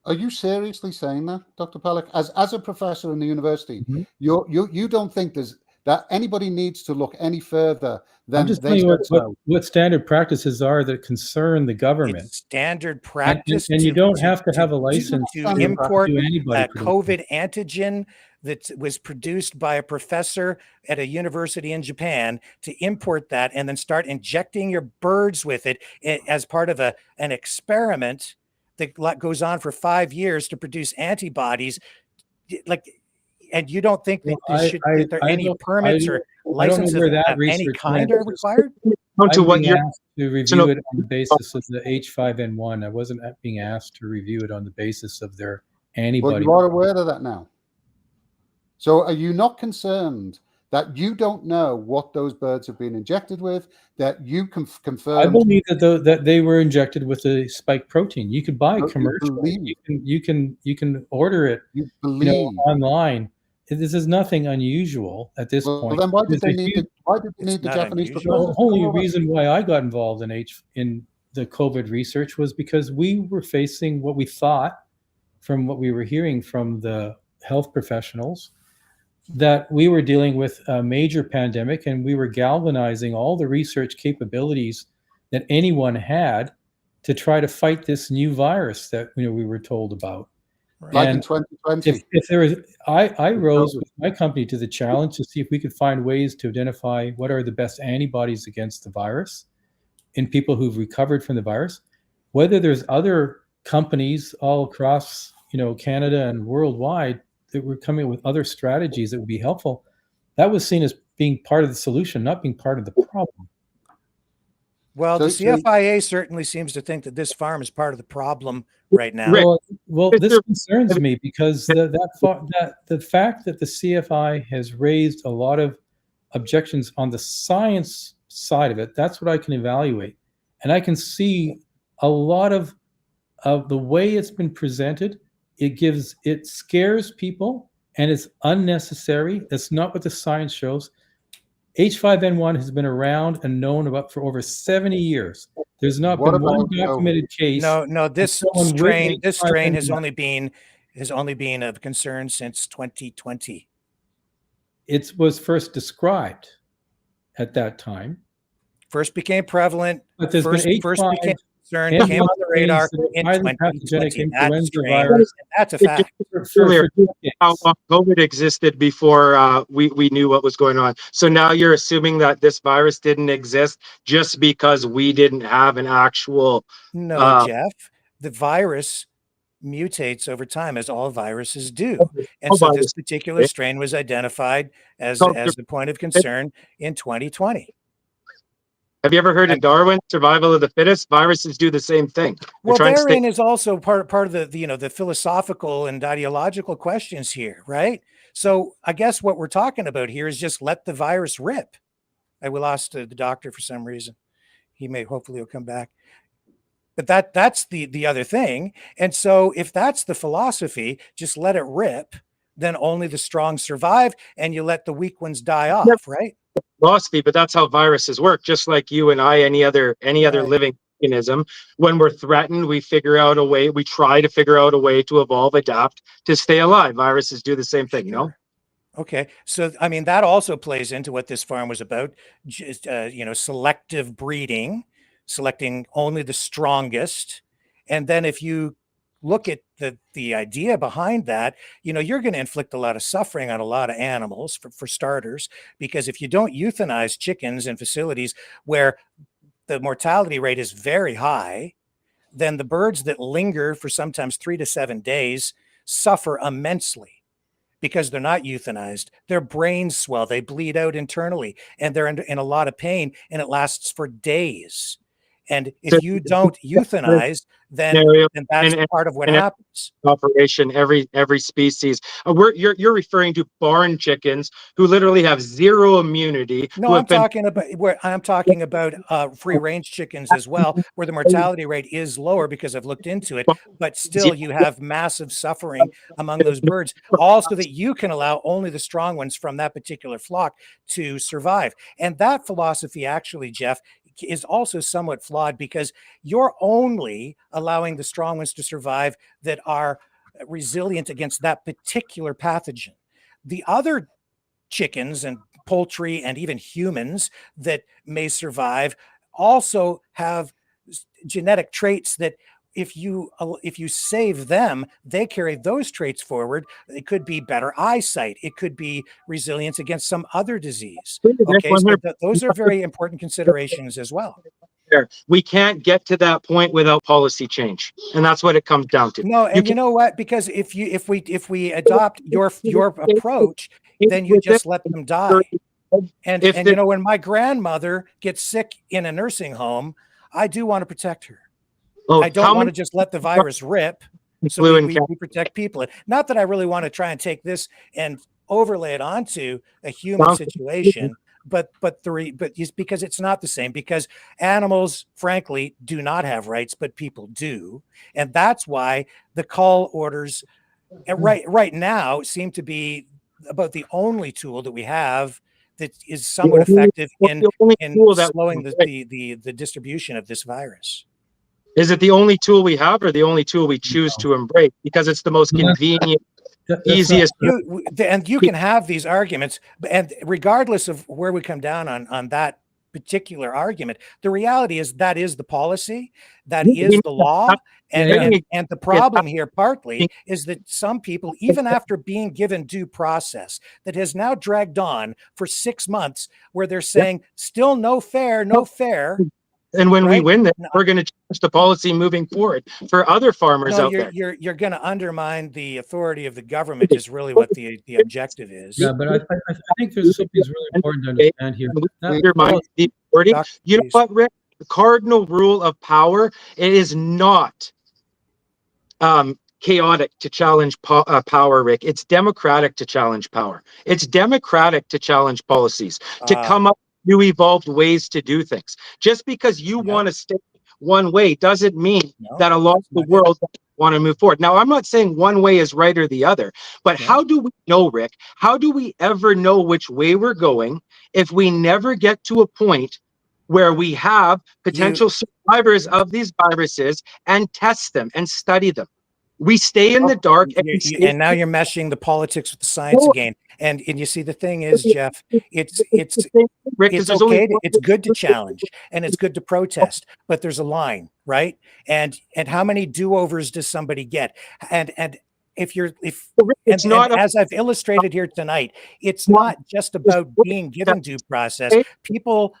Are you seriously saying that, Dr. Pelic? As a professor in the university, you don't think that anybody needs to look any further than I'm just telling you what standard practices are that concern the government. It's standard practice, and you don't have to have a license to import a COVID antigen that was produced by a professor at a university in Japan, to import that and then start injecting your birds with it as part of an experiment that goes on for 5 years to produce antibodies. And you don't think that there any permits or licenses of any kind are required? To review it on the basis of the H5N1. I wasn't being asked to review it on the basis of their antibody. Well, you are aware of that now. So are you not concerned that you don't know what those birds have been injected with, that you can confirm? I believe that they were injected with a spike protein. You could buy commercially. You can order it online. This is nothing unusual at this point. Then why did they need the Japanese proposal? The only reason why I got involved in the COVID research was because we were facing what we thought, from what we were hearing from the health professionals, that we were dealing with a major pandemic, and we were galvanizing all the research capabilities that anyone had to try to fight this new virus that we were told about. Like in 2020. If there was, I rose with my company to the challenge to see if we could find ways to identify what are the best antibodies against the virus in people who've recovered from the virus. Whether there's other companies all across, Canada and worldwide that were coming up with other strategies that would be helpful, that was seen as being part of the solution, not being part of the problem. Well, the CFIA certainly seems to think that this farm is part of the problem right now. Well, this concerns me because the fact that the CFI has raised a lot of objections on the science side of it, that's what I can evaluate. And I can see a lot of the way it's been presented. It scares people, and it's unnecessary. That's not what the science shows. H5N1 has been around and known about for over 70 years. There's not been one documented case. No, this strain has only been of concern since 2020. It was first described at that time. First became prevalent. But there's first been became concern, came on the radar in 2020. That's a fact. How long COVID existed before we knew what was going on. So now you're assuming that this virus didn't exist just because we didn't have an actual. No, Jeff, the virus mutates over time, as all viruses do. And so this particular strain was identified as the point of concern in 2020. Have you ever heard of Darwin, survival of the fittest? Viruses do the same thing. Well, therein is also part of the philosophical and ideological questions here, right? So I guess what we're talking about here is just let the virus rip. We lost the doctor for some reason. Hopefully he'll come back. But that's the other thing. And so if that's the philosophy, just let it rip, then only the strong survive and you let the weak ones die off, right? Philosophy, but that's how viruses work. Just like you and I, any other living organism, when we're threatened, we try to figure out a way to evolve, adapt to stay alive. Viruses do the same thing, you know? Okay. So, I mean, that also plays into what this farm was about, just, selective breeding, selecting only the strongest. And then if you look at the idea behind that, you're going to inflict a lot of suffering on a lot of animals for starters, because if you don't euthanize chickens in facilities where the mortality rate is very high, then the birds that linger for sometimes 3 to 7 days suffer immensely because they're not euthanized. Their brains swell, they bleed out internally, and they're in a lot of pain, and it lasts for days. And if you don't euthanize, then that's part of what happens. Operation every species. You're referring to barn chickens who literally have zero immunity. No, I'm talking about free range chickens as well, where the mortality rate is lower because I've looked into it. But still, you have massive suffering among those birds, also that you can allow only the strong ones from that particular flock to survive. And that philosophy, actually, Jeff, is also somewhat flawed, because you're only allowing the strong ones to survive that are resilient against that particular pathogen. The other chickens and poultry and even humans that may survive also have genetic traits that if you save them, they carry those traits forward. It could be better eyesight. It could be resilience against some other disease. Okay, so those are very important considerations as well. We can't get to that point without policy change, and that's what it comes down to. No, and you know what? Because if we adopt your approach, then you just let them die. And when my grandmother gets sick in a nursing home, I do want to protect her. I don't want to just let the virus rip, so we protect people. Not that I really want to try and take this and overlay it onto a human situation, but it's because it's not the same, because animals, frankly, do not have rights, but people do. And that's why the Cull Orders right now seem to be about the only tool that we have that is somewhat effective in slowing the distribution of this virus. Is it the only tool we have, or the only tool we choose to embrace because it's the most convenient, easiest? And you can have these arguments, and regardless of where we come down on that particular argument, the reality is that is the policy, that is the law, and the problem here partly is that some people, even after being given due process that has now dragged on for 6 months, where they're saying still no fair. And when we win that, we're going to change the policy moving forward for other farmers out there. You're going to undermine the authority of the government is really what the objective is. Yeah, but I think there's something that's really important to understand here. You know what, Rick? The cardinal rule of power, it is not chaotic to challenge power, Rick. It's democratic to challenge power. It's democratic to challenge policies, to come up new evolved ways to do things. Just because you want to stay one way doesn't mean that a lot of the world want to move forward. Now, I'm not saying one way is right or the other, but how do we know, Rick? How do we ever know which way we're going if we never get to a point where we have potential survivors of these viruses and test them and study them? We stay in the dark, and now you're meshing the politics with the science again. And you see, the thing is, Jeff, it's okay. It's good to challenge and it's good to protest, but there's a line, right? And how many do-overs does somebody get? And as I've illustrated here tonight, it's not just about being given due process. People,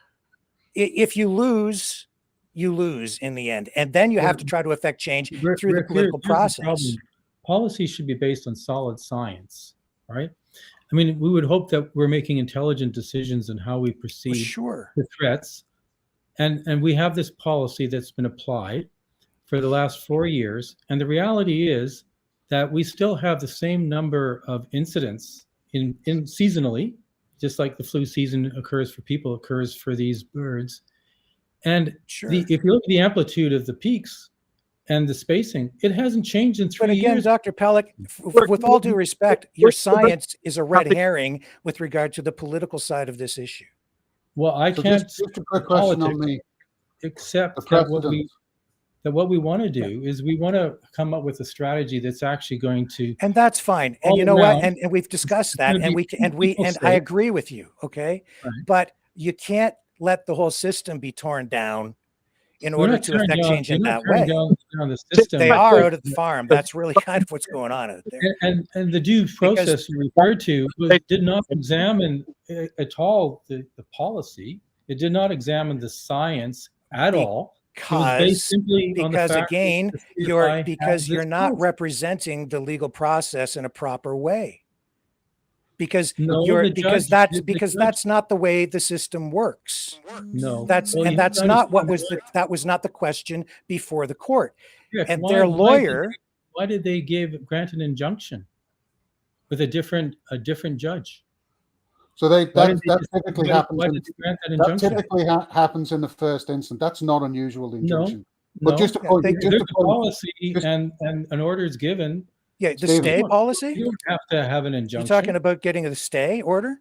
if you lose, you lose in the end. And then you have to try to affect change through the political process. Policy should be based on solid science, right? I mean, we would hope that we're making intelligent decisions in how we proceed with threats. And we have this policy that's been applied for the last 4 years. And the reality is that we still have the same number of incidents in seasonally, just like the flu season occurs for people, occurs for these birds. And if you look at the amplitude of the peaks and the spacing, it hasn't changed in 3 years. But again, Dr. Pelic, with all due respect, your science is a red herring with regard to the political side of this issue. Well, I can't just a quick question on the except that what we want to do is we want to come up with a strategy that's actually going to, and that's fine. And you know what? And we've discussed that, and I agree with you. Okay, but you can't let the whole system be torn down in order to affect change in that way. They are out of the farm. That's really kind of what's going on out there. And the due process you referred to did not examine at all the policy. It did not examine the science at all. Because again, you're not representing the legal process in a proper way. Because that's not the way the system works. No, that's not what was that was not the question before the court. Yes, and their lawyer. Why did they grant an injunction with a different judge? So that typically happens. That typically happens in the first instance. That's not unusual injunction. But just a point, there's a policy and an order is given. Yeah, the stay policy. You don't have to have an injunction. You're talking about getting the stay order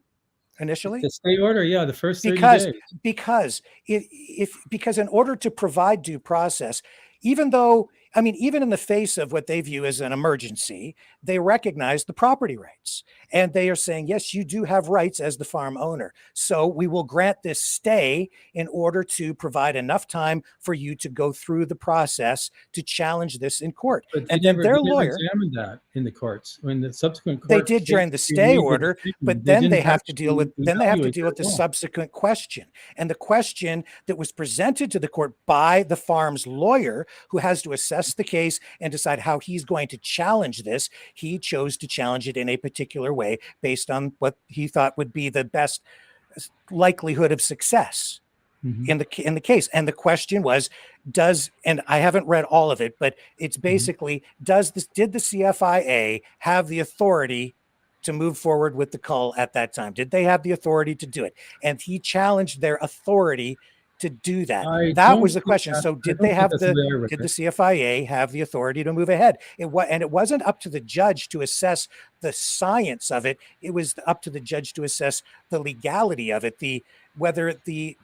initially. The stay order, yeah, the first 30 days. Because in order to provide due process, even in the face of what they view as an emergency, they recognize the property rights. And they are saying, yes, you do have rights as the farm owner. So we will grant this stay in order to provide enough time for you to go through the process to challenge this in court. And then their lawyer examined that in the courts. When the subsequent court, they did during the stay order, but then they have to deal with the subsequent question. And the question that was presented to the court by the farm's lawyer, who has to assess the case and decide how he's going to challenge this, he chose to challenge it in a particular way based on what he thought would be the best likelihood of success in the case. And the question was, and I haven't read all of it, but it's basically, did the CFIA have the authority to move forward with the cull at that time? Did they have the authority to do it? And he challenged their authority to do that. That was the question. So did the CFIA have the authority to move ahead? It wasn't up to the judge to assess the science of it. It was up to the judge to assess the legality of it, whether the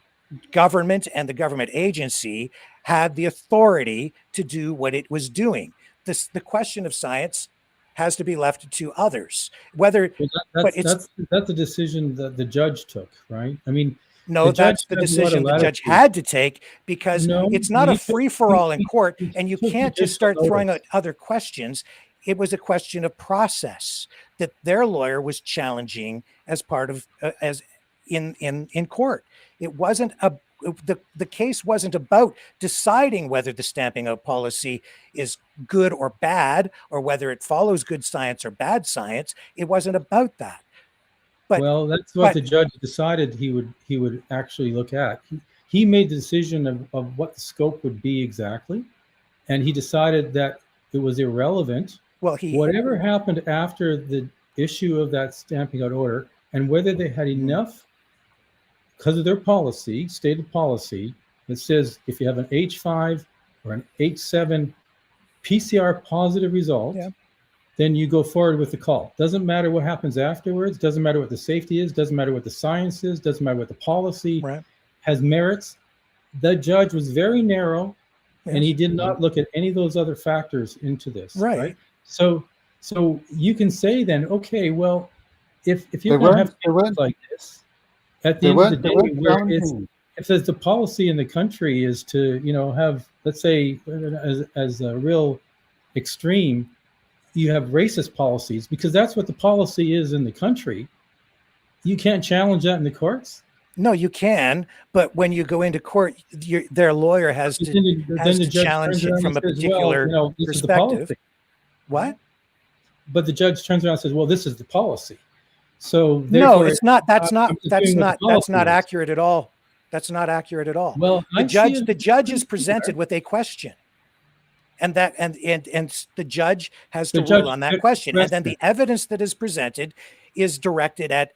government and the government agency had the authority to do what it was doing. The question of science has to be left to others. That's a decision that the judge took, right? I mean, no, that's the decision the judge had to take, because it's not a free-for-all in court, and you can't just start throwing out other questions. It was a question of process that their lawyer was challenging as part of in court. It wasn't the case wasn't about deciding whether the stamping out policy is good or bad, or whether it follows good science or bad science. It wasn't about that. That's what the judge decided he would actually look at. He made the decision of what the scope would be exactly, and he decided that it was irrelevant. Whatever happened after the issue of that stamping out order, and whether they had enough, because of their policy, stated policy, that says if you have an H5 or an H7 PCR positive result, then you go forward with the call. Doesn't matter what happens afterwards. Doesn't matter what the safety is. Doesn't matter what the science is. Doesn't matter what the policy has merits. The judge was very narrow, and he did not look at any of those other factors into this. Right. So you can say then, okay, well, if you're going to have things like this, at the end of the day, where if there's the policy in the country is to have, let's say, as a real extreme, you have racist policies, because that's what the policy is in the country. You can't challenge that in the courts. No, you can, but when you go into court, their lawyer has to challenge it from a particular perspective. What? But the judge turns around and says, "Well, this is the policy." So no, it's not. That's not accurate at all. That's not accurate at all. Well, the judge is presented with a question, and the judge has to rule on that question, and then the evidence that is presented is directed at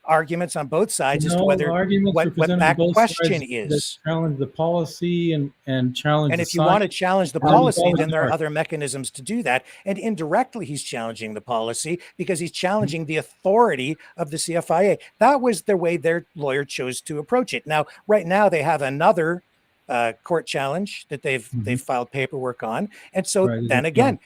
arguments on both sides as to whether what that question is. Challenge the policy and challenge. And if you want to challenge the policy, then there are other mechanisms to do that. And indirectly, he's challenging the policy because he's challenging the authority of the CFIA. That was the way their lawyer chose to approach it. Now, right now, they have another court challenge that they've filed paperwork on, and so then again,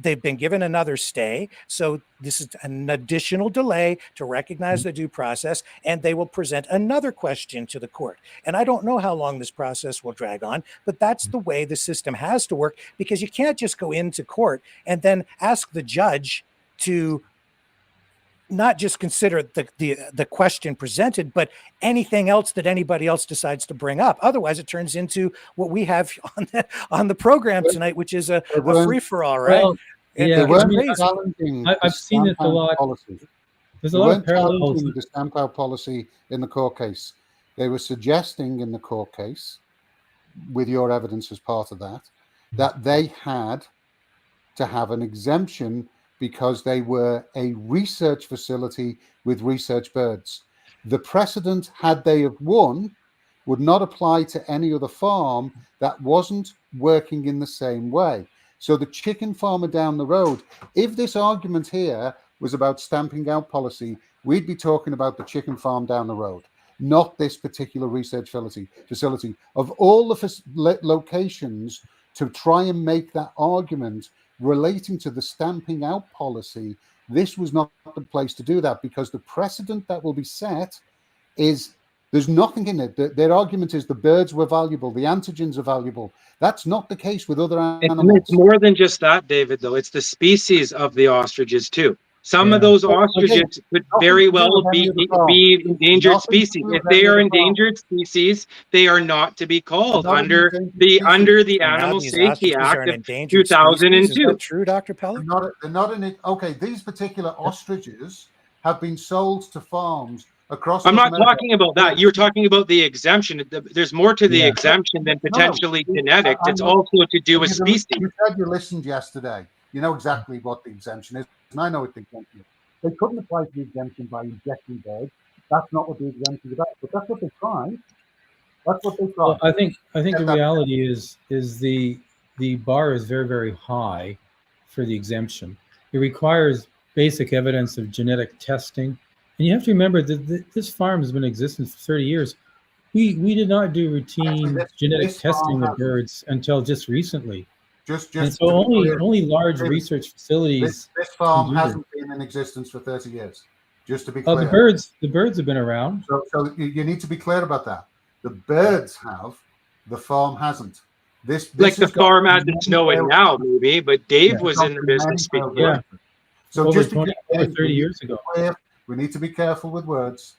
they've been given another stay. So this is an additional delay to recognize the due process, and they will present another question to the court. And I don't know how long this process will drag on, but that's the way the system has to work, because you can't just go into court and then ask the judge to not just consider the question presented, but anything else that anybody else decides to bring up. Otherwise, it turns into what we have on the program tonight, which is a free-for-all, right? Well, I've seen it a lot. There's a lot of parallels. The stamp out policy in the court case. They were suggesting in the court case, with your evidence as part of that they had to have an exemption because they were a research facility with research birds. The precedent, had they have won, would not apply to any other farm that wasn't working in the same way. So the chicken farmer down the road, if this argument here was about stamping out policy, we'd be talking about the chicken farm down the road, not this particular research facility. Of all the locations to try and make that argument relating to the stamping out policy, this was not the place to do that, because the precedent that will be set is there's nothing in it. Their argument is the birds were valuable, the antigens are valuable. That's not the case with other animals. It's more than just that, David, though. It's the species of the ostriches, too. Some of those ostriches could very well be endangered species. If they are endangered species, they are not to be called under the Animal Safety Act of 2002. Is that true, Dr. Pelic? They're not in it. Okay, these particular ostriches have been sold to farms across. I'm not talking about that. You're talking about the exemption. There's more to the exemption than potentially genetic. It's also to do with species. You said you listened yesterday. You know exactly what the exemption is, and I know what the exemption is. They couldn't apply for the exemption by injecting birds. That's not what the exemption is about. But that's what they tried. That's what they tried. Well, I think the reality is the bar is very, very high for the exemption. It requires basic evidence of genetic testing, and you have to remember that this farm has been in existence for 30 years. We did not do routine genetic testing of birds until just recently. And so only large research facilities. This farm hasn't been in existence for 30 years. Just to be clear. The birds have been around. So you need to be clear about that. The birds have, the farm hasn't. This like the farm as it's knowing now, maybe, but Dave was in the business before. Yeah. So over just 20 or 30 years ago. We need to be careful with words.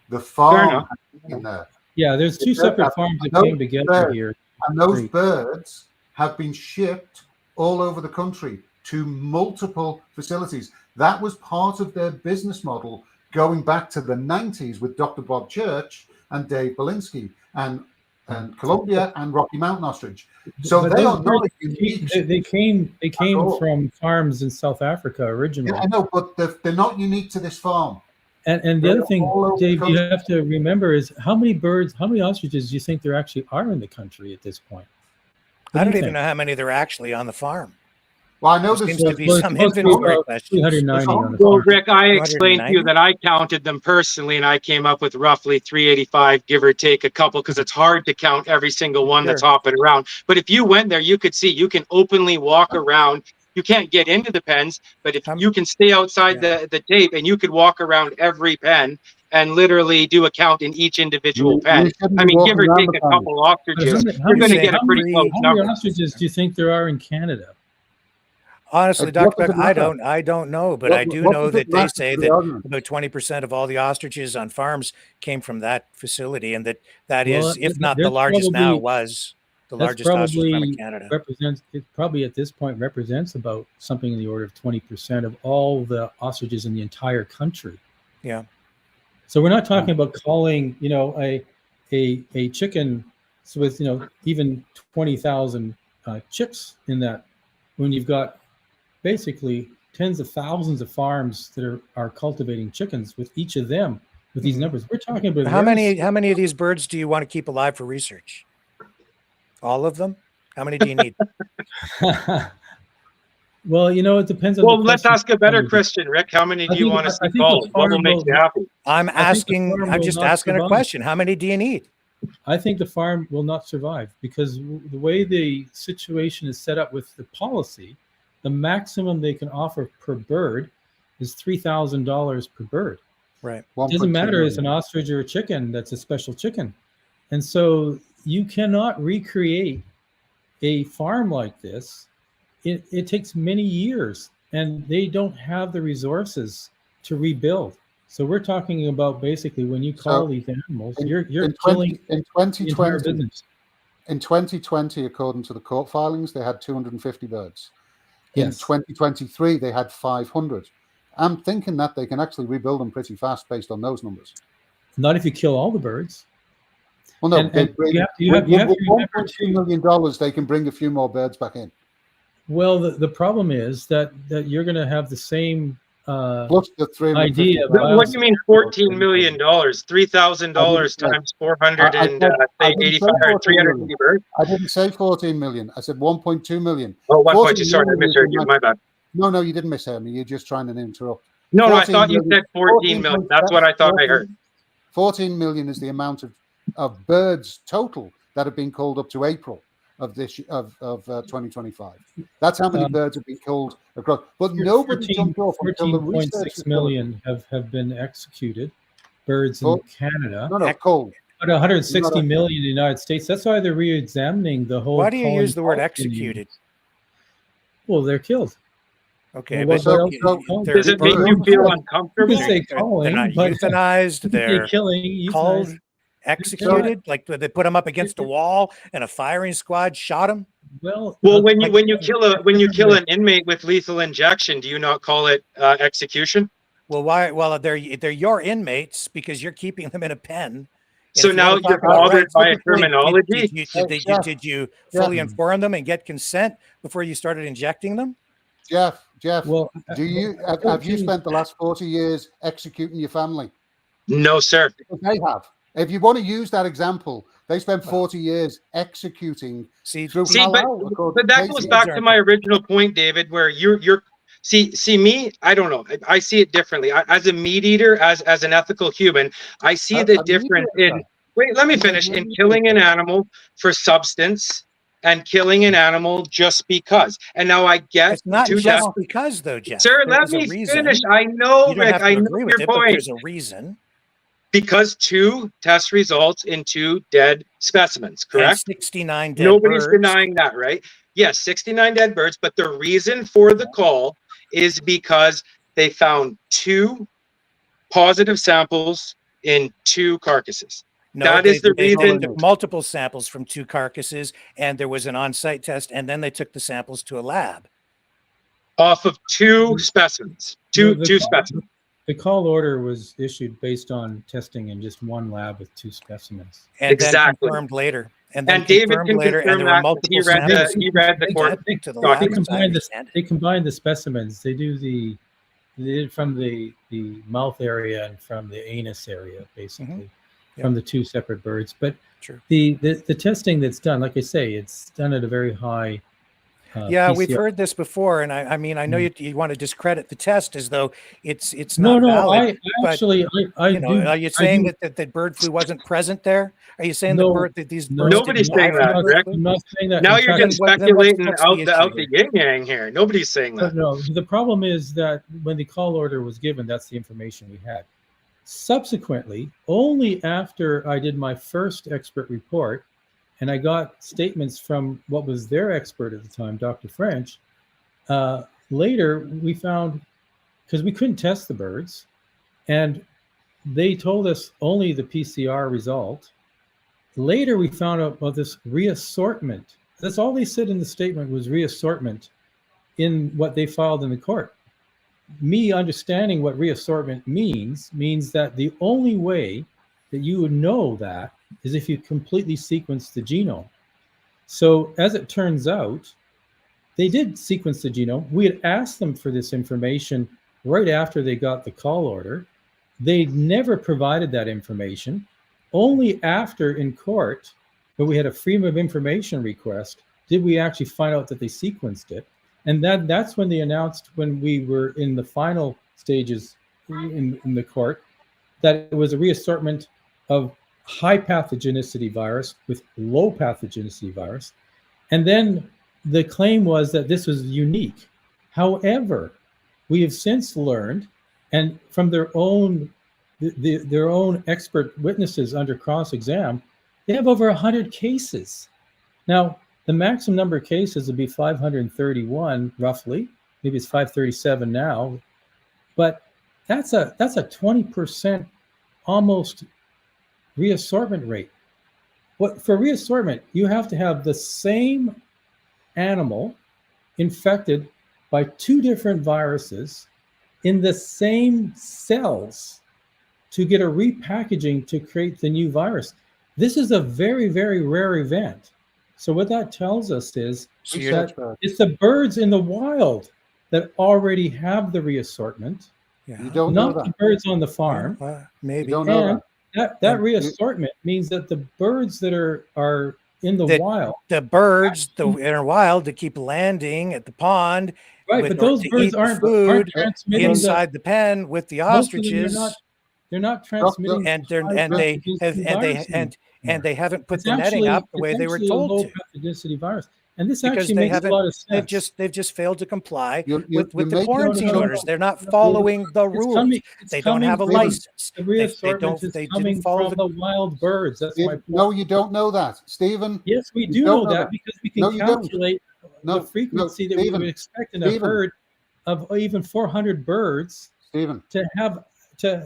The farm in there. Yeah, there's two separate farms that came together here. And those birds have been shipped all over the country to multiple facilities. That was part of their business model going back to the 90s with Dr. Bob Church and Dave Belinsky and Columbia and Rocky Mountain Ostrich. So but they are not unique. They came from farms in South Africa originally. Yeah, I know, but they're not unique to this farm. And the other thing, Dave, you have to remember is how many ostriches do you think there actually are in the country at this point? I don't even know how many there are actually on the farm. Well, I know there seems to be some inventory questions. 290 on the Well, farm. Rick, I explained to you that I counted them personally, and I came up with roughly 385, give or take a couple, because it's hard to count every single one that's hopping around. But if you went there, you could see you can openly walk around. You can't get into the pens, but if you can stay outside the tape, and you could walk around every pen and literally do a count in each individual pen. I mean, give or take a couple ostriches, you're going to get a pretty close number. How many ostriches do you think there are in Canada? Honestly, What Dr. does it Beck, matter? I don't know, but What- I do what know does it that they matter say to the that argument? about 20% of all the ostriches on farms came from that facility, and that Well, is, if not the there's largest now, probably was the that's largest ostrich farm in probably Canada. represents it probably at this point represents about something in the order of 20% of all the ostriches in the entire country. Yeah. So we're not talking about calling, you know, a chicken with, you know, even 20,000 chicks in that, when you've got basically tens of thousands of farms that are cultivating chickens with each of them with these numbers. We're talking about How many of these birds do you want to keep alive for research? All of them? How many do you need? Well, you know, it depends on. Well, let's ask a better question, Rick. How many do you want to see called? What will make you happy? I'm just asking a question. How many do you need? I think the farm will not survive because the way the situation is set up with the policy, the maximum they can offer per bird is $3,000 per bird. Right. It doesn't matter if it's an ostrich or a chicken, that's a special chicken. And so you cannot recreate a farm like this. It takes many years, and they don't have the resources to rebuild. So we're talking about basically when you call these animals, you're killing in the entire 2020. business. In 2020, according to the court filings, they had 250 birds. In Yes. 2023, they had 500. I'm thinking that they can actually rebuild them pretty fast based on those numbers. Not if you kill all the birds. Well, no, And they bring, you have to remember $1.2 million, they can bring a few more birds back in. Well, the problem is that you're going to have the same Plus the idea. What do you mean $14 million? $3,000 times 485 or 380 birds? I didn't say 14 million. I said 1.2 million. Oh, 1.2. Sorry, I misheard you. My bad. No, you didn't mishear me. You're just trying to interrupt. No, I thought you said 14 million. That's what I thought I heard. 14 million is the amount of birds total that have been culled up to April of 2025. That's how many birds have been culled across. But nobody jumped off until the research 14.6 million have been executed, birds in Canada. No, culled. But 160 million in the United States. That's why they're re-examining the whole. Why do you use the word executed? Well, they're killed. Okay, well, but does it make you feel uncomfortable? They're not euthanized. They're killing, called, executed. Like they put them up against a wall and a firing squad shot them. Well, when you kill an inmate with lethal injection, do you not call it execution? Well, why? Well, they're your inmates because you're keeping them in a pen. So now you're bothered by a terminology. Did you fully inform them and get consent before you started injecting them? Jeff, well, have you spent the last 40 years executing your family? No, sir. Because they have. If you want to use that example, they spent 40 years executing. But that goes back to my original point, David, where you're see me. I don't know. I see it differently. As a meat eater, as an ethical human, I see the difference in. Wait, let me finish. In killing an animal for substance and killing an animal just because. And now I get it's not just because, though, Jeff. Sir, let me finish. I know, Rick. I know your point. There's a reason. Because 2 test results in 2 dead specimens, correct? And 69 dead Nobody's birds. denying that, right? Yes, 69 dead birds. But the reason for the call is because they found 2 positive samples in 2 carcasses. No, that is the reason. They took multiple samples from 2 carcasses, and there was an on-site test, and then they took the samples to a lab. Off of 2 specimens. Two specimens. The call order was issued based on testing in just 1 lab with 2 specimens. And exactly. Then confirmed later. And David can later, confirm and there were multiple he read the court. They combined the specimens. They did from the mouth area and from the anus area, basically, from the 2 separate birds. But the testing that's done, like I say, it's done at a very high. PCR. We've heard this before, and I mean, I know you want to discredit the test as though it's not valid. Are you saying that bird flu wasn't present there? Are you saying that these birds? Nobody's saying that, Rick. I'm not saying that. Now you're just speculating out the yin yang here. Nobody's saying that. No, the problem is that when the call order was given, that's the information we had. Subsequently, only after I did my first expert report, and I got statements from what was their expert at the time, Dr. French, later we found, because we couldn't test the birds, and they told us only the PCR result. Later we found out about this reassortment. That's all they said in the statement was reassortment in what they filed in the court. Me understanding what reassortment means that the only way that you would know that is if you completely sequence the genome. So as it turns out, they did sequence the genome. We had asked them for this information right after they got the Cull Order. They never provided that information. Only after in court, where we had a freedom of information request, did we actually find out that they sequenced it. And that's when they announced, when we were in the final stages in the court, that it was a reassortment of high pathogenicity virus with low pathogenicity virus. And then the claim was that this was unique. However, we have since learned, and from their own expert witnesses under cross-exam, they have over 100 cases. Now, the maximum number of cases would be 531, roughly. Maybe it's 537 now, but that's a 20% almost reassortment rate. What for reassortment, you have to have the same animal infected by two different viruses in the same cells to get a repackaging to create the new virus. This is a very, very rare event. So what that tells us is that it's the birds in the wild that already have the reassortment, You don't know not that. the birds on the farm. Maybe. You don't know And that reassortment means that the birds that are in the wild, the birds in the wild to keep landing at the pond, right? But those to birds eat the aren't food transmitting inside the pen with the most of them ostriches. they're not transmitting, and they haven't put It's the netting actually- up the way it's they were actually a told low to. pathogenicity virus, and this Because actually they makes a haven't, lot of sense. they've just failed to comply You're with the making- quarantine No. orders. They're not following the It's rules. coming- it's They don't coming have a from- license. The They reassortment is didn't coming follow from the wild birds. That's my point. No, you don't know that, Stephen. Yes, we You do don't know that because we can No, you don't. calculate No, the frequency that we Stephen, would expect in a Stephen. herd of even 400 birds Stephen. to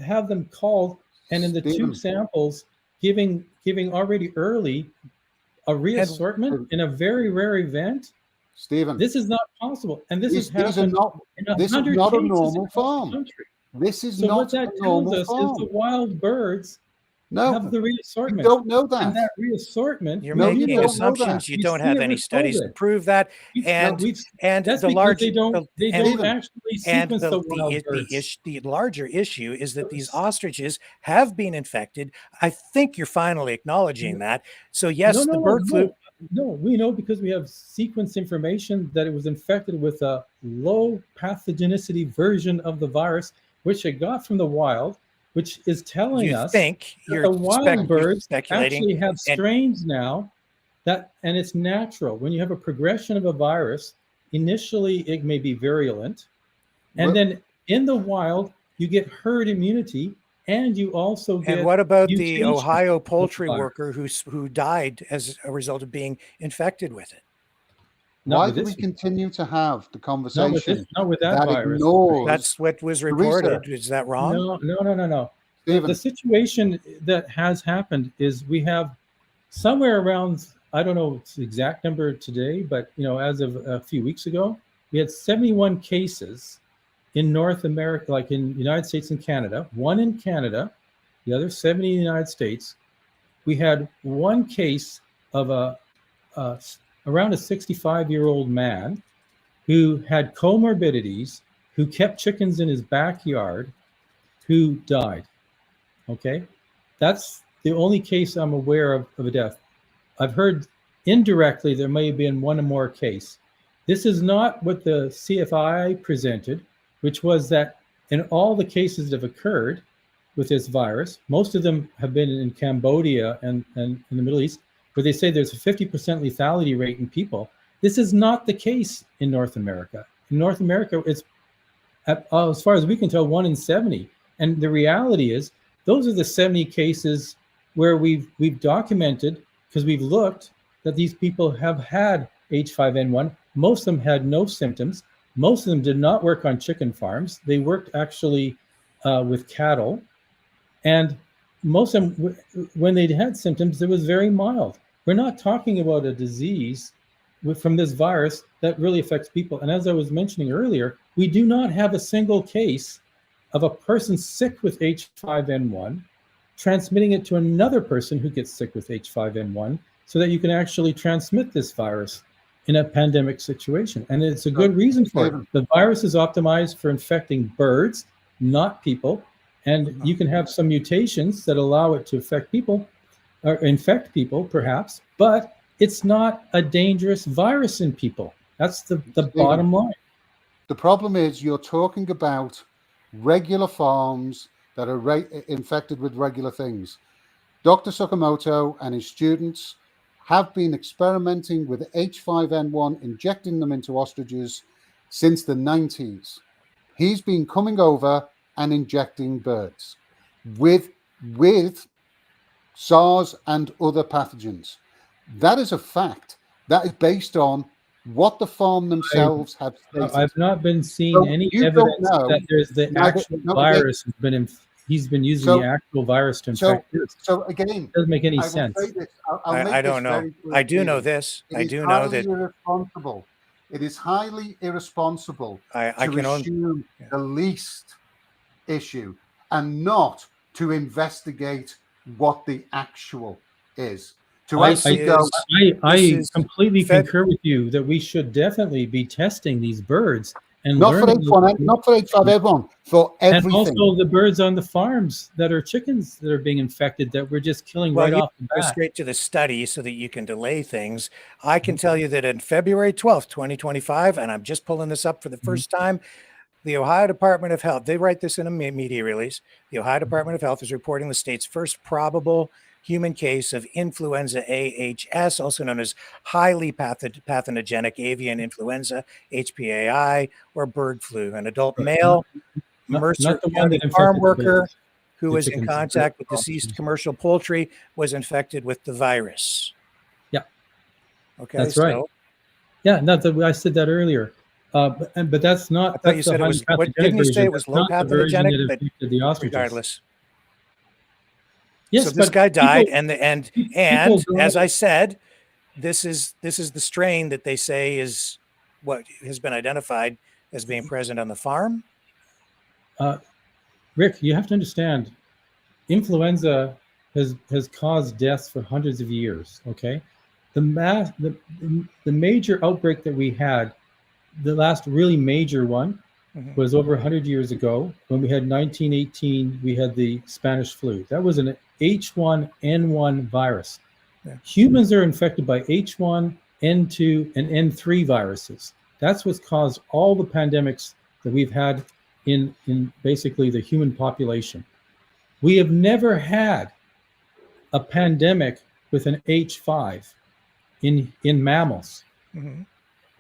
have them called, and in the two Stephen. samples giving already early a reassortment in a very rare event. Stephen, This is not possible, and this has these are happened not. in This is 100 not a cases normal across the farm. country. This is So what not that a tells normal us is farm. the wild birds No, have the reassortment. you don't know And that. that reassortment, You're No, you making don't know assumptions. that. You We've don't have never any told studies it. to prove that. And that's the because large they don't and actually sequence the wild birds. the larger issue is that these ostriches have been infected. I think you're finally acknowledging that. So yes, the bird flu. No, we know because we have sequence information that it was infected with a low pathogenicity version of the virus, which it got from the wild, which is telling us that the wild birds actually have strains now and it's natural. When you have a progression of a virus, initially it may be virulent, and then in the wild you get herd immunity, and you also get. And what about the mutation Ohio of the poultry virus. worker who died as a result of being infected with it? Why do we continue to have the conversation not with that virus. ignores That's what was the reported. research? Is that wrong? No. Stephen. The situation that has happened is we have somewhere around, I don't know the exact number today, but as of a few weeks ago, we had 71 cases in North America, like in the United States and Canada, one in Canada, the other 70 in the United States. We had one case of around a 65-year-old man who had comorbidities, who kept chickens in his backyard, who died. Okay, that's the only case I'm aware of a death. I've heard indirectly there may have been one or more case. This is not what the CFI presented, which was that in all the cases that have occurred with this virus, most of them have been in Cambodia and in the Middle East, where they say there's a 50% lethality rate in people. This is not the case in North America. In North America, it's, as far as we can tell, 1 in 70. And the reality is, those are the 70 cases where we've documented, because we've looked, that these people have had H5N1. Most of them had no symptoms. Most of them did not work on chicken farms. They worked actually with cattle. And most of them, when they had symptoms, it was very mild. We're not talking about a disease from this virus that really affects people. And as I was mentioning earlier, we do not have a single case of a person sick with H5N1 transmitting it to another person who gets sick with H5N1, so that you can actually transmit this virus in a pandemic situation. And it's a good reason for it. The virus is optimized for infecting birds, not people. And you can have some mutations that allow it to affect people, or infect people perhaps, but it's not a dangerous virus in people. That's the bottom line. The problem is you're talking about regular farms that are infected with regular things. Dr. Sakamoto and his students have been experimenting with H5N1, injecting them into ostriches since the 90s. He's been coming over and injecting birds with SARS and other pathogens. That is a fact. That is based on what the farm themselves have stated. I've not been seeing any evidence that there's the actual virus has been he's been using the actual virus to infect this. So again, it doesn't make any sense. I don't know. I do know this. I do know that irresponsible. It is highly irresponsible to assume the least issue and not to investigate what the actual is. I completely concur with you that we should definitely be testing these birds and not for H5N1, for everything. And also the birds on the farms that are chickens that are being infected that we're just killing right off the bat. Go straight to the study so that you can delay things. I can tell you that on February 12th, 2025, and I'm just pulling this up for the first time, the Ohio Department of Health, they write this in a media release. The Ohio Department of Health is reporting the state's first probable human case of influenza AHS, also known as highly pathogenic avian influenza, HPAI, or bird flu. An adult male Mercer County farm worker who was in contact with deceased commercial poultry was infected with the virus. Yeah. Okay. That's right. Yeah, not that I said that earlier. But that's not. I thought you said it was. Didn't you say it was low pathogenic? But regardless. Yes, so this guy died, and as I said, this is the strain that they say is what has been identified as being present on the farm. Rick, you have to understand, influenza has caused deaths for hundreds of years. Okay, the major outbreak that we had, the last really major one, was over 100 years ago when we had 1918. We had the Spanish flu. That was an H1N1 virus. Yeah. Humans are infected by H1, N2, and N3 viruses. That's what's caused all the pandemics that we've had in basically the human population. We have never had a pandemic with an H5 in mammals,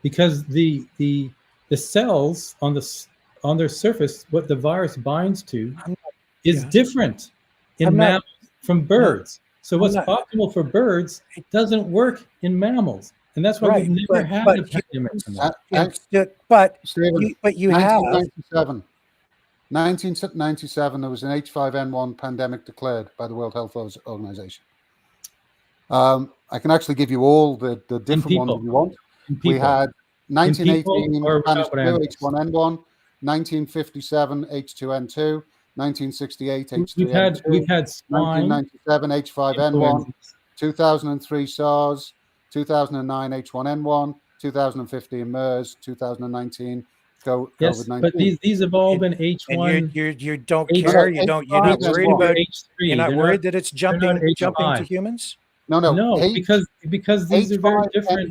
because the cells on their surface, what the virus binds to, is different in mammals from birds. So what's optimal for birds, it doesn't work in mammals, and that's why we've never had a pandemic. But you have 1997. There was an H5N1 pandemic declared by the World Health Organization. I can actually give you all the different ones if you want. We had 1918 Spanish flu H1N1, 1957 H2N2. 1968 H3N2, we've had swine, 1997 H5N1, 2003 SARS, 2009 H1N1, 2015 MERS, 2019 COVID-19. But these have all been H1. And you don't care. You're not worried about H3. You're not worried that it's jumping to humans. No, because these are very different.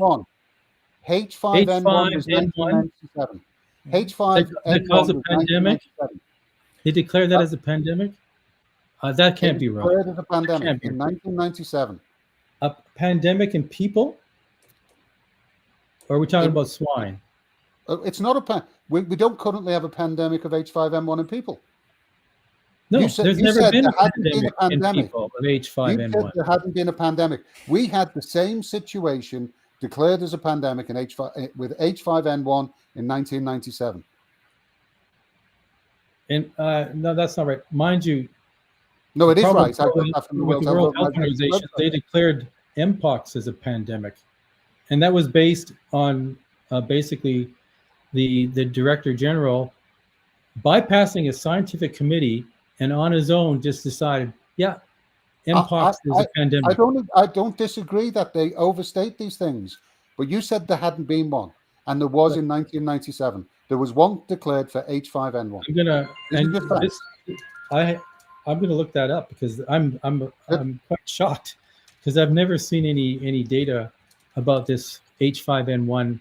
H5N1 was 1997. H5N1 was a pandemic. They declared that as a pandemic? That can't be right. Declared as a pandemic in 1997. A pandemic in people? Or are we talking about swine? It's not a we don't currently have a pandemic of H5N1 in people. No, there's never been a pandemic in people of H5N1. There hadn't been a pandemic. We had the same situation declared as a pandemic with H5N1 in 1997. And no, that's not right. Mind you, no, it is right. With the World Health Organization, they declared Mpox as a pandemic, and that was based on basically the Director General bypassing a scientific committee and on his own just decided, yeah, Mpox is a pandemic. I don't disagree that they overstate these things, but you said there hadn't been one, and there was in 1997. There was one declared for H5N1. I'm gonna look that up because I'm quite shocked because I've never seen any data about this H5N1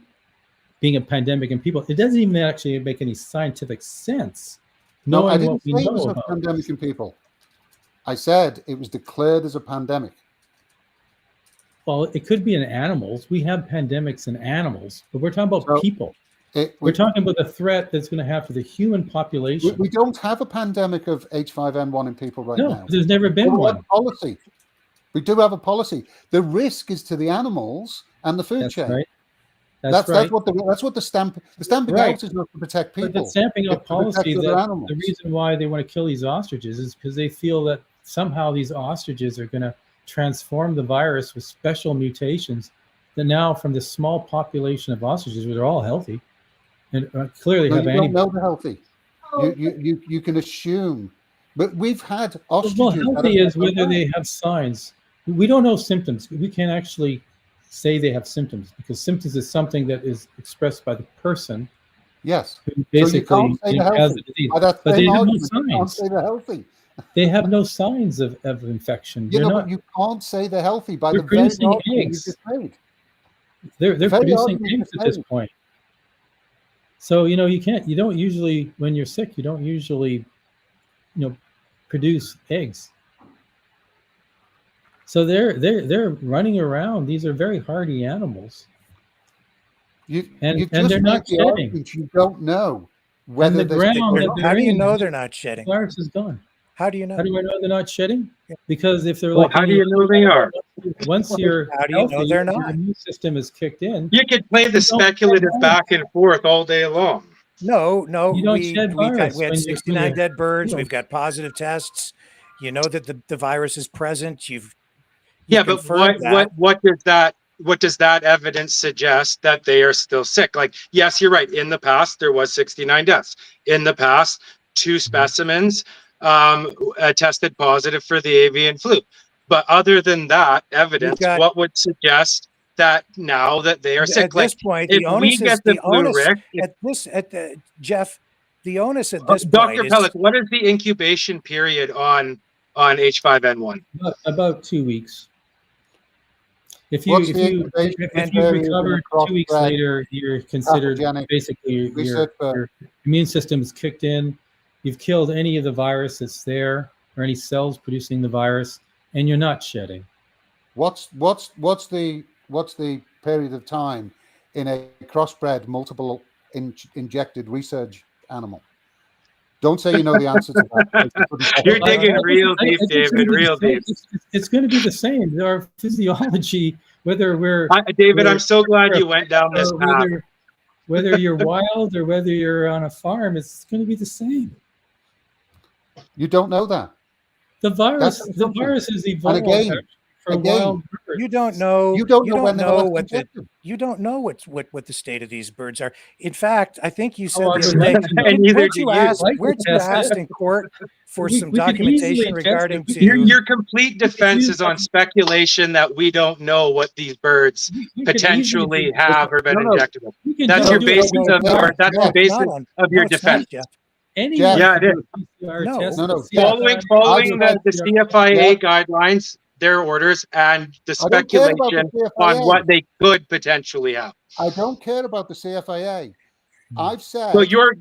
being a pandemic in people. It doesn't even actually make any scientific sense. No, I didn't say it was a pandemic in people. I said it was declared as a pandemic. Well, it could be in animals. We have pandemics in animals, but we're talking about people. We're talking about the threat that's going to have to the human population. We don't have a pandemic of H5N1 in people right now. No, there's never been one. Policy. We do have a policy. The risk is to the animals and the food chain. Right. That's what the stamping out is not to protect people. But the stamping out policy, the reason why they want to kill these ostriches is because they feel that somehow these ostriches are going to transform the virus with special mutations that now from this small population of ostriches, where they're all healthy, and clearly have antibodies. You don't know they're healthy. You can assume, but we've had ostriches. Well, healthy is whether they have signs. We don't know symptoms. We can't actually say they have symptoms because symptoms is something that is expressed by the person. Yes. Who basically has the disease. But they have no signs. You can't say they're healthy. They have no signs of infection. But you can't say they're healthy by the very argument you just made. They're producing eggs at this point. So you don't usually, when you're sick, you don't usually, produce eggs. So they're running around. These are very hardy animals. And they're not shedding. You don't know whether how do you know they're not shedding? The virus is gone. How do you know? How do I know they're not shedding? Because if they're how do you know they are? Once you're how do you know they're not? Your immune system is kicked in. You could play the speculative back and forth all day long. No, you don't shed virus. We had 69 dead birds. We've got positive tests. You know that the virus is present. But what does that evidence suggest that they are still sick? Like, yes, you're right. In the past, there was 69 deaths. In the past, 2 specimens tested positive for the avian flu. But other than that evidence, what would suggest that now that they are sick? At this point, the onus is Jeff. The onus at this Dr. point, Pelic, what is the incubation period on H5N1? About 2 weeks. If you recover 2 weeks later, you're considered basically your immune system is kicked in. You've killed any of the virus that's there or any cells producing the virus, and you're not shedding. What's the period of time in a crossbred multiple injected research animal? Don't say you know the answer to that. You're digging real deep, David. Real deep. It's going to be the same. Our physiology, whether we're David, I'm so glad you went down this path. Whether you're wild or whether you're on a farm, it's going to be the same. You don't know that. The virus is evolved. Again, you don't know. You don't know what the state of these birds are. In fact, I think you said weren't you asked in court for some documentation regarding your complete defense is on speculation that we don't know what these birds potentially have or been injected with. That's your basis of your defense. Yeah, it is. Following the CFIA guidelines, their orders, and the speculation on what they could potentially have. I don't care about the CFIA. I've said. So your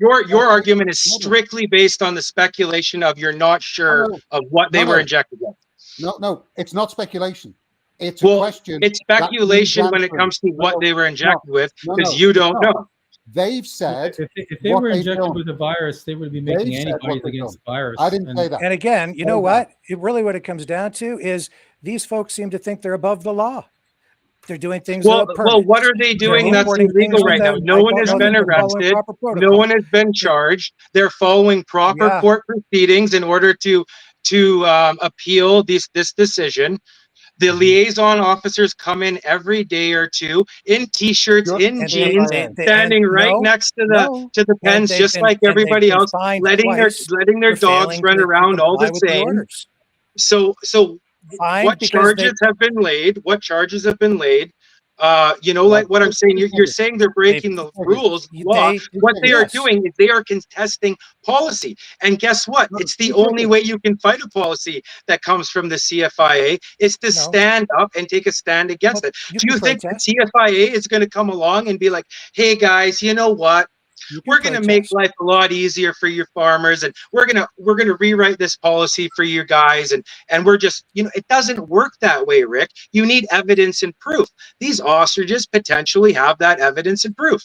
argument is strictly based on the speculation of you're not sure of what they were injected with. No, it's not speculation. It's a question. It's speculation when it comes to what they were injected with, because you don't know. They've said if they were injected with a virus, they would be making antibodies against the virus. I didn't say that. And again, you know what? What it comes down to is these folks seem to think they're above the law. They're doing things Well, without permits. what are they doing that's importing illegal things right now? without- No I one don't has know been that they're following arrested. proper No protocol. one has been charged. They're following proper Yeah. court proceedings in order to appeal this decision. The liaison officers come in every day or two in t-shirts, in jeans, standing right next to the pens, just like everybody else, letting their dogs run around all the same. So what charges have been laid? What charges have been laid? Like what I'm saying, you're saying they're breaking the rules, law. What they are doing is they are contesting policy. And guess what? It's the only way you can fight a policy that comes from the CFIA is to stand up and take a stand against it. Do you think the CFIA is going to come along and be like, hey guys, you know what? We're going to make life a lot easier for your farmers, and we're going to rewrite this policy for you guys, and we're just, it doesn't work that way, Rick. You need evidence and proof. These ostriches potentially have that evidence and proof.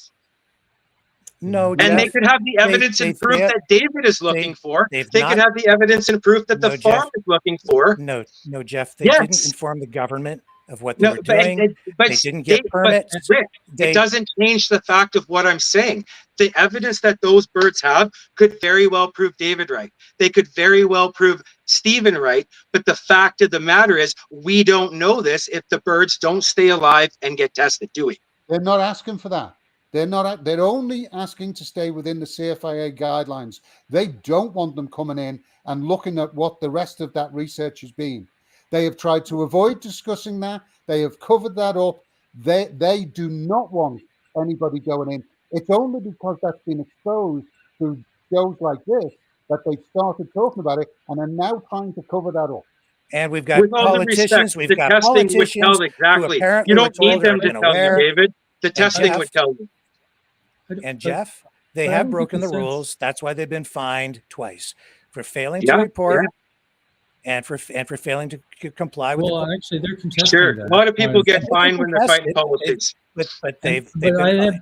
No, and Jeff, they could have the evidence and proof that David is looking for. They could have the evidence and proof that the farm is looking for. No, Jeff, they didn't inform the government of what they were doing. They didn't get permits. Rick, it doesn't change the fact of what I'm saying. The evidence that those birds have could very well prove David right. They could very well prove Stephen right. But the fact of the matter is, we don't know this if the birds don't stay alive and get tested, do we? They're not asking for that. They're only asking to stay within the CFIA guidelines. They don't want them coming in and looking at what the rest of that research has been. They have tried to avoid discussing that. They have covered that up. They do not want anybody going in. It's only because that's been exposed through shows like this that they started talking about it and are now trying to cover that up. And we've got politicians. We've got politicians who apparently you don't need them to tell you, David. The testing would tell you. And Jeff, they have broken the rules. That's why they've been fined twice for failing to report and for failing to comply with. Well, actually, they're contesting. Sure, that. a lot of people get fined when they're fighting politics. But they've been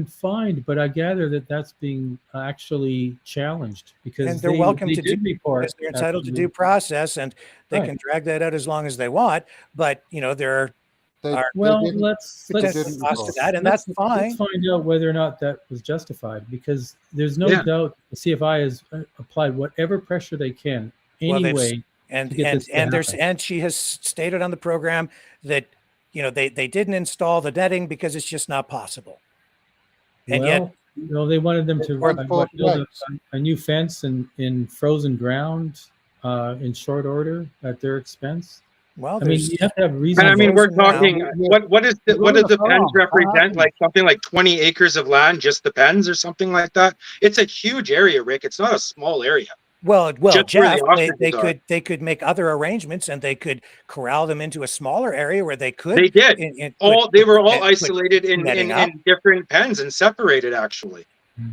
fined. But I gather that that's being actually challenged because and they're welcome to do report. Because they're entitled to due process, and they can drag that out as long as they want. But there are let's that, and that's fine. Let's find out whether or not that was justified, because there's no doubt the CFI has applied whatever pressure they can anyway. And she has stated on the program that they didn't install the netting because it's just not possible. And yet, they wanted them to build a new fence in frozen ground in short order at their expense. Well, you have to have reason. And we're talking. What does the pens represent? Like something like 20 acres of land, just the pens, or something like that. It's a huge area, Rick. It's not a small area. Well, Jeff, they could make other arrangements, and they could corral them into a smaller area where they could. They did. They were all isolated in different pens and separated. Actually,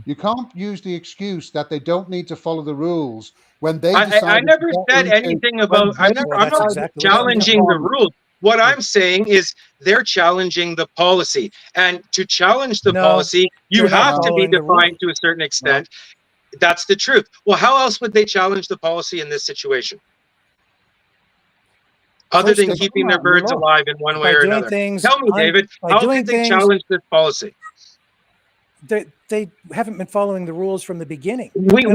you can't use the excuse that they don't need to follow the rules when they. I never said anything about. I'm not challenging the rules. What I'm saying is they're challenging the policy, and to challenge the policy, you have to be defined to a certain extent. That's the truth. Well, how else would they challenge the policy in this situation? Other than keeping their birds alive in one way or another. Tell me, David, how could they challenge this policy? They haven't been following the rules from the beginning. We get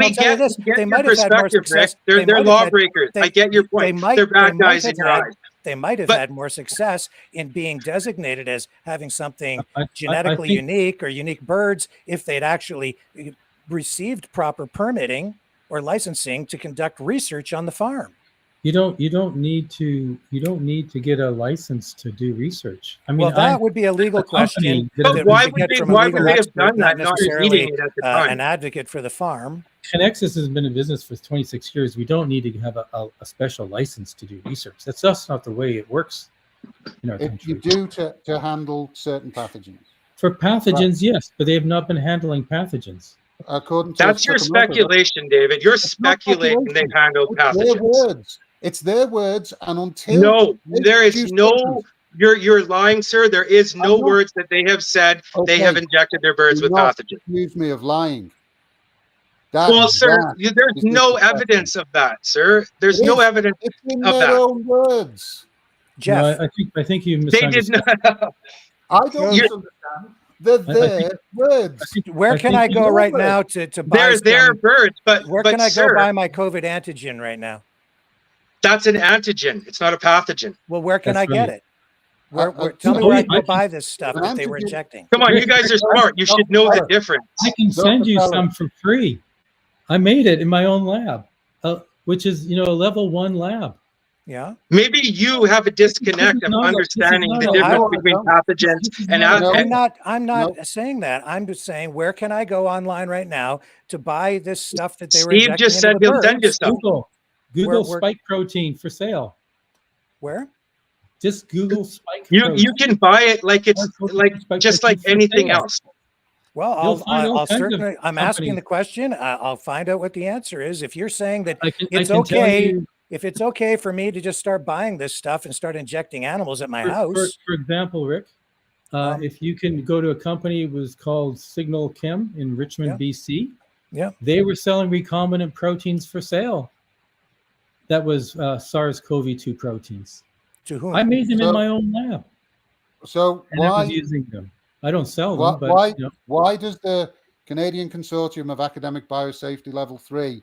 they might your have had more perspective, success. Rick. They're lawbreakers. I get your point. They're bad guys in your eyes. They might have had more success in being designated as having something genetically unique or unique birds if they'd actually received proper permitting or licensing to conduct research on the farm. You don't need to get a license to do research. That would be a legal question. But why would they have done that? Not necessarily an advocate for the farm. Connexus has been in business for 26 years. We don't need to have a special license to do research. That's just not the way it works in our country. You do to handle certain pathogens. For pathogens, yes, but they have not been handling pathogens. That's your speculation, David. You're speculating they handle pathogens. It's their words, and until there is no. You're lying, sir. There is no words that they have said they have injected their birds with pathogens. Excuse me of lying. Sir, there's no evidence of that, sir. There's no evidence it's in of their that. own words. Jeff. No, I think you They did misunderstood. not. I don't misunderstand. They're their words. Where can I go right now to buy? They're their birds, but where can I go buy my COVID antigen right now? That's an antigen. It's not a pathogen. Well, where can I get it? Tell me where I can go buy this stuff that they were injecting. Come on, you guys are smart. You should know the difference. I can send you some for free. I made it in my own lab, which is, a level 1 lab. Yeah. Maybe you have a disconnect of understanding the difference between pathogens and I'm not saying that. I'm just saying, where can I go online right now to buy this stuff that they were injecting? Steve just said he'll send you stuff. Google spike protein for sale. Where? Just Google spike protein. You can buy it like it's just like anything else. Well, I'll certainly. I'm asking the question. I'll find out what the answer is. If you're saying that it's okay, if it's okay for me to just start buying this stuff and start injecting animals at my house. For example, Rick, if you can go to a company, it was called Signal Chem in Richmond, BC. Yeah. They were selling recombinant proteins for sale. That was SARS-CoV-2 proteins. To whom? I made them in my own lab. So and I was using them. I don't sell them, but why does the Canadian Consortium of Academic Biosafety Level 3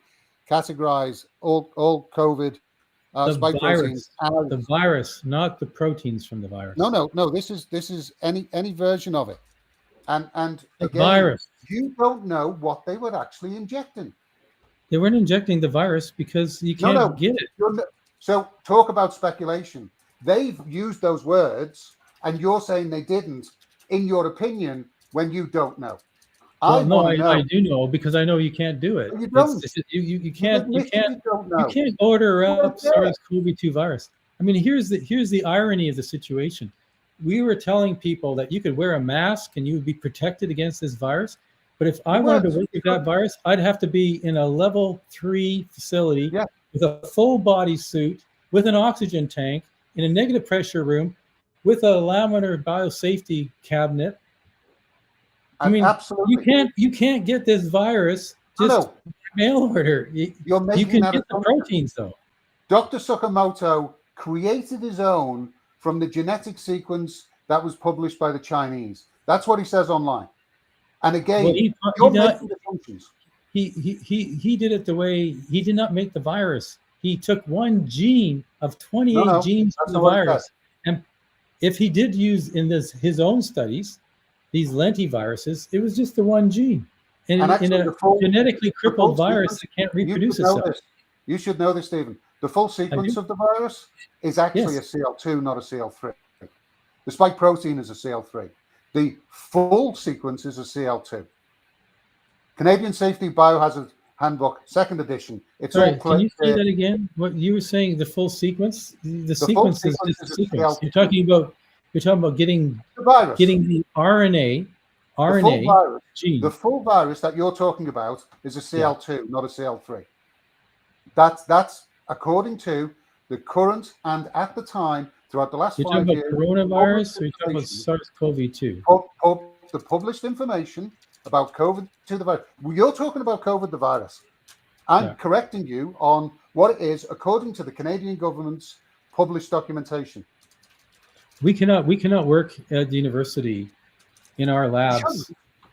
categorize all COVID spike proteins as the virus, not the proteins from the virus? No. This is any version of it, and the again, virus. You don't know what they were actually injecting. They weren't injecting the virus because you can't get it. So talk about speculation. They've used those words, and you're saying they didn't. In your opinion, when you don't know. Well, I do know, because I know you can't do it. You don't. You can't order up SARS-CoV-2 virus. I mean, here's the irony of the situation. We were telling people that you could wear a mask and you would be protected against this virus. But if I wanted to work with that virus, I'd have to be in a level 3 facility with a full body suit, with an oxygen tank, in a negative pressure room, with a laminar biosafety cabinet. I mean, absolutely. You can't get this virus just mail order. You can get the proteins though. Dr. Sakamoto created his own from the genetic sequence that was published by the Chinese. That's what he says online. And again, you're making assumptions. He did it the way he did not make the virus. He took one gene of 28 genes of the virus. And if he did use in his own studies, these lentiviruses, it was just the one gene. And in a genetically crippled virus that can't reproduce itself. You should know this, Stephen. The full sequence of the virus is actually a CL2, not a CL3. The spike protein is a CL3. The full sequence is a CL2. Canadian Safety Biohazard Handbook, 2nd edition. It's all clear. Can you say that again? What you were saying, the full sequence? The sequence is just the sequence. You're talking about getting the RNA gene. The full virus that you're talking about is a CL2, not a CL3. That's according to the current and at the time throughout the last 5 years. You're talking about coronavirus, or you're talking about SARS-CoV-2? The published information about COVID to the virus. You're talking about COVID the virus. I'm correcting you on what it is according to the Canadian government's published documentation. We cannot work at the university in our labs.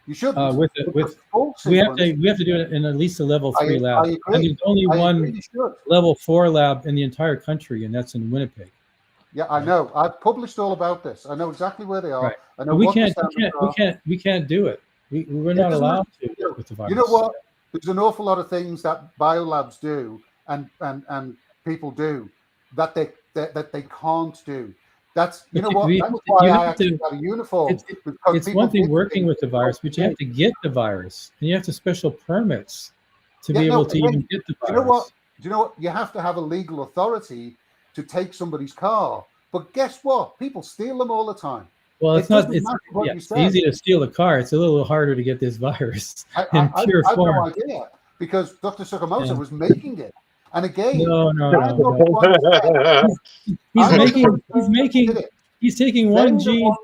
You should. We have to do it in at least a level 3 lab. And there's only one level 4 lab in the entire country, and that's in Winnipeg. Yeah, I know. I've published all about this. I know exactly where they are. Right. I know we can't do it. We're not allowed to work with the virus. You know what? There's an awful lot of things that biolabs do and people do that they can't do. That's that's why I actually got a uniform. It's one thing working with the virus, but you have to get the virus, and you have to special permits to be able to even get the virus. Do you know what? You have to have a legal authority to take somebody's car. But guess what? People steal them all the time. Well, it's easy to steal a car. It's a little harder to get this virus in pure form. I have no idea, because Dr. Sakamoto was making it. And again, he's taking one gene,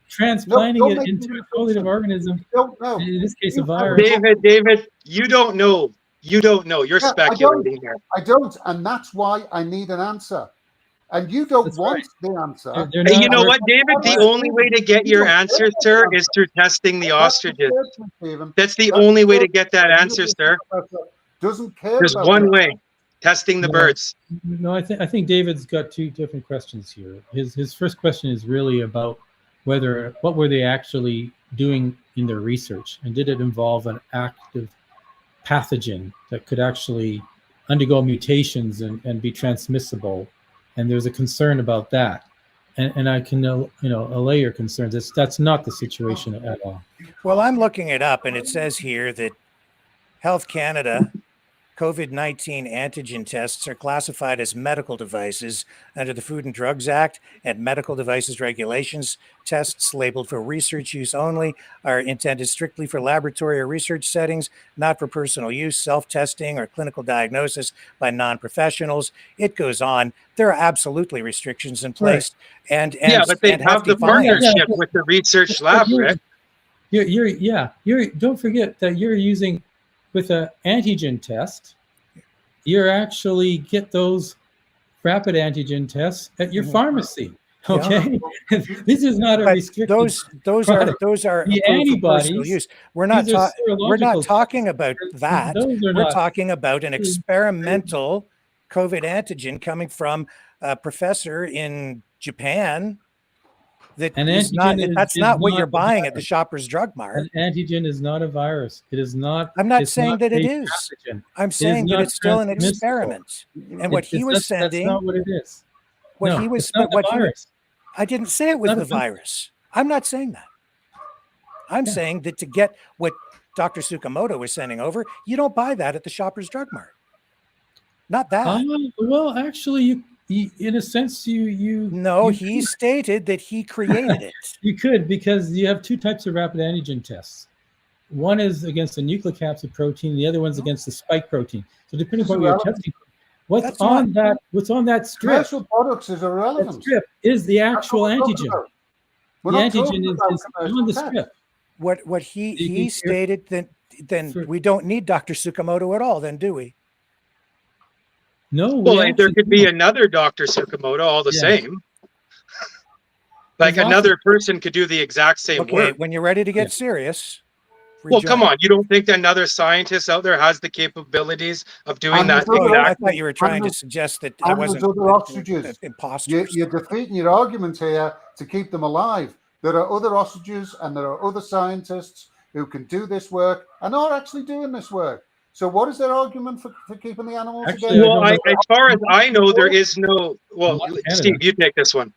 transplanting it into a totally different organism. In this case, a virus. David, you don't know. You don't know. You're speculating here. I don't, and that's why I need an answer. and you don't want the answer. Hey, you know what, David? The only way to get your answer, sir, is through testing the ostriches. That's the only way to get that answer, sir. Doesn't care. There's one way: testing the birds. No, I think David's got two different questions here. His first question is really about what were they actually doing in their research, and did it involve an active pathogen that could actually undergo mutations and be transmissible? And there's a concern about that, and I can allay your concerns. That's not the situation at all. Well, I'm looking it up, and it says here that Health Canada COVID-19 antigen tests are classified as medical devices under the Food and Drugs Act and medical devices regulations. Tests labeled for research use only are intended strictly for laboratory or research settings, not for personal use, self-testing, or clinical diagnosis by non-professionals. It goes on. There are absolutely restrictions in place. Right. And but they have the partnership with the research lab, Rick. Don't forget that you're using, with an antigen test, you actually get those rapid antigen tests at your pharmacy. Okay, this is not a restriction. Those are the antibodies. Use. We're not talking about that. We're talking about an experimental COVID antigen coming from a professor in Japan. That's not what you're buying at the Shoppers Drug Mart. An antigen is not a virus. It is not. I'm not saying that it is. I'm saying that it's still an experiment. And what he was sending. That's not what it is. I didn't say it was the virus. I'm not saying that. I'm saying that to get what Dr. Tsukamoto was sending over, you don't buy that at the Shoppers Drug Mart. Not that. Well, actually, in a sense, he stated that he created it. You could, because you have two types of rapid antigen tests. One is against the nucleocapsid protein, the other one's against the spike protein. So depending on what you're testing, what's on that strip? Commercial products is irrelevant. That strip is the actual antigen. The antigen is on the strip. What he stated, then we don't need Dr. Tsukamoto at all, then, do we? No. Well, there could be another Dr. Tsukamoto, all the same. Like another person could do the exact same work. When you're ready to get serious. Well, come on. You don't think that another scientist out there has the capabilities of doing that? I thought you were trying to suggest that I wasn't imposter. You're defeating your argument here to keep them alive. There are other ostriches and there are other scientists who can do this work and are actually doing this work. So what is their argument for keeping the animals together? Well, as far as I know, there is no... Well, Steve, you take this one.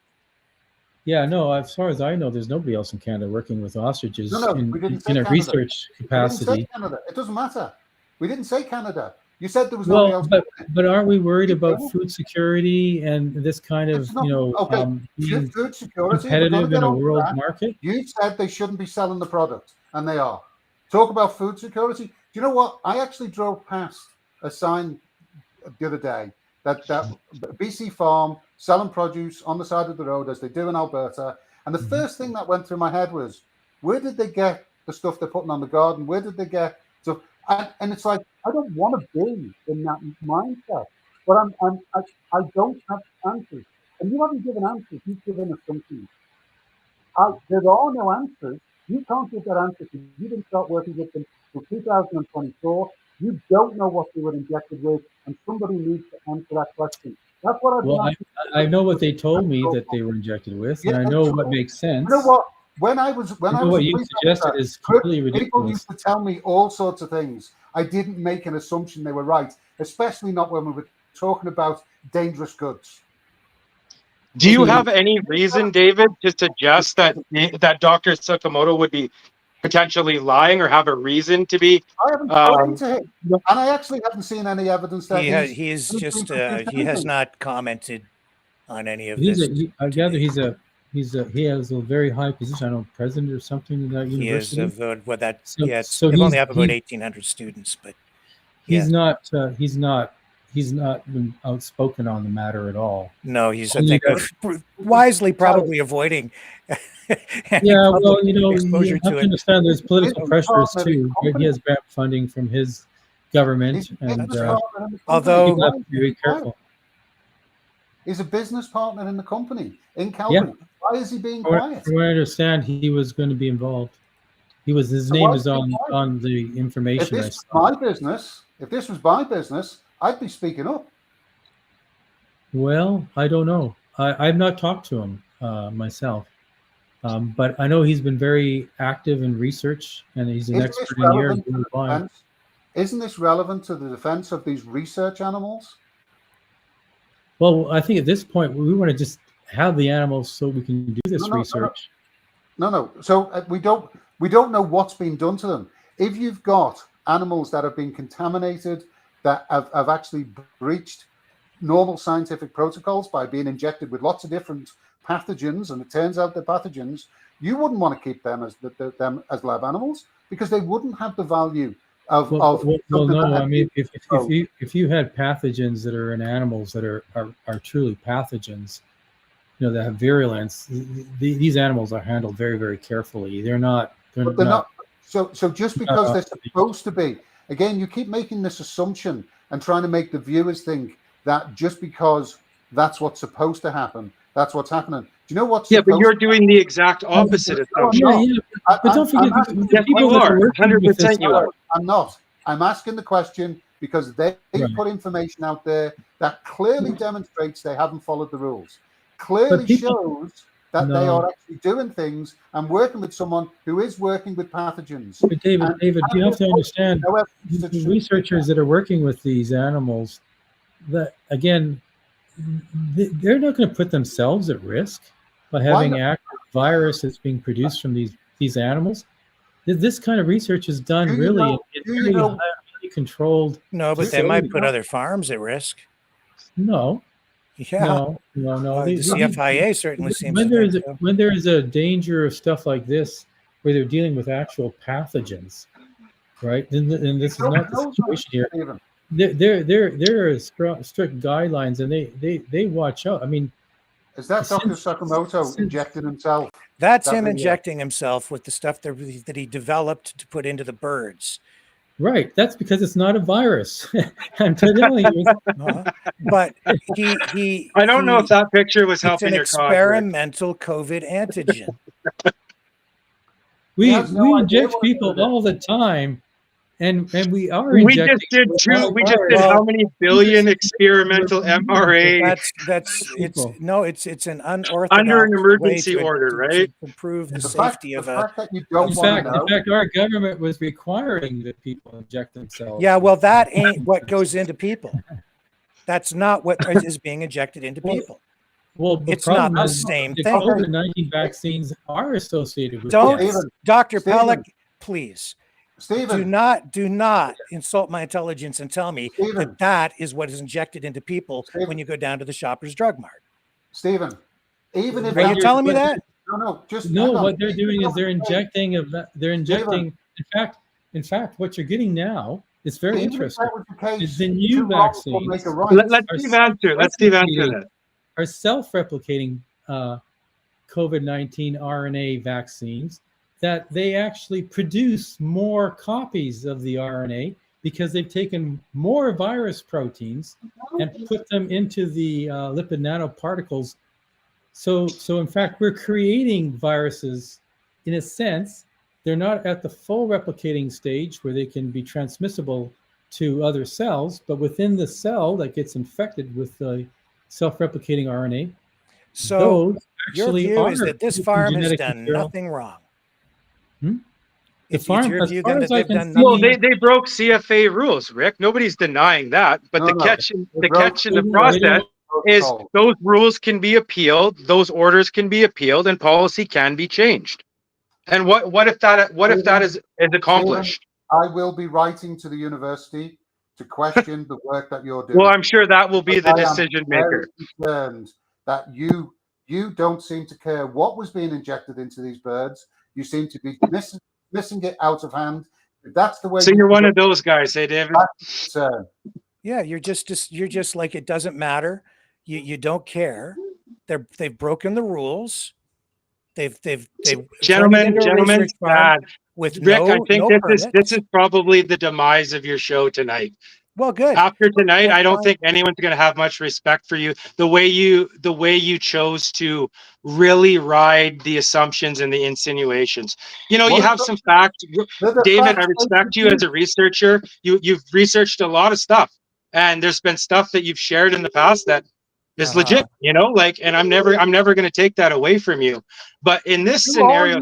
Yeah, no, as far as I know, there's nobody else in Canada working with ostriches in a research capacity. We didn't say Canada. It doesn't matter. We didn't say Canada. You said there was nobody else. But aren't we worried about food security and this kind of, being food security, competitive in a world market? You said they shouldn't be selling the product, and they are. Talk about food security. Do you know what? I actually drove past a sign the other day that BC Farm selling produce on the side of the road as they do in Alberta. And the first thing that went through my head was, where did they get the stuff they're putting on the garden? Where did they get stuff? And it's like, I don't want to be in that mindset, but I don't have answers. And you haven't given answers. You've given assumptions. There are no answers. You can't give that answer because you didn't start working with them until 2024. You don't know what they were injected with, and somebody needs to answer that question. That's what I know what they told me that they were injected with, and I know what makes sense. You know what? When I was what you suggested is completely ridiculous. People used to tell me all sorts of things. I didn't make an assumption they were right, especially not when we were talking about dangerous goods. Do you have any reason, David, to suggest that Dr. Tsukamoto would be potentially lying or have a reason to be? I haven't spoken to him, and I actually haven't seen any evidence that he has not commented on any of this. I gather he has a very high position. I don't know, president or something in that university. He is so they only have about 1,800 students, but he's not been outspoken on the matter at all. No, he's wisely probably avoiding. Well, you have to understand there's political pressures too. He has grant funding from his government, and although you have to be very careful. is a business partner in the company in Calgary. Yeah. Why is he being From quiet? what I understand, he was going to be involved. His So name why is is he quiet? on the If information I this was saw. my business, I'd be speaking up. Well, I don't know. I've not talked to him myself, but I know he's been very active in research, and he's an expert in the area. Isn't this relevant to the defense of these research animals? Well, I think at this point we want to just have the animals so we can do this research. No. So we don't know what's been done to them. If you've got animals that have been contaminated, that have actually breached normal scientific protocols by being injected with lots of different pathogens, and it turns out they're pathogens, you wouldn't want to keep them as lab animals because they wouldn't have the value of. Well, no. I mean, if you had pathogens that are in animals that are truly pathogens, you know, that have virulence, these animals are handled very, very carefully. They're not. So just because they're supposed to be, again, you keep making this assumption and trying to make the viewers think that just because that's what's supposed to happen, that's what's happening. Do you know what's? Yeah, but you're doing the exact opposite of that. But don't forget, you are 100%. You are. I'm not. I'm asking the question because they put information out there that clearly demonstrates they haven't followed the rules. Clearly shows that they are actually doing things and working with someone who is working with pathogens. But David, you have to understand, the researchers that are working with these animals, that again, they're not going to put themselves at risk by having active virus that's being produced from these animals. This kind of research is done in very highly controlled. No, but they might put other farms at risk. No. Yeah. No. The CFIA certainly seems when there is a danger of stuff like this, where they're dealing with actual pathogens, right? Then this is not the situation here. There are strict guidelines, and they watch out. I mean, is that Dr. Sakamoto injecting himself? That's him injecting himself with the stuff that he developed to put into the birds. Right. That's because it's not a virus. I'm telling you. But he I don't know if that picture was helping your cause. It's an experimental COVID antigen. We inject people all the time. And we are injecting. We just did how many billion experimental mRNA? It's an unorthodox under an emergency order, right? To prove the safety of a. In fact, our government was requiring that people inject themselves. Yeah, well, that ain't what goes into people. That's not what is being injected into people. Well, it's not the same thing. COVID-19 vaccines are associated with. Dr. Pelic, please. Stephen, do not insult my intelligence and tell me that is what is injected into people when you go down to the Shoppers Drug Mart. Stephen, even if are you telling me that? No. What they're doing is they're injecting. In fact, what you're getting now is very interesting. Is the new vaccine. Let's Steve answer that. Are self-replicating COVID-19 RNA vaccines. That they actually produce more copies of the RNA because they've taken more virus proteins and put them into the lipid nanoparticles. So in fact, we're creating viruses in a sense. They're not at the full replicating stage where they can be transmissible to other cells, but within the cell that gets infected with the self-replicating RNA. So your view is that this farm has done nothing wrong. They broke CFA rules, Rick. Nobody's denying that. But the catch in the process is those rules can be appealed, those orders can be appealed, and policy can be changed. And what if that is accomplished? I will be writing to the university to question the work that you're doing. Well, I'm sure that will be the decision maker. Concerned that you don't seem to care what was being injected into these birds. You seem to be missing it out of hand. That's the way. So you're one of those guys, hey, David? Yeah, you're just like, it doesn't matter. You don't care. They've broken the rules. They've gentlemen, with with Rick, I think this is probably the demise of your show tonight. Well, good. After tonight, I don't think anyone's going to have much respect for you. The way you chose to really ride the assumptions and the insinuations. You know, you have some facts. David, I respect you as a researcher. You've researched a lot of stuff, and there's been stuff that you've shared in the past that is legit. You know, like, and I'm never going to take that away from you. But in this scenario,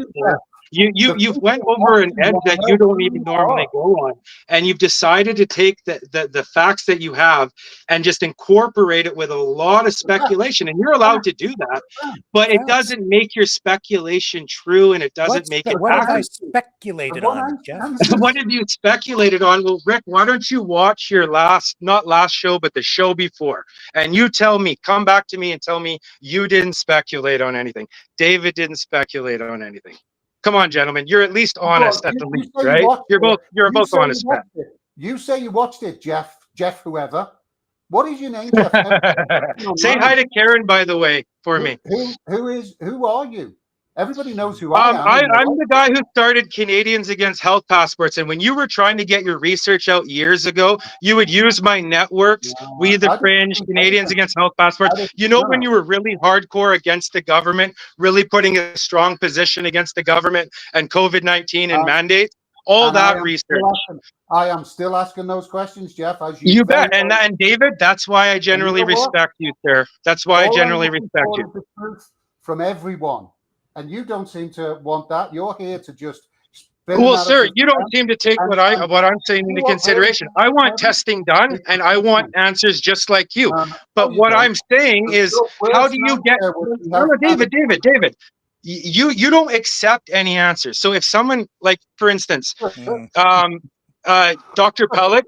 you've went over an edge that you don't even normally go on, and you've decided to take the facts that you have and just incorporate it with a lot of speculation, and you're allowed to do that, but it doesn't make your speculation true, and it doesn't make it what have I accurate. speculated on, Jeff? What have you speculated on? Well, Rick, why don't you watch your not last show, but the show before, and you tell me, come back to me and tell me you didn't speculate on anything. David didn't speculate on anything. Come on, gentlemen. You're at least honest at the least, right? You're both honest. You say you watched it, Jeff whoever. What is your name, Jeff? Say hi to Karen, by the way, for me. Who are you? Everybody knows who I am. I'm the guy who started Canadians Against Health Passports. And when you were trying to get your research out years ago, you would use my networks, We the Fringe, Canadians Against Health Passports. You know, when you were really hardcore against the government, really putting a strong position against the government and COVID-19 and mandates, all that research. I am still asking those questions, Jeff. As you bet. And David, that's why I generally respect you, sir. That's why I generally respect you. From everyone. And you don't seem to want that. You're here to just. Well, sir, you don't seem to take what I'm saying into consideration. I want testing done, and I want answers just like you. But what I'm saying is, how do you get? No, David. You don't accept any answers. So if someone, like, for instance, Dr. Pelic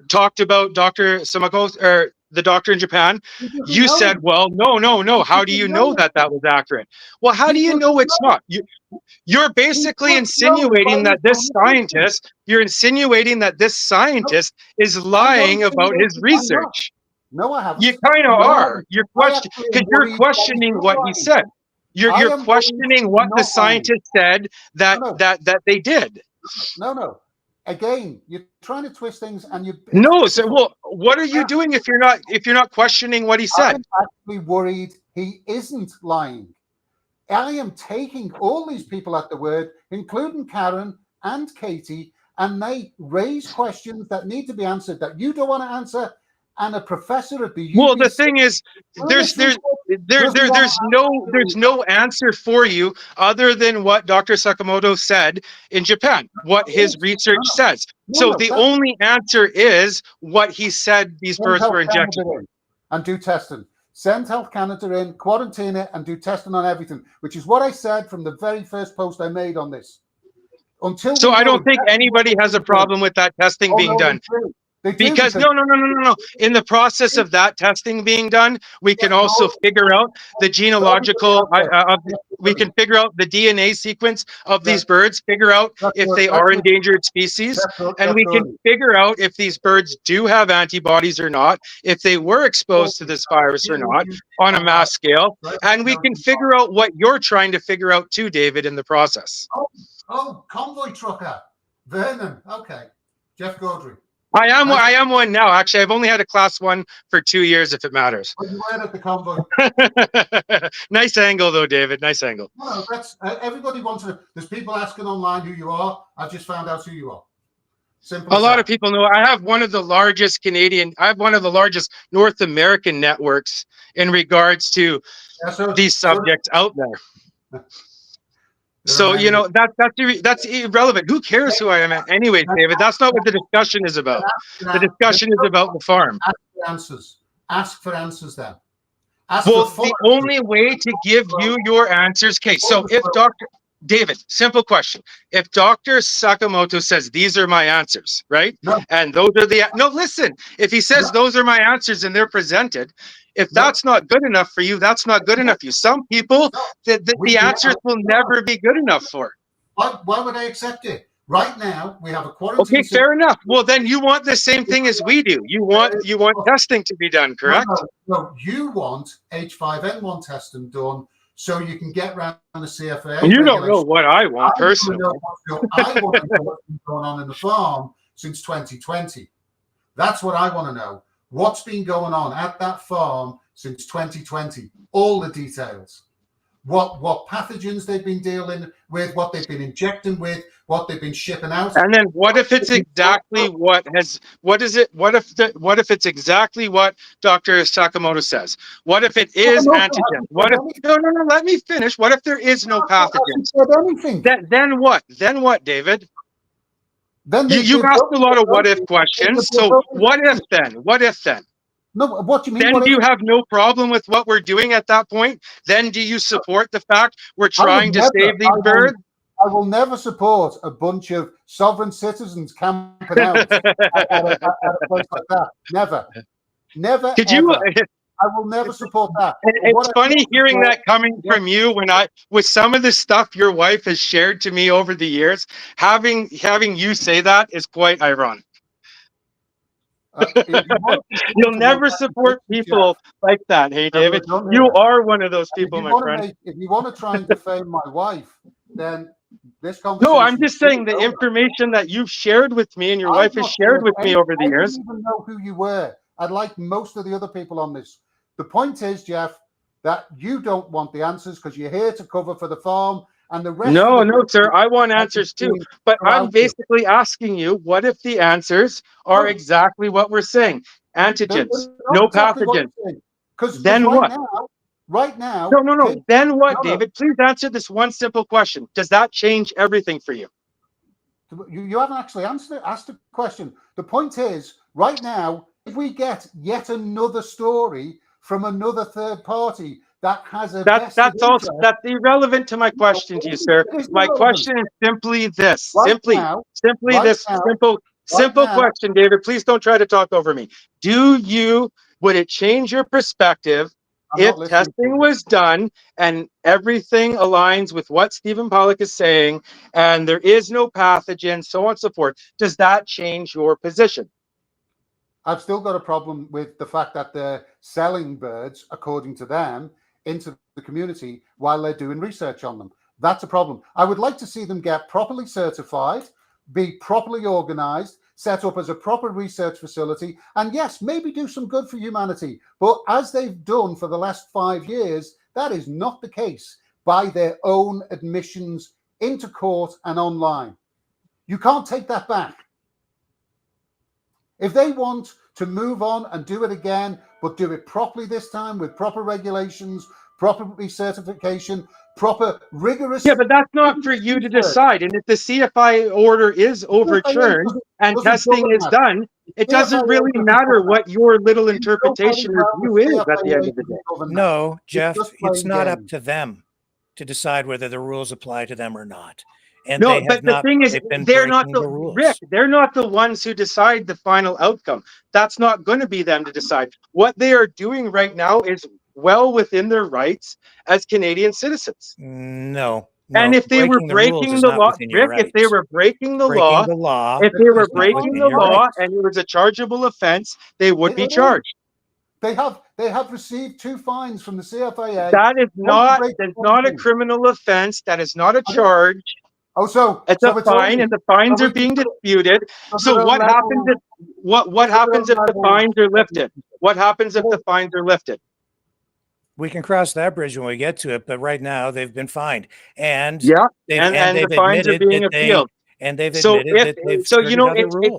talked about Dr. Samako, or the doctor in Japan, you said, well, no. How do you know that was accurate? Well, how do you know it's not? You're basically insinuating that this scientist, is lying about his research. No, I haven't. You kind of are. You're questioning what he said. You're questioning what the scientist said that they did. No. Again, you're trying to twist things, and you. No, so well, what are you doing if you're not questioning what he said? I'm actually worried he isn't lying. I am taking all these people at the word, including Karen and Katie, and they raise questions that need to be answered that you don't want to answer, and a professor at the UBC. Well, the thing is, there's no answer for you other than what Dr. Sakamoto said in Japan, what his research says. So the only answer is what he said these birds were injected. And do testing. Send Health Canada in, quarantine it, and do testing on everything, which is what I said from the very first post I made on this. So I don't think anybody has a problem with that testing being done. Because no. In the process of that testing being done, we can also figure out the genealogical. We can figure out the DNA sequence of these birds. Figure out if they are endangered species, and we can figure out if these birds do have antibodies or not, if they were exposed to this virus or not, on a mass scale, and we can figure out what you're trying to figure out too, David, in the process. Oh, convoy trucker, Vernon. Okay, Jeff Gaudry. I am one now. Actually, I've only had a class 1 for 2 years, if it matters. You were at the convoy. Nice angle, though, David. Nice angle. No, that's everybody wants to. There's people asking online who you are. I've just found out who you are. Simple. A lot of people know. I have one of the largest North American networks in regards to these subjects out there. So, you know, that's irrelevant. Who cares who I am anyway, David? That's not what the discussion is about. The discussion is about the farm. Ask for answers then. The only way to give you your answers, okay, so if Dr. David, simple question. If Dr. Sakamoto says, these are my answers, right? No. And those are listen, if he says those are my answers and they're presented, if that's not good enough for you, that's not good enough for you. Some people, the answers will never be good enough for. Why would I accept it? Right now, we have a quarantine. Okay, fair enough. Well, then you want the same thing as we do. You want testing to be done, correct? No, you want H5N1 testing done so you can get around the CFA. You don't know what I want personally. I want to know what's been going on in the farm since 2020. That's what I want to know. What's been going on at that farm since 2020? All the details. What pathogens they've been dealing with, what they've been injecting with, what they've been shipping out. And then what if it's exactly what if it's exactly what Dr. Sakamoto says? What if it is antigen? What if no, let me finish. What if there is no pathogens? Then what? Then what, David? Then you asked a lot of what if questions. So what if then? What if then? No, what do you mean? Then do you have no problem with what we're doing at that point? Then do you support the fact we're trying to save these birds? I will never support a bunch of sovereign citizens camping out at a place like that. Never. Never. Could ever. you? I will never support that. It's funny hearing that coming from you with some of the stuff your wife has shared to me over the years. Having you say that is quite ironic. You'll never support people like that, hey David. You are one of those people, my friend. If you want to try and defame my wife, then this conversation. No, I'm just saying the information that you've shared with me and your wife has shared with me over the years. I didn't even know who you were. I'd like most of the other people on this. The point is, Jeff, that you don't want the answers because you're here to cover for the farm. And the rest no, sir. I want answers too. But I'm basically asking you, what if the answers are exactly what we're saying? Antigens, no pathogens. Then what? Right now. No. Then what, David? Please answer this one simple question. Does that change everything for you? You haven't actually asked the question. The point is, right now, if we get yet another story from another third party that has a that's irrelevant to my question to you, sir. My question is simply this. Simply this simple question, David. Please don't try to talk over me. Would it change your perspective if testing was done and everything aligns with what Stephen Pelic is saying and there is no pathogen, so on and so forth? Does that change your position? I've still got a problem with the fact that they're selling birds, according to them, into the community while they're doing research on them. That's a problem. I would like to see them get properly certified, be properly organized, set up as a proper research facility, and yes, maybe do some good for humanity. But as they've done for the last 5 years, that is not the case by their own admissions into court and online. You can't take that back. If they want to move on and do it again, but do it properly this time with proper regulations, proper certification, proper rigorous... Yeah, but that's not for you to decide. And if the CFI order is overturned and testing is done, it doesn't really matter what your little interpretation or view is at the end of the day. No, Jeff, it's not up to them to decide whether the rules apply to them or not. And no, but the thing is, they're not the rules. Rick, they're not the ones who decide the final outcome. That's not going to be them to decide. What they are doing right now is well within their rights as Canadian citizens. No. And if they were breaking the law, Rick, if they were breaking the law, if they were breaking the law and it was a chargeable offense, they would be charged. They have received 2 fines from the CFIA. That is not a criminal offense. That is not a charge. Oh, so it's a fine, and the fines are being disputed. So what happens if what happens if the fines are lifted? What happens if the fines are lifted? We can cross that bridge when we get to it, but right now they've been fined, and the fines are being appealed. And they've admitted that they've it's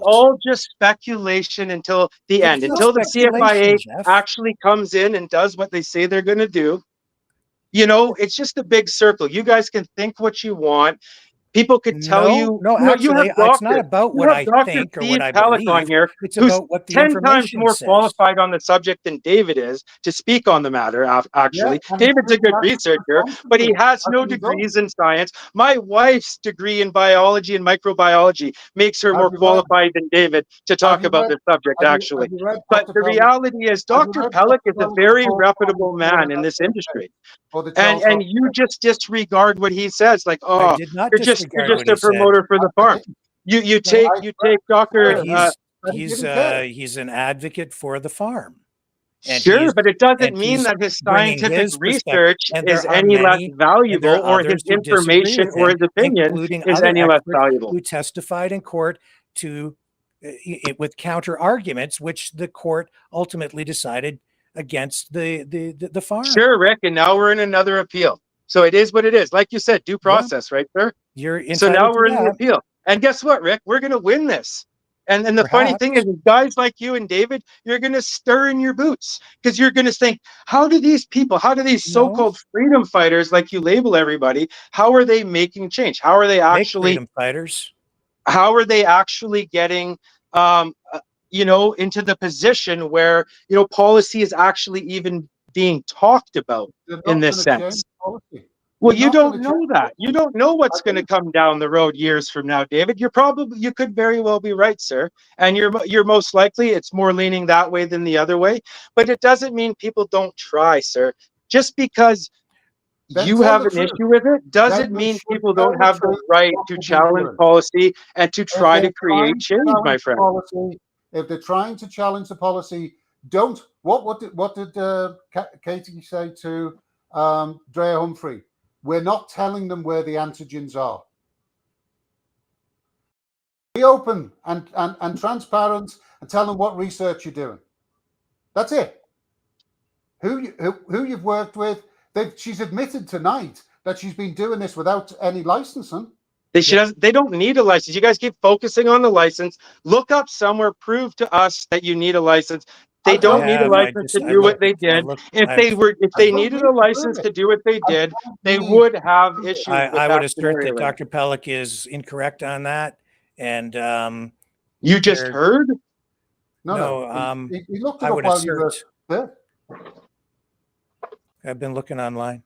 all just speculation until the end, until the CFIA actually comes in and does what they say they're going to do. You know, it's just a big circle. You guys can think what you want. People could tell you. No, actually, it's not about what I think or what I believe. On here, it's about what the 10 times more qualified on the subject than David is to speak on the matter. Actually, David's a good researcher, but he has no degrees in science. My wife's degree in biology and microbiology makes her more qualified than David to talk about this subject. Actually, but the reality is, Dr. Pelic is a very reputable man in this industry, and you just disregard what he says. Like, oh, you're just a promoter for the farm. You take Dr. He's an advocate for the farm. And sure, but it doesn't mean that his scientific research is any less valuable, or his information or his opinion is any less valuable. Who testified in court to with counter arguments, which the court ultimately decided against the farm. Sure, Rick. And now we're in another appeal. So it is what it is. Like you said, due process, right, sir? You're entitled so now we're to in the appeal. And guess what, Rick? We're going to win this. And the funny thing is, guys like you and David, you're going to stir in your boots because you're going to think, how do these people, how do these so-called freedom fighters, like you label everybody, how are they making change? How are they actually freedom fighters? How are they actually getting, you know, into the position where, you know, policy is actually even being talked about in this sense? Well, you don't know that. You don't know what's going to come down the road years from now, David. You could very well be right, sir. And you're most likely, it's more leaning that way than the other way. But it doesn't mean people don't try, sir. Just because you have an issue with it doesn't mean people don't have the right to challenge policy and to try to create change, my friend. If they're trying to challenge the policy, don't. What did Katie say to Drea Humphrey? We're not telling them where the antigens are. Be open and transparent and tell them what research you're doing. That's it. Who you've worked with. She's admitted tonight that she's been doing this without any licensing. They don't need a license. You guys keep focusing on the license. Look up somewhere, prove to us that you need a license. They don't need a license to do what they did. If they needed a license to do what they did, they would have issues with that. I would assert that Dr. Pelic is incorrect on that. And you just heard? No. He looked it I up would while you were assert. there. I've been looking online.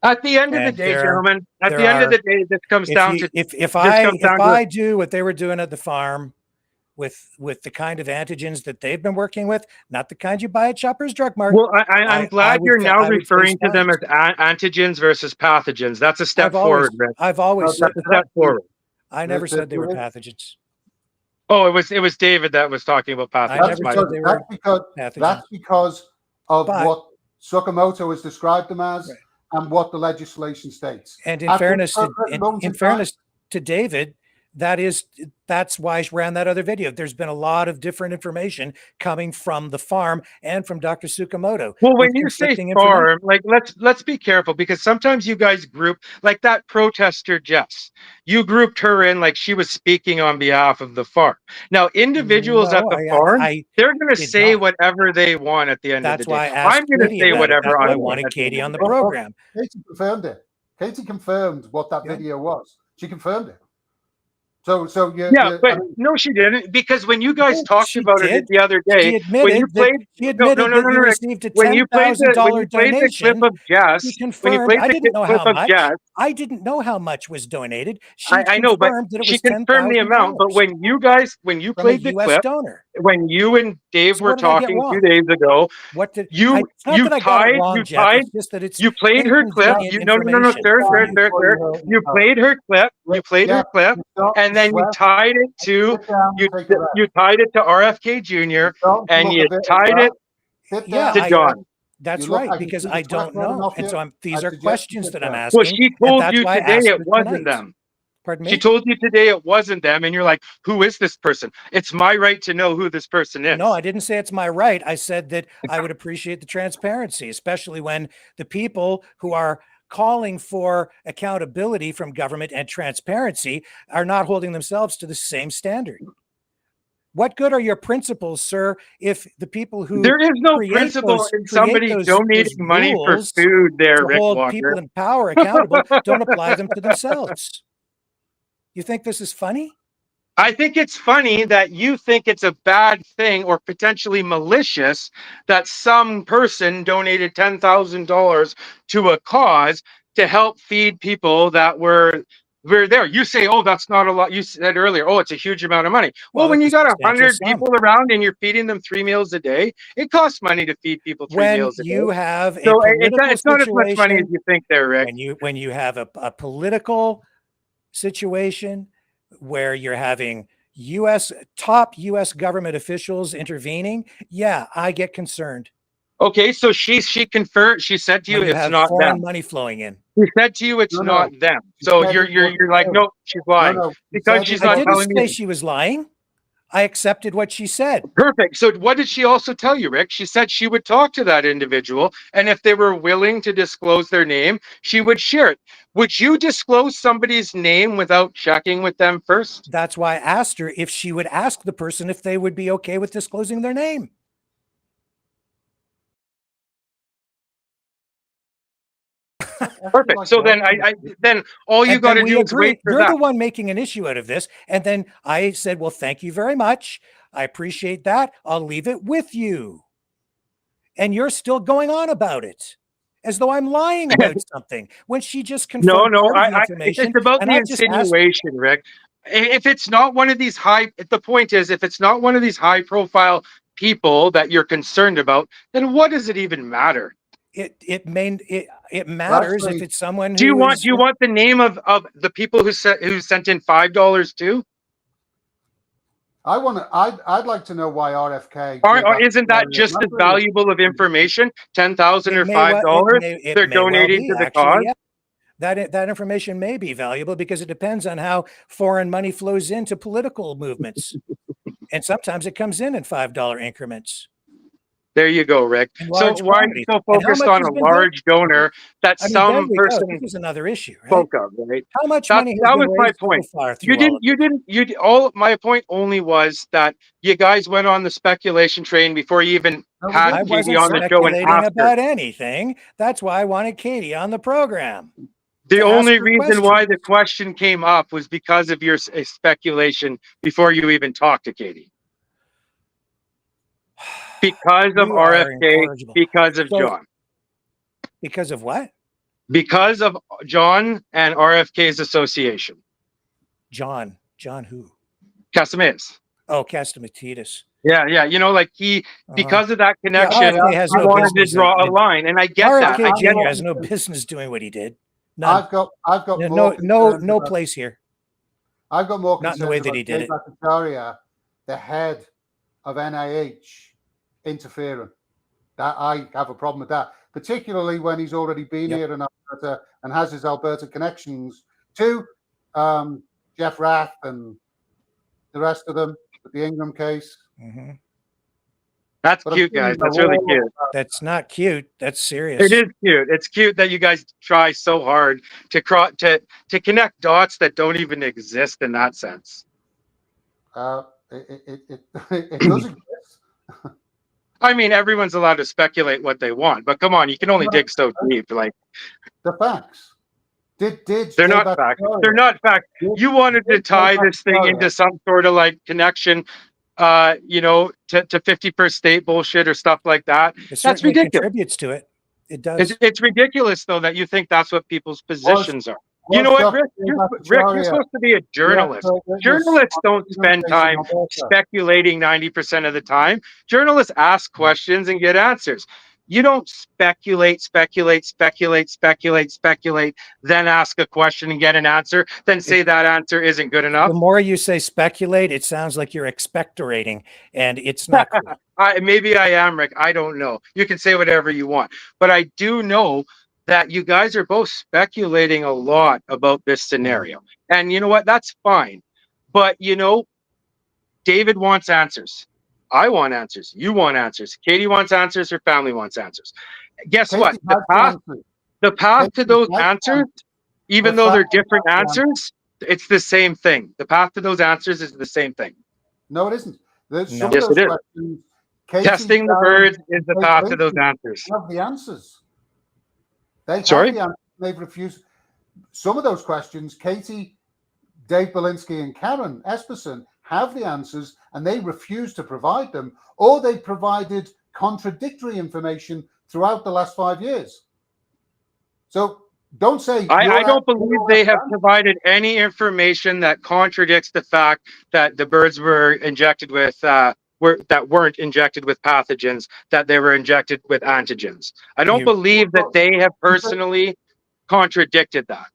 At the end of the day, gentlemen, at the end of the day, this comes down to if I do what they were doing at the farm with the kind of antigens that they've been working with, not the kind you buy at Shoppers Drug Mart. Well, I'm glad you're now referring to them as antigens versus pathogens. That's a step forward, Rick. I've always said that's a step forward. I never said they were pathogens. Oh, it was David that was talking about pathogens. That's because of what Tsukamoto has described them as. Right. And what the legislation states. And in fairness to David, that's why I ran that other video. There's been a lot of different information coming from the farm and from Dr. Tsukamoto. Well, when you say farm, like let's be careful, because sometimes you guys group, like that protester Jess, you grouped her in like she was speaking on behalf of the farm. Now, individuals at the farm, they're going to say whatever they want at the end of the day. I'm going to say whatever I wanted Katie on the program. Katie confirmed it. Katie confirmed what that video was. She confirmed it. So but no, she didn't, because when you guys talked about it the other day, when you played the clip of Jess, I didn't know how much was donated. I know, but she confirmed the amount. But when you played the clip, when you and Dave were talking 2 days ago, you played her clip. You played her clip, and then you tied it to RFK Jr. and you tied it to John. That's right, because I don't know, and so these are questions that I'm asking. Well, she told you today it wasn't them. Pardon me? She told you today it wasn't them, and you're like, who is this person? It's my right to know who this person is. No, I didn't say it's my right. I said that I would appreciate the transparency, especially when the people who are calling for accountability from government and transparency are not holding themselves to the same standard. What good are your principles, sir, if the people who there is no principle in somebody donating money for food there, Rick hold Walker. People in power accountable don't apply them to themselves? You think this is funny? I think it's funny that you think it's a bad thing or potentially malicious that some person donated $10,000 to a cause to help feed people that were there. You say, oh, that's not a lot. You said earlier, oh, it's a huge amount of money. Well, when you got 100 people around and you're feeding them 3 meals a day, it costs money to feed people 3 meals a day. When you have it's not as much money as you think there, Rick. When you have a political situation where you're having top U.S. government officials intervening, yeah, I get concerned. Okay, so she confirmed. She said to you, When you it's have not foreign them. money flowing in. She said to you, it's not them. So you're like, no, she's lying because she's not telling say me. she was lying. I accepted what she said. Perfect. So what did she also tell you, Rick? She said she would talk to that individual, and if they were willing to disclose their name, she would share it. Would you disclose somebody's name without checking with them first? That's why I asked her if she would ask the person if they would be okay with disclosing their name. Perfect. So then then all you got to do is wait for You're that. the one making an issue out of this. And then I said, well, thank you very much. I appreciate that. I'll leave it with you. And you're still going on about it as though I'm lying about something when she just confirmed No, part of the information. it's about and the I just asked- insinuation, Rick. If it's not one of these the point is, if it's not one of these high profile people that you're concerned about, then what does it even matter? It matters if it's someone who do you want the name of the people who sent in $5 too? I'd like to know why RFK isn't that just as valuable of information? 10,000 or $5 they're donating to the cause. Yeah. That information may be valuable because it depends on how foreign money flows into political movements. And sometimes it comes in $5 increments. There you go, Rick. So why are you so focused on a large donor that some person this is another issue, right? spoke of, right? How much money that was my point. My point only was that you guys went on the speculation train before you even had Katie on the show and asked about anything. That's why I wanted Katie on the program. The only reason why the question came up was because of your speculation before you even talked to Katie. Because of RFK, because of John. Because of what? Because of John and RFK's association. John who? Casamais. Oh, Castamatidis. Yeah. You know, like because of that connection, he wanted to draw a line, and I get that. RFK Jr. has no business doing what he did. None. I've got no place here. I've got more not in the way that he did it. The head of NIH interfering. That I have a problem with that, particularly when he's already been here in Alberta and has his Alberta connections to Jeff Rath and the rest of them with the Ingram case. Mm-hmm. That's cute, guys. That's really cute. That's not cute. That's serious. It is cute. It's cute that you guys try so hard to connect dots that don't even exist in that sense. It does exist. I mean, everyone's allowed to speculate what they want, but come on, you can only dig so deep. Like the facts. They're not facts. They're not facts. You wanted to tie this thing into some sort of like connection, to 51st state bullshit or stuff like that. That's ridiculous. Contributes to it. It does. It's ridiculous though that you think that's what people's positions are. You know what, Rick? You're supposed to be a journalist. Journalists don't spend time speculating 90% of the time. Journalists ask questions and get answers. You don't speculate, then ask a question and get an answer, then say that answer isn't good enough. The more you say speculate, it sounds like you're expectorating, and it's not. Maybe I am, Rick. I don't know. You can say whatever you want. But I do know that you guys are both speculating a lot about this scenario. And you know what? That's fine. But, David wants answers. I want answers. You want answers. Katie wants answers. Her family wants answers. Guess what? The path to those answers, even though they're different answers, it's the same thing. The path to those answers is the same thing. No, it isn't. Yes, it is. Testing the birds is the path to those answers. Have the answers. They've refused some of those questions. Katie, Dave Belinsky, and Karen Esperson have the answers, and they refuse to provide them, or they provided contradictory information throughout the last 5 years. So don't say I don't believe they have provided any information that contradicts the fact that the birds were injected with weren't injected with pathogens, that they were injected with antigens. I don't believe that they have personally contradicted that.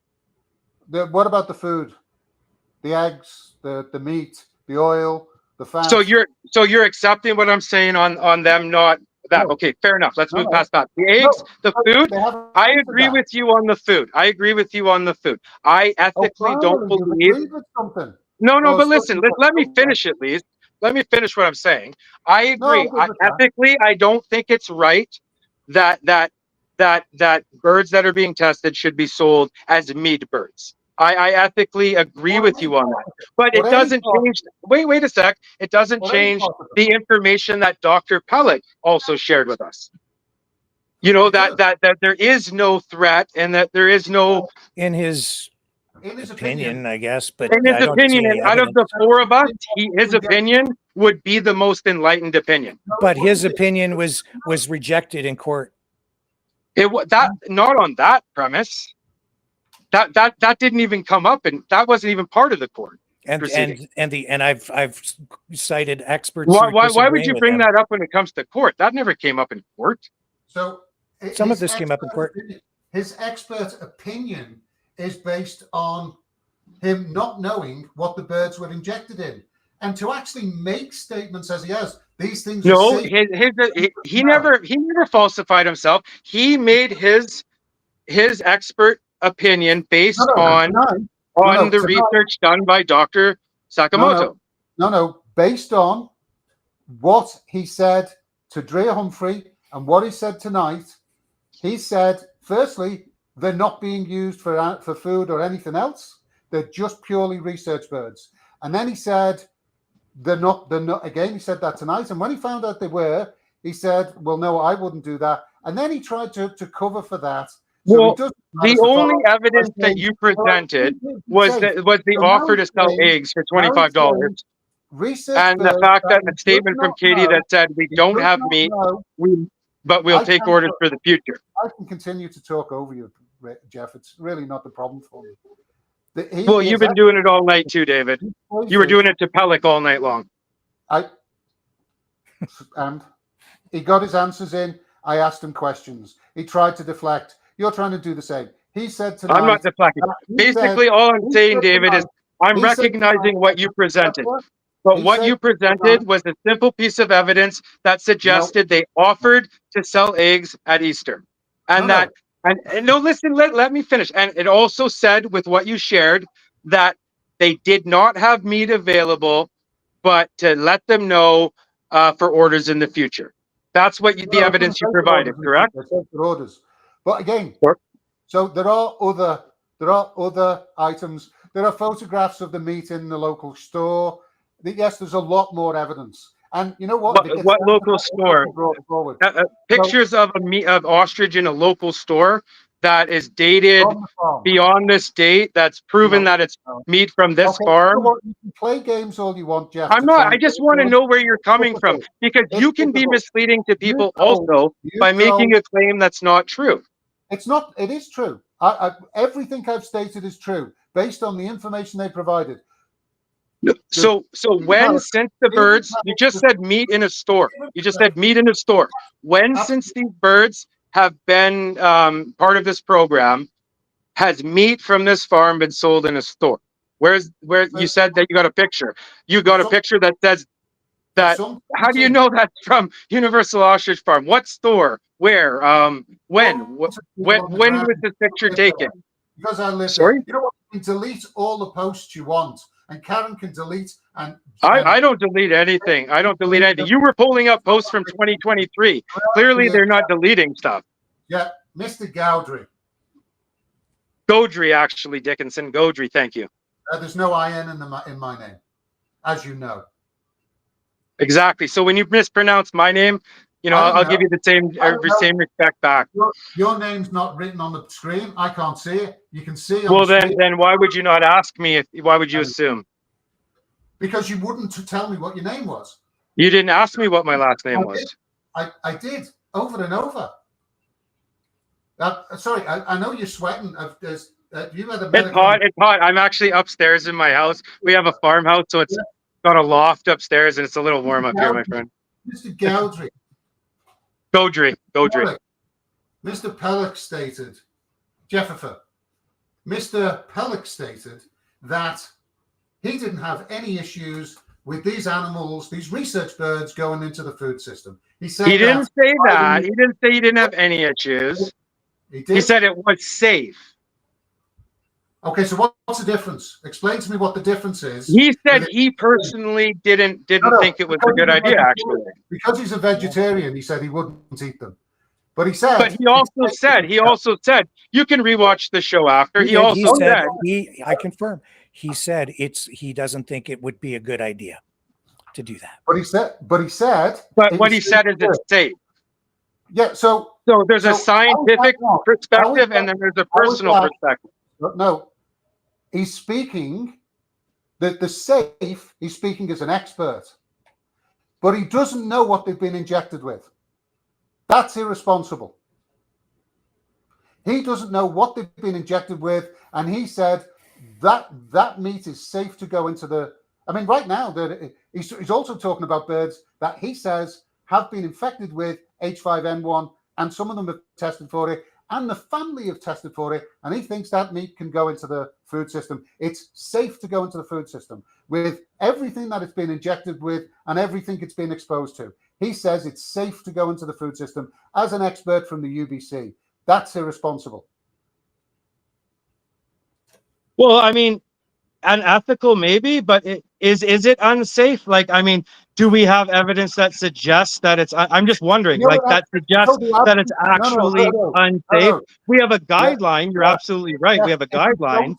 What about the food? The eggs, the meat, the oil, the fat. So you're accepting what I'm saying on them not that. Okay, fair enough. Let's move past that. The eggs, the food. I agree with you on the food. I agree with you on the food. I ethically don't believe. No, but listen. Let me finish at least. Let me finish what I'm saying. I agree. Ethically, I don't think it's right that birds that are being tested should be sold as meat birds. I ethically agree with you on that. But it doesn't change. Wait a sec. It doesn't change the information that Dr. Pelic also shared with us. You know, that there is no threat and that there is no... In his opinion, I guess, but in his opinion, and out of the four of us, his opinion would be the most enlightened opinion. But his opinion was rejected in court. Not on that premise. That didn't even come up, and that wasn't even part of the court. And I've cited experts. Why would you bring that up when it comes to court? That never came up in court. So some of this came up in court. His expert opinion is based on him not knowing what the birds were injected in, and to actually make statements as he has. These things. No, he never falsified himself. He made his expert opinion based on the research done by Dr. Sakamoto. No, based on what he said to Drea Humphrey and what he said tonight. He said, firstly, they're not being used for food or anything else. They're just purely research birds. And then he said, they're not, again, he said that tonight. And when he found out they were, he said, well, no, I wouldn't do that. And then he tried to cover for that. So the only evidence that you presented was the offer to sell eggs for $25. And the fact that the statement from Katie that said, we don't have meat, but we'll take orders for the future. I can continue to talk over you, Jeff. It's really not the problem for me. Well, you've been doing it all night too, David. You were doing it to Pelic all night long. And he got his answers in. I asked him questions. He tried to deflect. You're trying to do the same. He said tonight. I'm not deflecting. Basically, all I'm saying, David, is I'm recognizing what you presented. But what you presented was a simple piece of evidence that suggested they offered to sell eggs at Easter. And listen, let me finish. And it also said with what you shared that they did not have meat available, but to let them know for orders in the future. That's what the evidence you provided, correct? Orders. But again, so there are other items. There are photographs of the meat in the local store. Yes, there's a lot more evidence. And you know what? What local store? Pictures of ostrich in a local store that is dated beyond this date. That's proven that it's meat from this farm. You can play games all you want, Jeff. I'm not. I just want to know where you're coming from, because you can be misleading to people also by making a claim that's not true. It's not. It is true. Everything I've stated is true based on the information they provided. So when since the birds, you just said meat in a store. You just said meat in a store. When since these birds have been part of this program, has meat from this farm been sold in a store? Where you said that you got a picture? You got a picture that says that. How do you know that's from Universal Ostrich Farm? What store? Where? When was this picture taken? Because I live. Sorry? You know what? You can delete all the posts you want. And Karen can delete. And I don't delete anything. I don't delete anything. You were pulling up posts from 2023. Clearly, they're not deleting stuff. Yeah, Mr. Gowdry. Godry, actually, Dickinson. Godry, thank you. There's no IN in my name, as you know. Exactly. So when you mispronounce my name, I'll give you the same respect back. Your name's not written on the screen. I can't see it. You can see. Well, then why would you not ask me? Why would you assume? Because you wouldn't tell me what your name was. You didn't ask me what my last name was. I did over and over. Sorry, I know you're sweating. You had a It's hot. I'm actually upstairs in my house. We have a farmhouse, so it's got a loft upstairs, and it's a little warm up here, my friend. Mr. Gowdry. Godry. Mr. Pelic stated, Mr. Pelic stated that he didn't have any issues with these animals, these research birds going into the food system. He said he didn't say that. He didn't say he didn't have any issues. He said it was safe. Okay, so what's the difference? Explain to me what the difference is. He said he personally didn't think it was a good idea, actually. Because he's a vegetarian, he said he wouldn't eat them. But he said. But he also said you can rewatch the show after. He said I confirm. He said he doesn't think it would be a good idea to do that. But he said. But what he said is it's safe. Yeah. So there's a scientific perspective and then there's a personal perspective. No. He's speaking the safe, he's speaking as an expert, but he doesn't know what they've been injected with. That's irresponsible. He doesn't know what they've been injected with, and he said that meat is safe to go into the. I mean, right now, he's also talking about birds that he says have been infected with H5N1, and some of them have tested for it, and the family have tested for it, and he thinks that meat can go into the food system. It's safe to go into the food system with everything that it's been injected with and everything it's been exposed to. He says it's safe to go into the food system as an expert from the UBC. That's irresponsible. Well, I mean, unethical maybe, but is it unsafe? Like, I mean, do we have evidence that suggests that it's? I'm just wondering, that suggests that it's actually unsafe. We have a guideline. You're absolutely right. We have a guideline.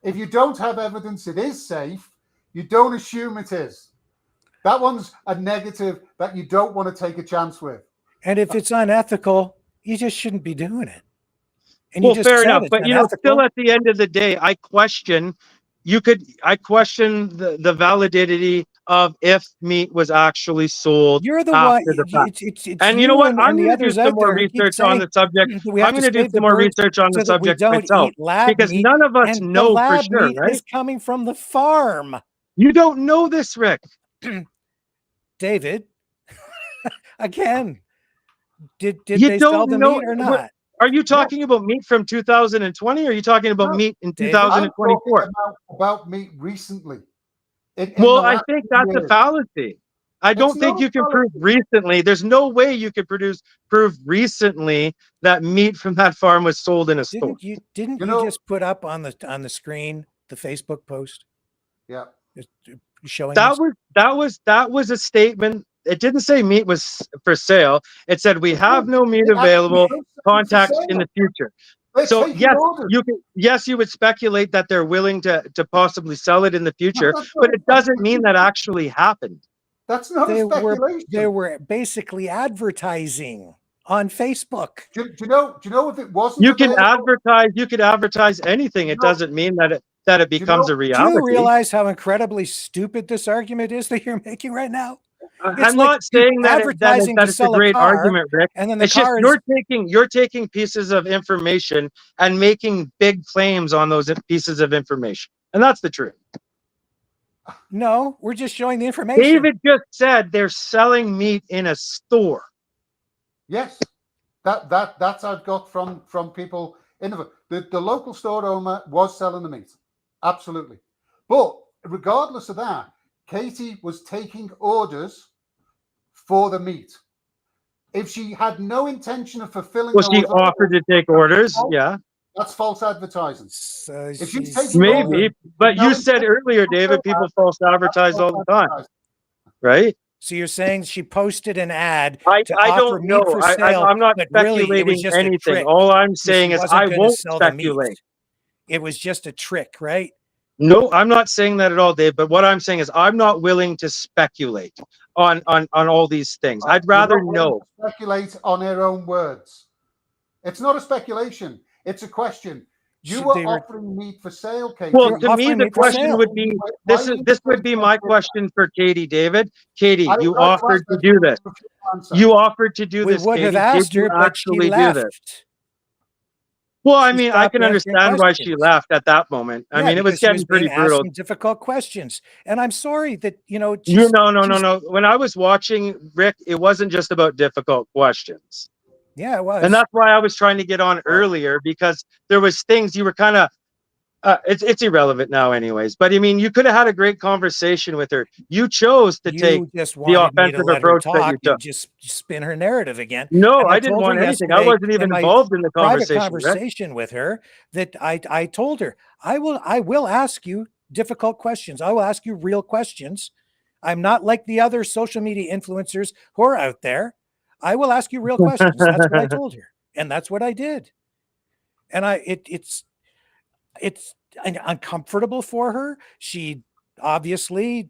If you don't have evidence it is safe, you don't assume it is. That one's a negative that you don't want to take a chance with. And if it's unethical, you just shouldn't be doing it. And well, fair enough. But still, at the end of the day, I question. I question the validity of if meat was actually sold. You're the after one. The fact. It's and you know what? I'm going to do some more research on the subject. I'm going to do some more research on the subject myself because none of us know for sure, right? It's coming from the farm. You don't know this, Rick. David. Again, did they sell the meat or not? Are you talking about meat from 2020 or are you talking about meat in 2024? About meat recently. Well, I think that's a fallacy. I don't think you can prove recently. There's no way you could prove recently that meat from that farm was sold in a store. Didn't you just put up on the screen the Facebook post? Yeah. Showing that was a statement. It didn't say meat was for sale. It said we have no meat available. Contact in the future. So yes, you would speculate that they're willing to possibly sell it in the future, but it doesn't mean that actually happened. That's not a speculation. They were basically advertising on Facebook. Do you know if it wasn't? You can advertise anything. It doesn't mean that it becomes a reality. Do you realize how incredibly stupid this argument is that you're making right now? I'm not saying that it's a great argument, Rick. And then you're taking pieces of information and making big claims on those pieces of information, and that's the truth. No, we're just showing the information. David just said they're selling meat in a store. Yes, that's I've got from people in the local store owner was selling the meat, absolutely. But regardless of that, Katie was taking orders for the meat. If she had no intention of fulfilling, she offered to take orders. Yeah, that's false advertising. If she's taking maybe, but you said earlier, David, people false advertise all the time, right? So you're saying she posted an ad I offer don't know. meat for sale, I'm not but speculating really it was just anything. A trick. All I'm saying is I won't speculate. It was just a trick, right? No, I'm not saying that at all, Dave. But what I'm saying is I'm not willing to speculate on all these things. I'd rather know. Speculate on her own words. It's not a speculation. It's a question. You were offering meat for sale, Katie. Well, to me, the question would be this would be my question for Katie, David. Katie, you offered to do this. You offered to do this. We would have asked her, but she left. Well, I mean, I can understand why she left at that moment. I mean, it was getting pretty brutal. Difficult questions, and I'm sorry that No. When I was watching, Rick, it wasn't just about difficult questions. Yeah, it was, and that's why I was trying to get on earlier because there was things you were kind of It's irrelevant now anyways, but I mean, you could have had a great conversation with her. You chose to take You just the wanted me to offensive let her approach that you talk took. and just spin her narrative again. No, And I didn't told her want anything. I yesterday wasn't even my involved in the private conversation, right? conversation with her that I told her, I will ask you difficult questions. I will ask you real questions. I'm not like the other social media influencers who are out there. I will ask you real questions. That's what I told her. And that's what I did. And it's uncomfortable for her. She obviously,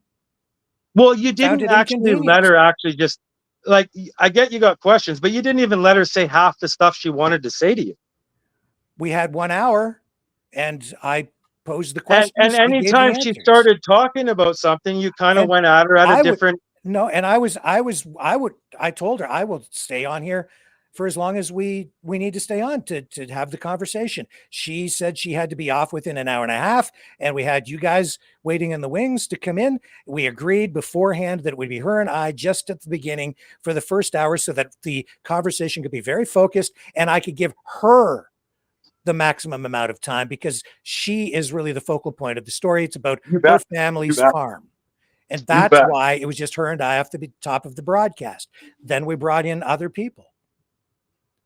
well, you didn't actually let her actually just, like, I get you got questions, but you didn't even let her say half the stuff she wanted to say to you. We had 1 hour and I posed the questions. And anytime she started talking about something, you kind of went at her at a different. No, and I told her I will stay on here for as long as we need to stay on to have the conversation. She said she had to be off within an hour and a half, and we had you guys waiting in the wings to come in. We agreed beforehand that it would be her and I just at the beginning for the first hour so that the conversation could be very focused and I could give her the maximum amount of time because she is really the focal point of the story. It's about her family's farm. And that's why it was just her and I off the top of the broadcast. Then we brought in other people.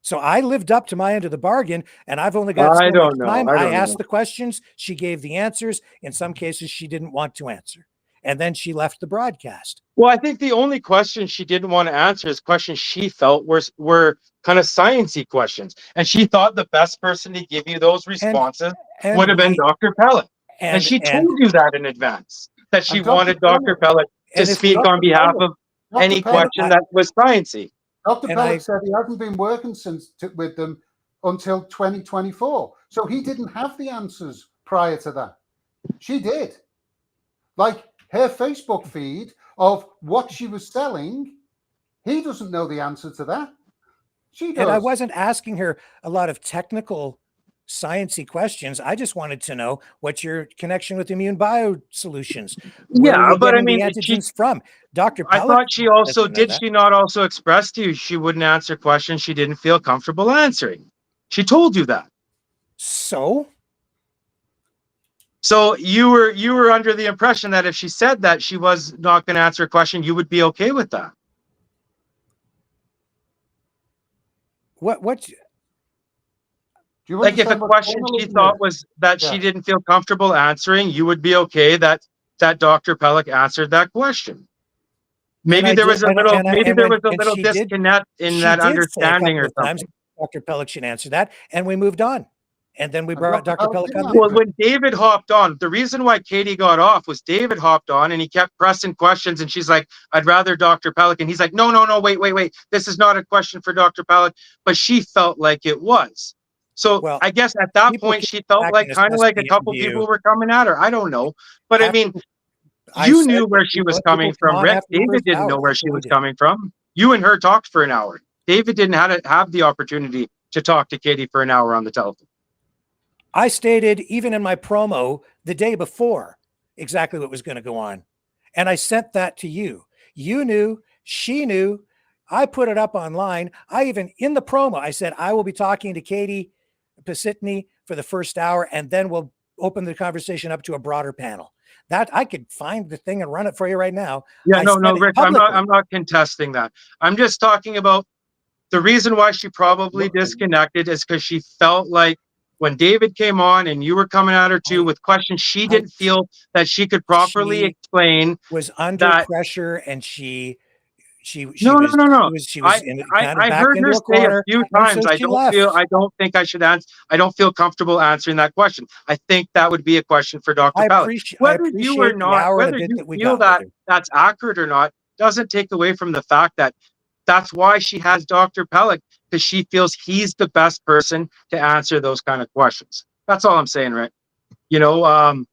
So I lived up to my end of the bargain, and I've only got so much time. I asked the questions. She gave the answers. In some cases, she didn't want to answer. And then she left the broadcast. Well, I think the only question she didn't want to answer is questions she felt were kind of sciencey questions. And she thought the best person to give you those responses would have been Dr. Pelic. And she told you that in advance, that she wanted Dr. Pelic to speak on behalf of any question that was sciencey. Dr. Pelic said he hasn't been working with them until 2024. So he didn't have the answers prior to that. She did. Like her Facebook feed of what she was selling, he doesn't know the answer to that. She does. And I wasn't asking her a lot of technical sciencey questions. I just wanted to know what's your connection with immune bio solutions. Yeah, but I mean, the antigens from Dr. I thought she also did. She not also express to you she wouldn't answer questions she didn't feel comfortable answering. She told you that. So you were under the impression that if she said that she was not going to answer a question, you would be okay with that. What? Like if a question she thought was that she didn't feel comfortable answering, you would be okay that Dr. Pelic answered that question. Maybe there was a little disconnect in that understanding or something. Dr. Pelic should answer that, and we moved on. And then we brought Dr. Pelic on. Well, when David hopped on, the reason why Katie got off was David hopped on and he kept pressing questions, and she's like, "I'd rather Dr. Pelic," and he's like, "No, wait. This is not a question for Dr. Pelic," but she felt like it was. So I guess at that point she felt like kind of like a couple people were coming at her. I don't know, but I mean, you knew where she was coming from, Rick. David didn't know where she was coming from. You and her talked for an hour. David didn't have the opportunity to talk to Katie for an hour on the telephone. I stated even in my promo the day before exactly what was going to go on. And I sent that to you. You knew, she knew. I put it up online. I even, in the promo, I said, I will be talking to Katey Pasitney for the first hour, and then we'll open the conversation up to a broader panel. That I could find the thing and run it for you right now. Yeah, no, Rick, I'm not contesting that. I'm just talking about the reason why she probably disconnected is because she felt like when David came on and you were coming at her too with questions she didn't feel that she could properly explain. Was under pressure, and she no. I heard her say a few times, I don't think I should answer. I don't feel comfortable answering that question. I think that would be a question for Dr. Pelic. Whether you or not, whether you feel that that's accurate or not, doesn't take away from the fact that that's why she has Dr. Pelic, because she feels he's the best person to answer those kind of questions. That's all I'm saying, right? You know,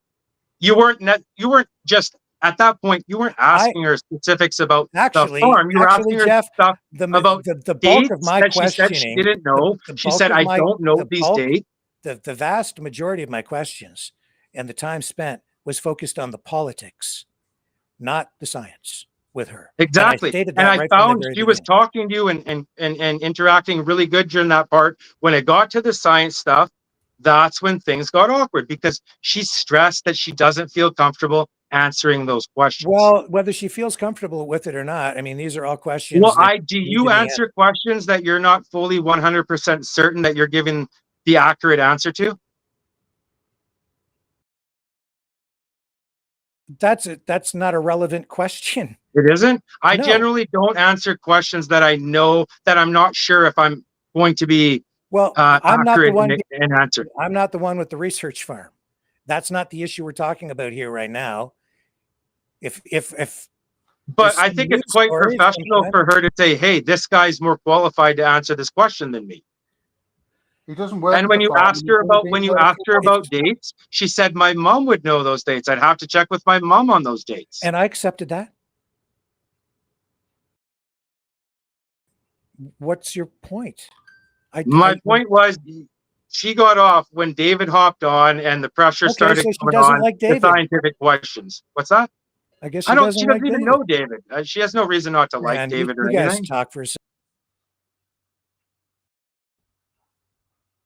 you weren't just at that point, you weren't asking her specifics about the farm. You were asking her stuff about the bulk of my questioning. She didn't know. She said, "I don't know these dates." The vast majority of my questions and the time spent was focused on the politics, not the science with her. Exactly. And I found she was talking to you and interacting really good during that part. When it got to the science stuff, that's when things got awkward, because she's stressed that she doesn't feel comfortable answering those questions. Well, whether she feels comfortable with it or not, I mean, these are all questions. Well, do you answer questions that you're not fully 100% certain that you're giving the accurate answer to? That's not a relevant question. It isn't? I No. generally don't answer questions that I know that I'm not sure if I'm going to be I'm not the accurate one in answer. I'm not the one with the research farm. That's not the issue we're talking about here right now. But I think it's quite professional for her to say, hey, this guy's more qualified to answer this question than me. He doesn't work. And when you asked her about dates, she said my mom would know those dates. I'd have to check with my mom on those dates. And I accepted that. What's your point? My point was, she got off when David hopped on and the pressure started coming on the scientific questions. What's that? I guess she doesn't even know David. She has no reason not to like David or anything. You guys talk for a second.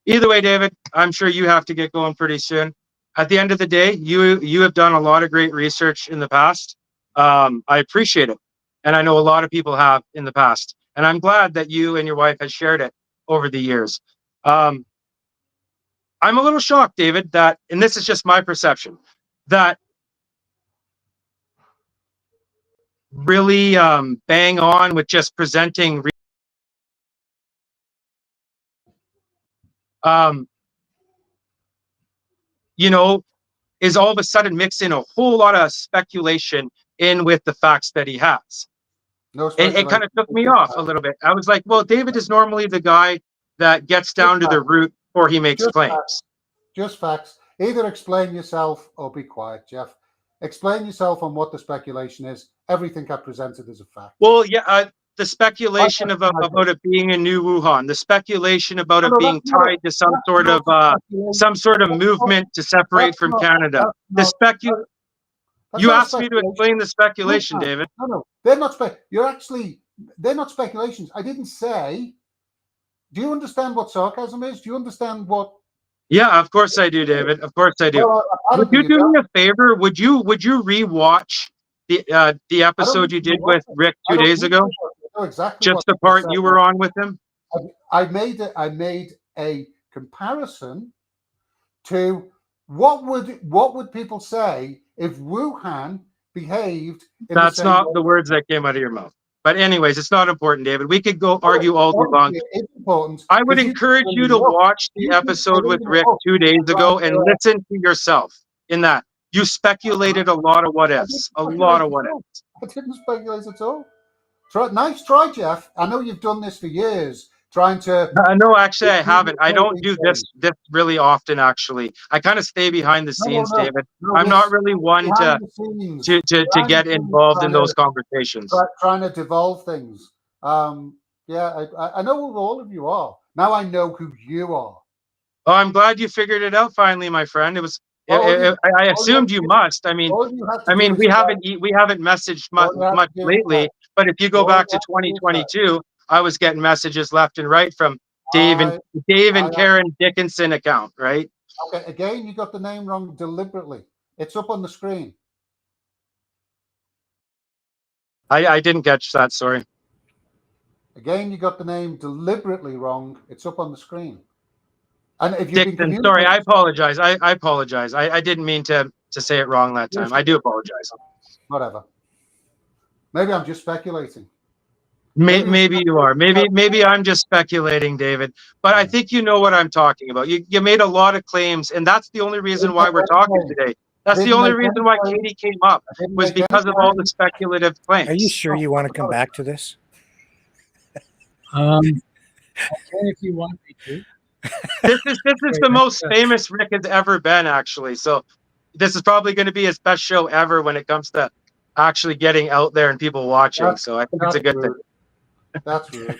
Either way, David, I'm sure you have to get going pretty soon. At the end of the day, you have done a lot of great research in the past. I appreciate it. And I know a lot of people have in the past. And I'm glad that you and your wife have shared it over the years. I'm a little shocked, David, that, and this is just my perception, that really bang on with just presenting is all of a sudden mixing a whole lot of speculation in with the facts that he has. It kind of took me off a little bit. I was like, well, David is normally the guy that gets down to the root before he makes claims. Just facts. Either explain yourself or be quiet, Jeff. Explain yourself on what the speculation is. Everything got presented as a fact. Well, yeah, the speculation about it being in New Wuhan, the speculation about it being tied to some sort of movement to separate from Canada. You asked me to explain the speculation, David. No, they're not they're not speculations. I didn't say. Do you understand what sarcasm is? Do you understand what? Yeah, of course I do, David. Of course I do. Would you do me a favor? Would you rewatch the episode you did with Rick 2 days ago? Exactly. Just the part you were on with him. I made a comparison to what would people say if Wuhan behaved. That's not the words that came out of your mouth. But anyways, it's not important, David. We could go argue all day long. It's important. I would encourage you to watch the episode with Rick 2 days ago and listen to yourself in that. You speculated a lot of what ifs. A lot of what ifs. I didn't speculate at all. Nice try, Jeff. I know you've done this for years, trying to... No, actually, I haven't. I don't do this really often, actually. I kind of stay behind the scenes, David. I'm not really one to get involved in those conversations. Trying to devolve things. Yeah, I know who all of you are. Now I know who you are. Oh, I'm glad you figured it out finally, my friend. It was... I assumed you must. I mean, we haven't messaged much lately. But if you go back to 2022, I was getting messages left and right from Dave and Karen Dickinson account, right? Okay, again, you got the name wrong deliberately. It's up on the screen. I didn't catch that. Sorry. Again, you got the name deliberately wrong. It's up on the screen. And if Dixon, sorry, I apologize. I apologize. I didn't mean to say it wrong that time. I do apologize. Whatever. Maybe I'm just speculating. Maybe you are. Maybe I'm just speculating, David. But I think you know what I'm talking about. You made a lot of claims, and that's the only reason why we're talking today. That's the only reason why Katie came up, was because of all the speculative claims. Are you sure you want to come back to this? Okay, if you want me to. This is the most famous Rick has ever been, actually. So this is probably going to be his best show ever when it comes to actually getting out there and people watching. So I think it's a good thing. That's weird.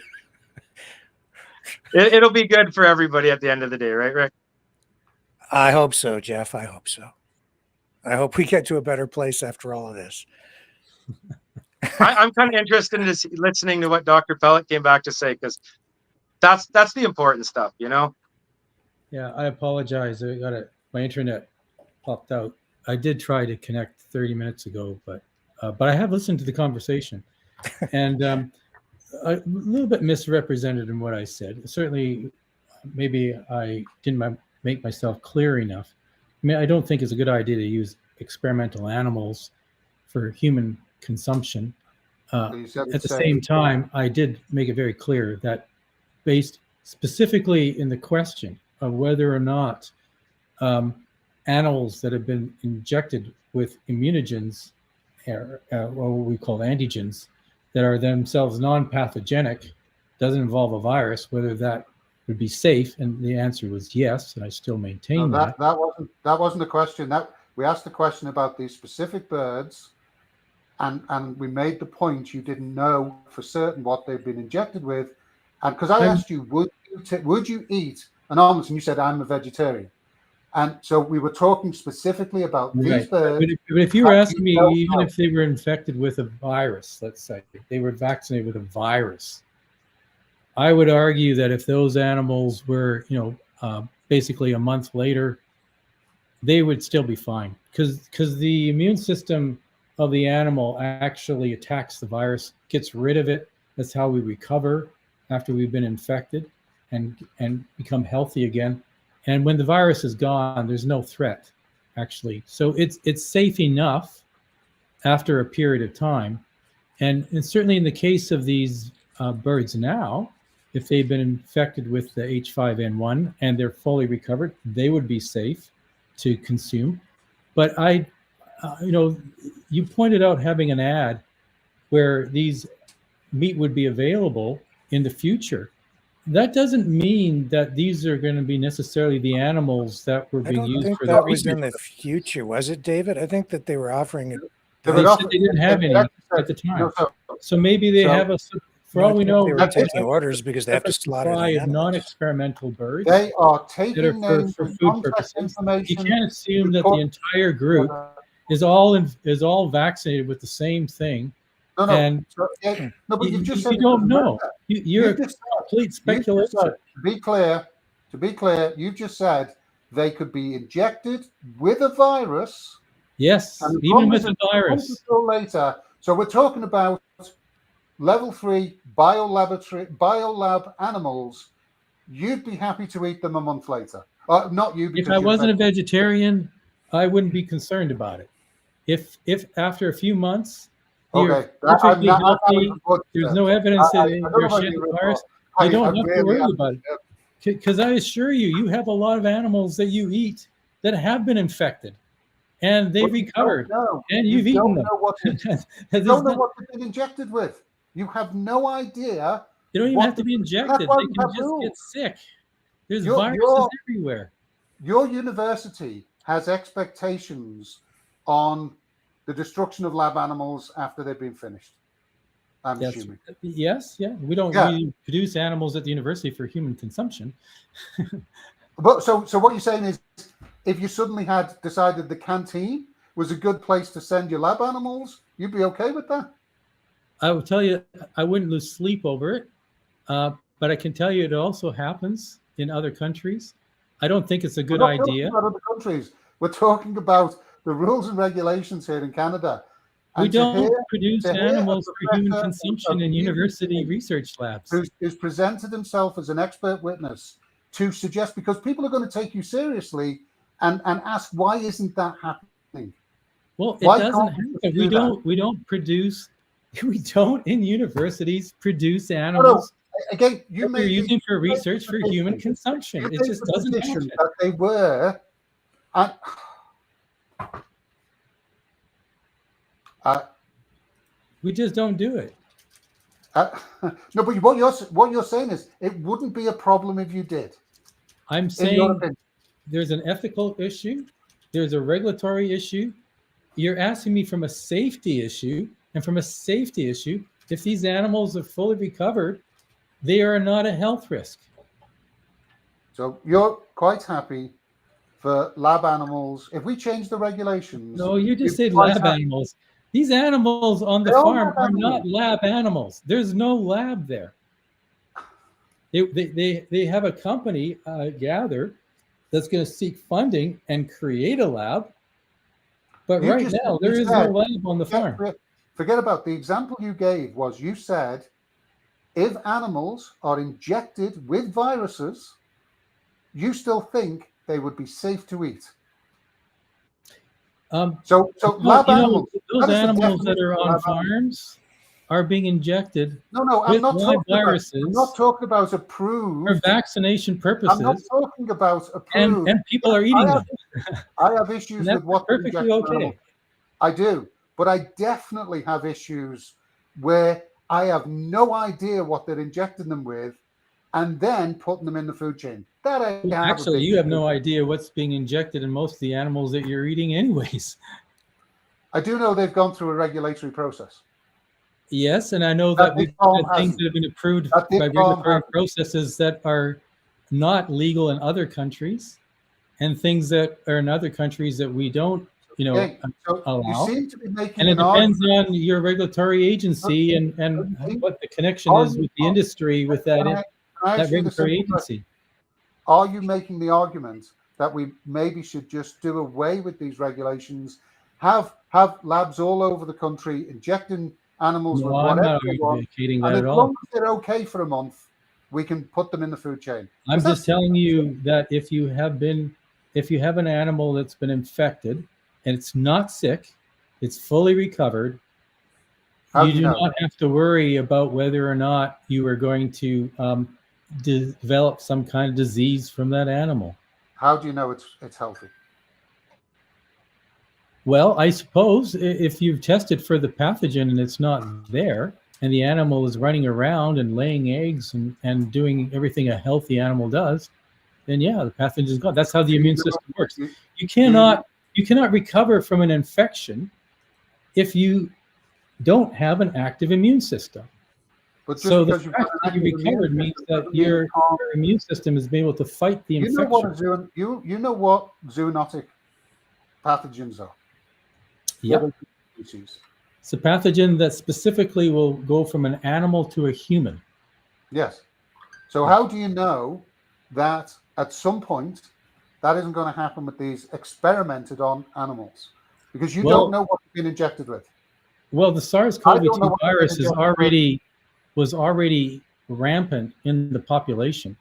It'll be good for everybody at the end of the day, right, Rick? I hope so, Jeff. I hope so. I hope we get to a better place after all of this. I'm kind of interested in listening to what Dr. Pellech came back to say, because that's the important stuff, you know? Yeah, I apologize. My internet popped out. I did try to connect 30 minutes ago, but I have listened to the conversation, and a little bit misrepresented in what I said. Certainly, maybe I didn't make myself clear enough. I mean, I don't think it's a good idea to use experimental animals for human consumption. At the same time, I did make it very clear that based specifically in the question of whether or not animals that have been injected with immunogens, or what we call antigens, that are themselves non-pathogenic, doesn't involve a virus, whether that would be safe, and the answer was yes, and I still maintain that. That wasn't a question. That we asked the question about these specific birds, and we made the point you didn't know for certain what they've been injected with, and because I asked you, would you eat an omelette, and you said I'm a vegetarian, and so we were talking specifically about these birds. But if you were asking me, even if they were infected with a virus, let's say they were vaccinated with a virus, I would argue that if those animals were, basically a month later, they would still be fine, because the immune system of the animal actually attacks the virus, gets rid of it. That's how we recover after we've been infected and become healthy again. And when the virus is gone, there's no threat, actually. So it's safe enough after a period of time. And certainly in the case of these birds now, if they've been infected with the H5N1 and they're fully recovered, they would be safe to consume. But you pointed out having an ad where these meat would be available in the future. That doesn't mean that these are going to be necessarily the animals that were being used for the research. That was in the future, was it, David? I think that they were offering it. They said they didn't have any at the time. So maybe they have for all we know, they were taking orders because they have to slaughter the non-experimental birds. They are taking names for food purposes. You can't assume that the entire group is all vaccinated with the same thing. No, but you just said you don't know. You're a complete speculation. To be clear, you just said they could be injected with a virus. Yes, even with a virus. Later. So we're talking about level 3 biolab animals. You'd be happy to eat them a month later. Not you. If I wasn't a vegetarian, I wouldn't be concerned about it. If after a few months, you're perfectly healthy, there's no evidence that you're shedding the virus, you don't have to worry about it. Because I assure you, you have a lot of animals that you eat that have been infected, and they recovered, and you've eaten them. You don't know what they've been injected with. You have no idea. You don't even have to be injected. They can just get sick. There's viruses everywhere. Your university has expectations on the destruction of lab animals after they've been finished. I'm assuming. Yes, yeah. We don't really produce animals at the university for human consumption. But so what you're saying is, if you suddenly had decided the canteen was a good place to send your lab animals, you'd be okay with that? I will tell you, I wouldn't lose sleep over it. But I can tell you it also happens in other countries. I don't think it's a good idea. We're not talking about other countries. We're talking about the rules and regulations here in Canada. We don't produce animals for human consumption in university research labs. Who's presented himself as an expert witness to suggest, because people are going to take you seriously and ask, why isn't that happening? Well, it doesn't happen. We don't in universities produce animals. Again, you're using for research for human consumption. It just doesn't happen. That they were. We just don't do it. No, but what you're saying is it wouldn't be a problem if you did. I'm saying there's an ethical issue, there's a regulatory issue. You're asking me from a safety issue, and from a safety issue, if these animals are fully recovered, they are not a health risk. So you're quite happy for lab animals. If we change the regulations... No, you just said lab animals. These animals on the farm are not lab animals. There's no lab there. They have a company, Gather, that's going to seek funding and create a lab. But You right just- now, you there is no said- lab on the farm. Forget about the example you gave. Was you said if animals are injected with viruses, you still think they would be safe to eat. So lab animals. Those that is the animals that are definition of on lab farms are being injected No, I'm with not live talking viruses about. I'm not talking about approved. for vaccination purposes. I'm not talking about approved. And people are eating them. I have issues And that's with what they're perfectly injecting okay. animals. I do, but I definitely have issues where I have no idea what they're injecting them with, and then putting them in the food chain. That I have Actually, you have no idea what's being injected in most of the animals that you're eating anyways. I do know they've gone through a regulatory process. Yes, and I know that we've farm had things hasn't. that have been approved That by big farm regulatory hasn't. processes that are not legal in other countries, and things that are in other countries that we don't, Okay, so allow. you seem to be making And it an depends argument. on your regulatory agency and what the connection is with the industry with that, Can I that ask you the regulatory simple question? agency. Are you making the argument that we maybe should just do away with these regulations, have labs all over the country injecting animals with No, I'm whatever not they want, advocating and that as at all. long as they're okay for a month, we can put them in the food chain? I'm just telling you that if you have an animal that's been infected and it's not sick, it's fully recovered, How you do do you know? not have to worry about whether or not you are going to develop some kind of disease from that animal. How do you know it's healthy? Well, I suppose if you've tested for the pathogen and it's not there, and the animal is running around and laying eggs and doing everything a healthy animal does, then yeah, the pathogen is gone. That's how the immune system works. You cannot recover from an infection if you don't have an active immune system. But just So the because you've fact got that you an active recovered immune means system that doesn't mean your you can't- immune system is able to fight the You infection. know what zoonotic pathogens are? Yep. Species. It's a pathogen that specifically will go from an animal to a human. Yes. So how do you know that at some point that isn't going to happen with these experimented on animals? Because you don't know what they've been injected with. Well, the I don't know SARS-CoV-2 what virus they've is been was already rampant in the population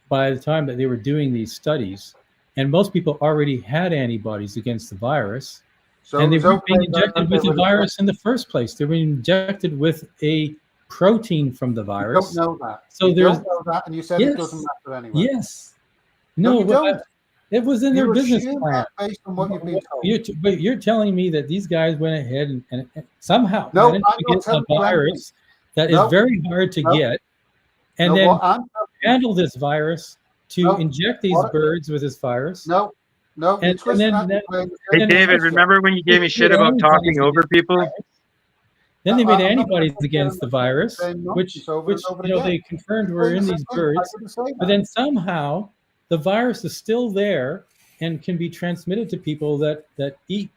by the time that they were doing these studies, and most people already had antibodies against the virus. So And they it's weren't being okay that injected they with the were- virus in the first place. They were injected with a protein from the You virus. don't know that. So you there's don't know that, and you said Yes. it doesn't matter anyway. yes, No, no, you but don't. it was in their You business assume plan. that based on what you've been told. But you're telling me that these guys went ahead and somehow No, managed I'm to not get a telling you virus that No. is very hard to No. get, and No, then what I'm handle this virus to No. inject these What- birds with this virus. No, you're And twisting then- that. then- Hey, then- David, remember when you gave me shit about talking over people? Then they No, made I'm not antibodies saying against the virus, saying which nonsense over and over they again. confirmed You're were saying in the these same thing. birds. I didn't say But that. then somehow the virus is still there and can be transmitted to people that eat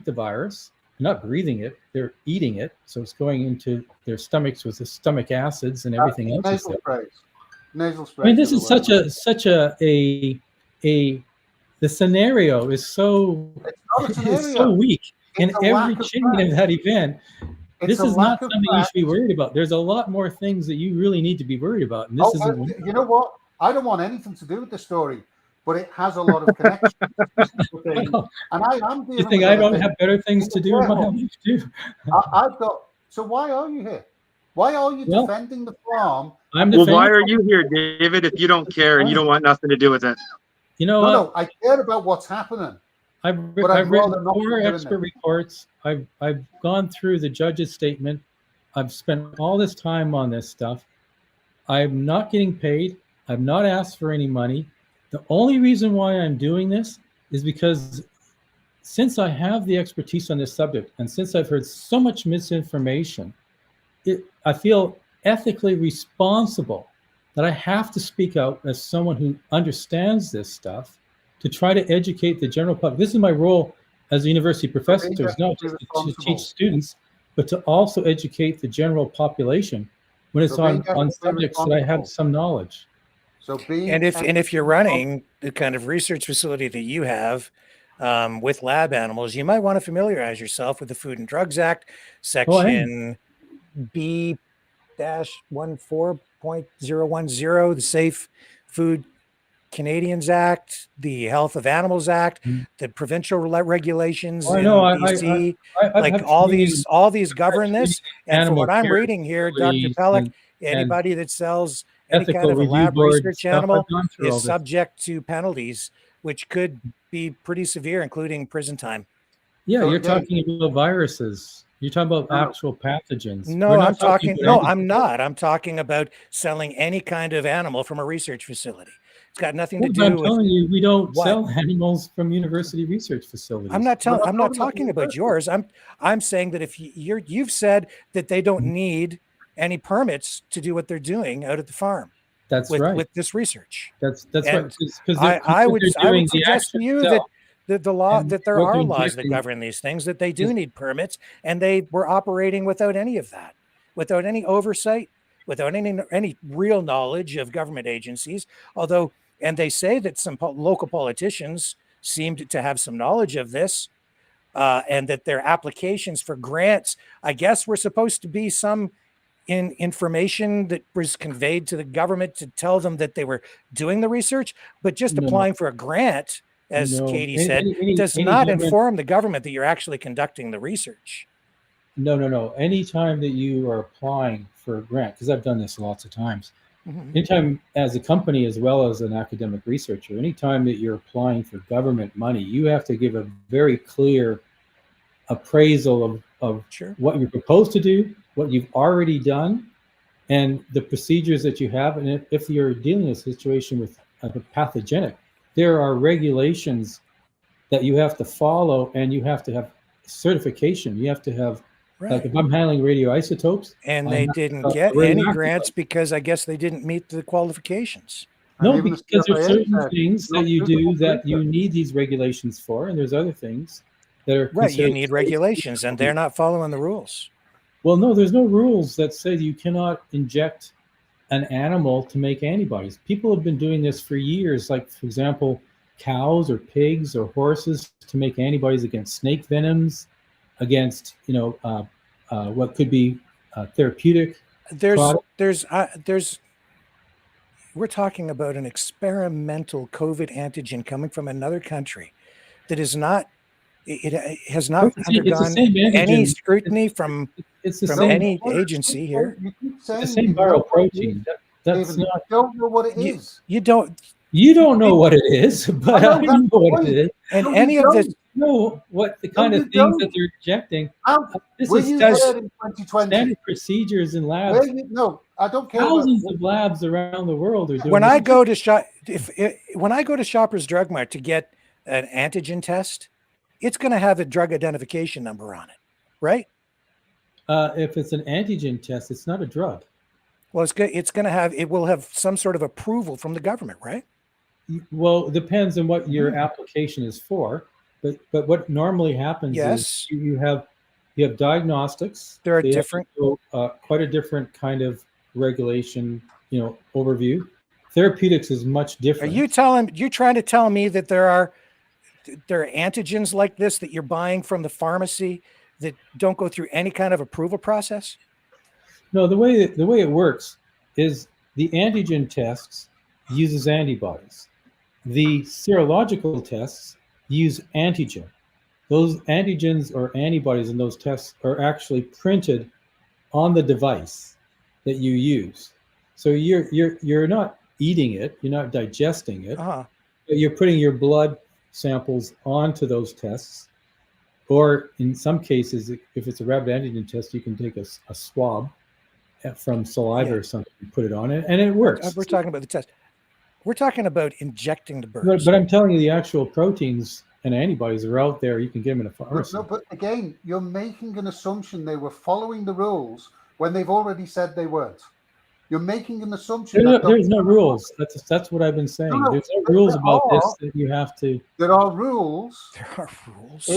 the virus. They're not breathing it; they're eating it. So it's going into their stomachs with the stomach acids and everything else. Nasal sprays. Nasal I sprays. mean, this are is the such a the scenario is so It's not a is scenario. so weak in It's a every lack of chain fact. of that event. It's This a is not lack of something you fact. should be worried about. There's a lot more things that you really need to be worried about, and this Oh, isn't one. of them. you know what? I don't want anything to do with the story, but it has a lot of connections. Well, And I am dealing You think with I other don't things. have better things to do in my life too? I've got. So why are you here? Why are you Well, defending the farm? I'm Well, why defending. are you here, David, if you don't care and you don't want nothing to do with it? You know No, what? no, I care about what's happening. I've But I'd written rather not be 4 doing expert that. reports. I've gone through the judge's statement. I've spent all this time on this stuff. I'm not getting paid. I've not asked for any money. The only reason why I'm doing this is because since I have the expertise on this subject and since I've heard so much misinformation, I feel ethically responsible that I have to speak out as someone who understands this stuff to try to educate the general public. This is my role as a university professor, you so it's have not to be just to responsible. teach students, but to also educate the general population when it's So being on ethically subjects that I have responsible. some knowledge. So being and if you're running the kind of research facility that you have with lab animals, you might want to familiarize yourself with the Food and Drugs Act, section B-14.010, the Safe Food Canadians Act, the Health of Animals Act, the provincial regulations in BC, like all these govern this. And from what I'm reading here, Dr. Pelic, anybody that sells any kind of a lab research animal is subject to penalties, which could be pretty severe, including prison time. Yeah, so you're talking about viruses. You're talking about actual pathogens. No, I'm talking. No, I'm not. I'm talking about selling any kind of animal from a research facility. It's got nothing to do with. I'm telling you, we don't sell animals from university research facilities. I'm not talking about yours. I'm saying that if you've said that they don't need any permits to do what they're doing out at the farm. That's right. With this research. That's right. I would suggest to you that the law that there are laws that govern these things, that they do need permits, and they were operating without any of that, without any oversight, without any real knowledge of government agencies. Although, and they say that some local politicians seemed to have some knowledge of this, and that their applications for grants, I guess, were supposed to be some information that was conveyed to the government to tell them that they were doing the research, but just applying for a grant, as Katie said, does not inform the government that you're actually conducting the research. No. Anytime that you are applying for a grant, because I've done this lots of times, anytime as a company as well as an academic researcher, anytime that you're applying for government money, you have to give a very clear appraisal of what you're proposed to do, what you've already done, and the procedures that you have. And if you're dealing with a situation with a pathogenic, there are regulations that you have to follow, and you have to have certification. You have to have, like if I'm handling radioisotopes. And they didn't get any grants because I guess they didn't meet the qualifications. No, because there's certain things that you do that you need these regulations for, and there's other things that are you need regulations, and they're not following the rules. Well, no, there's no rules that say you cannot inject an animal to make antibodies. People have been doing this for years, like, for example, cows or pigs or horses to make antibodies against snake venoms, against, what could be therapeutic. We're talking about an experimental COVID antigen coming from another country that is not. It has not undergone any scrutiny from any agency here. It's the same viral protein. That's not. You don't know what it is. You don't know what it is, but I know what it is. And any of this, know what the kind of things that they're injecting. This is standard procedures in labs. No, I don't care. Thousands of labs around the world are doing. When I go to Shoppers Drug Mart to get an antigen test, it's going to have a drug identification number on it, right? If it's an antigen test, it's not a drug. Well, it will have some sort of approval from the government, right? Well, it depends on what your application is for, but what normally happens is you have diagnostics. There are different, quite a different kind of regulation, overview. Therapeutics is much different. You're trying to tell me that there are antigens like this that you're buying from the pharmacy that don't go through any kind of approval process? No, the way it works is the antigen tests uses antibodies. The serological tests use antigen. Those antigens or antibodies in those tests are actually printed on the device that you use. So you're not eating it, you're not digesting it, but you're putting your blood samples onto those tests. Or in some cases, if it's a rapid antigen test, you can take a swab from saliva or something and put it on it, and it works. We're talking about the test. We're talking about injecting the birds. But I'm telling you, the actual proteins and antibodies are out there. You can get them in a pharmacy. No, but again, you're making an assumption they were following the rules when they've already said they weren't. You're making an assumption. There's no rules. That's what I've been saying. There's no rules about this that you have to. There are rules. There are rules.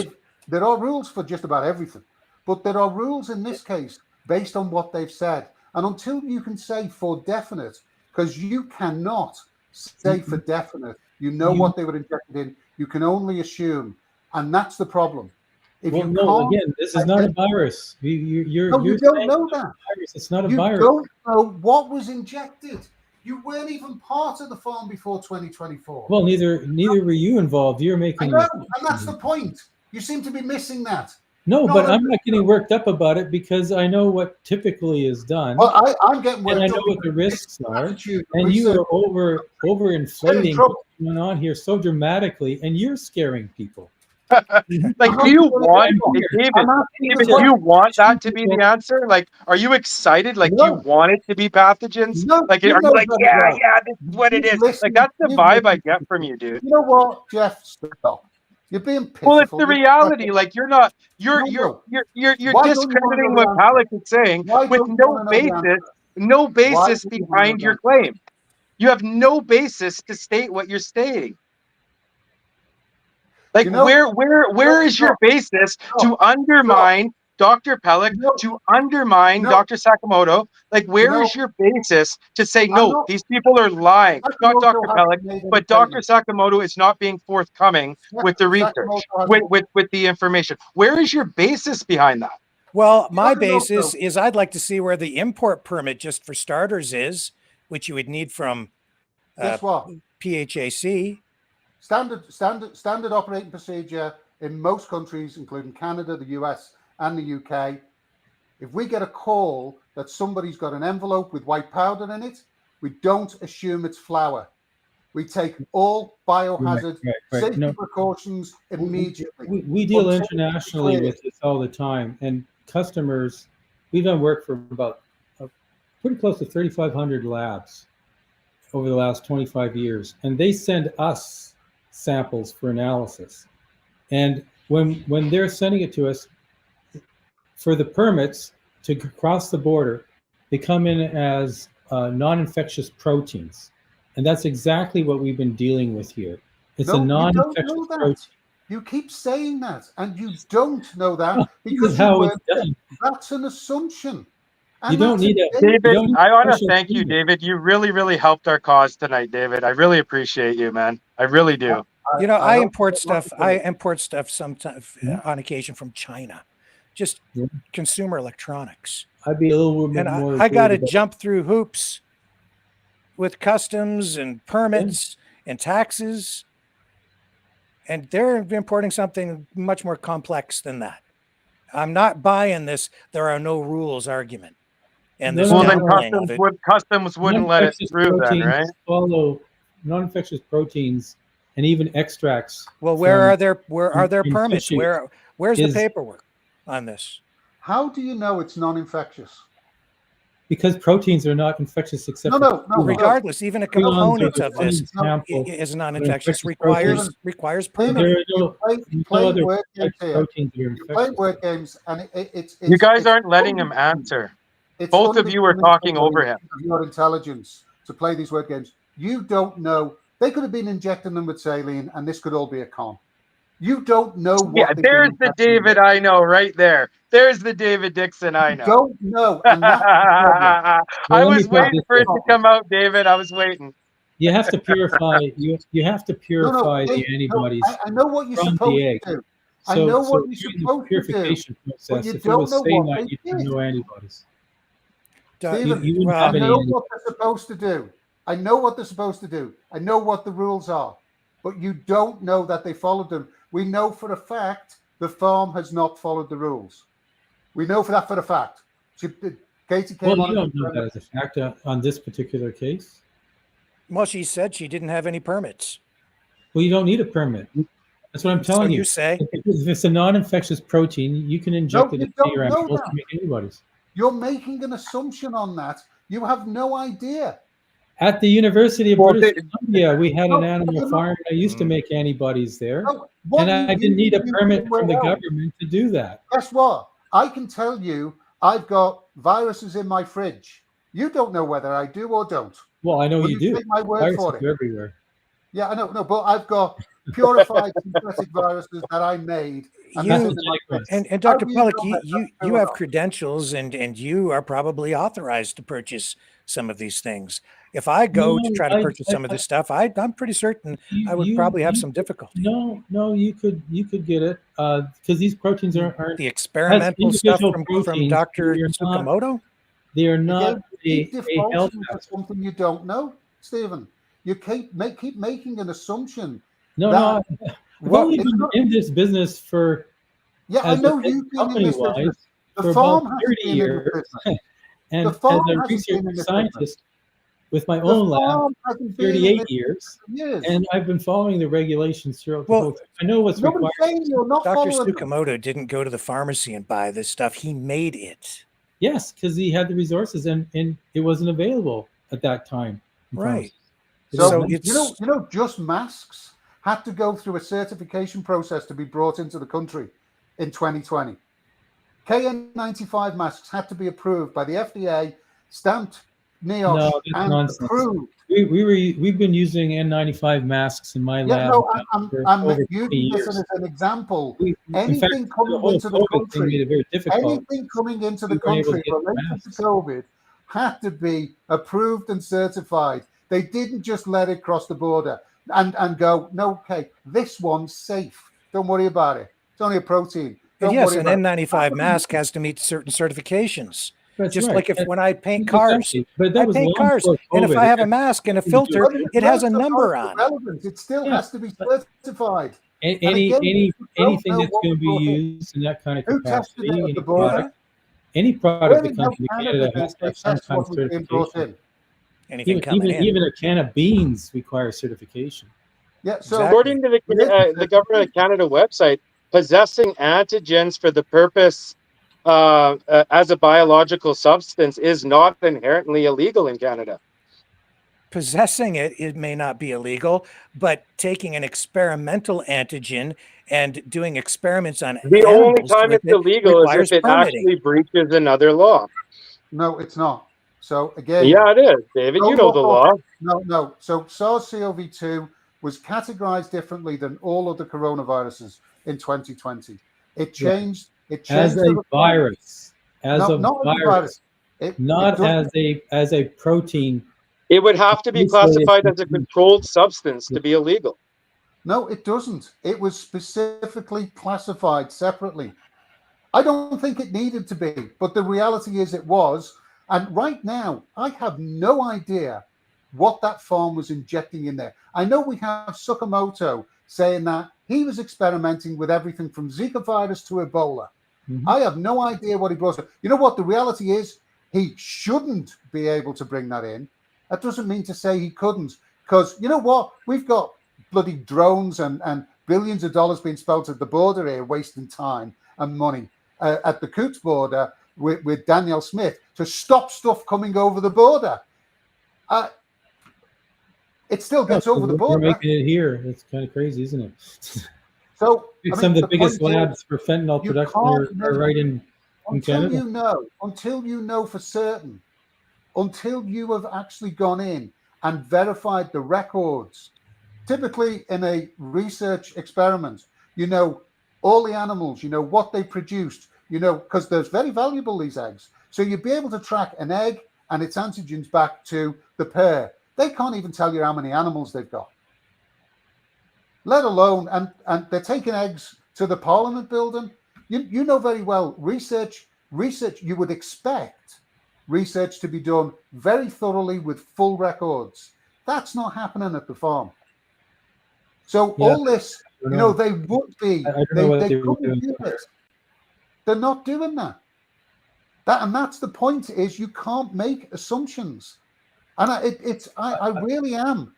There are rules for just about everything, but there are rules in this case based on what they've said. And until you can say for definite, because you cannot say for definite. You know what they were injected in. You can only assume, and that's the problem. If well, you no, can't, again, this is not a virus. You don't know that. It's not a you virus. You don't know what was injected. You weren't even part of the farm before 2024. Well, neither were you involved. You're making. I know, and that's the point. You seem to be missing that. No, but I'm not getting worked up about it because I know what typically is done. Well, I'm getting worked up. And I know what the risks are. And you are overinflating what's going on here so dramatically, and you're scaring people. Like, do you want, David, do you want that to be the answer? Like, are you excited? Like, do you want it to be pathogens? Like, are you like, yeah, this is what it is? Like, that's the vibe I get from you, dude. You know what, Jeff? Stop. You're being pitiful. Well, it's the reality. Like, you're discrediting what Pelic is saying with no basis behind your claim. You have no basis to state what you're stating. Like, where is your basis to undermine Dr. Pelic, to undermine Dr. Sakamoto? Like, where is your basis to say, no, these people are lying? Not Dr. Pelic, but Dr. Sakamoto is not being forthcoming with the research, with the information. Where is your basis behind that? Well, my basis is I'd like to see where the import permit, just for starters, is, which you would need from PHAC. Standard operating procedure in most countries, including Canada, the US, and the UK. If we get a call that somebody's got an envelope with white powder in it, we don't assume it's flour. We take all biohazard safety precautions immediately. We deal internationally with this all the time, and customers, we've done work for about pretty close to 3,500 labs over the last 25 years, and they send us samples for analysis. And when they're sending it to us for the permits to cross the border, they come in as non-infectious proteins. And that's exactly what we've been dealing with here. It's a non-infectious protein. You keep saying that, and you don't know that because that's an assumption. You don't need it. David, I want to thank you, David. You really, really helped our cause tonight, David. I really appreciate you, man. I really do. You know, I import stuff sometimes on occasion from China, just consumer electronics. I'd be a little bit more. I got to jump through hoops with customs and permits and taxes, and they're importing something much more complex than that. I'm not buying this. There are no rules argument. And then customs wouldn't let it through then, right? Follow non-infectious proteins and even extracts. Well, where are their permits? Where's the paperwork on this? How do you know it's non-infectious? Because proteins are not infectious except regardless, even a component of this is non-infectious, requires permit. Playing word games, and it's you guys aren't letting him answer. Both of you are talking over him. Your intelligence to play these word games. You don't know. They could have been injecting them with saline, and this could all be a con. You don't know what. There's the David I know right there. There's the David Dixon I know. You don't know. And that's I was waiting for it to come out, David. I was waiting. You have to purify. You have to purify the antibodies. I know what you're supposed to do. I know what you're supposed to do. Process, if it was saying that, you have no antibodies. Steven, I know what they're supposed to do. I know what they're supposed to do. I know what the rules are, but you don't know that they followed them. We know for a fact the farm has not followed the rules. We know for a fact. Katie came on. You don't know that as a fact on this particular case. Well, she said she didn't have any permits. Well, you don't need a permit. That's what I'm telling you. You say if it's a non-infectious protein, you can inject it into your animals to make antibodies. You're making an assumption on that. You have no idea. At the University of British Columbia, we had an animal farm. I used to make antibodies there, and I didn't need a permit from the government to do that. Guess what? I can tell you I've got viruses in my fridge. You don't know whether I do or don't. Well, I know you do. Take my word for it. Everywhere. Yeah, I know. No, but I've got purified synthetic viruses that I made. And Dr. Pelic, you have credentials and you are probably authorized to purchase some of these things. If I go to try to purchase some of this stuff, I'm pretty certain I would probably have some difficulty. No, you could get it because these proteins aren't the experimental stuff from Dr. Tsukamoto. They are not a health for something you don't know, Stephen. You keep making an assumption. No, I've only been in this business for I know you've been in this business. For about 30 years, and as a research scientist with my own lab, 38 years, and I've been following the regulations throughout the whole time. I know what's required. Dr. Tsukamoto didn't go to the pharmacy and buy this stuff. He made it. Yes, because he had the resources and it wasn't available at that time. Right. So just masks had to go through a certification process to be brought into the country in 2020. KN95 masks had to be approved by the FDA, stamped NIOSH, and nonsense. Approved. We've been using N95 masks in my lab. I'm using this as an example. Anything coming into the country related to COVID had to be approved and certified. They didn't just let it cross the border and go, no, okay, this one's safe. Don't worry about it. It's only a protein. Yes, an N95 mask has to meet certain certifications. Just like when I paint cars, I paint cars, and if I have a mask and a filter, it has a number on it. It still has to be certified. Anything that's going to be used in that kind of capacity, any product that comes from Canada has to have some kind of certification. Even a can of beans requires certification. Yeah. So according to the Government of Canada website, possessing antigens for the purpose as a biological substance is not inherently illegal in Canada. Possessing it may not be illegal, but taking an experimental antigen and doing experiments on the only time it's illegal is if it actually breaches another law. No, it's not. So again, yeah, it is, David. You know the law. No. So SARS-CoV-2 was categorized differently than all other coronaviruses in 2020. It changed. It changed as a virus, not as a protein. It would have to be classified as a controlled substance to be illegal. No, it doesn't. It was specifically classified separately. I don't think it needed to be, but the reality is it was. And right now, I have no idea what that farm was injecting in there. I know we have Tsukamoto saying that he was experimenting with everything from Zika virus to Ebola. Mm-hmm. I have no idea what he brought. You know what the reality is? He shouldn't be able to bring that in. That doesn't mean to say he couldn't. Because you know what? We've got bloody drones and billions of dollars being spent at the border here, wasting time and money at the Coots border with Danielle Smith to stop stuff coming over the border. It still gets over the border. We're making it here. It's kind of crazy, isn't it? So some of the biggest labs for fentanyl production are right in Canada. Until you know for certain, until you have actually gone in and verified the records. Typically in a research experiment, you know all the animals, you know what they produced, you know, because they're very valuable, these eggs. So you'd be able to track an egg and its antigens back to the pair. They can't even tell you how many animals they've got. Let alone, and they're taking eggs to the Parliament building. You know very well, research, you would expect research to be done very thoroughly with full records. That's not happening at the farm. So all this, you know, they would be, they couldn't do it. They're not doing that. And that's the point, is you can't make assumptions. And I really am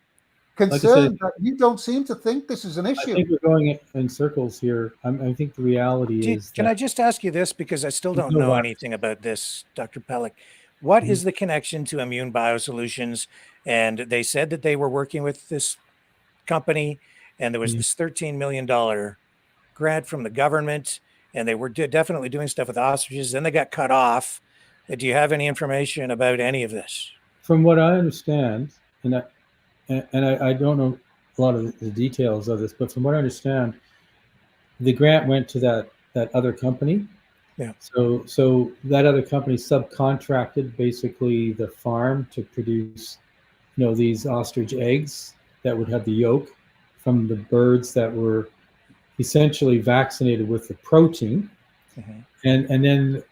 concerned that you don't seem to think this is an issue. I think we're going in circles here. I think the reality is. Can I just ask you this, because I still don't know anything about this, Dr. Pelic? What is the connection to Immune Biosolutions? And they said that they were working with this company, and there was this $13 million grant from the government, and they were definitely doing stuff with ostriches. Then they got cut off. Do you have any information about any of this? From what I understand, and I don't know a lot of the details of this, but from what I understand, the grant went to that other company. Yeah. So that other company subcontracted basically the farm to produce, these ostrich eggs that would have the yolk from the birds that were essentially vaccinated with the protein. Mm-hmm. And then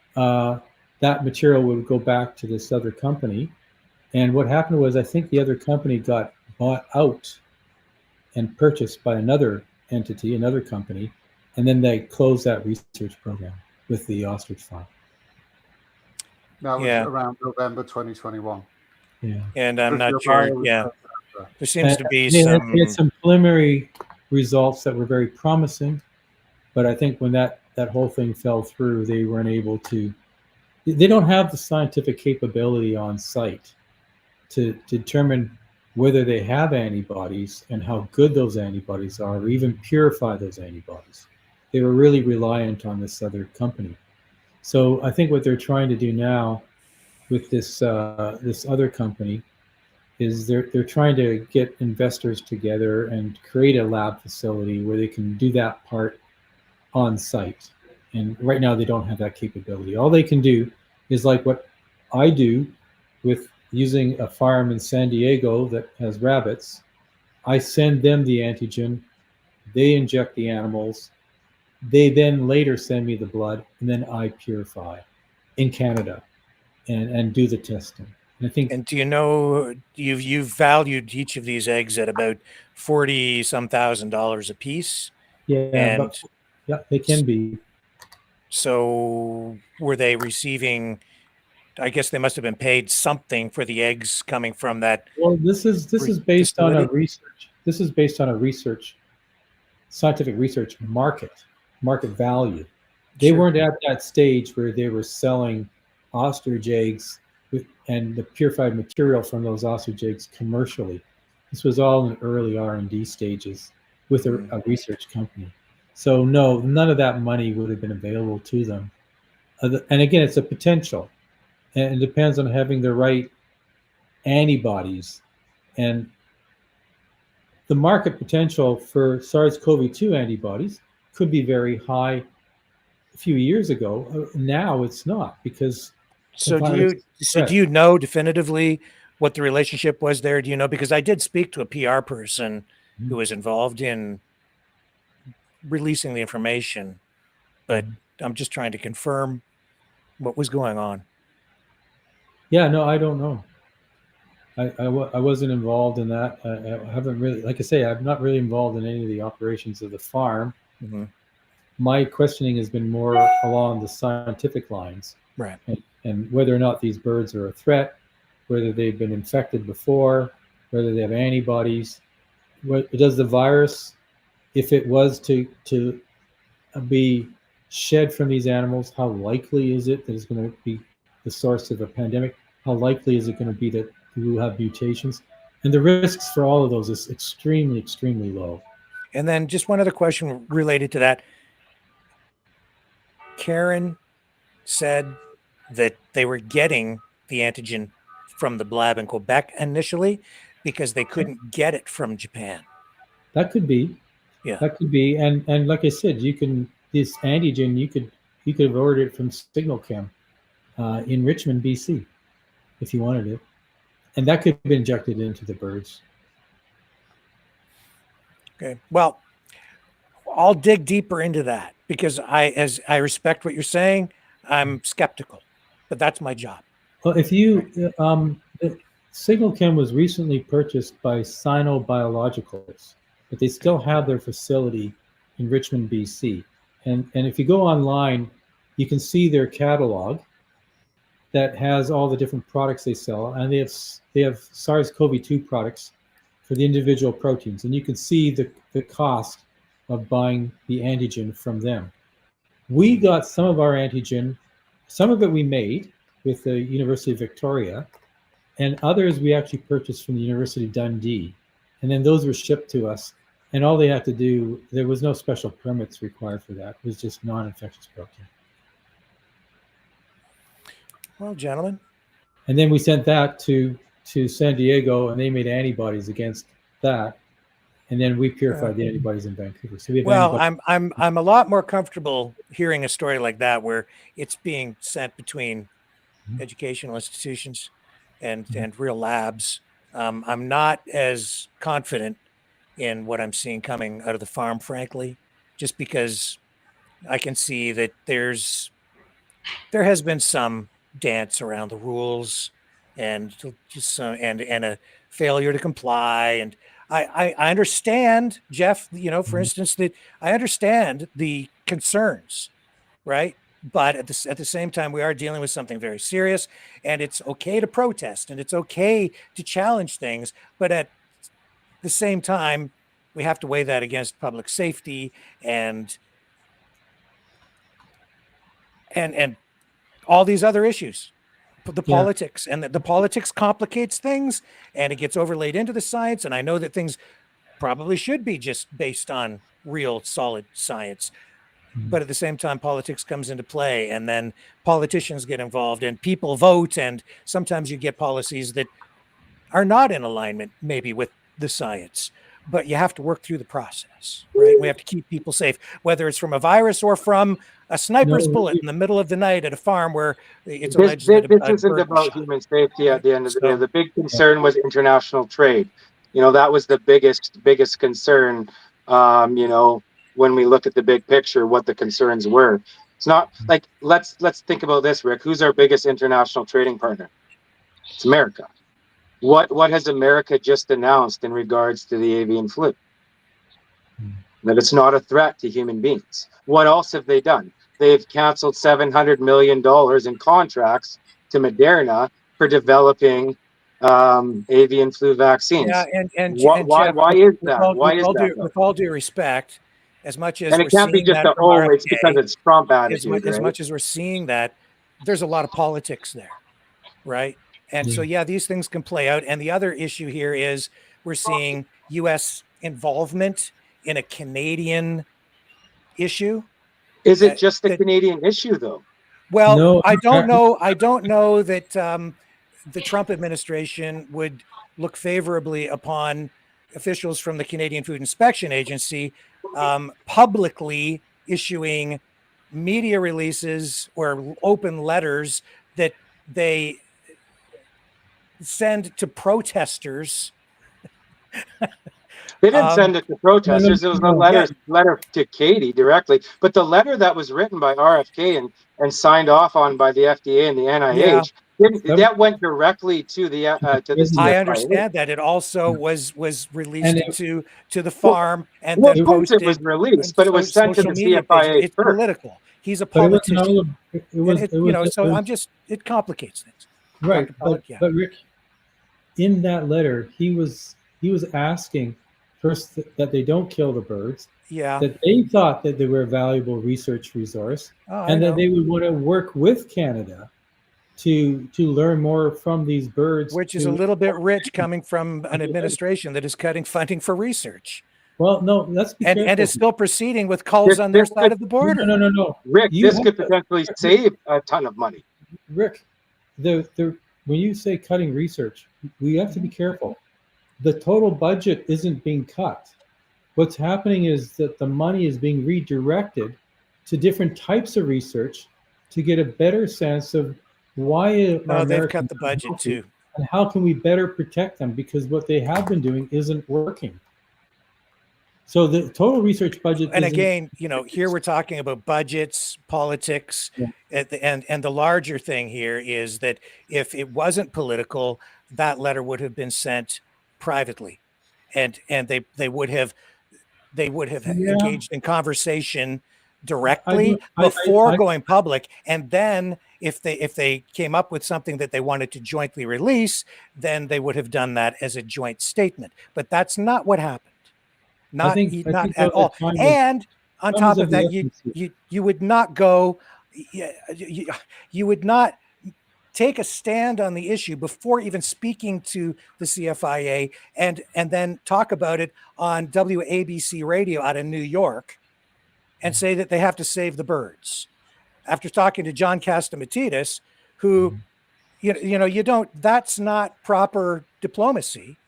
that material would go back to this other company. And what happened was, I think the other company got bought out and purchased by another entity, another company, and then they closed that research program with the ostrich farm. That was around November 2021. Yeah. And I'm not sure. Yeah. There seems to be some preliminary results that were very promising, but I think when that whole thing fell through, they weren't able to. They don't have the scientific capability on site to determine whether they have antibodies and how good those antibodies are, or even purify those antibodies. They were really reliant on this other company. So I think what they're trying to do now with this other company is they're trying to get investors together and create a lab facility where they can do that part on site. And right now they don't have that capability. All they can do is like what I do with using a farm in San Diego that has rabbits. I send them the antigen, they inject the animals, they then later send me the blood, and then I purify in Canada and do the testing. And I think. And do you know, you've valued each of these eggs at about $40,000 a piece? Yeah, they can be. So were they receiving? I guess they must have been paid something for the eggs coming from that. Well, this is based on a research. This is based on a scientific research market value. They weren't at that stage where they were selling ostrich eggs and the purified material from those ostrich eggs commercially. This was all in early R&D stages with a research company. So no, none of that money would have been available to them. And again, it's a potential. And it depends on having the right antibodies. And the market potential for SARS-CoV-2 antibodies could be very high a few years ago. Now it's not, because So do you know definitively what the relationship was there? Do you know? Because I did speak to a PR person who was involved in releasing the information, but I'm just trying to confirm what was going on. Yeah, no, I don't know. I wasn't involved in that. I haven't really, like I say, I'm not really involved in any of the operations of the farm. Mm-hmm. My questioning has been more along the scientific lines. Right. And whether or not these birds are a threat, whether they've been infected before, whether they have antibodies. Does the virus, if it was to be shed from these animals, how likely is it that it's going to be the source of a pandemic? How likely is it going to be that we will have mutations? And the risks for all of those is extremely, extremely low. And then just one other question related to that. Karen said that they were getting the antigen from the lab in Quebec initially because they couldn't get it from Japan. That could be. Yeah. That could be. And like I said, this antigen, you could have ordered it from SignalChem in Richmond, BC, if you wanted it. And that could be injected into the birds. Okay. Well, I'll dig deeper into that because as I respect what you're saying, I'm skeptical, but that's my job. Well, if you, SignalChem was recently purchased by Sino-Biologicals, but they still have their facility in Richmond, BC. And if you go online, you can see their catalog that has all the different products they sell, and they have SARS-CoV-2 products for the individual proteins, and you can see the cost of buying the antigen from them. We got some of our antigen, some of it we made with the University of Victoria, and others we actually purchased from the University of Dundee, and then those were shipped to us. And all they had to do, there was no special permits required for that. It was just non-infectious protein. Well, gentlemen. And then we sent that to San Diego, and they made antibodies against that. and then we purified the antibodies in Vancouver. So we have well, antibodies. I'm a lot more comfortable hearing a story like that where it's being sent between educational institutions and real labs. I'm not as confident in what I'm seeing coming out of the farm, frankly, just because I can see that there has been some dance around the rules and just some, and a failure to comply. And I understand, Jeff, for instance, that I understand the concerns, right? But at the same time, we are dealing with something very serious, and it's okay to protest and it's okay to challenge things. But at the same time, we have to weigh that against public safety and all these other issues, the politics, and the politics complicates things, and it gets overlaid into the science. And I know that things probably should be just based on real solid science. But at the same time, politics comes into play, and then politicians get involved and people vote. And sometimes you get policies that are not in alignment maybe with the science, but you have to work through the process, right? We have to keep people safe, whether it's from a virus or from a sniper's bullet in the middle of the night at a farm where it's alleged that this isn't about human safety at the end of the day. The big concern was international trade. That was the biggest concern. When we look at the big picture, what the concerns were. It's not like, let's think about this, Rick. Who's our biggest international trading partner? It's America. What has America just announced in regards to the avian flu? That it's not a threat to human beings. What else have they done? They've canceled $700 million in contracts to Moderna for developing avian flu vaccines. Yeah, and why is that? With all due respect, as much as and it can't be just it's because it's Trump attitude, as much as we're seeing that, there's a lot of politics there, right? And so, these things can play out. And the other issue here is we're seeing U.S. involvement in a Canadian issue. Is it just a Canadian issue, though? Well, no, I don't know. I don't know that the Trump administration would look favorably upon officials from the Canadian Food Inspection Agency publicly issuing media releases or open letters that they send to protesters. They didn't send it to protesters. It was a letter to Katie directly. But the letter that was written by RFK and signed off on by the FDA and the NIH, that went directly to the CFIA. I understand that. It also was released to the farm, and then posted. It was released, but it was sent to the CFIA. It's political. He's a politician. It complicates things. Right, but Rick, in that letter, he was asking first that they don't kill the birds. Yeah. That they thought that they were a valuable research resource, and that they would want to work with Canada to learn more from these birds. Which is a little bit rich coming from an administration that is cutting funding for research. Well, no, let's be careful. And is still proceeding with culls on their side of the border. No. Rick, this could potentially save a ton of money. Rick, when you say cutting research, we have to be careful. The total budget isn't being cut. What's happening is that the money is being redirected to different types of research to get a better sense of why they've cut the budget too. And how can we better protect them? Because what they have been doing isn't working. So the total research budget. And again, here we're talking about budgets, politics, and the larger thing here is that if it wasn't political, that letter would have been sent privately, and they would have engaged in conversation directly before going public, and then if they came up with something that they wanted to jointly release, then they would have done that as a joint statement. But that's not what happened. Not at all. And on top of that, you would not go, you would not take a stand on the issue before even speaking to the CFIA and then talk about it on WABC radio out of New York and say that they have to save the birds. After talking to John Catsimatidis, who, that's not proper diplomacy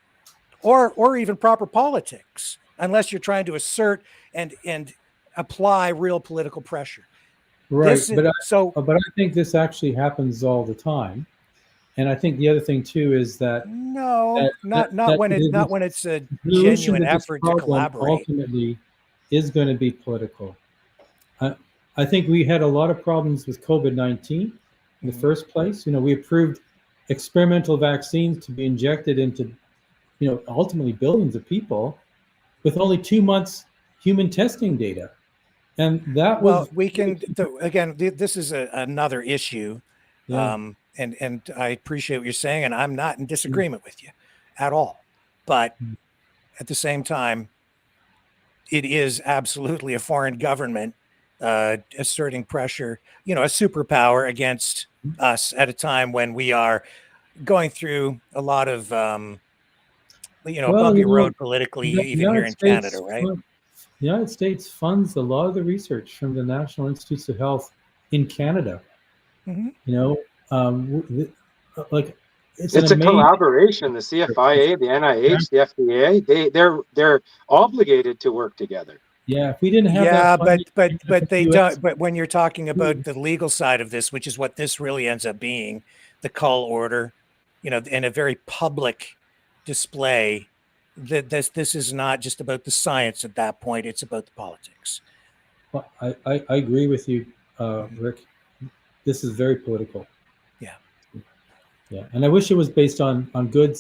or even proper politics. unless you're trying to assert and apply real political pressure. Right, but I think this actually happens all the time, and I think the other thing too is that not when it's a genuine effort to collaborate. Ultimately, is going to be political. I think we had a lot of problems with COVID-19 in the first place. We approved experimental vaccines to be injected into, ultimately billions of people, with only 2 months human testing data. And that was this is another issue. Yeah. And I appreciate what you're saying, and I'm not in disagreement with you at all. But at the same time, it is absolutely a foreign government asserting pressure, a superpower against us at a time when we are going through a lot of, bumpy road politically, even here in Canada, right? The United States funds a lot of the research from the National Institutes of Health in Canada. It's a collaboration. The CFIA, the NIH, the FDA, they're obligated to work together. Yeah, if we didn't have but they don't. But when you're talking about the legal side of this, which is what this really ends up being, the Cull Order, in a very public display, that this is not just about the science at that point; it's about the politics. Well, I agree with you, Rick. This is very political. Yeah, and I wish it was based on good,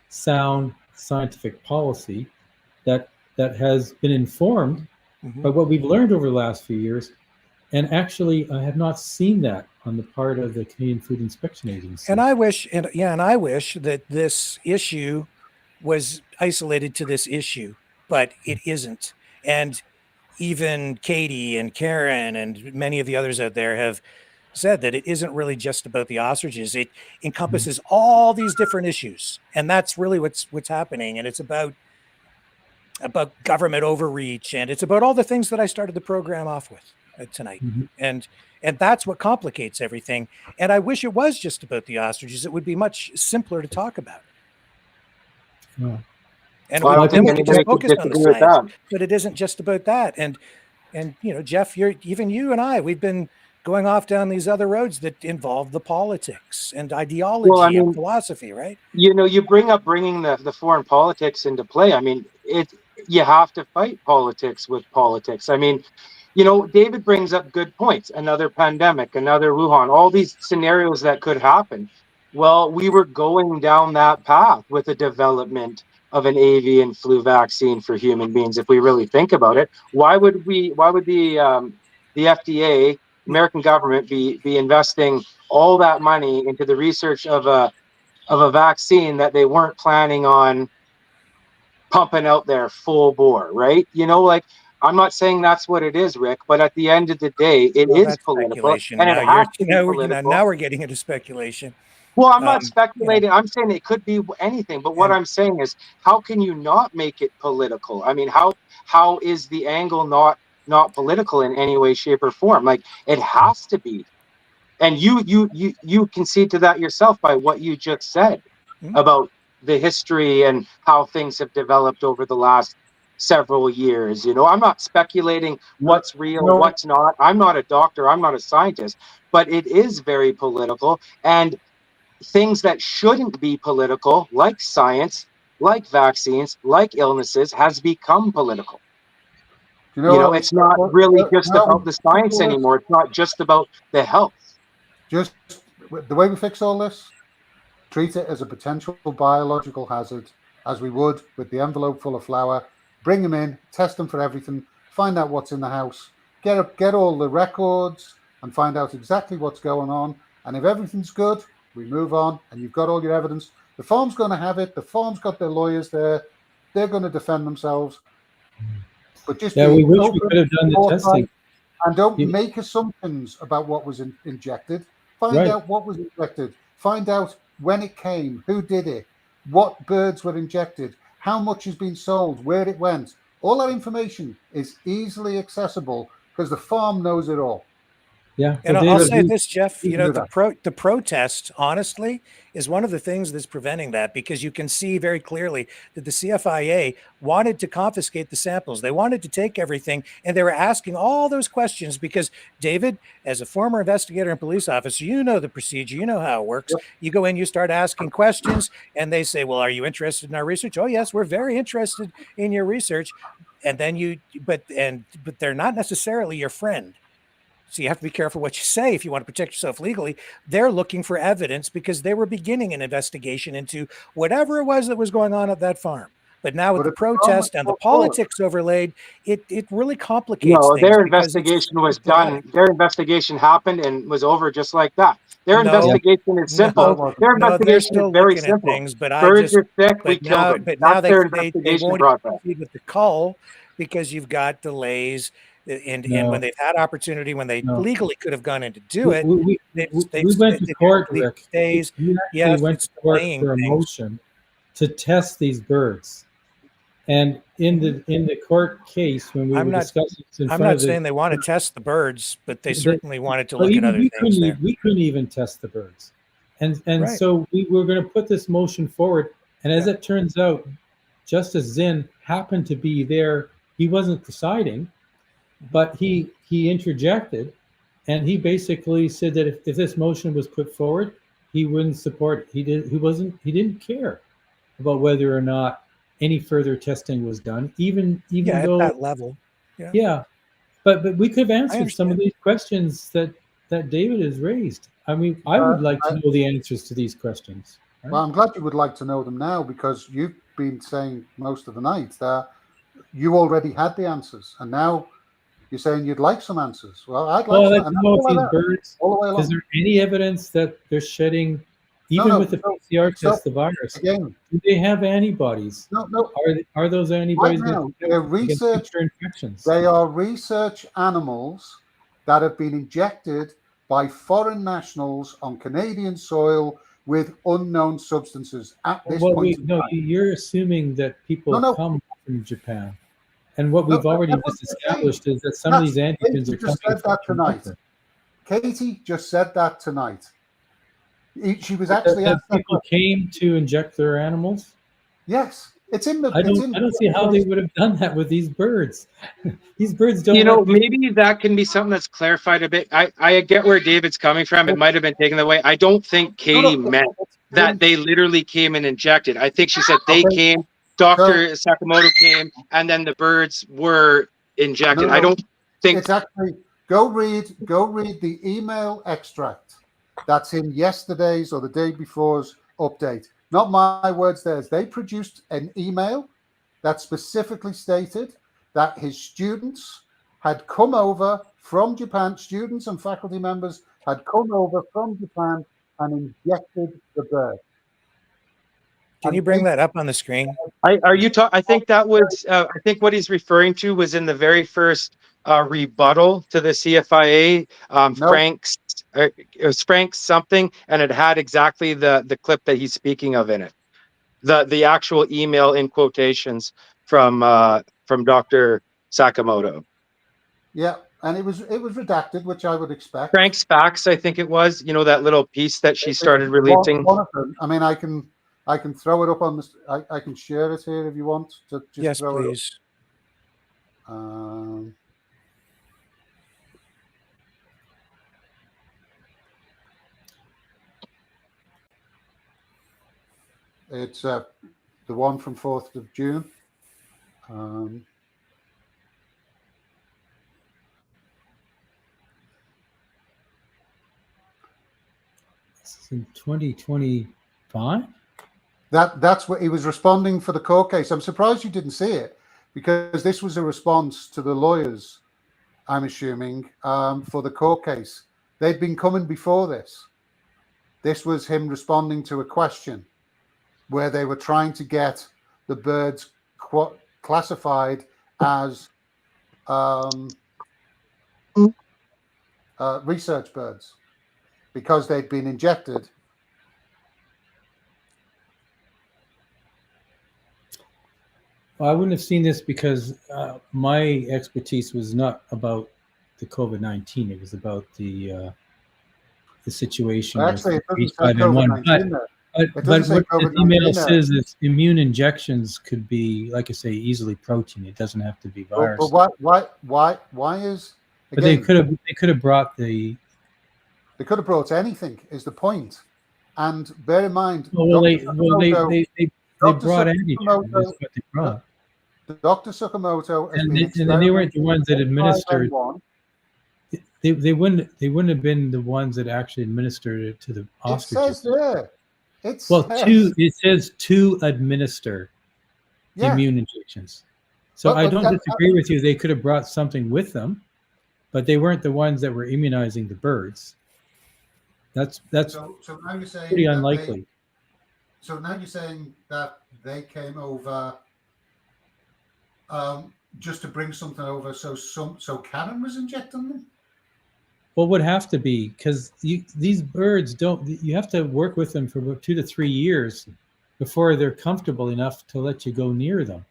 sound scientific policy that has been informed by what we've learned over the last few years. And actually, I have not seen that on the part of the Canadian Food Inspection Agency. And I wish that this issue was isolated to this issue, but it isn't. And even Katie and Karen and many of the others out there have said that it isn't really just about the ostriches. It encompasses all these different issues, and that's really what's happening. And it's about government overreach, and it's about all the things that I started the program off with tonight. And that's what complicates everything. And I wish it was just about the ostriches. It would be much simpler to talk about. No. And we can just focus on the science, but it isn't just about that. And Jeff, you and I, we've been going off down these other roads that involve the politics and ideology and philosophy, right? You bringing the foreign politics into play. I mean, you have to fight politics with politics. I mean, David brings up good points. Another pandemic, another Wuhan, all these scenarios that could happen. Well, we were going down that path with the development of an avian flu vaccine for human beings. If we really think about it, why would the FDA, American government, be investing all that money into the research of a vaccine that they weren't planning on pumping out there full bore, right? I'm not saying that's what it is, Rick, but at the end of the day, it is political. And now we're getting into speculation. Well, I'm not speculating. I'm saying it could be anything. But what I'm saying is, how can you not make it political? I mean, how is the angle not political in any way, shape, or form? Like, it has to be. And you concede to that yourself by what you just said about the history and how things have developed over the last several years. I'm not speculating what's real, what's not. I'm not a doctor. I'm not a scientist. But it is very political. And things that shouldn't be political, like science, like vaccines, like illnesses, has become political. It's not really just about the science anymore. It's not just about the health. Just the way we fix all this, treat it as a potential biological hazard, as we would with the envelope full of flour. Bring them in, test them for everything, find out what's in the house, get all the records, and find out exactly what's going on. And if everything's good, we move on, and you've got all your evidence. The farm's going to have it. The farm's got their lawyers there. They're going to defend themselves. But just we wish we could have done the testing. And don't make assumptions about what was injected. Find out what was injected. Find out when it came, who did it, what birds were injected, how much has been sold, where it went. All that information is easily accessible because the farm knows it all. Yeah. And Well, I'll David, say this, Jeff, you you can know, do the protest, honestly, is one of the things that's preventing that, because you can see very clearly that the CFIA wanted to confiscate the samples. They wanted to take everything, and they were asking all those questions because, David, as a former investigator and police officer, you know the procedure, you know how it works. Yep. You go in, you start asking questions, and they say, well, are you interested in our research? Oh, yes, we're very interested in your research. And then but they're not necessarily your friend. So you have to be careful what you say if you want to protect yourself legally. They're looking for evidence because they were beginning an investigation into whatever it was that was going on at that farm. But now with But the if the farm protest went and the forward, politics overlaid, it really complicates No, things their because investigation was it's pathetic. done. Their investigation happened and was over just like that. Their No, investigation is no, simple. it wasn't. Their no, they're investigation is still very looking at simple. things, Birds are sick, we kill them. but now That's their they investigation won't process. proceed with the cull because you've got delays. And when No, they've had opportunity, when they no. legally could have gone in to do it, We went to court, legal Rick. days. We actually Yes, went it's to court delaying for a things. motion to test these birds. And in the court case, when we I'm were not discussing this in I'm front not of the, saying they want to test the birds, but they the certainly wanted to well, look at even other things there. we couldn't even test the birds, and Right. so we were going to put this motion forward. And as Yeah. it turns out, Justice Zinn happened to be there. He wasn't deciding, but he interjected, and he basically said that if this motion was put forward, he wouldn't support it. He didn't care about whether or not any further testing was done, even Yeah, at though, that level. Yeah. yeah. But we could have answered some of understand. these questions that David has raised. I mean, I would like to know the answers to these questions. Right? Well, I'm glad you would like to know them now, because you've been saying most of the night that you already had the answers, and now you're saying you'd like some answers. Well, I'd like Well, I'd some, like to and know that's if all these I have, birds, all the way along. is there any evidence that they're shedding, even No. with the PCR test, the virus? Again, Do they have antibodies? no. Are those Right antibodies now, against future infections? they are research animals that have been injected by foreign nationals on Canadian soil with unknown substances at this Well, point in time. you're assuming that people No. come from Japan. And what No, we've already that's what just I'm saying. established is that some of these antigens Katie are just coming said from that tonight. Jamaica. Katie just said that tonight. She was That actually asked that people came to inject their animals. Yes, it's in the. I don't see how they would have done that with these birds. These birds don't. You know, maybe that can be something that's clarified a bit. I get where David's coming from. It might have been taken that way. I don't think Katie meant that they literally came and injected. I think she said they came, Dr. Sakamoto came, and then the birds were injected. No, I don't think it's actually go read the email extract that's in yesterday's or the day before's update. Not my words, theirs. They produced an email that specifically stated that his students had come over from Japan, students and faculty members had come over from Japan and injected the bird. Can you bring that up on the screen? I think that was. I think what he's referring to was in the very first rebuttal to the CFIA. It was Frank's something, and it had exactly the clip that he's speaking of in it. The actual email in quotations from Dr. Sakamoto. Yeah, and it was redacted, which I would expect. Frank's facts, I think it was. You know, that little piece that she started releasing. One of them. I mean, I can throw it up on this. I can share it here if you want to. Just yes, throw please. It up. It's the one from 4th of June. This is in 2025. That's what he was responding for the court case. I'm surprised you didn't see it, because this was a response to the lawyers, I'm assuming, for the court case. They'd been coming before this. This was him responding to a question where they were trying to get the birds classified as research birds because they'd been injected. Well, I wouldn't have seen this because my expertise was not about the COVID-19. It was about the situation Actually, with it doesn't say H5N1. COVID-19 there. But It doesn't say what the COVID-19 email there. says is immune injections could be, like I say, easily protein. It doesn't have to be virus. But why is? But they Again, could have brought the. They could have brought anything. Is the point? And bear in mind, They Dr. brought antigen. Sakamoto- That's what they brought. Dr. Sakamoto has been And they weren't the ones that administered. H5N1. They wouldn't have been the ones that actually administered it to the ostriches. It says there. It says to administer immune injections. So I don't disagree with you. They could have brought something with them, but they weren't the ones that were immunizing the birds. That's so now you're saying pretty unlikely. So now you're saying that they came over just to bring something over, so Karen was injecting them? Well, would have to be, because these birds don't. You have to work with them for about 2 to 3 years before they're comfortable enough to let you go near them.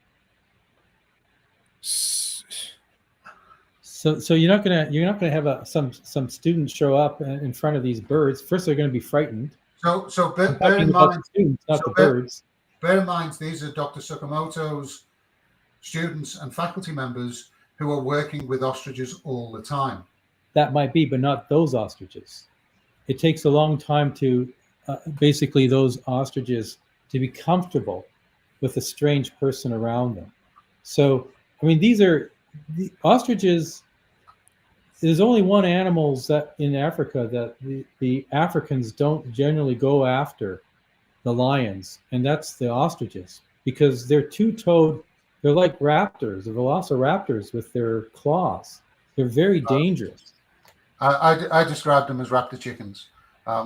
So you're not gonna have some students show up in front of these birds. First, they're going to be frightened. So bear in mind, students, not the birds. Bear in mind, these are Dr. Sakamoto's students and faculty members who are working with ostriches all the time. That might be, but not those ostriches. It takes a long time to basically those ostriches to be comfortable with a strange person around them. So, I mean, these are the ostriches. There's only one animals that in Africa that the Africans don't generally go after the lions, and that's the ostriches, because they're two-toed. They're like raptors, the velociraptors with their claws. They're very dangerous. I described them as raptor chickens.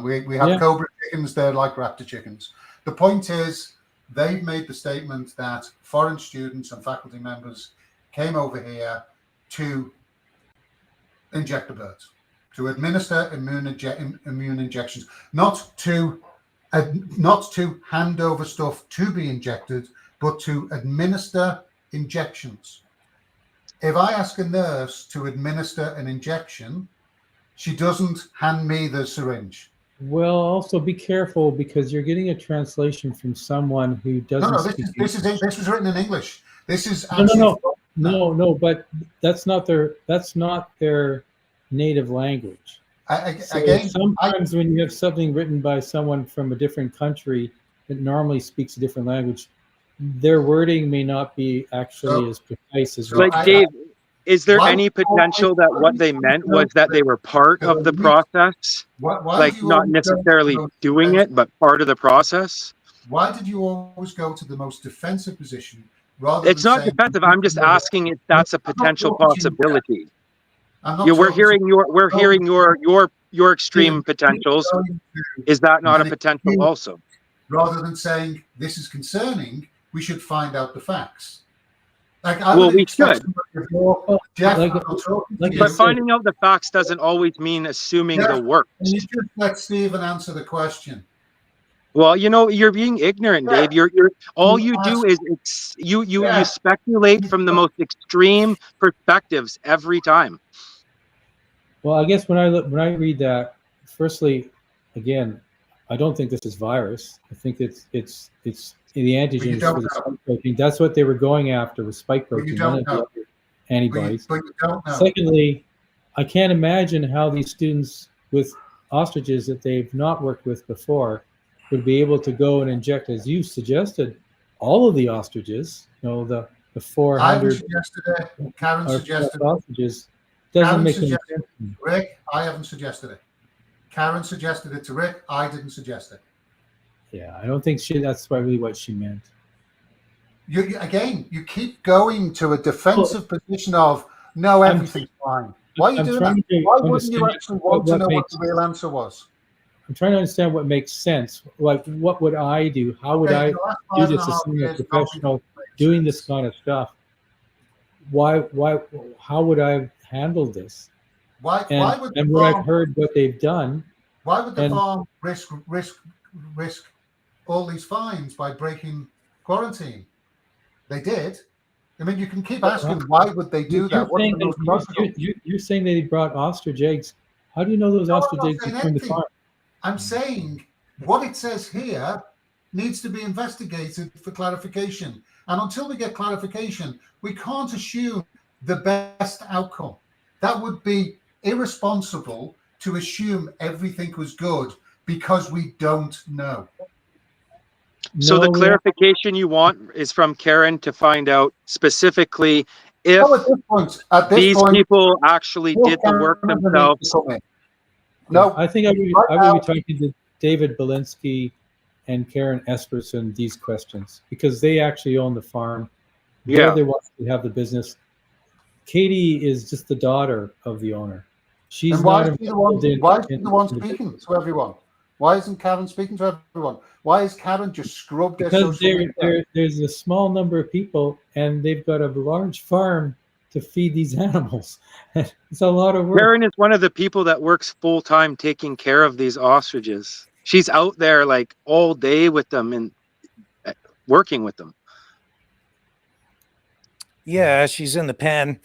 We have cobra chickens. They're like raptor chickens. The point is, they've made the statement that foreign students and faculty members came over here to inject the birds, to administer immune injections, not to hand over stuff to be injected, but to administer injections. If I ask a nurse to administer an injection, she doesn't hand me the syringe. Well, also be careful, because you're getting a translation from someone who doesn't. No, this was written in English. This is no, but that's not their native language. Sometimes when you have something written by someone from a different country that normally speaks a different language, their wording may not be actually as precise as. Like Dave, is there any potential that what they meant was that they were part of the process, like not necessarily doing it, but part of the process? Why did you always go to the most defensive position? It's not defensive. I'm just asking if that's a potential possibility. We're hearing your extreme potentials. Is that not a potential also? Rather than saying this is concerning, we should find out the facts. We should. But finding out the facts doesn't always mean assuming the worst. Can you just let Stephen answer the question? Well, you're being ignorant, Dave. You're all you do is you speculate from the most extreme perspectives every time. Well, I guess when I read that, firstly, again, I don't think this is virus. I think it's the antigens for the spike protein. That's what they were going after, was spike protein, none of the other antibodies. But you don't know. Secondly, I can't imagine how these students with ostriches that they've not worked with before would be able to go and inject, as you suggested, all of the ostriches. The 400. Karen suggested ostriches. Doesn't make any sense. Rick, I haven't suggested it. Karen suggested it to Rick. I didn't suggest it. Yeah, I don't think that's probably what she meant. You keep going to a defensive position of no, everything's fine. Why are you doing that? Why wouldn't you actually want to know what the real answer was? I'm trying to understand what makes sense. Like, what would I do? How would I do this as a professional doing this kind of stuff? How would I handle this? What I've heard what they've done. Why would the farm risk all these fines by breaking quarantine? They did. I mean, you can keep asking, why would they do that? You're saying they brought ostrich eggs. How do you know those ostrich eggs are from the farm? I'm saying what it says here needs to be investigated for clarification. And until we get clarification, we can't assume the best outcome. That would be irresponsible to assume everything was good because we don't know. So the clarification you want is from Karen to find out specifically if these people actually did the work themselves. No, I think I would be talking to David Belinsky and Karen Esperson these questions because they actually own the farm. They're the ones who have the business. Katie is just the daughter of the owner. She's why not is she the one speaking to everyone? Why isn't Karen speaking to everyone? Why is Karen just scrubbed their because social media? there's a small number of people and they've got a large farm to feed these animals. It's a lot of work. Karen is one of the people that works full-time taking care of these ostriches. She's out there like all day with them and working with them. Yeah, she's in the pen.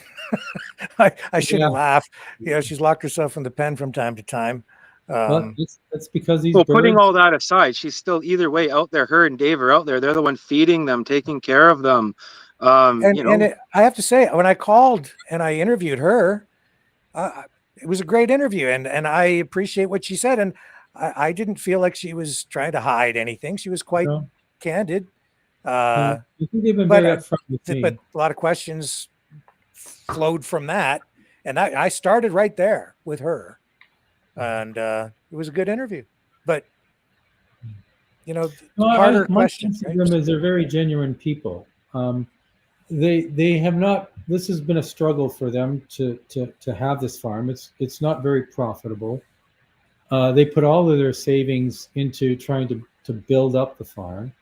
I shouldn't laugh. Yeah, she's locked herself in the pen from time to time. Well, that's because these birds... putting all that aside, she's still either way out there. Her and Dave are out there. They're the one feeding them, taking care of them. I have to say, when I called and I interviewed her, it was a great interview, and I appreciate what she said. And I didn't feel like she was trying to hide anything. She was quite candid. I think they've been very upfront with me. But a lot of questions flowed from that, and I started right there with her, and it was a good interview. But harder questions. Right? Them is they're very genuine people. They have not. This has been a struggle for them to have this farm. It's not very profitable. They put all of their savings into trying to build up the farm.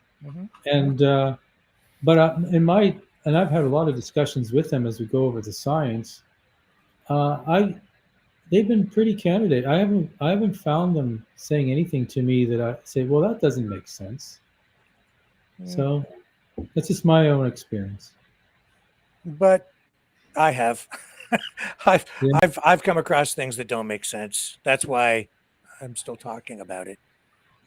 And and I've had a lot of discussions with them as we go over the science. They've been pretty candid. I haven't found them saying anything to me that I say, well, that doesn't make sense. So that's just my own experience. But I have, I've come across things that don't make sense. That's why I'm still talking about it.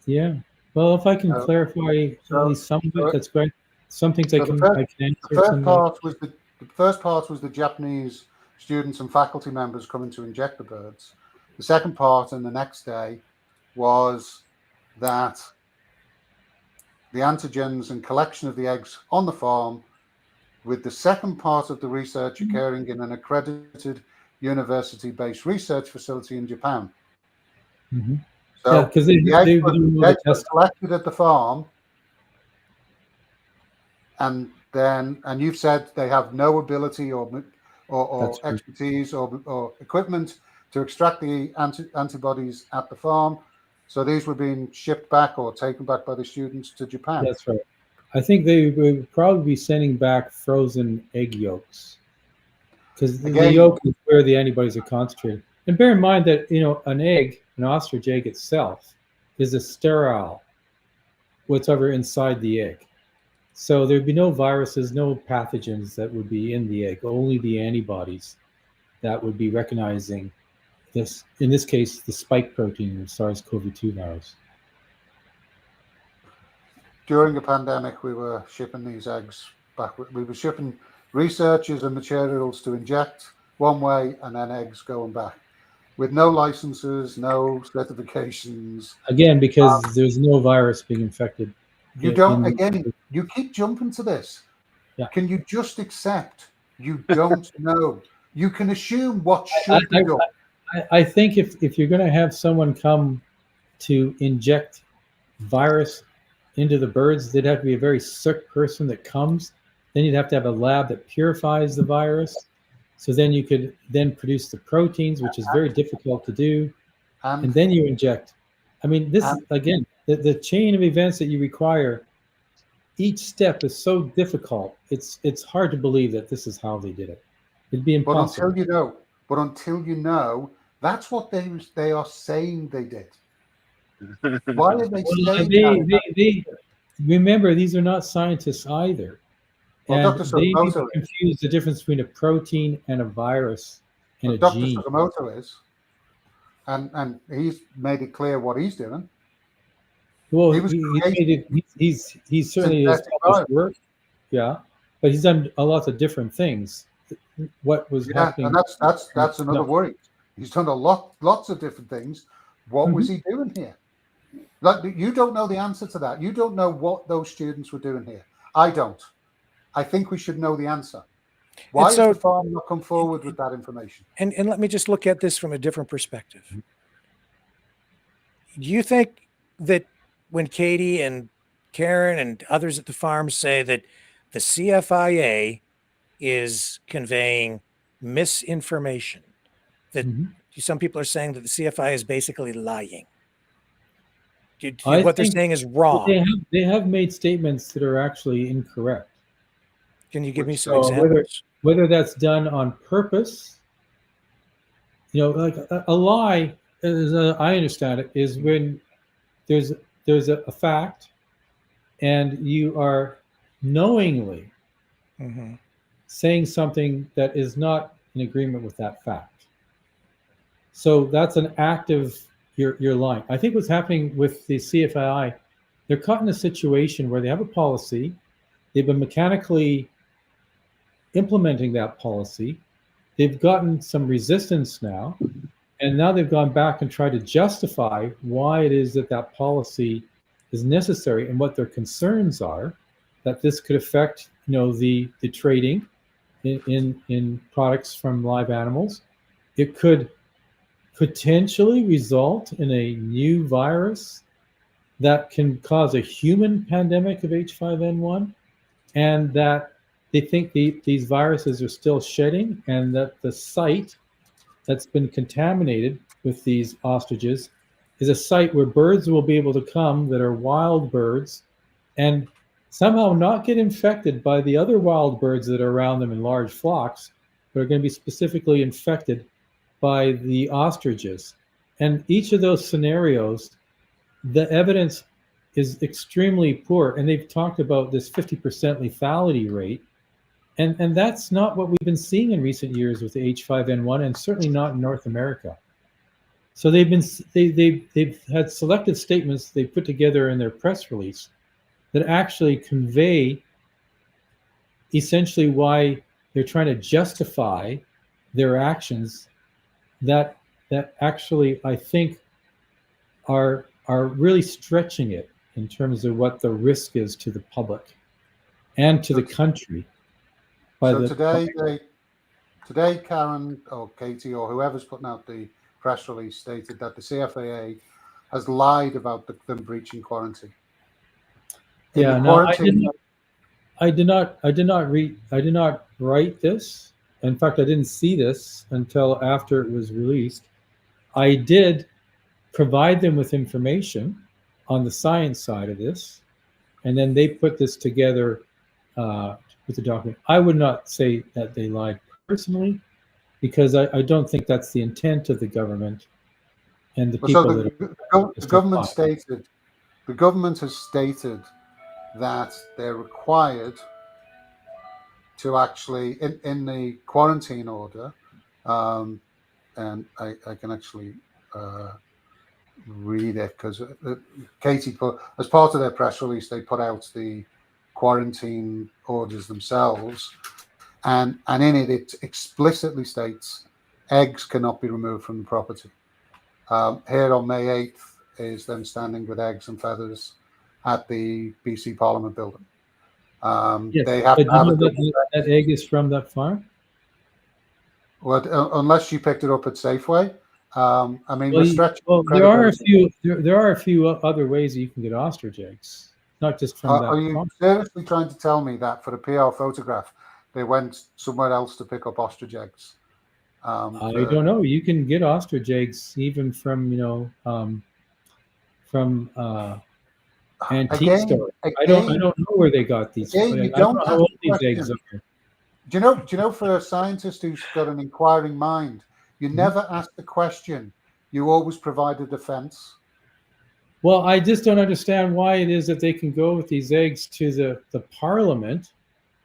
Yeah. Well, if I can clarify at least some of it, that's great. Some things I can answer. The first part was the Japanese students and faculty members coming to inject the birds. The second part, and the next day, was that the antigens and collection of the eggs on the farm, with the second part of the research occurring in an accredited university-based research facility in Japan. So because the eggs were collected at the farm, and you've said they have no ability or expertise or equipment to extract the antibodies at the farm. So these were being shipped back or taken back by the students to Japan. That's right. I think they would probably be sending back frozen egg yolks, because the yolk is where the antibodies are concentrated. And bear in mind that an ostrich egg itself is a sterile, whatever inside the egg. So there'd be no viruses, no pathogens that would be in the egg, only the antibodies that would be recognizing this, in this case, the spike protein of SARS-CoV-2 virus. During the pandemic, we were shipping these eggs back. We were shipping researchers and materials to inject one way and then eggs going back with no licenses, no certifications. Again, because there's no virus being infected. You keep jumping to this. Yeah. Can you just accept you don't know? You can assume what should be done. I think if you're going to have someone come to inject virus into the birds, they'd have to be a very sick person that comes. Then you'd have to have a lab that purifies the virus. So then you could then produce the proteins, which is very difficult to do. And then you inject. I mean, this is, again, the chain of events that you require, each step is so difficult. It's hard to believe that this is how they did it. It'd be impossible. But until you know, that's what they are saying they did. Why are they saying that? Remember, these are not scientists either. Well, And Dr. they need to Sakamoto confuse the difference between a protein and a virus and a Dr. gene. Sakamoto is, and he's made it clear what he's doing. Well, He was he's certainly his synthetic published work, yeah, but he's done a lot of different things. What was happening? And that's another worry. He's done lots of different things. What was he doing here? Like, you don't know the answer to that. You don't know what those students were doing here. I don't. I think we should know the answer. Why has the farm not come forward with that information? And let me just look at this from a different perspective. Do you think that when Katie and Karen and others at the farm say that the CFIA is conveying misinformation, that some people are saying that the CFIA is basically lying? What they're saying is wrong. They have made statements that are actually incorrect. Can you give me some examples? Whether that's done on purpose, like a lie, as I understand it, is when there's a fact and you are knowingly saying something that is not in agreement with that fact. So that's an act of you're lying. I think what's happening with the CFII, they're caught in a situation where they have a policy, they've been mechanically implementing that policy, they've gotten some resistance now, and now they've gone back and tried to justify why it is that policy is necessary and what their concerns are, that this could affect the trading in products from live animals. It could potentially result in a new virus that can cause a human pandemic of H5N1, and that they think these viruses are still shedding, and that the site that's been contaminated with these ostriches is a site where birds will be able to come that are wild birds and somehow not get infected by the other wild birds that are around them in large flocks, but are going to be specifically infected by the ostriches. And each of those scenarios, the evidence is extremely poor. And they've talked about this 50% lethality rate. And that's not what we've been seeing in recent years with the H5N1, and certainly not in North America. So they've had selective statements they put together in their press release that actually convey essentially why they're trying to justify their actions that actually I think are really stretching it in terms of what the risk is to the public and to the country. Today, Karen or Katie or whoever's putting out the press release stated that the CFIA has lied about them breaching quarantine. Yeah, no, I did not write this. In fact, I didn't see this until after it was released. I did provide them with information on the science side of this, and then they put this together with the document. I would not say that they lied personally, because I don't think that's the intent of the government and the people the government stated. The government has stated that they're required to actually, in the quarantine order, and I can actually read it, because Katie put, as part of their press release, they put out the quarantine orders themselves, and in it explicitly states eggs cannot be removed from the property. Here on May 8th is them standing with eggs and feathers at the BC Parliament building. Yes, they have to have that egg is from that farm. Well, unless you picked it up at Safeway. I mean, there are a few other ways that you can get ostrich eggs, not just from that. Are you seriously trying to tell me that for the PR photograph, they went somewhere else to pick up ostrich eggs? I don't know. You can get ostrich eggs even from antique stores. I don't know where they got these. I don't know how old these eggs are. Do you know for a scientist who's got an inquiring mind, you never ask the question. You always provide a defense. Well, I just don't understand why it is that they can go with these eggs to the Parliament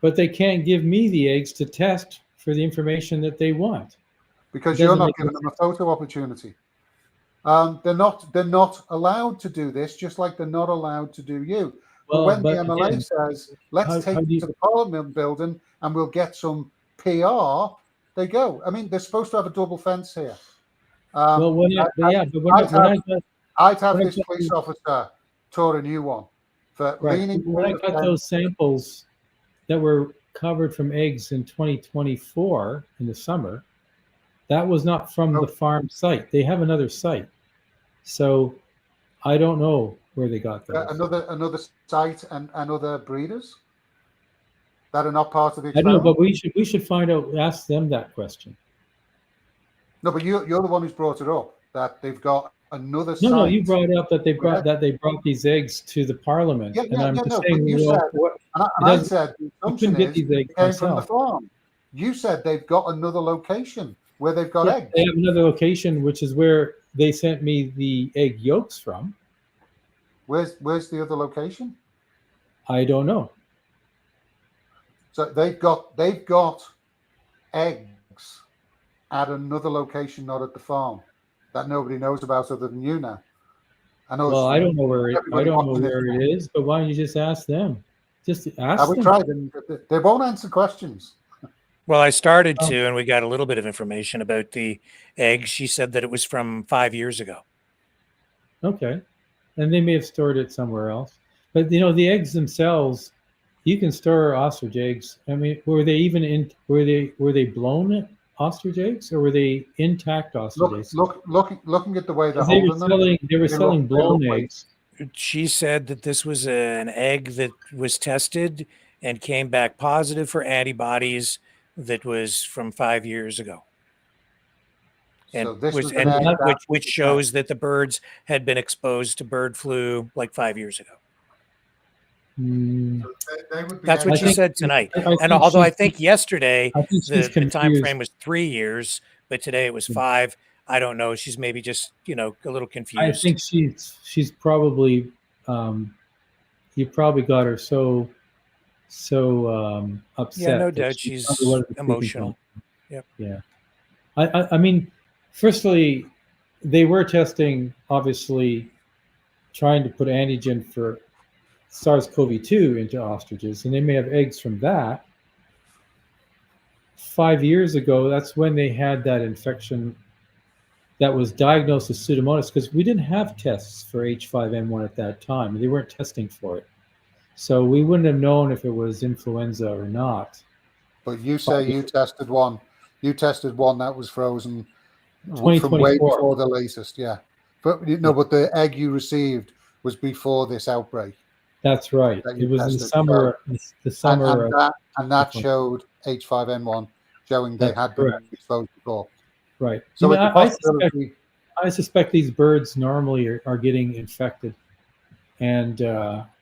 but they can't give me the eggs to test for the information that they want. Because you're not giving them a photo opportunity. They're not allowed to do this, just like they're not allowed to do you. But when the MLA says, let's take you to the Parliament building and we'll get some PR, they go. I mean, they're supposed to have a double fence here. I'd have this police officer tour a new one for leaning. When I got those samples that were covered from eggs in 2024 in the summer, that was not from the farm site. They have another site, so I don't know where they got those. Another site and other breeders that are not part of the experiment? I know, but we should find out. Ask them that question. No, but you're the one who's brought it up, that they've got another site. No, you brought up that they brought these eggs to the Parliament, and I'm just saying. I said the assumption is they came from the farm. You said they've got another location where they've got eggs. They have another location, which is where they sent me the egg yolks from. Where's the other location? I don't know. So they've got eggs at another location, not at the farm, that nobody knows about other than you now. I don't know where it is, but why don't you just ask them? Just ask them. We tried, and they won't answer questions. Well, I started to, and we got a little bit of information about the eggs. She said that it was from 5 years ago. Okay. And they may have stored it somewhere else. But, the eggs themselves, you can store ostrich eggs. I mean, were they blown ostrich eggs, or were they intact ostrich eggs? Looking at the way they're holding them. They were selling blown eggs. She said that this was an egg that was tested and came back positive for antibodies that was from 5 years ago. And so which shows that the birds had been exposed to bird flu like 5 years ago. That's what she said tonight. And although I think yesterday the time frame was 3 years, but today it was 5. I don't know. She's maybe just a little confused. I think she's probably you probably got her so upset. Yeah, no doubt she's emotional. Yep. Yeah. I mean, firstly, they were testing, obviously, trying to put antigen for SARS-CoV-2 into ostriches, and they may have eggs from that. 5 years ago, that's when they had that infection that was diagnosed as Pseudomonas, because we didn't have tests for H5N1 at that time. They weren't testing for it. So we wouldn't have known if it was influenza or not. But you say you tested one. You tested one that was frozen from way 2024. before the latest, yeah. But but the egg you received was before this outbreak. That's right. It was in the summer. And that showed H5N1, showing they had been exposed before. Right. So I suspect these birds normally are getting infected, and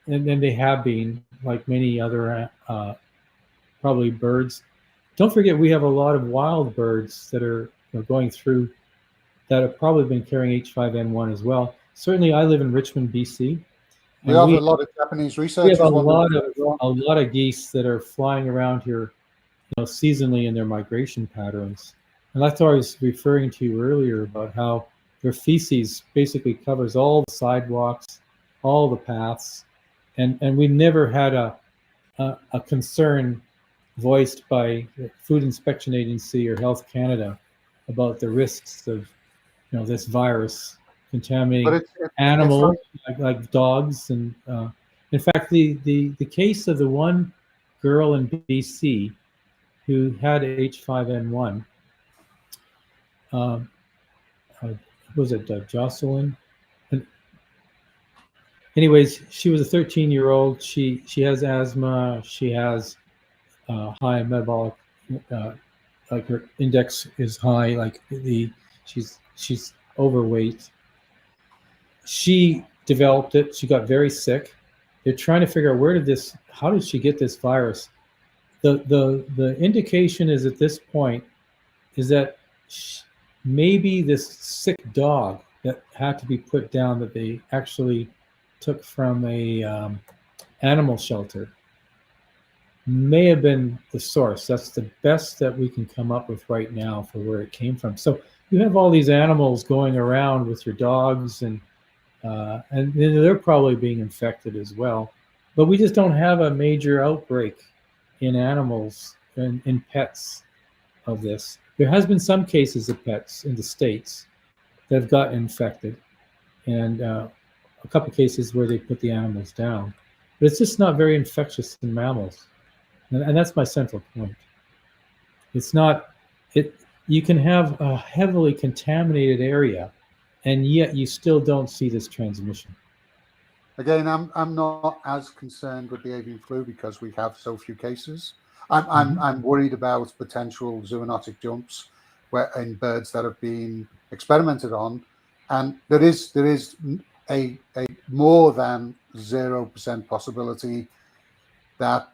they have been, like many other probably birds. Don't forget, we have a lot of wild birds that are going through that have probably been carrying H5N1 as well. Certainly, I live in Richmond, BC. We have a lot of Japanese researchers. We have a lot of geese that are flying around here, seasonally in their migration patterns. And that's what I was referring to earlier about how their feces basically covers all the sidewalks, all the paths, and we never had a concern voiced by the Food Inspection Agency or Health Canada about the risks of this virus contaminating animals like dogs. And in fact, the case of the one girl in BC who had H5N1, was it Jocelyn? And anyways, she was a 13-year-old. She has asthma. She has high metabolic, like her index is high. Like she's overweight. She developed it. She got very sick. They're trying to figure out how did she get this virus? The indication is at this point is that maybe this sick dog that had to be put down that they actually took from a animal shelter may have been the source. That's the best that we can come up with right now for where it came from. So you have all these animals going around with your dogs, and they're probably being infected as well. But we just don't have a major outbreak in animals and in pets of this. There has been some cases of pets in the States that have gotten infected, and a couple cases where they put the animals down. But it's just not very infectious in mammals. And that's my central point. It's not, you can have a heavily contaminated area, and yet you still don't see this transmission. Again, I'm not as concerned with the avian flu because we have so few cases. I'm worried about potential zoonotic jumps in birds that have been experimented on, and there is a more than 0% possibility that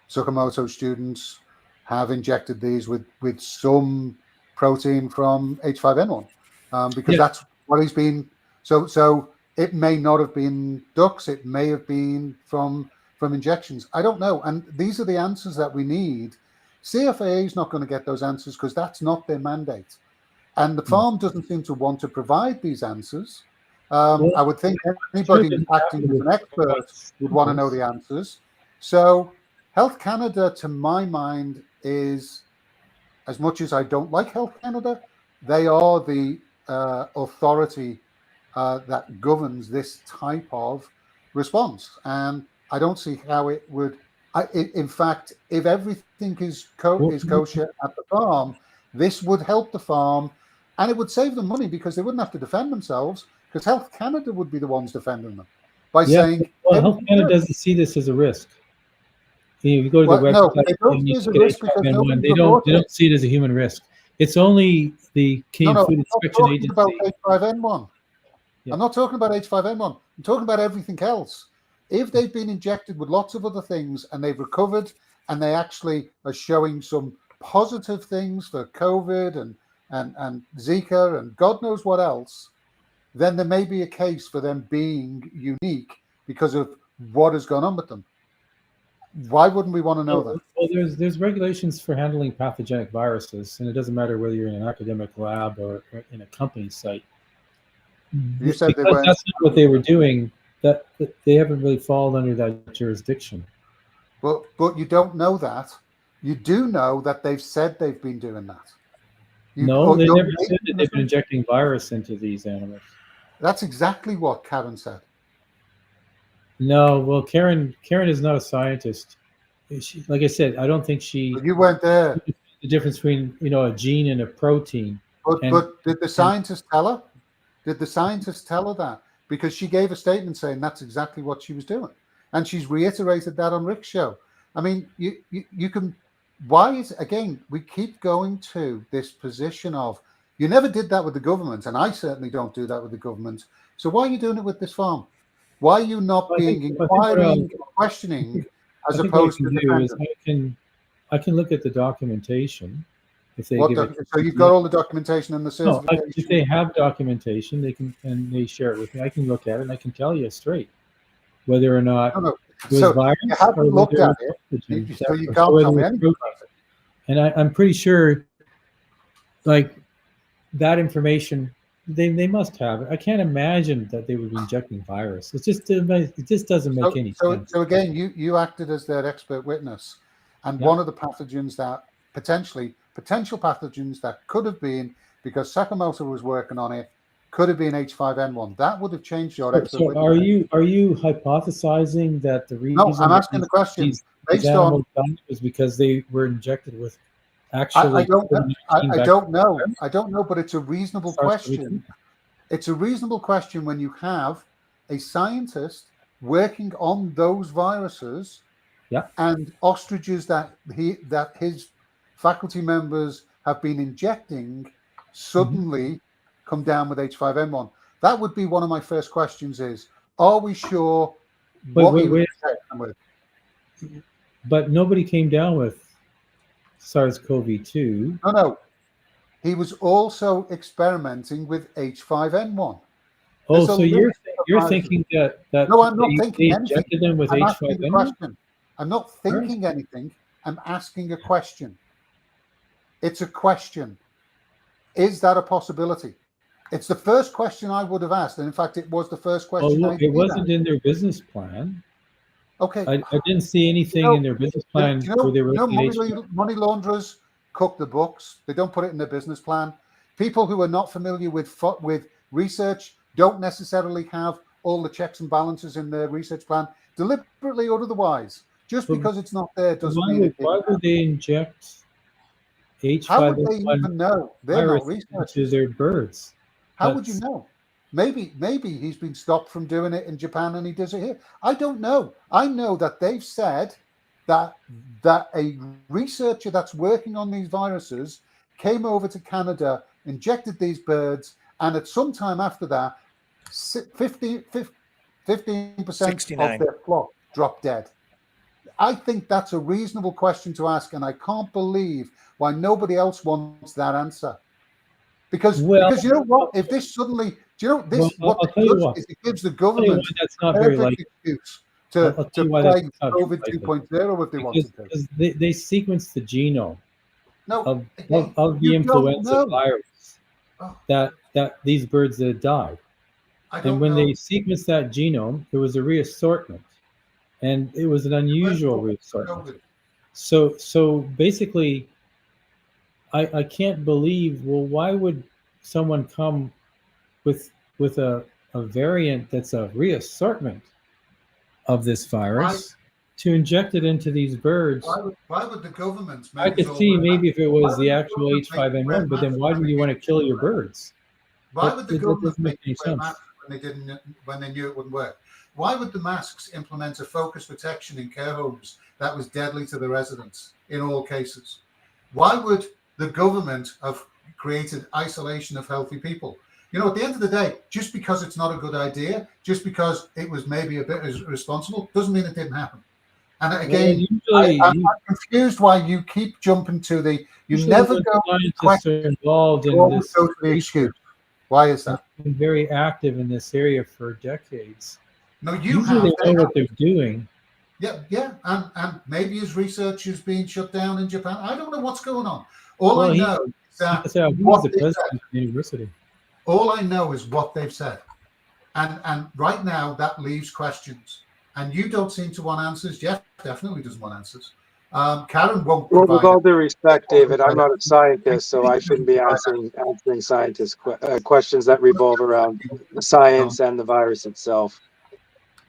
Tsukamoto students have injected these with some protein from H5N1 because that's what he's been. So it may not have been ducks. It may have been from injections. I don't know. And these are the answers that we need. CFIA is not going to get those answers because that's not their mandate. And the farm doesn't seem to want to provide these answers. I would think anybody acting as an expert would want to know the answers. So Health Canada, to my mind, is, as much as I don't like Health Canada, they are the authority that governs this type of response. And I don't see how it would. In fact, if everything is kosher at the farm, this would help the farm, and it would save them money because they wouldn't have to defend themselves, because Health Canada would be the ones defending them by saying. Well, Health Canada doesn't see this as a risk. You go to the website, they don't see it as a human risk. It's only the Canadian Food Inspection Agency. About H5N1. Yeah. I'm not talking about H5N1. I'm talking about everything else. If they've been injected with lots of other things and they've recovered and they actually are showing some positive things for COVID and Zika and God knows what else, then there may be a case for them being unique because of what has gone on with them. Why wouldn't we want to know that? Well, there's regulations for handling pathogenic viruses, and it doesn't matter whether you're in an academic lab or in a company site. You said that's not what they were doing. That they haven't really fallen under that jurisdiction. But you don't know that. You do know that they've said they've been doing that. They never said that they've been injecting virus into these animals. That's exactly what Karen said. No, well, Karen is not a scientist. Like I said, I don't think she. But you weren't there. The difference between a gene and a protein. But did the scientist tell her? Did the scientist tell her that? Because she gave a statement saying that's exactly what she was doing, and she's reiterated that on Rick's show. I mean, you can. Why is again? We keep going to this position of you never did that with the government, and I certainly don't do that with the government. So why are you doing it with this farm? Why are you not being inquiring, questioning, as opposed to defending? I can look at the documentation. If they so you've got all the documentation and the certification. No, if they have documentation, they can and they share it with me. I can look at it and I can tell you straight whether or not. So you haven't looked at it, so you can't tell me anything about it. And I'm pretty sure, like that information. They must have it. I can't imagine that they would be injecting virus. It just doesn't make any sense. So again, you acted as their expert witness, and one of the pathogens that potential pathogens that could have been, because Sakamoto was working on it, could have been H5N1. That would have changed your expert witness. Are you hypothesizing that the reason? No, I'm asking the question based on is because they were injected with. Actually, I don't know, but it's a reasonable question. It's a reasonable question when you have a scientist working on those viruses, and ostriches that his faculty members have been injecting suddenly come down with H5N1. That would be one of my first questions: is are we sure what he was injecting with? But nobody came down with SARS-CoV-2. No. He was also experimenting with H5N1. Oh, so you're thinking that no, I'm not thinking they injected them with H5N1? I'm not thinking anything. I'm asking a question. It's a question. Is that a possibility? It's the first question I would have asked. And in fact, it was the first question. Well, it wasn't in their business plan. Okay. I didn't see anything in their business plan where they were money launderers cook the books. They don't put it in their business plan. People who are not familiar with research don't necessarily have all the checks and balances in their research plan, deliberately or otherwise. Just because it's not there doesn't mean why would they inject H5N1 how would they even know? They're not researchers. To their birds. How would you know? Maybe he's been stopped from doing it in Japan and he does it here. I don't know. I know that they've said that a researcher that's working on these viruses came over to Canada, injected these birds, and at some time after that, 15% of their flock dropped dead. I think that's a reasonable question to ask, and I can't believe why nobody else wants that answer. Because you know what? If this suddenly, do you know this? What it does is it gives the government that's not very likely excuse to play COVID 2.0 if they wanted to. Because they sequence the genome of the you influenza virus that these birds that died. And when they sequenced that genome, there was a reassortment, and it was an unusual reassortment. So basically, I can't believe. Well, why would someone come with a variant that's a reassortment of this virus to inject it into these birds? Why would the government? I could see maybe if it was the actual H5N1, but then why do you want to kill your birds? Why would the government make any sense when they knew it wouldn't work? Why would the masks implement a focused protection in care homes that was deadly to the residents in all cases? Why would the government have created isolation of healthy people? You know, at the end of the day, just because it's not a good idea, just because it was maybe a bit irresponsible, doesn't mean it didn't happen. And again, I'm confused why you keep jumping to the. You never go. Scientists are involved in this. Go to the excuse. Why is that? Been very active in this area for decades. No, you usually they know what they're doing. Yeah, and maybe his research is being shut down in Japan. I don't know what's going on. All I know is that what the president of the university. All I know is what they've said, and right now that leaves questions. And you don't seem to want answers. Jeff definitely doesn't want answers. Karen won't. Well, with all due respect, David, I'm not a scientist, so I shouldn't be answering scientist questions that revolve around the science and the virus itself.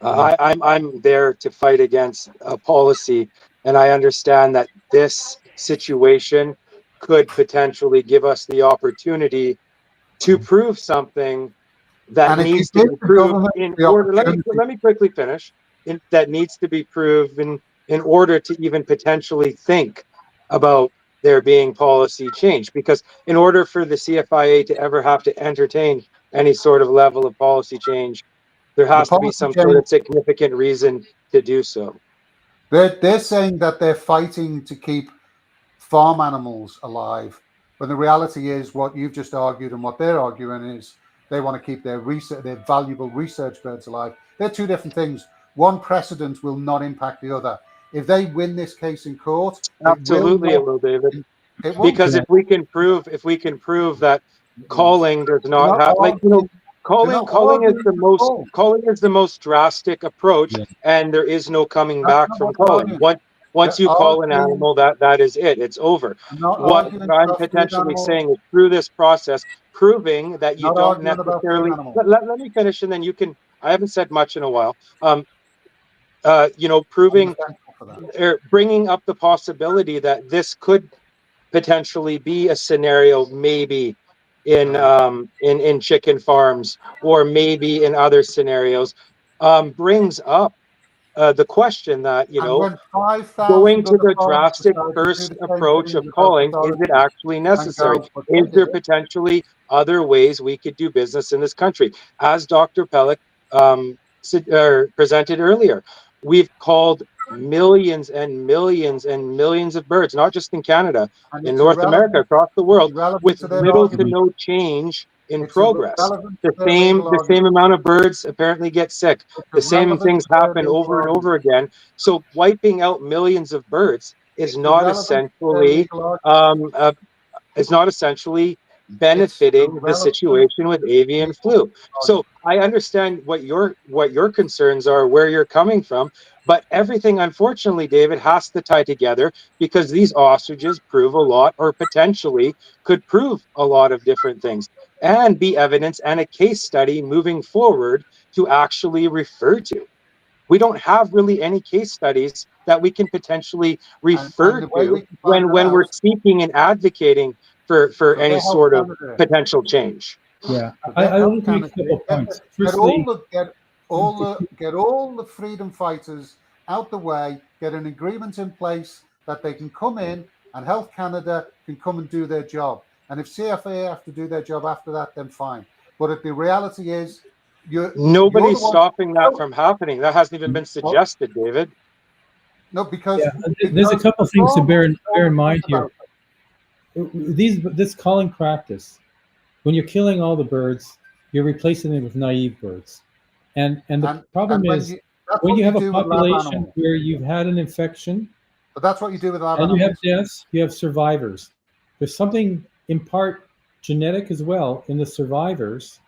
I'm there to fight against a policy, and I understand that this situation could potentially give us the opportunity to prove something that needs to be proved in order. Let me quickly finish. That needs to be proven in order to even potentially think about there being policy change. Because in order for the CFIA to ever have to entertain any sort of level of policy change, there has to be some sort of significant reason to do so. They're saying that they're fighting to keep farm animals alive, when the reality is what you've just argued and what they're arguing is they want to keep their valuable research birds alive. They're two different things. One precedent will not impact the other. If they win this case in court, absolutely it will, David. Because if we can prove that culling does not have, like, you know, culling is the most drastic approach, and there is no coming back from culling. Once you cull an animal, that is it. It's over. What I'm potentially saying is through this process, proving that you don't necessarily. Let me finish, and then you can. I haven't said much in a while. You know, proving or bringing up the possibility that this could potentially be a scenario, maybe in chicken farms or maybe in other scenarios, brings up the question that, you know, going to the drastic first approach of culling, is it actually necessary? Is there potentially other ways we could do business in this country? As Dr. Pelic presented earlier, we've culled millions and millions and millions of birds, not just in Canada, in North America, across the world, with little to no change in It's progress. irrelevant The to their legal same amount of birds apparently get sick. The same irrelevant things to their happen legal over and argument. over again. So wiping out millions of birds is not irrelevant to their essentially legal argument. is not essentially benefiting the situation with avian flu. So I understand what your concerns are, where you're coming from, but everything, unfortunately, David, has to tie together because these ostriches prove a lot, or potentially could prove a lot of different things, and be evidence and a case study moving forward to actually refer to. We don't have really any case studies that we can potentially refer to when we're seeking and advocating for any sort of potential change. Yeah, I want to make a couple points. Firstly, get all the freedom fighters out the way, get an agreement in place that they can come in and Health Canada can come and do their job. And if CFA have to do their job after that, then fine. But the reality is, nobody's stopping that from happening. That hasn't even been suggested, David. No, because there's a couple things to bear in mind here. This culling practice, when you're killing all the birds, you're replacing them with naive birds, and the problem is when you have a population where you've had an infection, but that's what you do with lab and animals. you have deaths, you have survivors. There's something in part genetic as well in the survivors,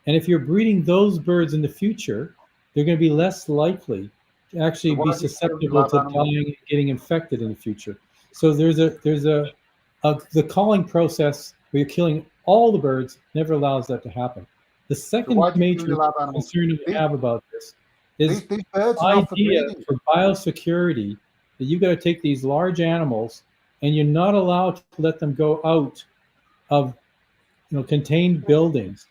and if you're breeding those birds in the future, they're going to be less likely to actually be susceptible to dying and getting infected in the future. So there's the culling process where you're killing all the birds never allows that to happen. The second major concern that we have about this is these birds the idea for biosecurity that you've got to take these large animals and you're not allowed to let them go out of contained buildings.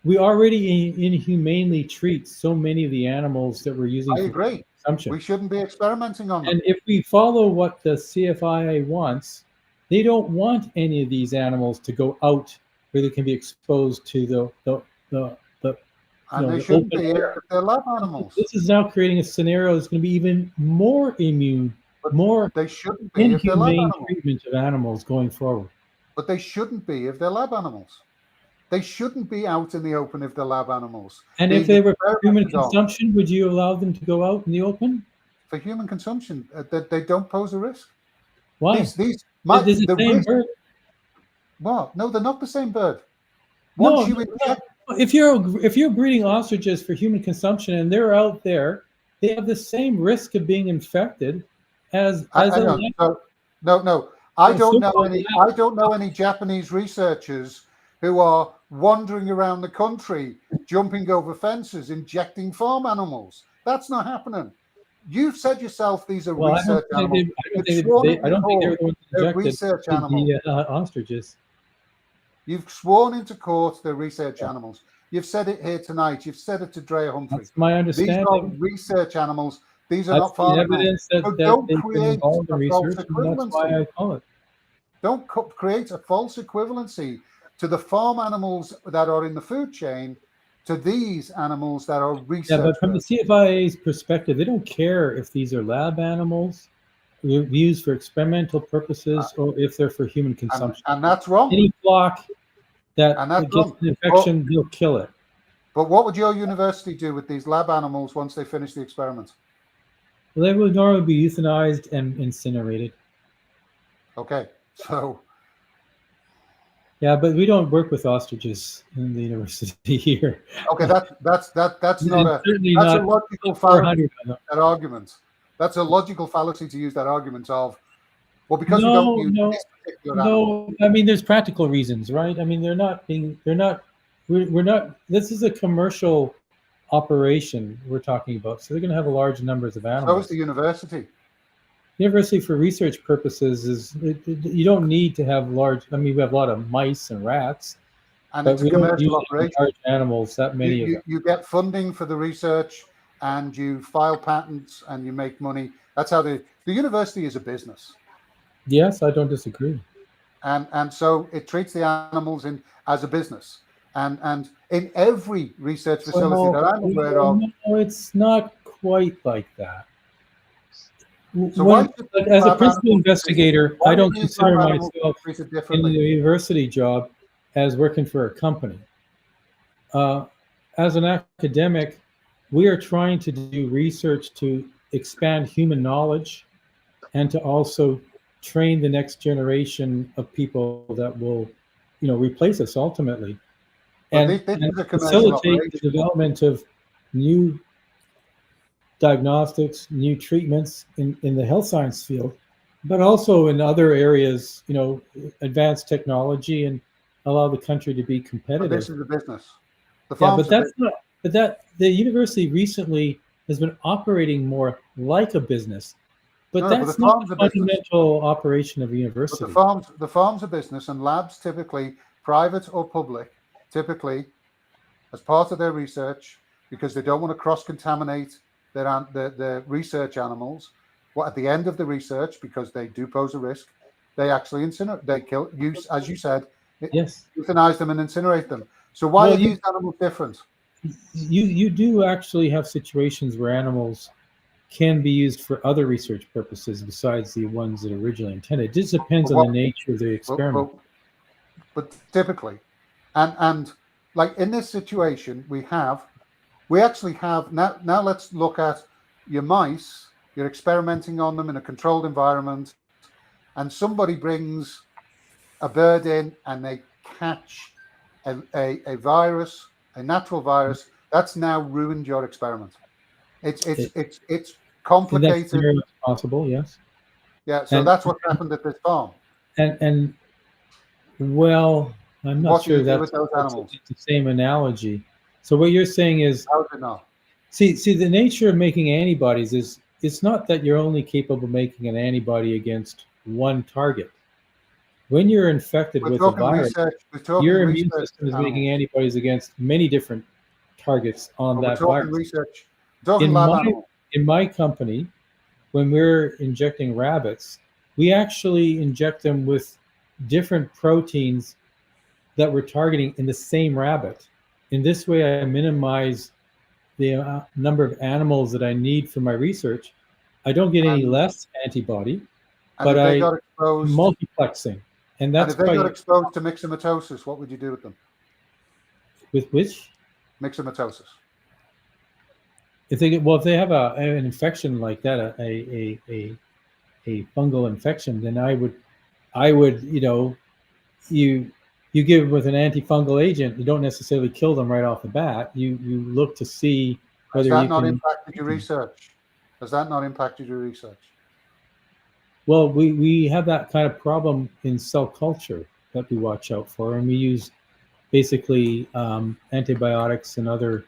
We already inhumanely treat so many of the animals that we're using for consumption. We shouldn't be experimenting on them. And if we follow what the CFIA wants, they don't want any of these animals to go out where they can be exposed to the they shouldn't be if they're lab animals. This is now creating a scenario that's going to be even more more they shouldn't be if they're lab inhumane animals. treatment of animals going forward. But they shouldn't be if they're lab animals. They shouldn't be out in the open if they're lab animals. And if they were for human consumption, would you allow them to go out in the open? For human consumption, they don't pose a risk. Why? The same bird. What? No, they're not the same bird. If you're breeding ostriches for human consumption and they're out there, they have the same risk of being infected as No. I don't know any Japanese researchers who are wandering around the country, jumping over fences, injecting farm animals. That's not happening. You've said yourself these are research animals. I don't think they're the ones they're research animals. The ostriches. You've sworn into court they're research animals. You've said it here tonight. You've said it to Drea Humphrey. That's my understanding. These are research animals. These are not farm evidence animals. that Don't they've create been involved in a research, false and that's why I call it. Don't create a false equivalency to the farm animals that are in the food chain to these animals that are research. Yeah, but from the CFIA's perspective, they don't care if these are lab animals used for experimental purposes or if they're for human consumption. And that's wrong. Any flock that gets an infection, they'll kill it. But what would your university do with these lab animals once they finish the experiments? Well, they would normally be euthanized and incinerated. Okay, so. Yeah, but we don't work with ostriches in the university here. Okay, that's not a logical fallacy. That argument. That's a logical fallacy to use that argument of, well, because we don't use this particular animal. I mean, there's practical reasons, right? I mean, we're not. This is a commercial operation we're talking about, so they're going to have a large numbers of animals. So is the university. University for research purposes you don't need to have large. I mean, we have a lot of mice and rats, and but it's we a commercial don't operation. Large animals, that many of them. You get funding for the research, and you file patents, and you make money. That's how the university is a business. Yes, I don't disagree. And so it treats the animals as a business, and in every research facility that I'm aware of. No, it's not quite like that. So as a principal investigator, I don't consider myself in the university job as working for a company. as an academic, we are trying to do research to expand human knowledge and to also train the next generation of people that will, replace us ultimately, and facilitate the development of new diagnostics, new treatments in the health science field, but also in other areas, advanced technology, and allow the country to be competitive. But this is the business. The university recently has been operating more like a business, but that's not the fundamental operation of a university. But the farm's a business, and labs, typically private or public, typically as part of their research, because they don't want to cross-contaminate their research animals. Well, at the end of the research, because they do pose a risk, they actually incinerate. They kill, use, as you said, euthanize them and incinerate them. So why are these animals different? You do actually have situations where animals can be used for other research purposes besides the ones that are originally intended. It just depends on the nature of the experiment. But typically, and like in this situation, we actually have now let's look at your mice. You're experimenting on them in a controlled environment, and somebody brings a bird in and they catch a virus, a natural virus. That's now ruined your experiment. It's complicated. That's possible, yes. Yeah, so that's what happened at this farm. And well, I'm not sure that's the same analogy. So what you're saying is, how is it not? See, the nature of making antibodies is it's not that you're only capable of making an antibody against one target. When you're infected with a virus, your immune system is making antibodies against many different targets on that virus. In my company, when we're injecting rabbits, we actually inject them with different proteins that we're targeting in the same rabbit. In this way, I minimize the number of animals that I need for my research. I don't get any less antibody, but I multiplexing. And that's if they got exposed to myxomatosis, what would you do with them? With which? Myxomatosis. If they have an infection like that, a fungal infection, then I would you give them with an antifungal agent. You don't necessarily kill them right off the bat. You look to see whether Has that not impacted your research? Has that not impacted your research? Well, we have that kind of problem in cell culture that we watch out for, and we use basically antibiotics and other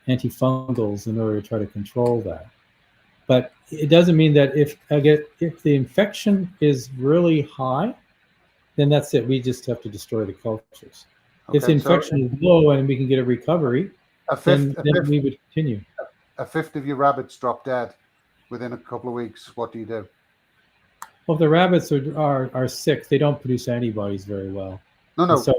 antifungals in order to try to control that. But it doesn't mean that if the infection is really high, then that's it. We just have to destroy the cultures. Okay, if the infection is low and we can get a recovery, then we would continue. A fifth of your rabbits drop dead within a couple of weeks. What do you do? Well, if the rabbits are sick, they don't produce antibodies very well. No. So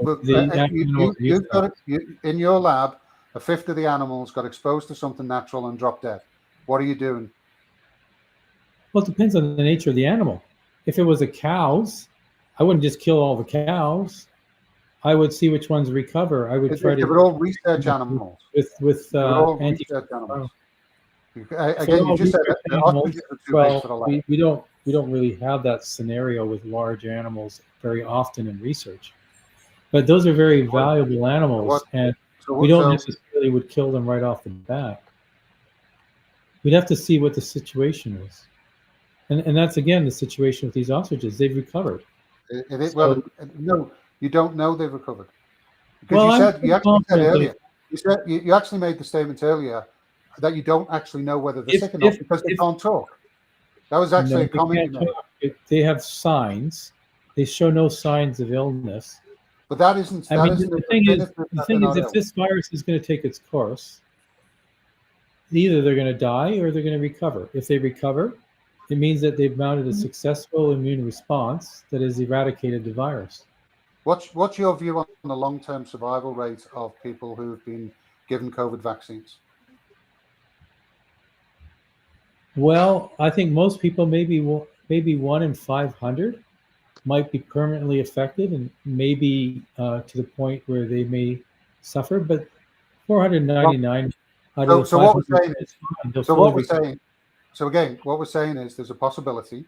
in your lab, a fifth of the animals got exposed to something natural and dropped dead. What are you doing? Well, it depends on the nature of the animal. If it was a cow's, I wouldn't just kill all the cows. I would see which ones recover. I would try to. They're all research animals. With research animals. Again, you just said that we don't really have that scenario with large animals very often in research, but those are very valuable animals, and we don't necessarily would kill them right off the bat. We'd have to see what the situation is, and that's again the situation with these ostriches. They've recovered. It is, well, no, you don't know they've recovered. Because you actually said earlier, you actually made the statement earlier that you don't actually know whether they're sick or not because they can't talk. That was actually a comment you made. They have signs. They show no signs of illness. But that isn't. The thing is, if this virus is going to take its course, either they're going to die or they're going to recover. If they recover, it means that they've mounted a successful immune response that has eradicated the virus. What's your view on the long-term survival rate of people who have been given COVID vaccines? Well, I think most people, maybe 1 in 500, might be permanently affected, and maybe to the point where they may suffer. But 499 out of So the what we're 500 saying is fine. They'll So fully what we're recover. saying, so again, what we're saying is there's a possibility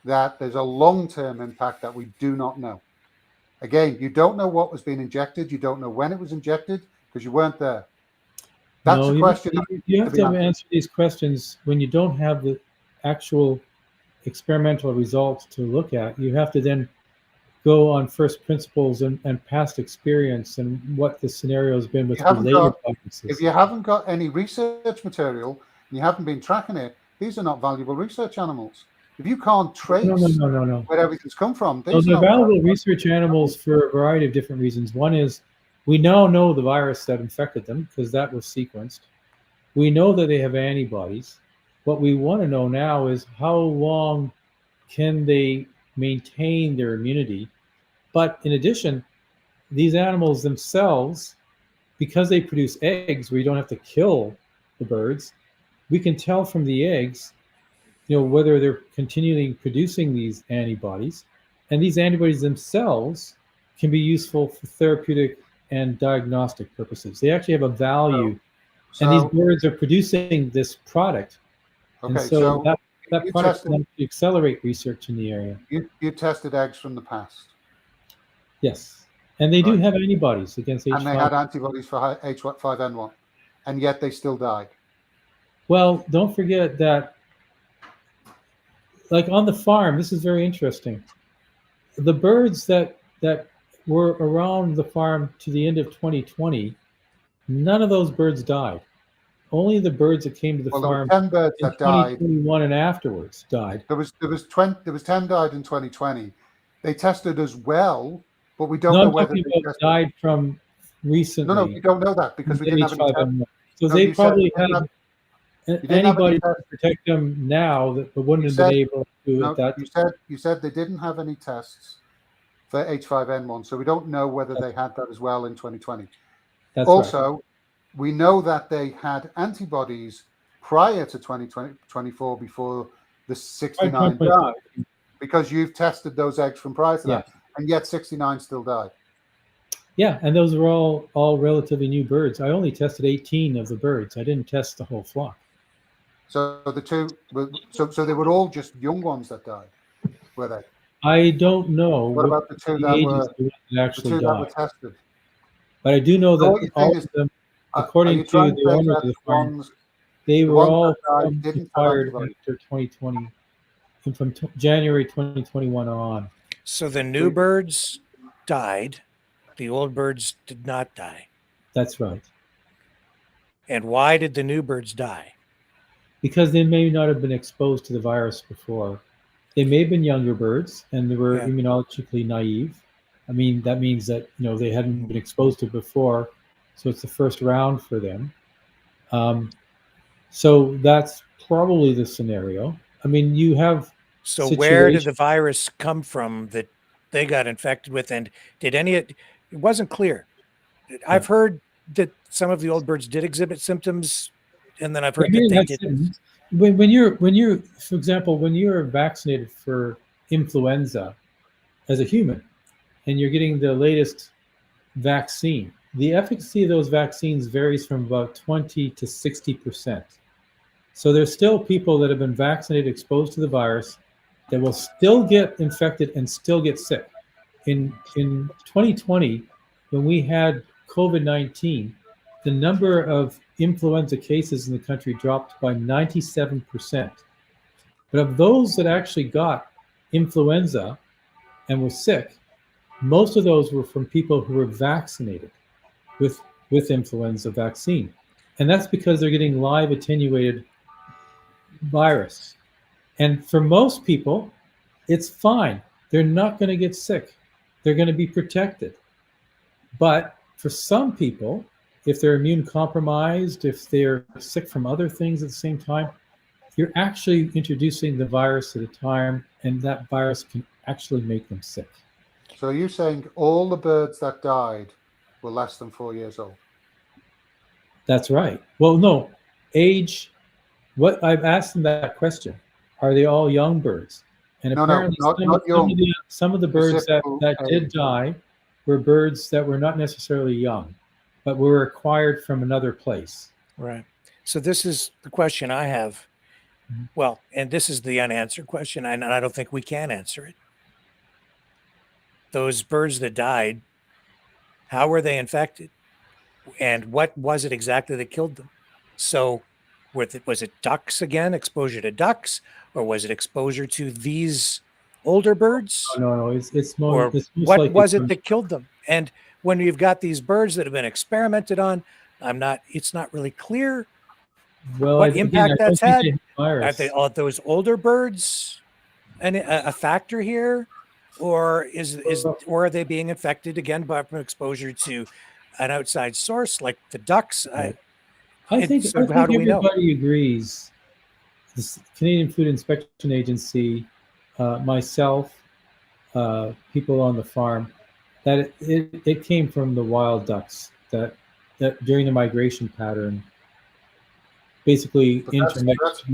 that there's a long-term impact that we do not know. Again, you don't know what was being injected. You don't know when it was injected because you weren't there. That's No, a question. you have be to answered. answer these questions when you don't have the actual experimental results to look at. You have to then go on first principles and past experience and what the scenario has been with related viruses. If you haven't got any research material and you haven't been tracking it, these are not valuable research animals. If you can't trace No. where everything's come from, So these they're are not valuable research animals for a variety of different reasons. One is we now know the virus that infected them because that was sequenced. We know that they have antibodies. What we want to know now is how long can they maintain their immunity. But in addition, these animals themselves, because they produce eggs where you don't have to kill the birds, we can tell from the eggs, whether they're continuing producing these antibodies. And these antibodies themselves can be useful for therapeutic and diagnostic purposes. They actually have a value. And these birds are producing this product. Okay, and so that you product tested- can actually accelerate research in the area. You tested eggs from the past. Yes. And they do have antibodies against H5. And they had antibodies for H5N1, and yet they still died. Well, don't forget that, like on the farm, this is very interesting. The birds that were around the farm to the end of 2020, none of those birds died. Only the birds that came to the farm there were 10 birds in that died. 2021 and afterwards died. There was 10 died in 2020. They tested as well, but we don't No, know I'm whether talking they about tested. died from recently. No, we don't know that because we didn't have any tests. So No, they you said probably you didn't had you didn't have any antibodies to tests. protect them now that wouldn't You have been said- able to No, at that. you said they didn't have any tests for H5N1, so we don't know whether they had that as well in 2020. That's also, we know that they had antibodies prior to 2024 before the 69 died, because you've tested those eggs from prior to that, and yet 69 still died. Yeah, and those were all relatively new birds. I only tested 18 of the birds. I didn't test the whole flock. So the two, so they were all just young ones that died, were they? I don't know. What about the two that ages were of the ones that actually that were died. tested? But I do know So what that you're all saying of is, them, are according you to trying the to say owners that of the the farm, ones- they the were ones all that died didn't have acquired antibodies? after 2020, and from January 2021 on. So the new birds died, the old birds did not die. That's right. And why did the new birds die? Because they may not have been exposed to the virus before. They may have been younger birds and they were immunologically naive. I mean, that means that they hadn't been exposed to it before, so it's the first round for them. So that's probably the scenario. I mean, you have where did the virus come from that they got infected with, and did any? It wasn't clear. I've heard that some of the old birds did exhibit symptoms, and then I've heard that they didn't. When you're, for example, when you're vaccinated for influenza as a human, and you're getting the latest vaccine, the efficacy of those vaccines varies from about 20 to 60%. So there's still people that have been vaccinated, exposed to the virus, that will still get infected and still get sick. In 2020, when we had COVID-19, the number of influenza cases in the country dropped by 97%. But of those that actually got influenza and were sick, most of those were from people who were vaccinated with influenza vaccine. And that's because they're getting live attenuated virus. And for most people, it's fine. They're not going to get sick. They're going to be protected. But for some people, if they're immune compromised, if they're sick from other things at the same time, you're actually introducing the virus at a time, and that virus can actually make them sick. So you're saying all the birds that died were less than 4 years old? That's right. Well, no, age. What I've asked them that question: are they all young birds? And apparently, some of the birds that did die were birds that were not necessarily young, but were acquired from another place. Right. So this is the question I have. Well, and this is the unanswered question, and I don't think we can answer it. Those birds that died, how were they infected? And what was it exactly that killed them? So was it ducks again, exposure to ducks, or was it exposure to these older birds? No, it's more. Or what was it that killed them? And when you've got these birds that have been experimented on, it's not really clear what impact that's had. Are those older birds a factor here, or or are they being infected again by exposure to an outside source like the ducks? I think everybody agrees. The Canadian Food Inspection Agency, myself, people on the farm, that it came from the wild ducks that during the migration pattern basically intermixed.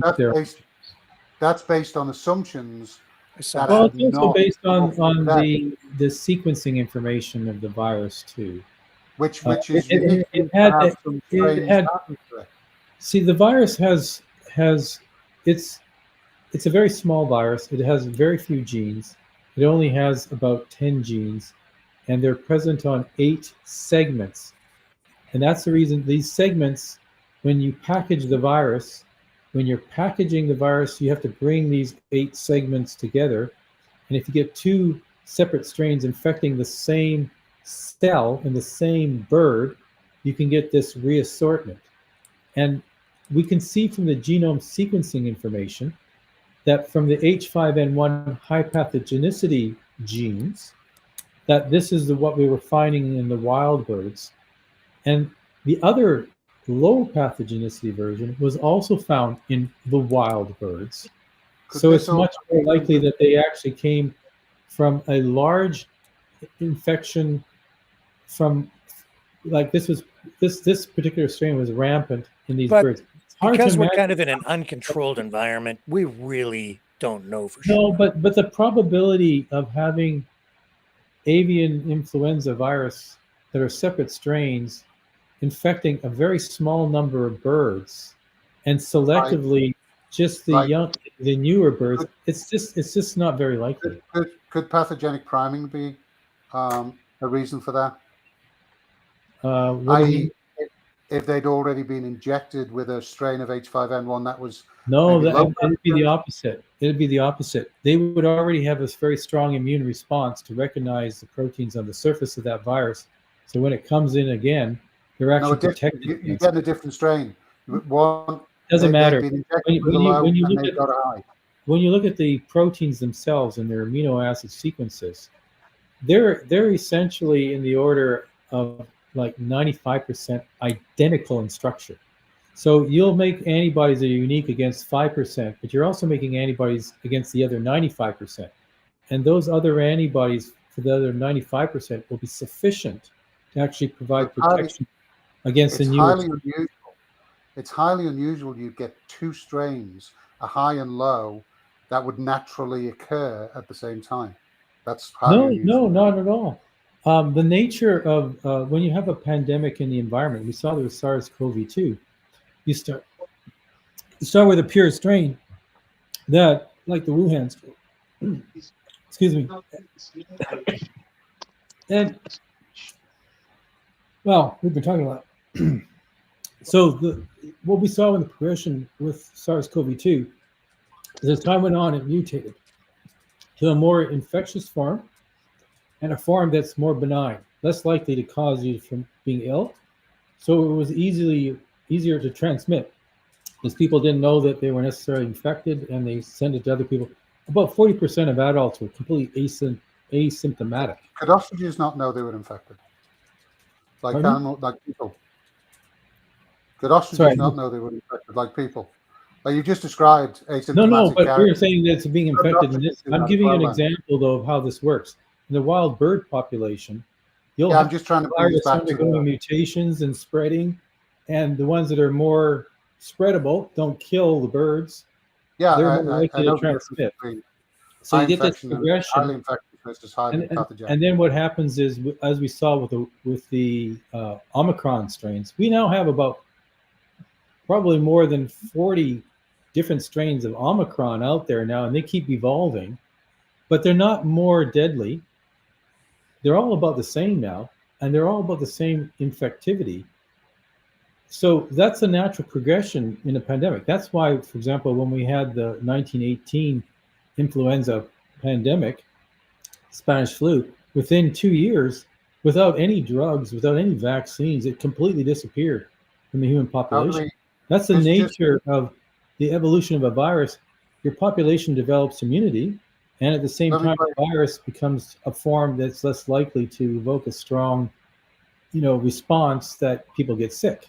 That's based on assumptions. Well, it's also based on the sequencing information of the virus too. Which is it had see, the virus has it's a very small virus. It has very few genes. It only has about 10 genes, and they're present on 8 segments. And that's the reason these segments, when you package the virus, when you're packaging the virus, you have to bring these 8 segments together. And if you get 2 separate strains infecting the same cell in the same bird, you can get this reassortment. And we can see from the genome sequencing information that from the H5N1 high pathogenicity genes, that this is what we were finding in the wild birds. And the other low pathogenicity version was also found in the wild birds. So it's much more likely that they actually came from a large infection from, like this particular strain was rampant in these birds. Because we're kind of in an uncontrolled environment, we really don't know for sure. No, but the probability of having avian influenza virus that are separate strains infecting a very small number of birds and selectively just the newer birds, it's just not very likely. Could pathogenic priming be a reason for that? If they'd already been injected with a strain of H5N1 that was it'd be the opposite. It'd be the opposite. They would already have this very strong immune response to recognize the proteins on the surface of that virus. So when it comes in again, they're actually protected. You get a different strain. One doesn't matter. When you look at the proteins themselves and their amino acid sequences, they're essentially in the order of like 95% identical in structure. So you'll make antibodies that are unique against 5%, but you're also making antibodies against the other 95%. And those other antibodies for the other 95% will be sufficient to actually provide protection against the new. It's highly unusual you get 2 strains, a high and low, that would naturally occur at the same time. That's highly unusual. No, not at all. The nature of when you have a pandemic in the environment, we saw there was SARS-CoV-2. You start with a pure strain that, like the Wuhan strain, excuse me, and well, we've been talking a lot. So what we saw in the progression with SARS-CoV-2 is as time went on, it mutated to a more infectious form and a form that's more benign, less likely to cause you from being ill. So it was easier to transmit because people didn't know that they were necessarily infected and they sent it to other people. About 40% of adults were completely asymptomatic. Could ostriches not know they were infected? Like people? Could ostriches not know they were infected like people? Like you just described asymptomatic. No, but you're saying that it's being infected in this. I'm giving you an example, though, of how this works. In the wild bird population, you'll have I'm just trying to bring this back undergoing mutations and spreading, and the ones that are more spreadable don't kill the birds. Yeah, they're more likely to transmit. So you get this progression. versus highly pathogenic. And then what happens is, as we saw with the Omicron strains, we now have about probably more than 40 different strains of Omicron out there now, and they keep evolving, but they're not more deadly. They're all about the same now, and they're all about the same infectivity. So that's a natural progression in a pandemic. That's why, for example, when we had the 1918 influenza pandemic, Spanish flu, within 2 years, without any drugs, without any vaccines, it completely disappeared from the human population. That's the nature of the evolution of a virus. Your population develops immunity, and at the same time, the virus becomes a form that's less likely to evoke a strong, response that people get sick.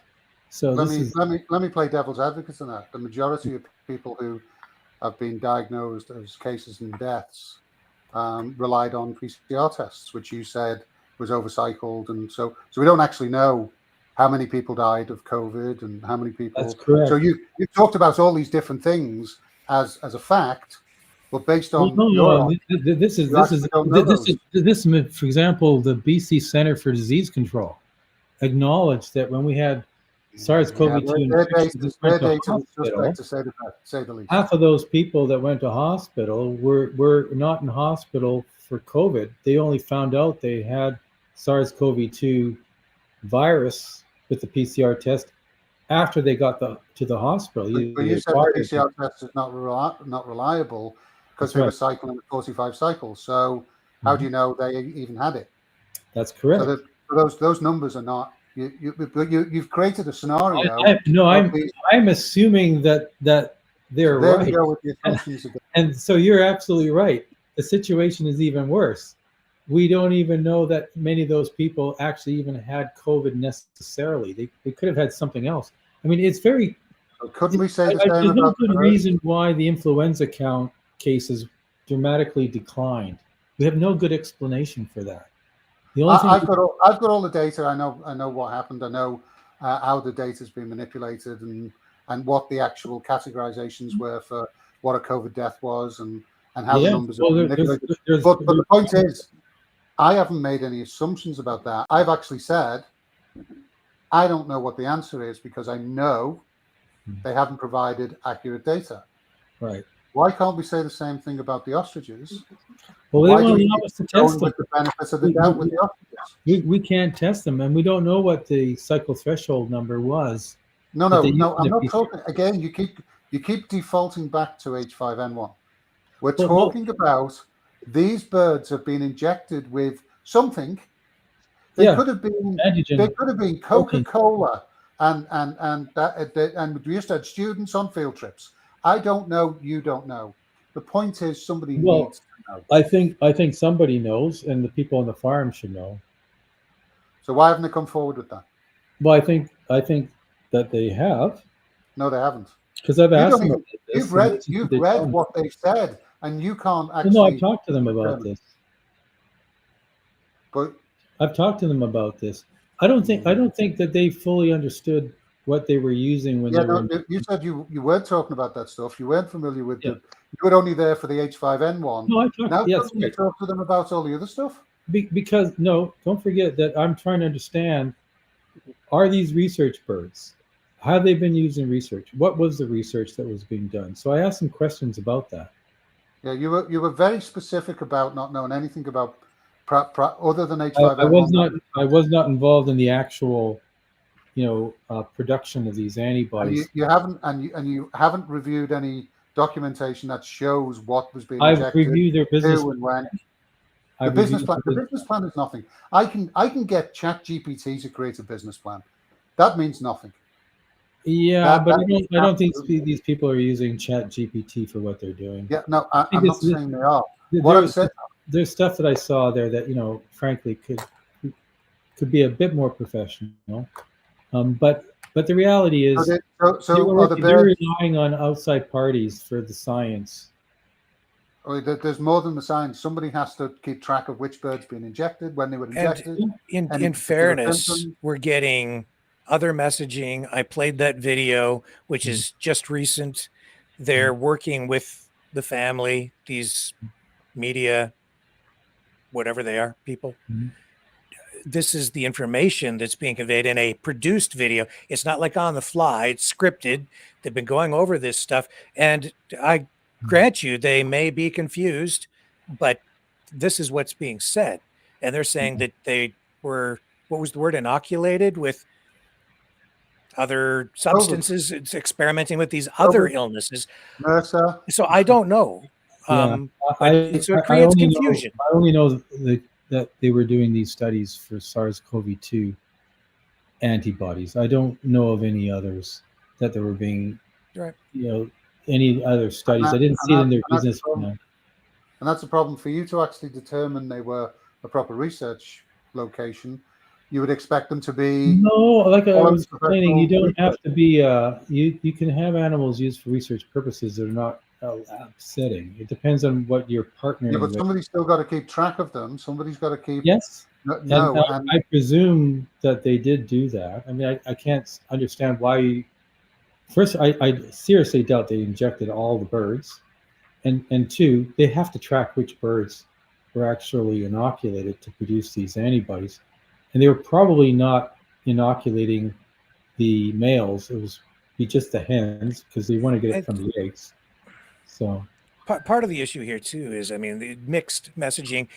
So let me play devil's advocate on that. The majority of people who have been diagnosed as cases and deaths relied on PCR tests, which you said was overcycled, and so we don't actually know how many people died of COVID and how many people. That's correct. So you talked about all these different things as a fact, but based on this, for example, the BC Center for Disease Control acknowledged that when we had SARS-CoV-2 half of those people that went to hospital were not in hospital for COVID. They only found out they had SARS-CoV-2 virus with the PCR test after they got to the hospital. But you said the PCR test is not reliable because they were cycling 45 cycles. So how do you know they even had it? That's correct. So those numbers are not. You've created a scenario. I'm assuming that they're there right. We go with the assumptions again. And so you're absolutely right. The situation is even worse. We don't even know that many of those people actually even had COVID necessarily. They could have had something else. I mean, it's very. Couldn't we say the same There's no about good reason why the influenza count cases dramatically declined. We have no good explanation for that. The only thing I've got all the data. I know what happened. I know how the data has been manipulated and what the actual categorizations were for what a COVID death was and how the numbers are manipulated. But the point is, I haven't made any assumptions about that. I've actually said I don't know what the answer is because I know they haven't provided accurate data. Right. Why can't we say the same thing about the ostriches? Well, they won't allow us to test them. With the benefits of the doubt with the ostriches. We can't test them, and we don't know what the cycle threshold number was. No. I'm not talking again. You keep defaulting back to H5N1. We're talking about these birds have been injected with something. They could have been. Antigen. They could have been Coca-Cola, and we used to have students on field trips. I don't know. You don't know. The point is, somebody needs to know. I think somebody knows, and the people on the farm should know. So why haven't they come forward with that? Well, I think that they have. No, they haven't. Because I've asked them. You've read what they've said, and you can't actually. No, I've talked to them about this. But I've talked to them about this. I don't think that they fully understood what they were using when they were. You said you weren't talking about that stuff. You weren't familiar with it. You were only there for the H5N1. No, I talked. Now you talk to them about all the other stuff. Because don't forget that I'm trying to understand: are these research birds? Have they been used in research? What was the research that was being done? So I asked some questions about that. Yeah, you were very specific about not knowing anything about other than H5N1. I was not involved in the actual, production of these antibodies. You haven't reviewed any documentation that shows what was being I've injected, reviewed their business who and when. The business plan. The business plan is nothing. I can get ChatGPT to create a business plan. That means nothing. Yeah, but I don't think these people are using ChatGPT for what they're doing. Yeah, no, I'm not saying they are. What I'm saying, there's stuff that I saw there that frankly could be a bit more professional. But the reality is, they're relying on outside parties for the science. There's more than the science. Somebody has to keep track of which bird's been injected, when they were injected. In fairness, we're getting other messaging. I played that video, which is just recent. They're working with the family, these media whatever they are, people. Mhm. This is the information that's being conveyed in a produced video. It's not like on the fly, it's scripted. They've been going over this stuff. And I grant you, they may be confused, but this is what's being said. And they're saying that they were, what was the word, inoculated with other substances. It's experimenting with these other illnesses. So I don't know. So it creates confusion. I only know that they were doing these studies for SARS-CoV-2 antibodies. I don't know of any others that there were being, any other studies. I didn't see it in their business plan. And that's a problem for you to actually determine they were a proper research location. You would expect them to be. No, like I was explaining, you don't have to be. You can have animals used for research purposes that are not a lab setting. It depends on what you're partnering. Yeah, but somebody's still got to keep track of them. Somebody's got to keep. Yes. I presume that they did do that. I mean, I can't understand why. First, I seriously doubt they injected all the birds, and two, they have to track which birds were actually inoculated to produce these antibodies. And they were probably not inoculating the males. It was just the hens because they want to get it from the eggs. So part of the issue here too is, I mean, the mixed messaging,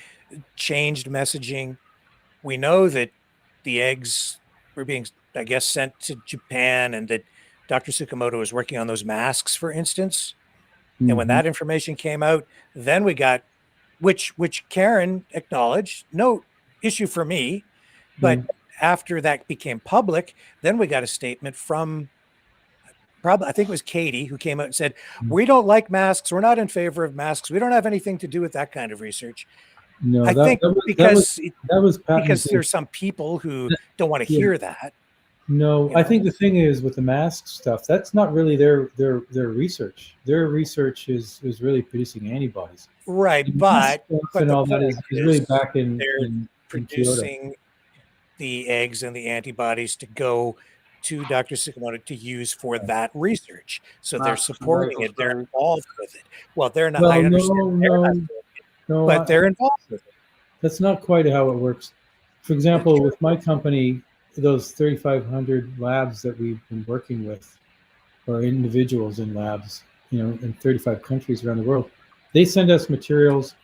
changed messaging. We know that the eggs were being, I guess, sent to Japan, and that Dr. Tsukamoto was working on those masks, for instance. And when that information came out, then we got, which Karen acknowledged, no issue for me. But after that became public, then we got a statement from I think it was Katie, who came out and said, we don't like masks. We're not in favor of masks. We don't have anything to do with that kind of research. No, I think because because there's some people who don't want to hear that. No, I think the thing is with the mask stuff, that's not really their research. Their research is really producing antibodies. Right, and but all that is really back in producing Kyoto. The eggs and the antibodies to go to Dr. Tsukamoto to use for that research. So they're supporting it. They're involved with it. Well, they're not. Well, I understand. No, but they're involved with it. That's not quite how it works. For example, with my company, those 3,500 labs that we've been working with, or individuals in labs, in 35 countries around the world, they send us materials.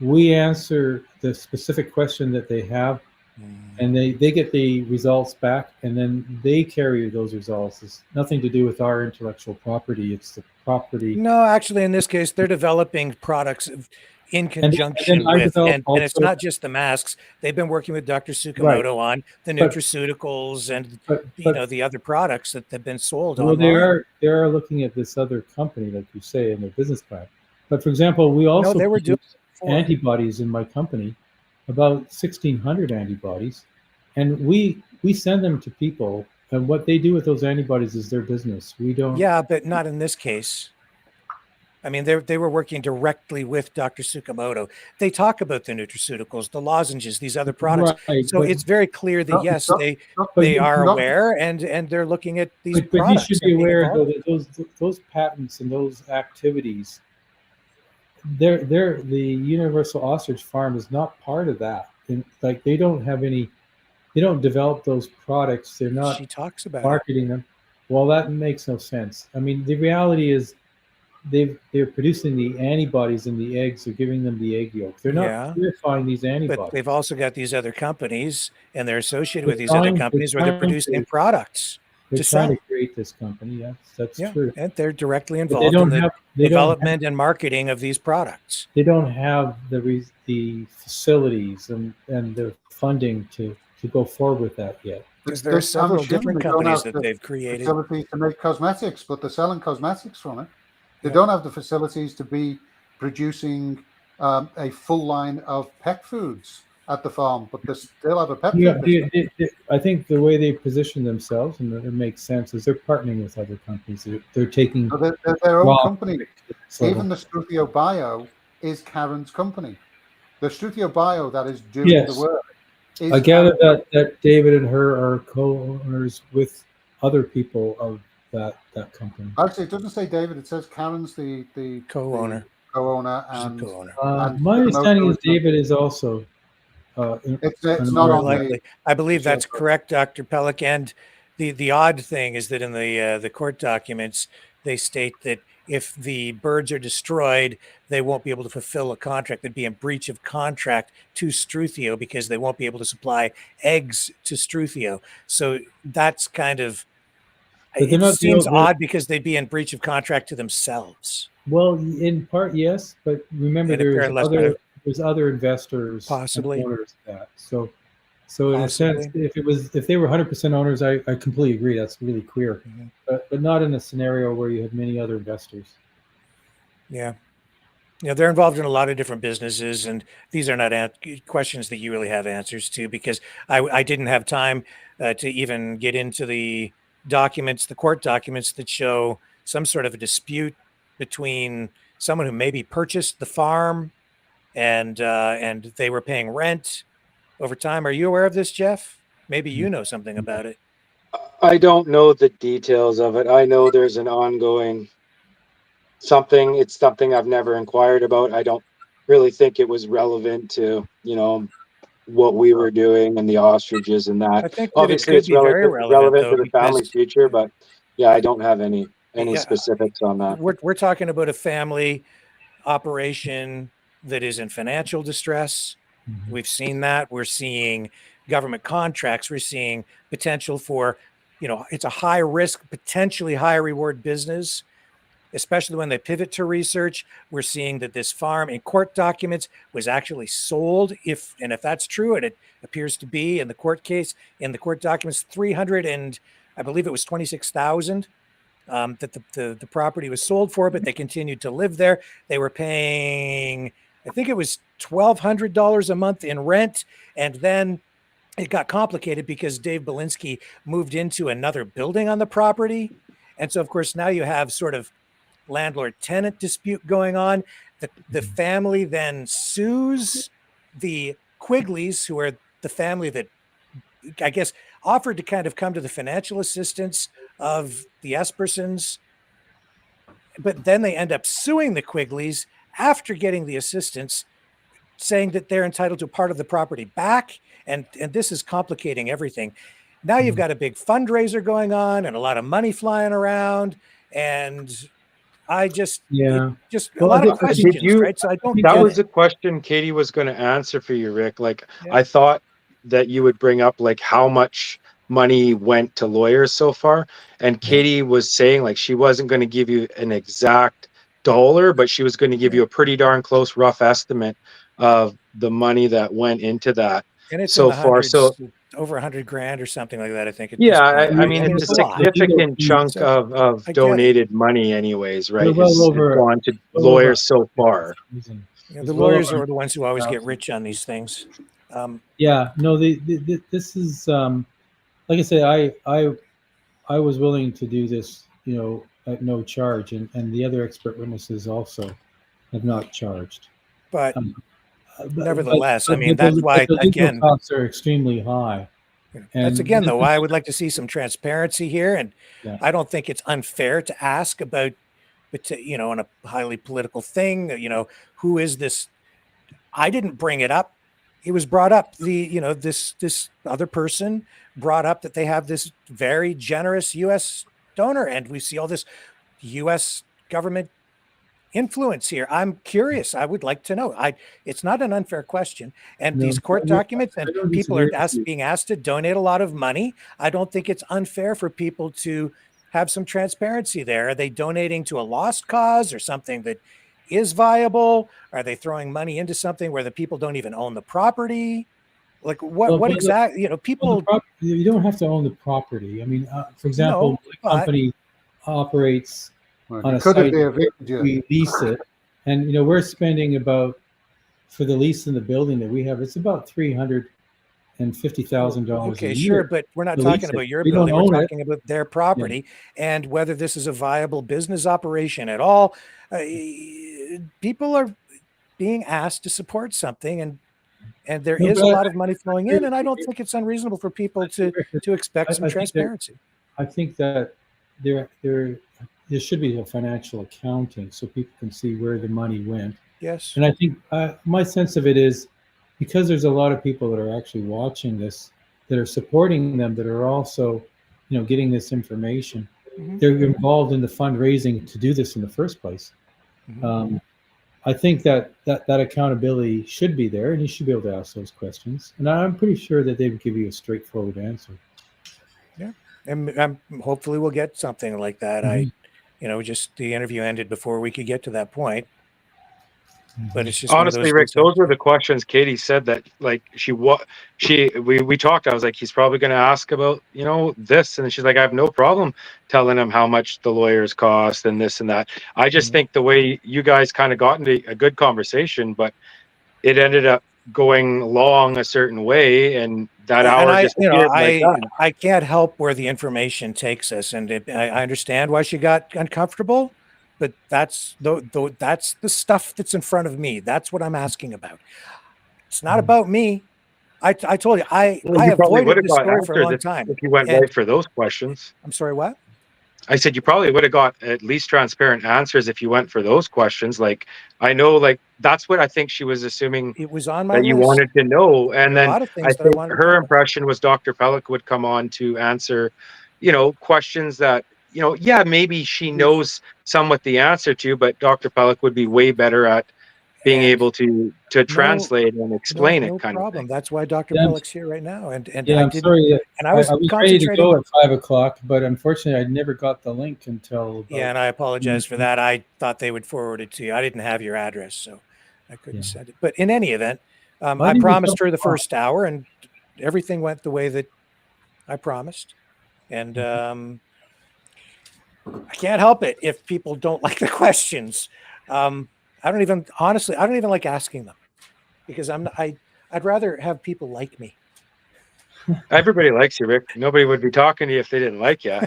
We answer the specific question that they have, and they get the results back, and then they carry those results. It's nothing to do with our intellectual property. It's the property. No, actually, in this case, they're developing products in conjunction with, and it's not just the masks. They've been working with Dr. Tsukamoto on the nutraceuticals and the other products that have been sold. Well, online. they are looking at this other company, like you say, in their business plan. But for example, we also they were doing antibodies in my company, about 1,600 antibodies, and we send them to people, and what they do with those antibodies is their business. We don't. Yeah, but not in this case. I mean, they were working directly with Dr. Tsukamoto. They talk about the nutraceuticals, the lozenges, these other products. Right, so it's very clear that yes, they are aware and they're looking at these products. But you should be aware though that those patents and those activities, the Universal Ostrich Farm is not part of that. And like they don't develop those products. They're not. She talks about marketing them. Well, that makes no sense. I mean, the reality is, they're producing the antibodies in the eggs. They're giving them the egg yolk. They're not purifying these antibodies. But they've also got these other companies, and they're associated with these other companies where they're producing products. They're trying to create this company. Yes, that's true. And they're directly involved in the development and marketing of these products. They don't have the facilities and the funding to go forward with that yet. Because there are several different companies that they've created. Facilities to make cosmetics, but they're selling cosmetics from it. They don't have the facilities to be producing a full line of pet foods at the farm, but they still have a pet food. I think the way they position themselves, and it makes sense, is they're partnering with other companies. They're taking they're their own company. Even the Strutio Bio is Karen's company. The Strutio Bio that is doing the work. I gather that David and her are co-owners with other people of that company. Actually, it doesn't say David. It says Karen's the co-owner. co-owner, and my understanding is David is also. It's an not owner. on likely. I believe that's correct, Dr. Pelic. And the odd thing is that in the court documents, they state that if the birds are destroyed, they won't be able to fulfill a contract. They'd be in breach of contract to Struthio because they won't be able to supply eggs to Struthio. So that's kind of, it seems odd because they'd be in breach of contract to themselves. Well, in part, yes, but remember there's other investors possibly and owners of that. So in a sense, if they were 100% owners, I completely agree. That's really queer, but not in a scenario where you have many other investors. Yeah. They're involved in a lot of different businesses, and these are not questions that you really have answers to, because I didn't have time to even get into the documents, the court documents that show some sort of a dispute between someone who maybe purchased the farm and they were paying rent over time. Are you aware of this, Jeff? Maybe you know something about it. I don't know the details of it. I know there's an ongoing something. It's something I've never inquired about. I don't really think it was relevant to, what we were doing and the ostriches and that. I think that Obviously, it's relevant to the family's future, but yeah, I don't have any specifics on that. We're talking about a family operation that is in financial distress. We've seen that. We're seeing government contracts. We're seeing potential for, it's a high risk, potentially high reward business, especially when they pivot to research. We're seeing that this farm in court documents was actually sold. If that's true, and it appears to be in the court case, in the court documents, 300 and I believe it was 26,000 that the property was sold for, but they continued to live there. They were paying, I think it was $1,200 a month in rent. And then it got complicated because Dave Belinsky moved into another building on the property. And so, of course, now you have sort of landlord-tenant dispute going on. The family then sues the Quigleys, who are the family that, I guess, offered to kind of come to the financial assistance of the Espersons. But then they end up suing the Quigleys after getting the assistance, saying that they're entitled to part of the property back. And this is complicating everything. Now you've got a big fundraiser going on and a lot of money flying around. And I just a lot of questions, right? So I don't that was a question Katie was going to answer for you, Rick. I thought that you would bring up how much money went to lawyers so far. And Katie was saying she wasn't going to give you an exact dollar, but she was going to give you a pretty darn close rough estimate of the money that went into that. And it's so far, over $100,000 or something like that, I think. I mean, it's a significant chunk of donated money anyways, right? It's gone to lawyers so far. The lawyers are the ones who always get rich on these things. This is, like I say, I was willing to do this, at no charge, and the other expert witnesses also have not charged. But nevertheless, that's why, again, costs are extremely high. That's though, why I would like to see some transparency here. And I don't think it's unfair to ask about, on a highly political thing, who is this? I didn't bring it up. It was brought up. This other person brought up that they have this very generous U.S. donor, and we see all this U.S. government influence here. I'm curious. I would like to know. It's not an unfair question. And these court documents and people are being asked to donate a lot of money. I don't think it's unfair for people to have some transparency there. Are they donating to a lost cause or something that is viable? Are they throwing money into something where the people don't even own the property? What exactly, people... You don't have to own the property. I mean, for example, the company operates on a site, we lease it, and we're spending about, for the lease in the building that we have, it's about $350,000 okay, a year. sure, but we're not talking about your building. We're talking about their property and whether this is a viable business operation at all. People are being asked to support something, and there is a lot of money flowing in, and I don't think it's unreasonable for people to expect some transparency. I think that there there should be a financial accounting so people can see where the money went. Yes. And I think my sense of it is because there's a lot of people that are actually watching this, that are supporting them, that are also, getting this information. Mhm. They're involved in the fundraising to do this in the first place. I think that accountability should be there, and you should be able to ask those questions. And I'm pretty sure that they would give you a straightforward answer. Yeah, and hopefully we'll get something like that. Just the interview ended before we could get to that point. But it's just honestly, Rick, those were the questions Katie said that, like, we talked. I was like, he's probably going to ask about, this. And she's like, I have no problem telling him how much the lawyers cost and this and that. I just think the way you guys kind of got into a good conversation, but it ended up going long a certain way. And that hour just appeared like that. I can't help where the information takes us. And I understand why she got uncomfortable. But that's the stuff that's in front of me. That's what I'm asking about. It's not about me. I told you, I avoided this story for a long time. If you went right for those questions. I'm sorry, what? I said you probably would have got at least transparent answers if you went for those questions. Like, I know, like, that's what I think she was assuming it was on my that list. You wanted to know. And then I think her impression was Dr. Pelic would come on to answer, questions that, maybe she knows somewhat the answer to, but Dr. Pelic would be way better at being able to translate and explain it. Kind of thing. That's why Dr. Pelic's here right now. And I'm sorry. And I was ready to go at 5:00, but unfortunately, I never got the link until. And I apologize for that. I thought they would forward it to you. I didn't have your address, so I couldn't send it. But in any event, I promised her the first hour, and everything went the way that I promised. And I can't help it if people don't like the questions. I don't even like asking them because I'd rather have people like me. Everybody likes you, Rick. Nobody would be talking to you if they didn't like you.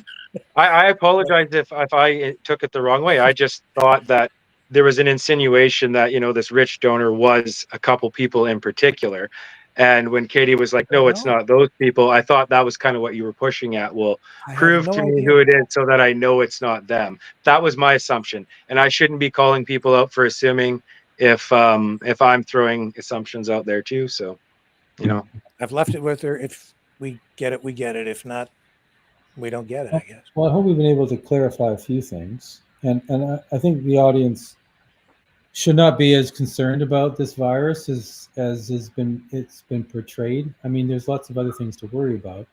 I apologize if I took it the wrong way. I just thought that there was an insinuation that, this rich donor was a couple people in particular. And when Katie was like, no, it's not those people, I thought that was kind of what you were pushing at. Well, prove to me who it is so that I know it's not them. That was my assumption. And I shouldn't be calling people out for assuming if I'm throwing assumptions out there too. So, I've left it with her. If we get it, we get it. If not, we don't get it, I guess. Well, I hope we've been able to clarify a few things. And I think the audience should not be as concerned about this virus as it's been portrayed. I mean, there's lots of other things to worry about.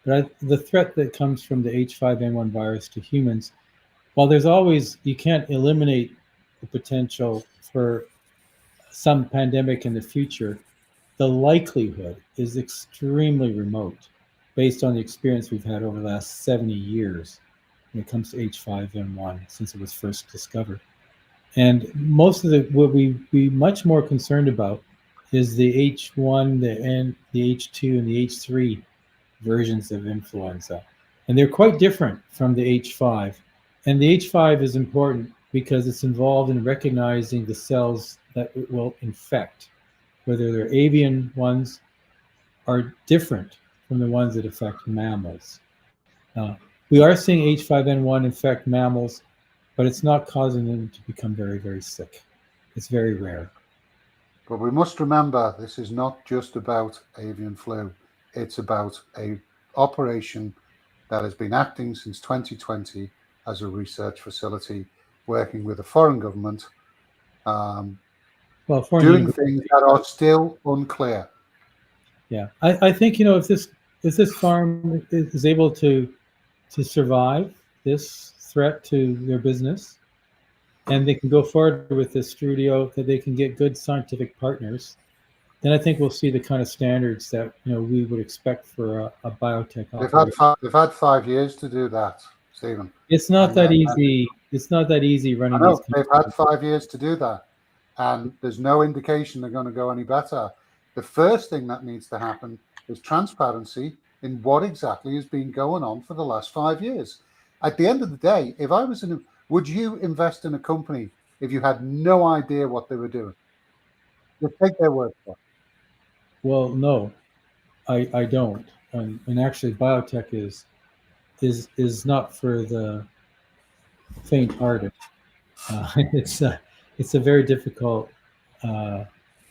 But the threat that comes from the H5N1 virus to humans, while you can't eliminate the potential for some pandemic in the future, the likelihood is extremely remote based on the experience we've had over the last 70 years when it comes to H5N1 since it was first discovered. And most of what we be much more concerned about is the H1, the H2, and the H3 versions of influenza. And they're quite different from the H5. And the H5 is important because it's involved in recognizing the cells that it will infect, whether they're avian ones are different from the ones that affect mammals. We are seeing H5N1 infect mammals, but it's not causing them to become very, very sick. It's very rare. But we must remember, this is not just about avian flu. It's about a operation that has been acting since 2020 as a research facility, working with a foreign government, doing things that are still unclear. Yeah, I think, if this farm is able to survive this threat to their business, and they can go forward with this studio, that they can get good scientific partners, then I think we'll see the kind of standards that we would expect for a biotech. They've had 5 years to do that, Stephen. It's not that easy. It's not that easy running. I know, they've had 5 years to do that, and there's no indication they're going to go any better. The first thing that needs to happen is transparency in what exactly has been going on for the last 5 years. At the end of the day, if I was would you invest in a company if you had no idea what they were doing? Just take their word for it. Well, no, I don't. And actually, biotech is not for faint-hearted. It's a very difficult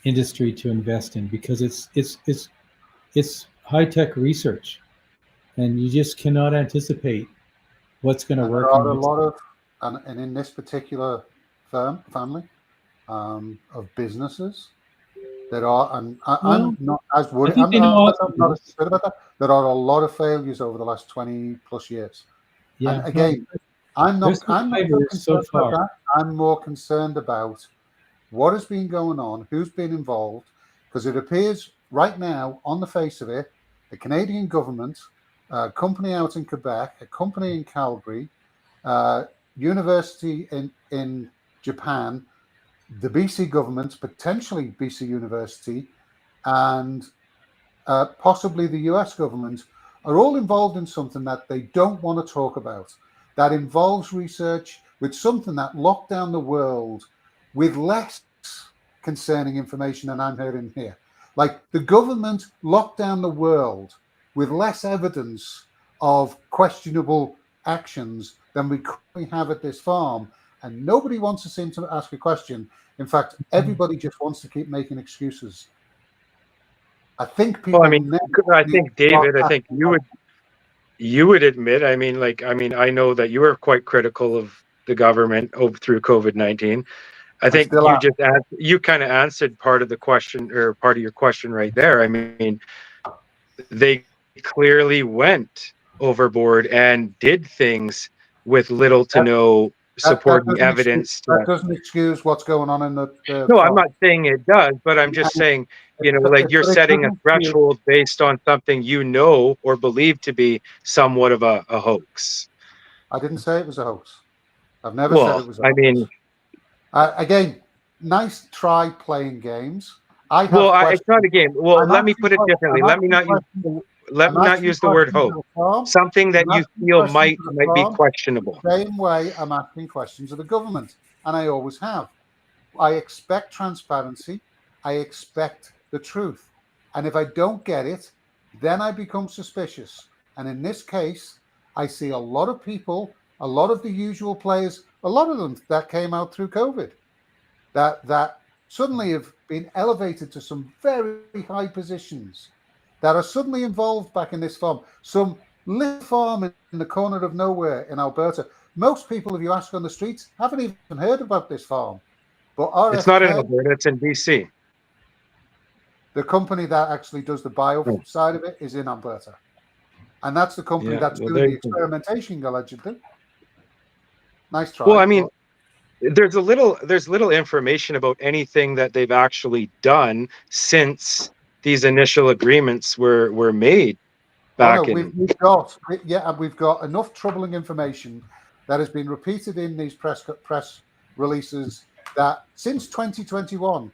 industry to invest in because it's high-tech research, and you just cannot anticipate what's going to work. There are a lot of, and in this particular family of businesses, there are, and I'm not as worried. I'm not as good about that. There are a lot of failures over the last 20 plus years. Yeah. And again, I'm not concerned about that. I'm more concerned about what has been going on, who's been involved, because it appears right now, on the face of it, the Canadian government, a company out in Quebec, a company in Calgary, university in Japan, the BC government, potentially BC University, and possibly the US government are all involved in something that they don't want to talk about, that involves research with something that locked down the world with less concerning information than I'm hearing here. Like the government locked down the world with less evidence of questionable actions than we currently have at this farm. And nobody wants to seem to ask a question. In fact, everybody just wants to keep making excuses. I think people. Well, I think David, I think you would admit. I mean, I know that you were quite critical of the government through COVID-19. I think you kind of answered part of the question, or part of your question right there. I mean, they clearly went overboard and did things with little to no supporting evidence. That doesn't excuse what's going on in the no, farm. I'm not saying it does, but I'm just saying, like you're setting a threshold based on something or believe to be somewhat of a hoax. I didn't say it was a hoax. I've never said it was a hoax. I mean, again, nice try playing games. It's not a game. Well, let me put it differently. Let me not use the word hoax. Something that you feel might be questionable. The same way I'm asking questions of the government, and I always have. I expect transparency. I expect the truth. And if I don't get it, then I become suspicious. And in this case, I see a lot of people, a lot of the usual players, a lot of them that came out through COVID, that suddenly have been elevated to some very high positions, that are suddenly involved back in this farm. Some little farm in the corner of nowhere in Alberta. Most people, if you ask on the streets, haven't even heard about this farm. But RFK, it's not in Alberta, it's in BC. The company that actually does the bio side of it is in Alberta. And that's the company that's doing the experimentation, allegedly. Nice try. Well, I mean, there's little information about anything that they've actually done since these initial agreements were made back in. We've got enough troubling information that has been repeated in these press releases that since 2021,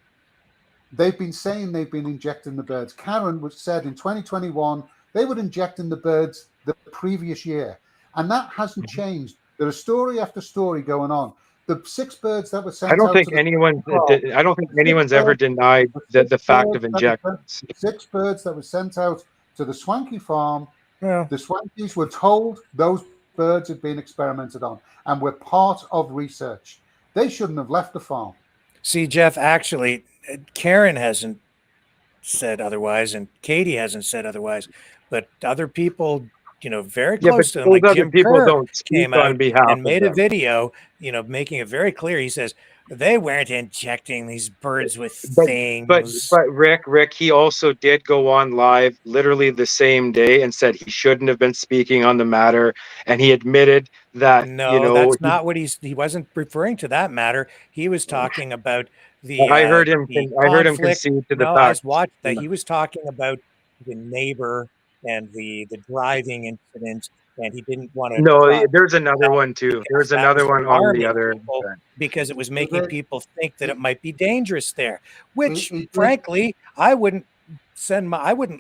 they've been saying they've been injecting the birds. Karen said in 2021 they were injecting the birds the previous year, and that hasn't changed. There is story after story going on. The 6 birds that were sent. I don't think anyone's ever denied the fact of injections. 6 birds that were sent out to the Swanky farm. Yeah. The Swankies were told those birds had been experimented on and were part of research. They shouldn't have left the farm. See, Jeff, actually, Karen hasn't said otherwise, and Katie hasn't said otherwise, but other people, very close to them, like Jim Kerr, came out and made a video, making it very clear. He says they weren't injecting these birds with things. But Rick, he also did go on live literally the same day and said he shouldn't have been speaking on the matter, and he admitted that. No, that's not what he wasn't referring to that matter. He was talking about the. I heard him concede to the fact. I watched that. He was talking about the neighbor and the driving incident, and he didn't want to. No, there's another one too. There's another one on the other, because it was making people think that it might be dangerous there. Which, frankly, I wouldn't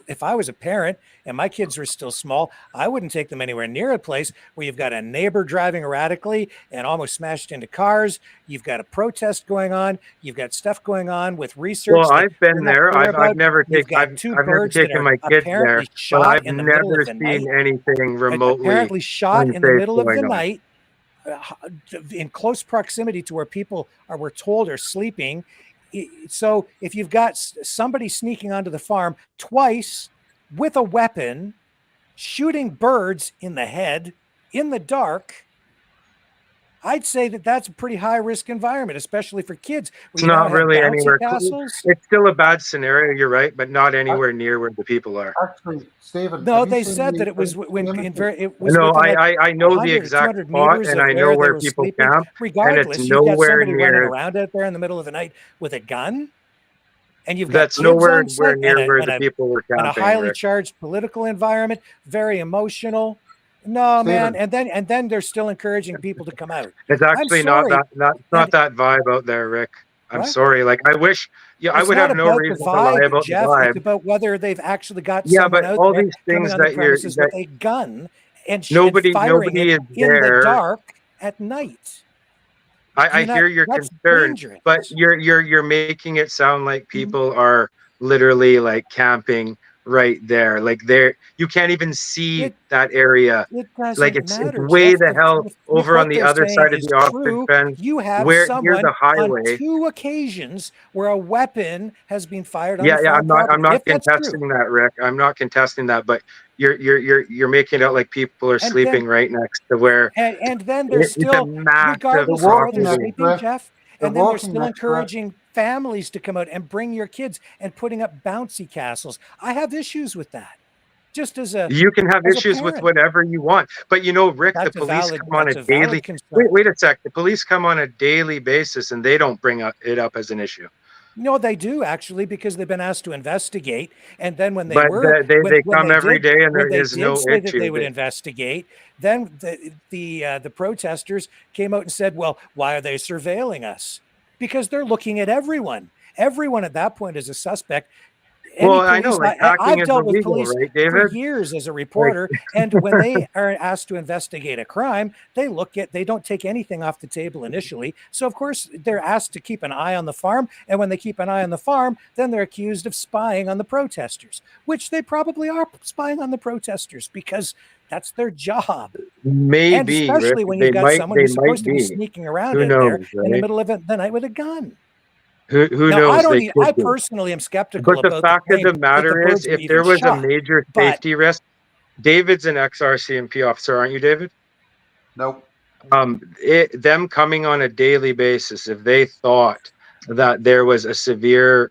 if I was a parent and my kids were still small, I wouldn't take them anywhere near a place where you've got a neighbor driving erratically and almost smashed into cars. You've got a protest going on. You've got stuff going on with research. Well, I've been there. I've never taken my kids there, but I've never seen anything remotely apparently shot in the middle of the night. in close proximity to where people we're told are sleeping. So if you've got somebody sneaking onto the farm twice with a weapon, shooting birds in the head in the dark, I'd say that that's a pretty high risk environment, especially for kids. It's not really anywhere. It's still a bad scenario. You're right, but not anywhere near where the people are. Actually, Stephen. No, they said that it was it was. No, I know the exact spot, and I know where people camp. Regardless, and it's you've got nowhere somebody running near. around out there in the middle of the night with a gun, and you've got That's kids nowhere on set near where and the people were camping. and a highly Rick. charged political environment, very emotional. No, Stephen. man, and then they're still encouraging people to come out. It's actually not that vibe out there, Rick. I'm What? sorry. Like I wish, I It's would not have no about the reason to lie vibe, about Jeff. the vibe. It's about whether they've actually got Yeah, someone but out all there these coming things on the that premises with a gun and nobody firing it is in the there. dark at night. I hear your that's concern, dangerous. but you're making it sound like people are literally like camping right there. Like you can't even see that area. It doesn't Like it's matter, way Jeff. the hell If over what on the they're other saying side of is the ostrich true, fence. you have Where near someone the highway. on 2 occasions where a weapon has been fired on Yeah, the yeah. farm I'm not property. If that's contesting true. that, Rick. I'm not contesting that, but you're making it out like people are And sleeping then- right next to where And then they're it's a still, massive regardless of where they're property. sleeping, Jeff, and then they're walking still next to it. encouraging families to come out and bring your kids and putting up bouncy castles. I have issues with that. Just as a You can have as a issues with parent. whatever you want, but Rick, That's the a police valid- come on a that's a valid daily. concern. Wait a sec. The police come on a daily basis, and they don't bring it up as an issue. No, they do actually, because they've been asked to investigate, and then when they But were, they when come they every did, day, and when there they is did no say that they issue. would investigate, then the protesters came out and said, "Well, why are they surveilling us? Because they're looking at everyone. Everyone at that point is a suspect." Well, I know, like, hacking I've is dealt with illegal, police right, for David? years as a reporter, and when they are asked to investigate a crime, they don't take anything off the table initially. So of course they're asked to keep an eye on the farm, and when they keep an eye on the farm, then they're accused of spying on the protesters, which they probably are spying on the protesters because that's their job. Maybe, and especially Rick, when you've got someone who's supposed to be be. sneaking around Who out there knows, in the right? middle of the night with a gun. Who Now, knows? I personally am skeptical But the about fact of claim the matter that the is, birds were if even there was shot. a major But- safety risk, David's an ex-RCMP officer, aren't you, David? Nope. Them coming on a daily basis, if they thought that there was a severe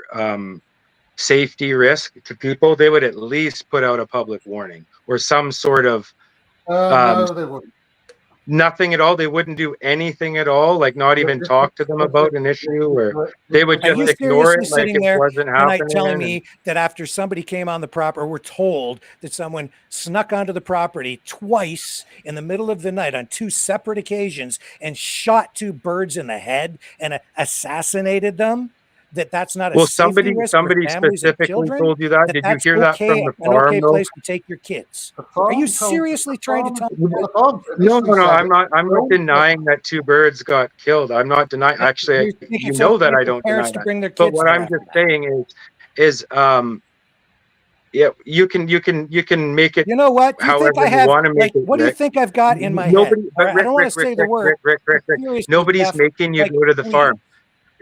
safety risk to people, they would at least put out a public warning or some sort of No, they wouldn't. nothing at all. They wouldn't do anything at all, like not even talk to them about an issue, or they would Are just you ignore seriously it like sitting it there wasn't tonight happening. telling me that after somebody came on the property, or we're told that someone snuck onto the property twice in the middle of the night on 2 separate occasions and shot 2 birds in the head and assassinated them, that's not a Well, safety risk for somebody families and specifically children? told you that. Did you that's hear that from okay, the an farm, okay though? place to take your kids? Are you seriously trying to tell me that? No. I'm not denying that 2 birds got killed. I'm not denying. Actually, you know that I don't deny parents to that. bring their But kids what there I'm after just saying is yeah, you can make it. You know what? Do you think I have? want to make Like, it, what do you Rick. think I've got in my Nobody, head? but I don't want to say the word. Rick. Seriously, Nobody's Jeff, making you like, go to the please. farm.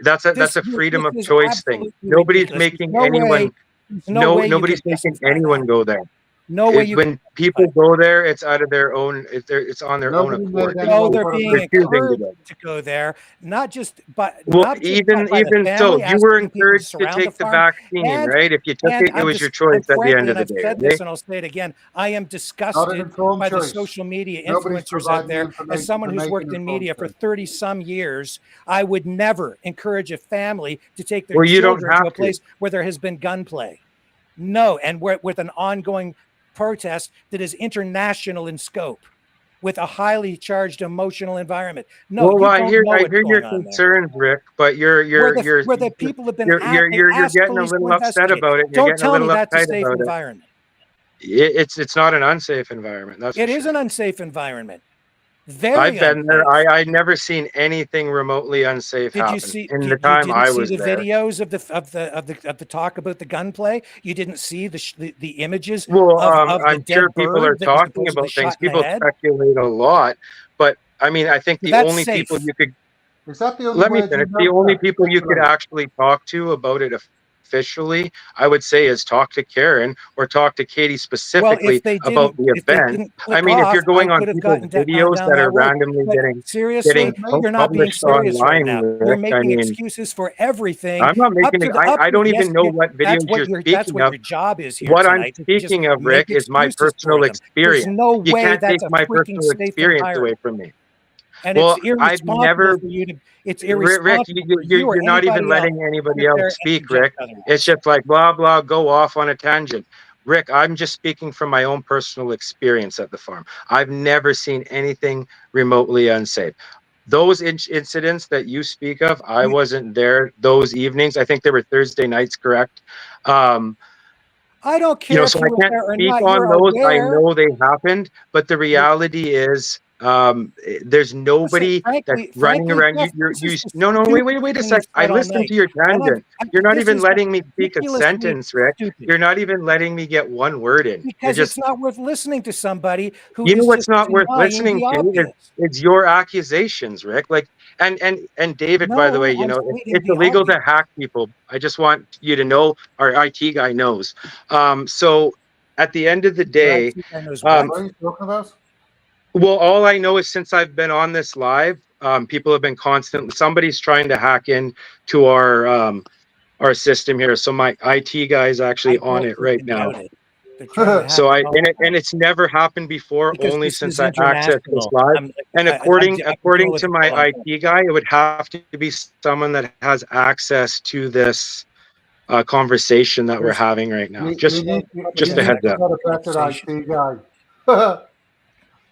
That's a This freedom of is choice thing. absolutely Nobody's ridiculous. making There's no anyone. way- there's no way you Nobody's can making justify anyone go there. No way you When people go there, it's out of their own. It's on their own accord. No, they're being Refusing to encouraged go. to go there, not just by Even by the so, family you were asking people to encouraged to surround take the farm. vaccine, And- right? If you took and it, it I'm was your just- choice and at the frankly, end of and the I've day. said this, right? and I'll say it again. I am Not an disgusted informed by the choice. social media Nobody's influencers out providing there. information As someone to who's make worked an in media for informed 30 some years, I would never encourage a family to take their Well, you don't children to have a to. place where there has been gunplay. No, and with an ongoing protest that is international in scope, with a highly charged emotional environment. No, well, you I don't hear know what's your going on there. concerns, Rick, but Where the people have been you're getting a police to little upset investigate. about it. You're Don't getting a tell me little that's a uptight safe about it. environment. It's not an unsafe environment. That's It for is sure. an unsafe environment. Very I've been there. unsafe. I never seen anything remotely unsafe Did happen you see? in You the time didn't I see was the there. videos of the talk about the gunplay. You didn't see the images Well, of the I'm dead sure people bird are that was talking supposedly about things. shot in the People head. speculate a lot, but I mean, I think the That's only safe. people you could Is that the only let me word finish. you The know? only Yeah, people you could right. actually talk to about it officially, I would say, is talk to Karen or talk to Katie Well, specifically if they about didn't, the if they event. didn't I click mean, if off, you're I going on could have people's gotten gone videos down that that are road. randomly But seriously, getting you're not being published serious right online, now. You're Rick, I making mean, excuses for everything. I'm not Up making to it. the up I to don't yes, even know what that's videos what you're your speaking of. job is here What I'm tonight. To just speaking of, make Rick, is my excuses for personal them. There's experience. no You way can't take that's a my freaking personal safe experience away environment. from me. And Well, it's I've irresponsible never, for you to. It's Rick, irresponsible for you or you're not even anybody else letting anybody to sit else there and speak, project Rick. otherwise. It's just like blah, blah, go off on a tangent. Rick, I'm just speaking from my own personal experience at the farm. I've never seen anything remotely unsafe. Those incidents that you speak of, I wasn't there those evenings. I think they were Thursday nights, correct? I don't care So if I you were can't there or speak not. on You're those. I aware. know they happened, but the reality is, there's Listen, nobody that's running around. Jeff, this is the No, stupidest wait a thing you sec. I said all listened night. to your And tangent. You're not this even is the letting me speak a ridiculously sentence, Rick. stupid. You're not even letting me get one word in. You're Because it's just, not worth listening to somebody who you know is what's just not worth denying listening the to? obvious. It's your accusations, Rick. Like, and David, by the No, way, I'm stating it's the illegal obvious. to hack people. I just want you to know, our IT guy knows. So at the end of the Your day, IT guy knows what? What are you talking about? well, all I know is since I've been on this live, people have been somebody's trying to hack in to our system here. So my IT guy is actually I on don't it right freaking now. doubt it. They're trying to hack So all the time. it's never happened before, Because only this since is I accessed this international. live. I'm And dealing according with to it for a my long time. IT guy, it would have to be someone that has access to this conversation that we're having right now. Just You a need heads to up. get a better IT guy.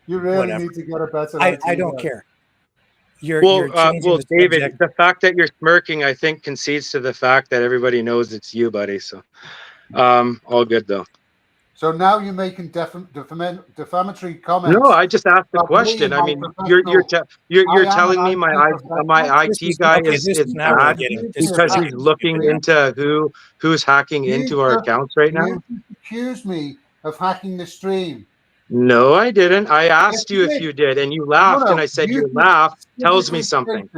You really Whatever. need to get a better IT I don't guy. care. You're changing the David, subject. the fact that you're smirking, I think, concedes to the fact that everybody knows it's you, buddy. So, all good though. So now you're making defamatory comments. No, I just asked the about me question. and I my mean, professional- you're I am telling an me IT my This IT is guy okay. is This is now really bad getting. This is because really he's getting looking stupid now. into who's hacking into our accounts right now. You accused me of hacking the stream. No, I didn't. I asked Yes, you you if did. you did, and you laughed, and I said your laugh tells me something.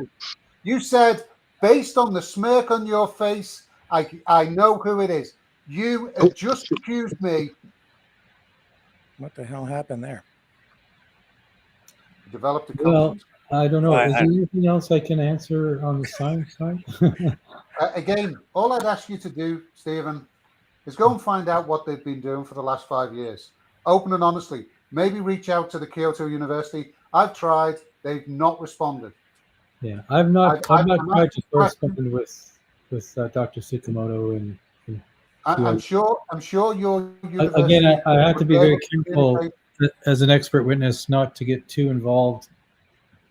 You said, based on the smirk on your face, I know who it is. You just accused me. What the hell happened there? Developed a Well, conscience. I don't know. Is there anything else I can answer on the science side? Again, all I'd ask you to do, Stephen, is go and find out what they've been doing for the last 5 years. Open and honestly. Maybe reach out to the Kyoto University. I've tried. They've not responded. Yeah, I've not tried to correspond with Dr. Tsukamoto and I'm sure your university. Again, I have to be very careful as an expert witness not to get too involved.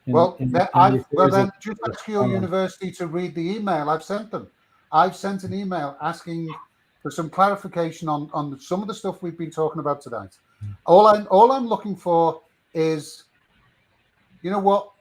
Then just ask your university to read the email I've sent them. I've sent an email asking for some clarification on some of the stuff we've been talking about tonight. All I'm looking for is, you know what?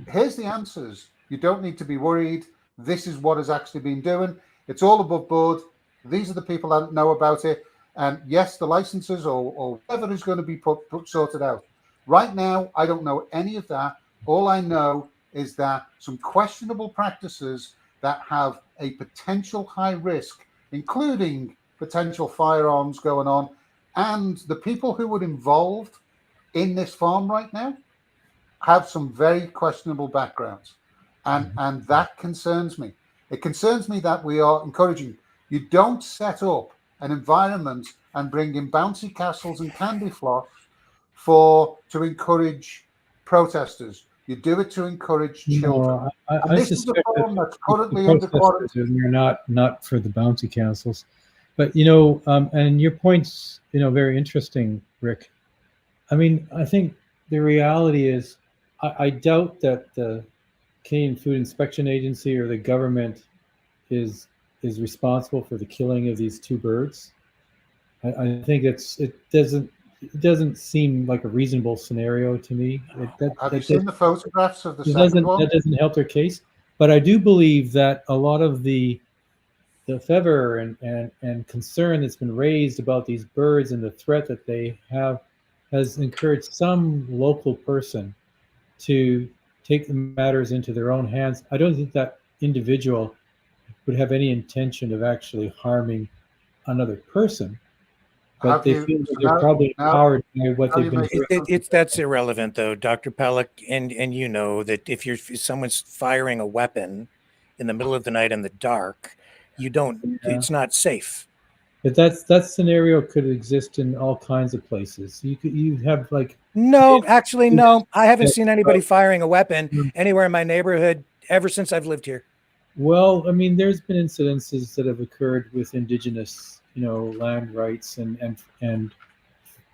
Here's the answers. You don't need to be worried. This is what has actually been doing. It's all above board. These are the people that know about it. And yes, the licenses or whatever is going to be sorted out. Right now, I don't know any of that. All I know is that some questionable practices that have a potential high risk, including potential firearms going on, and the people who were involved in this farm right now have some very questionable backgrounds. And that concerns me. It concerns me that we are encouraging. You don't set up an environment and bring in bouncy castles and candy floss to encourage protesters. You do it to encourage children. I this is the farm that's currently under quarantine. You're not for the bouncy castles, but and your point's very interesting, Rick. I mean, I think the reality is, I doubt that the Canadian Food Inspection Agency or the government is responsible for the killing of these two birds. I think it doesn't seem like a reasonable scenario to me. Have you seen the photographs of the second one? That doesn't help their case. But I do believe that a lot of the fervor and concern that's been raised about these birds and the threat that they have has encouraged some local person to take the matters into their own hands. I don't think that individual would have any intention of actually harming another person, but they feel that they're probably empowered by what they've been doing. That's irrelevant, though, Dr. Pelic, and you know that if someone's firing a weapon in the middle of the night in the dark, you don't. Yeah. It's not safe. But that scenario could exist in all kinds of places. You have like no. I haven't seen anybody firing a weapon anywhere in my neighborhood ever since I've lived here. Well, I mean, there's been incidences that have occurred with indigenous, land rights and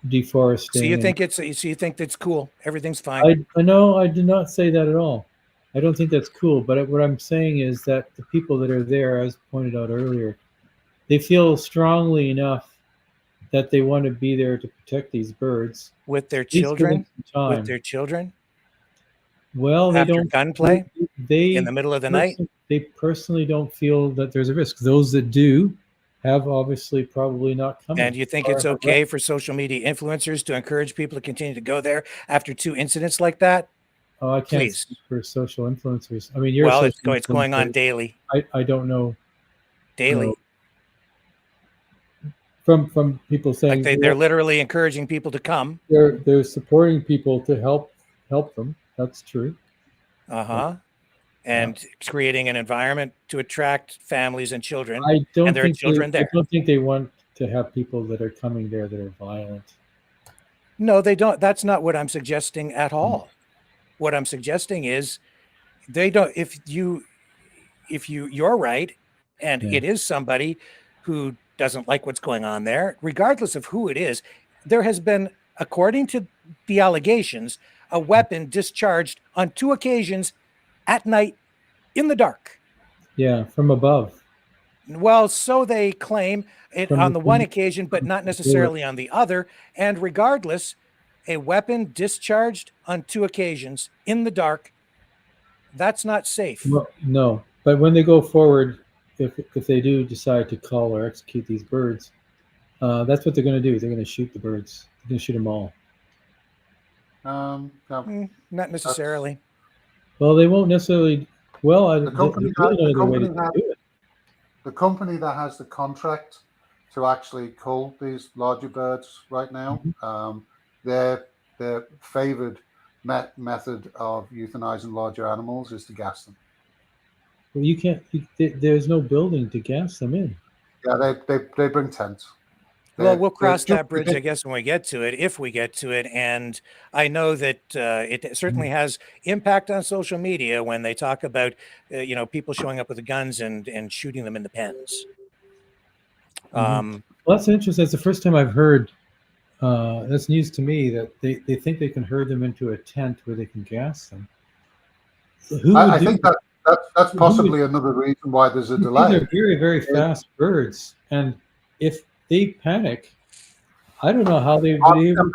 deforesting. So you think that's cool? Everything's fine. I know. I did not say that at all. I don't think that's cool. But what I'm saying is that the people that are there, as pointed out earlier, they feel strongly enough that they want to be there to protect these birds with their children. With their children. Well, they don't gunplay. They in the middle of the night. They personally don't feel that there's a risk. Those that do have obviously probably not come. And do you think it's okay for social media influencers to encourage people to continue to go there after 2 incidents like that? Oh, I can't speak for social influencers. I mean, it's going on daily. I don't know. Daily. From people saying like they're literally encouraging people to come. They're supporting people to help them. That's true. And creating an environment to attract families and children. I don't think they want to have people that are coming there that are violent. No, they don't. That's not what I'm suggesting at all. What I'm suggesting is they don't. If you're right, and it is somebody who doesn't like what's going on there, regardless of who it is, there has been, according to the allegations, a weapon discharged on 2 occasions at night in the dark. Yeah, from above. Well, so they claim it on the one occasion, but not necessarily on the other. And regardless, a weapon discharged on 2 occasions in the dark, that's not safe. Well, no, but when they go forward, if they do decide to cull or execute these birds, that's what they're going to do. They're going to shoot the birds. They're going to shoot them all. No, not necessarily. Well, they won't necessarily. Well, the company that has the contract to actually cull these larger birds right now, their favored method of euthanizing larger animals is to gas them. Well, you can't. There's no building to gas them in. Yeah, they bring tents. Well, we'll cross that bridge, I guess, when we get to it, if we get to it. And I know that it certainly has impact on social media when they talk about, people showing up with the guns and shooting them in the pens. Well, that's interesting. That's the first time I've heard. That's news to me that they think they can herd them into a tent where they can gas them. I think that's possibly another reason why there's a delay. These are very, very fast birds, and if they panic, I don't know how they would even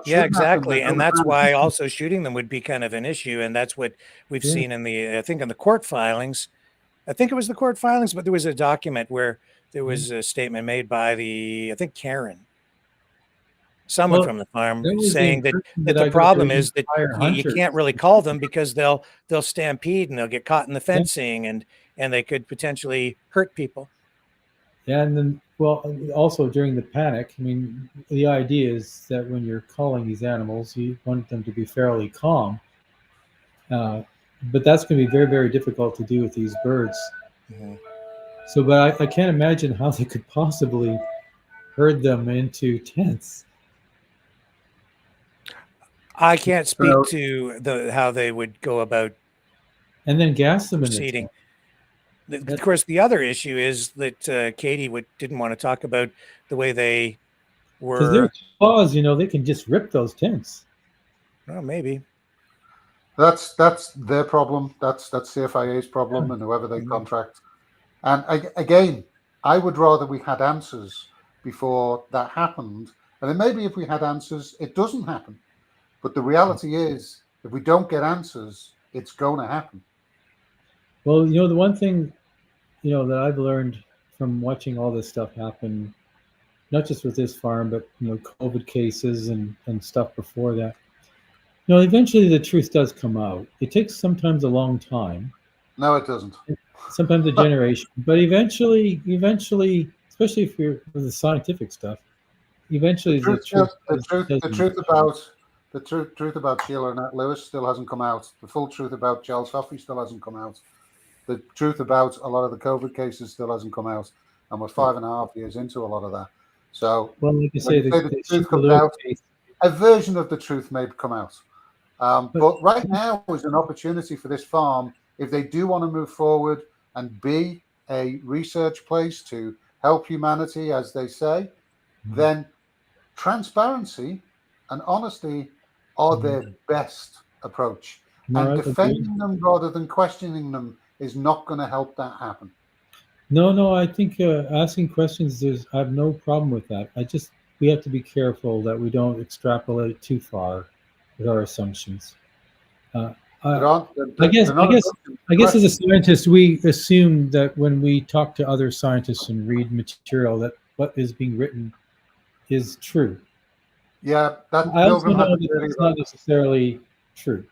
Yeah, exactly. And that's why also shooting them would be kind of an issue. And that's what we've seen in the court filings. I think it was the court filings, but there was a document where there was a statement made by Karen, someone from the farm, saying that the problem is that you can't really call them because they'll stampede and they'll get caught in the fencing and they could potentially hurt people. Yeah, and then, also during the panic, I mean, the idea is that when you're culling these animals, you want them to be fairly calm. But that's going to be very, very difficult to do with these birds. So, but I can't imagine how they could possibly herd them into tents. I can't speak to how they would go about and then gas them proceeding. Of course, the other issue is that Katie didn't want to talk about the way they were. Because their claws, they can just rip those tents. Oh, maybe. That's their problem. That's CFIA's problem, and whoever they contract. And again, I would rather we had answers before that happened. And then maybe if we had answers, it doesn't happen. But the reality is, if we don't get answers, it's going to happen. Well, the one thing, that I've learned from watching all this stuff happen, not just with this farm, but, COVID cases and stuff before that, No, eventually the truth does come out. It takes sometimes a long time. No, it doesn't. Sometimes a generation, but eventually, especially if you're with the scientific stuff, eventually the truth about Sheila and Lewis still hasn't come out. The full truth about Charles Huffey still hasn't come out. The truth about a lot of the COVID cases still hasn't come out, and we're 5.5 years into a lot of that. So, well, like you say, the truth comes out. A version of the truth may come out, but right now is an opportunity for this farm, if they do want to move forward and be a research place to help humanity, as they say, then transparency and honesty are their best approach. And defending them rather than questioning them is not going to help that happen. No, I think asking questions, I have no problem with that. We have to be careful that we don't extrapolate too far with our assumptions. I guess as a scientist, we assume that when we talk to other scientists and read material, that what is being written is true. Yeah, I also know that it's not necessarily true.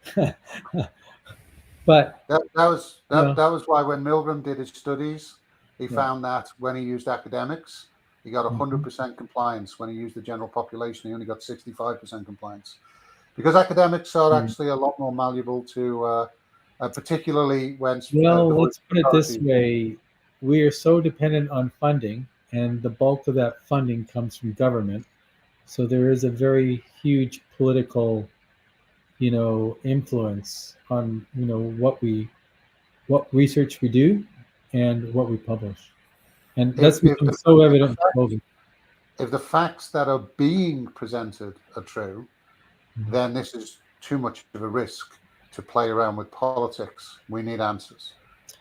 But that was why when Milgram did his studies, he found that when he used academics, he got 100% compliance. When he used the general population, he only got 65% compliance. Because academics are actually a lot more malleable to, particularly when... Well, let's put it this way. We are so dependent on funding, and the bulk of that funding comes from government. So there is a very huge political, influence on, what research we do and what we publish. And that's become so evident. If the facts that are being presented are true, then this is too much of a risk to play around with politics. We need answers.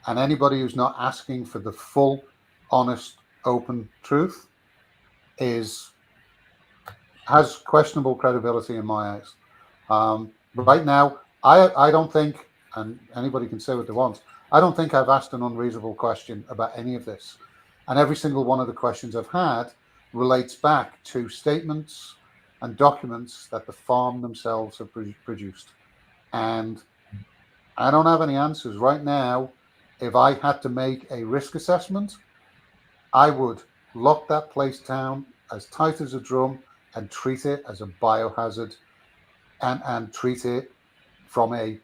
And anybody who's not asking for the full, honest, open truth has questionable credibility in my eyes. Right now, I don't think, and anybody can say what they want, I don't think I've asked an unreasonable question about any of this. And every single one of the questions I've had relates back to statements and documents that the farm themselves have produced. And I don't have any answers right now. If I had to make a risk assessment, I would lock that place down as tight as a drum and treat it as a biohazard and treat it from a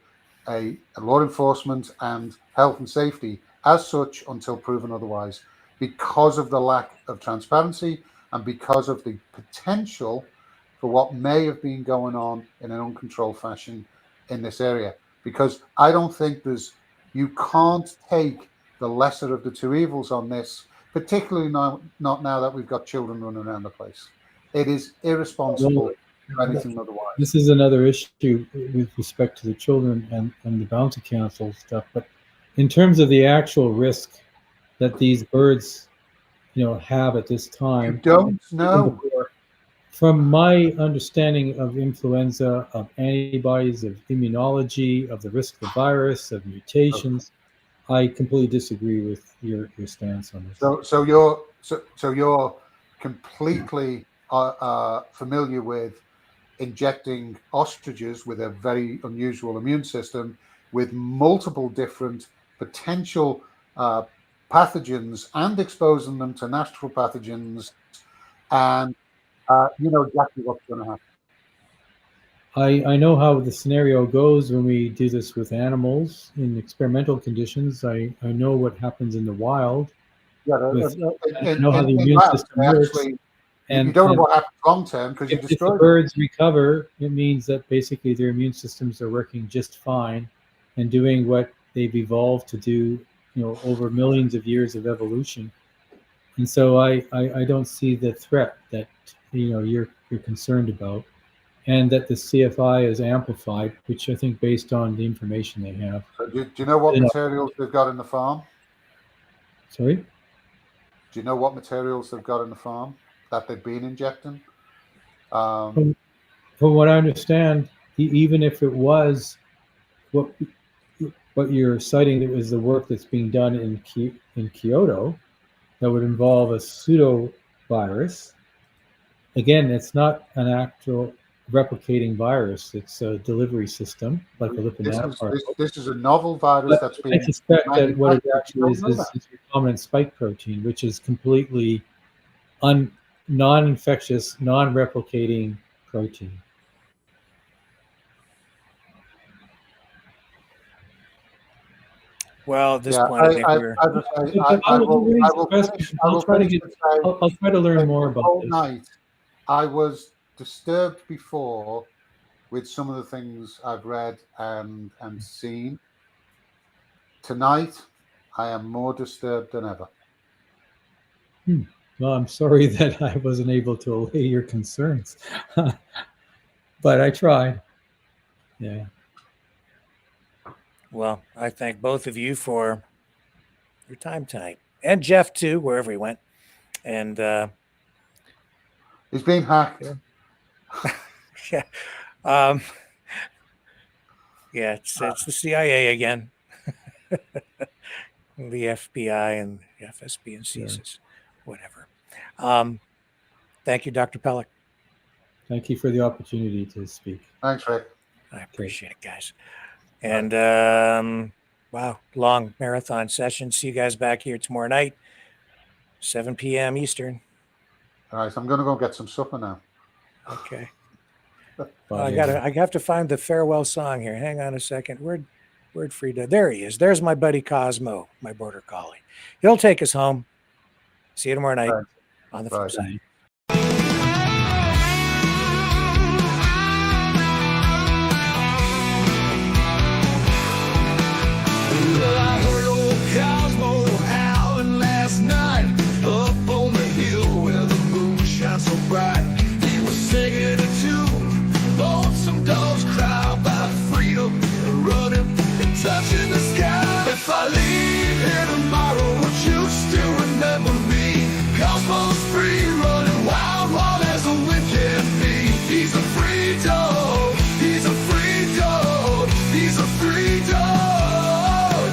law enforcement and health and safety as such until proven otherwise, because of the lack of transparency and because of the potential for what may have been going on in an uncontrolled fashion in this area. Because I don't think you can't take the lesser of the two evils on this, particularly not now that we've got children running around the place. It is irresponsible to do anything otherwise. This is another issue with respect to the children and the Bounty Council stuff. But in terms of the actual risk that these birds, have at this time, you don't know. From my understanding of influenza, of antibodies, of immunology, of the risk of the virus, of mutations, I completely disagree with your stance on this. So you're completely familiar with injecting ostriches with a very unusual immune system with multiple different potential pathogens and exposing them to natural pathogens, and you know exactly what's going to happen. I know how the scenario goes when we do this with animals in experimental conditions. I know what happens in the wild. Yeah, I know how the immune system works. And you don't know what happens long term because you destroy them. If the birds recover, it means that basically their immune systems are working just fine and doing what they've evolved to do, over millions of years of evolution. And so I don't see the threat that you're concerned about, and that the CFI is amplified, which I think based on the information they have. So do you know what materials they've got in the farm? Sorry? Do you know what materials they've got in the farm that they've been injecting? From what I understand, even if it was what you're citing, it was the work that's being done in Kyoto that would involve a pseudo virus. Again, it's not an actual replicating virus. It's a delivery system, like a lipid nanoparticle. This is a novel virus that's been. I suspect that what it actually is recombinant spike protein, which is completely non-infectious, non-replicating protein. Well, at this point, I think we're. I'll try to learn more about this. Night, I was disturbed before with some of the things I've read and seen. Tonight, I am more disturbed than ever. Well, I'm sorry that I wasn't able to allay your concerns, but I tried. Yeah. Well, I thank both of you for your time tonight, and Jeff too, wherever he went. And he's been hacked. Yeah, yeah. It's the CIA again, the FBI and the FSB and CSIS, whatever. Thank you, Dr. Pelic. Thank you for the opportunity to speak. Thanks, Rick. I appreciate it, guys. And wow, long marathon session. See you guys back here tomorrow night, 7 p.m. Eastern. All right, so I'm going to go get some supper now. Okay. I have to find the farewell song here. Hang on a second. Where'd Frida? There he is. There's my buddy Cosmo, my border collie. He'll take us home. See you tomorrow night on the flip side. Well, I heard old Cosmo howling last night up on the hill where the moon shines so bright. He was singing a tune, lonesome dogs cry about freedom, running and touching the sky. If I leave here tomorrow, would you still remember me? Cosmo's free, running wild, wild as the wind can be. He's a free dog, he's a free dog, he's a free dog.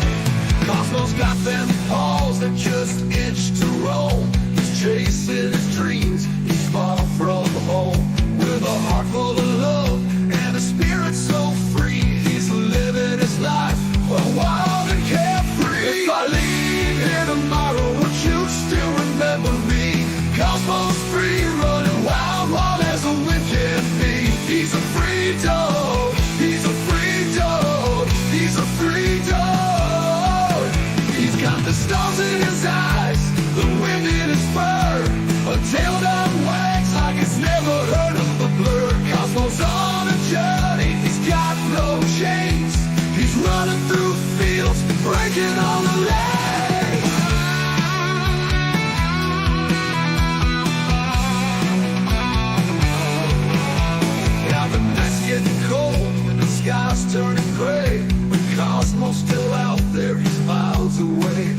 Cosmo's got them paws that just itch to roam. He's chasing his dreams, he's far from home. With a heart full of love and a spirit so free, he's living his life wild and carefree. If I leave here tomorrow, would you still remember me? Cosmo's free, running wild, wild as the wind can be. He's a free dog, he's a free dog, he's a free dog. He's got the stars in his eyes, the wind in his fur, a tail that wags like it's never heard of a blur. Cosmo's on a journey, he's got no chains. He's running through fields, breaking all the lanes. Now the night's getting cold and the sky's turning gray, but Cosmo's still out there, he's miles away.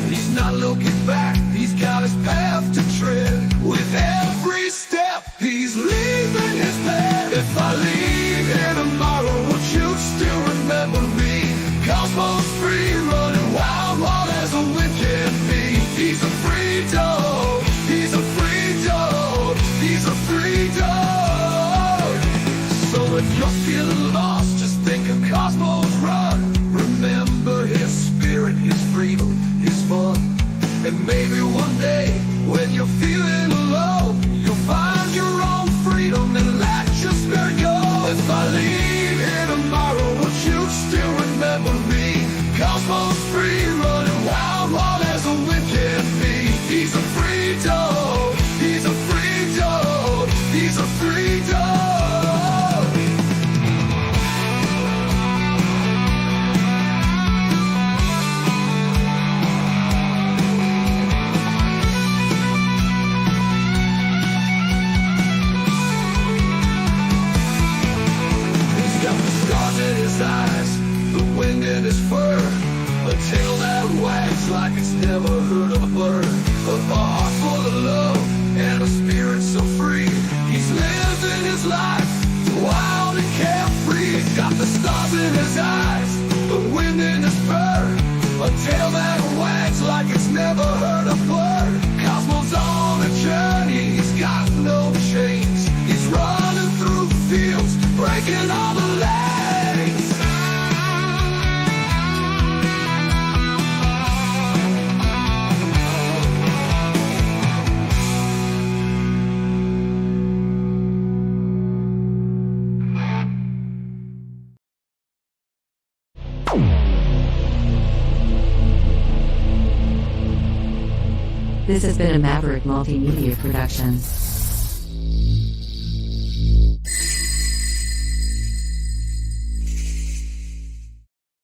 He's not looking back, he's got his path to tread. With every step, he's leaving his bed. If I leave here tomorrow, would you still remember me? Cosmo's free, running wild, wild as the wind can be. He's a free dog, he's a free dog, he's a free dog. So if you're feeling lost, just think of Cosmo's run. Remember his spirit, his freedom, his fun. And maybe one day, when you're feeling alone, you'll find your own freedom and let your spirit go. If I leave here tomorrow, would you still remember me? Cosmo's free, running wild, wild as the wind can be. He's a free dog, he's a free dog, he's a free dog. His eyes, the wind in his fur, a tail that wags like it's never heard of a bird. A heart full of love and a spirit so free. He's living his life wild and carefree. He's got the stars in his eyes, the wind in his fur, a tail that wags like it's never heard a bird. Cosmo's on a journey, he's got no chains. He's running through This has been a Maverick Multimedia production.